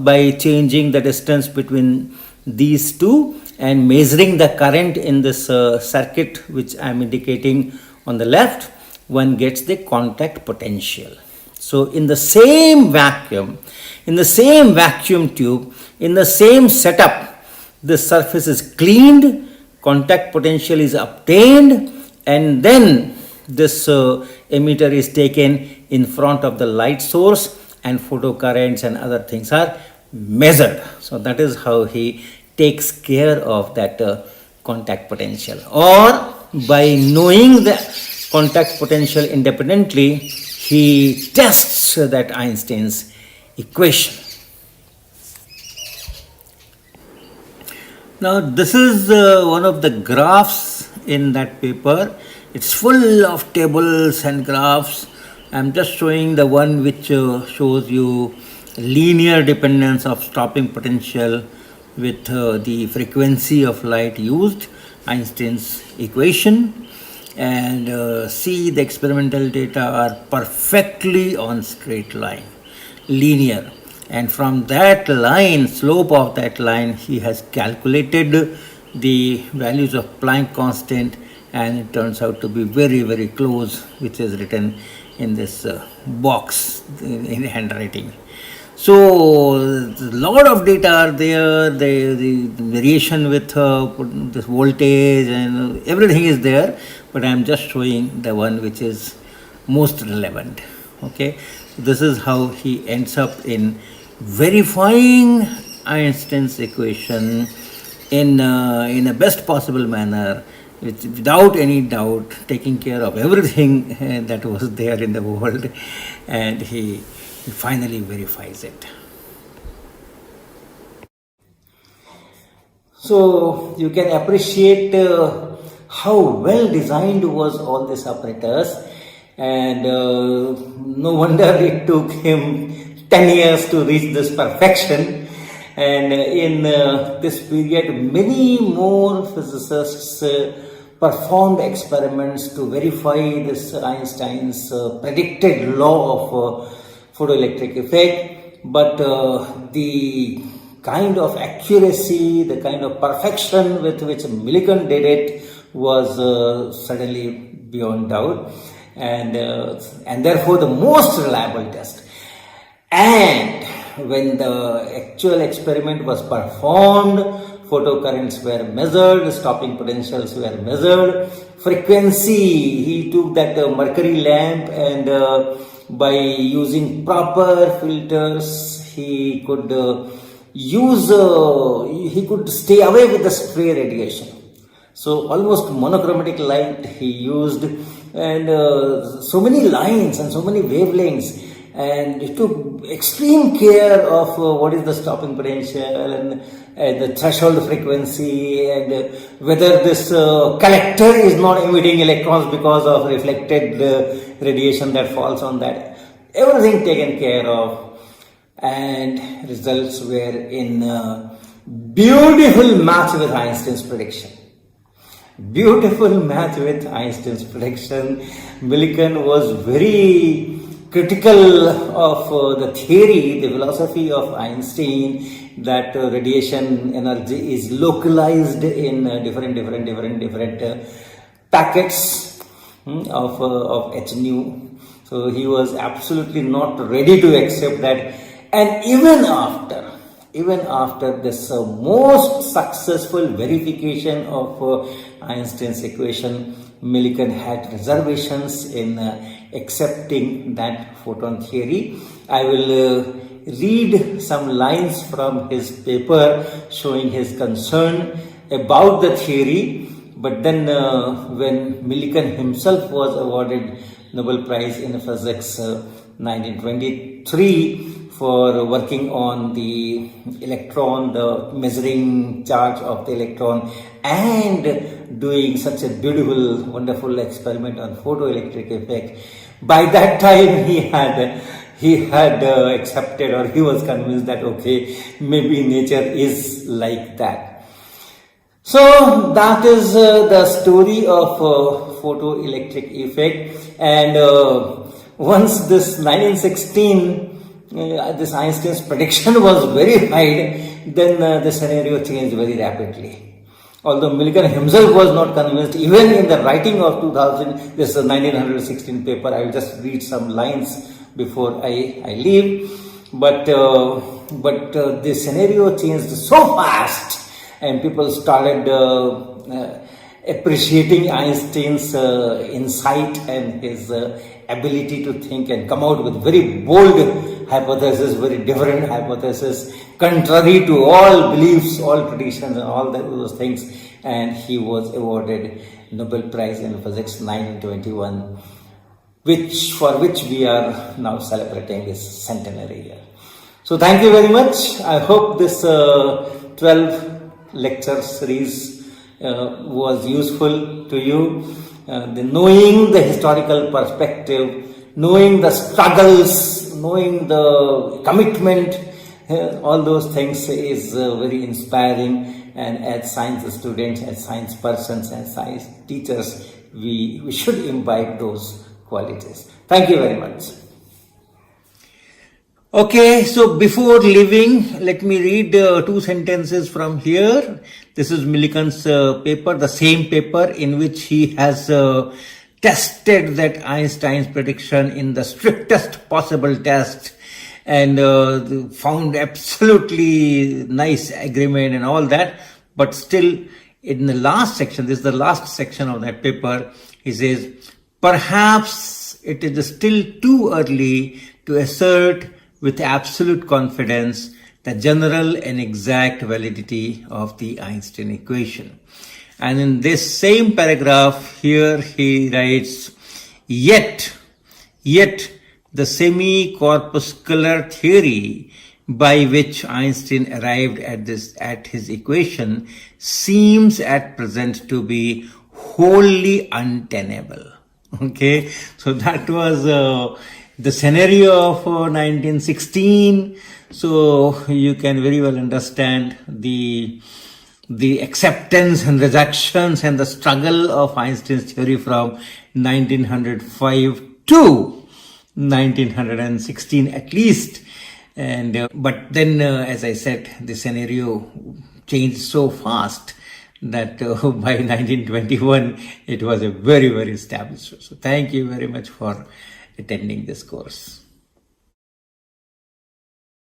by changing the distance between these two and measuring the current in this circuit which I am indicating on the left, one gets the contact potential. So in the same vacuum, in the same vacuum tube, in the same setup, the surface is cleaned, contact potential is obtained, and then this emitter is taken in front of the light source and photocurrents and other things are measured. So that is how he takes care of that contact potential, or by knowing the contact potential independently, he tests that Einstein's equation. Now this is one of the graphs in that paper. It's full of tables and graphs. I'm just showing the one which shows you linear dependence of stopping potential with the frequency of light used, Einstein's equation, and see the experimental data are perfectly on straight line, linear. And from that line, slope of that line, he has calculated the values of Planck constant, and it turns out to be very, very close, which is written in this box in handwriting. So a lot of data are there, the variation with this voltage and everything is there, but I am just showing the one which is most relevant. Okay, so this is how he ends up in verifying Einstein's equation in a best possible manner, without any doubt, taking care of everything that was there in the world, and he finally verifies it. So you can appreciate how well designed was all these apparatus, and no wonder it took him 10 years to reach this perfection. And in this period, many more physicists performed experiments to verify this Einstein's predicted law of photoelectric effect, but the kind of accuracy, the kind of perfection with which Millikan did it was suddenly beyond doubt, and therefore the most reliable test. And when the actual experiment was performed, photocurrents were measured, stopping potentials were measured, frequency, he took that mercury lamp, and by using proper filters, he could he could stay away with the stray radiation. So almost monochromatic light he used, and so many lines and so many wavelengths, and he took extreme care of what is the stopping potential and the threshold frequency, and whether this collector is not emitting electrons because of reflected radiation that falls on that. Everything taken care of, and results were in beautiful match with Einstein's prediction. Beautiful match with Einstein's prediction. Millikan was very critical of the theory, the philosophy of Einstein, that radiation energy is localized in different packets of h nu. So he was absolutely not ready to accept that, and even after this most successful verification of Einstein's equation, Millikan had reservations in accepting that photon theory. I will read some lines from his paper showing his concern about the theory, but then when Millikan himself was awarded Nobel Prize in Physics 1923 for working on the electron, the measuring charge of the electron, and doing such a beautiful, wonderful experiment on photoelectric effect. By that time, he had accepted, or he was convinced that okay, maybe nature is like that. So that is the story of photoelectric effect, and once this 1916. This Einstein's prediction was verified, then the scenario changed very rapidly. Although Millikan himself was not convinced, even in the writing of 2000, this 1916 paper, I will just read some lines before I leave. But the scenario changed so fast, and people started appreciating Einstein's insight and his ability to think and come out with very bold hypothesis, very different hypothesis, contrary to all beliefs, all traditions and all those things. And he was awarded Nobel Prize in Physics 1921 for which we are now celebrating this centenary year. So thank you very much. I hope this 12 lecture series was useful to you. Knowing the historical perspective, knowing the struggles, knowing the commitment, all those things is very inspiring, and as science students, as science persons, as science teachers, we should imbibe those qualities. Thank you very much. Okay, so before leaving, let me read 2 sentences from here. This is Millikan's paper, the same paper in which he has tested that Einstein's prediction in the strictest possible test, and found absolutely nice agreement and all that. But still, in the last section, this is the last section of that paper, he says, perhaps it is still too early to assert with absolute confidence the general and exact validity of the Einstein equation. And in this same paragraph here he writes, yet the semi-corpuscular theory by which Einstein arrived at his equation seems at present to be wholly untenable. Okay, so that was the scenario of 1916. So you can very well understand the acceptance and rejections and the struggle of Einstein's theory from 1905 to 1916 at least. And but then, as I said, the scenario changed so fast that by 1921 it was a very, very established. So thank you very much for attending this course.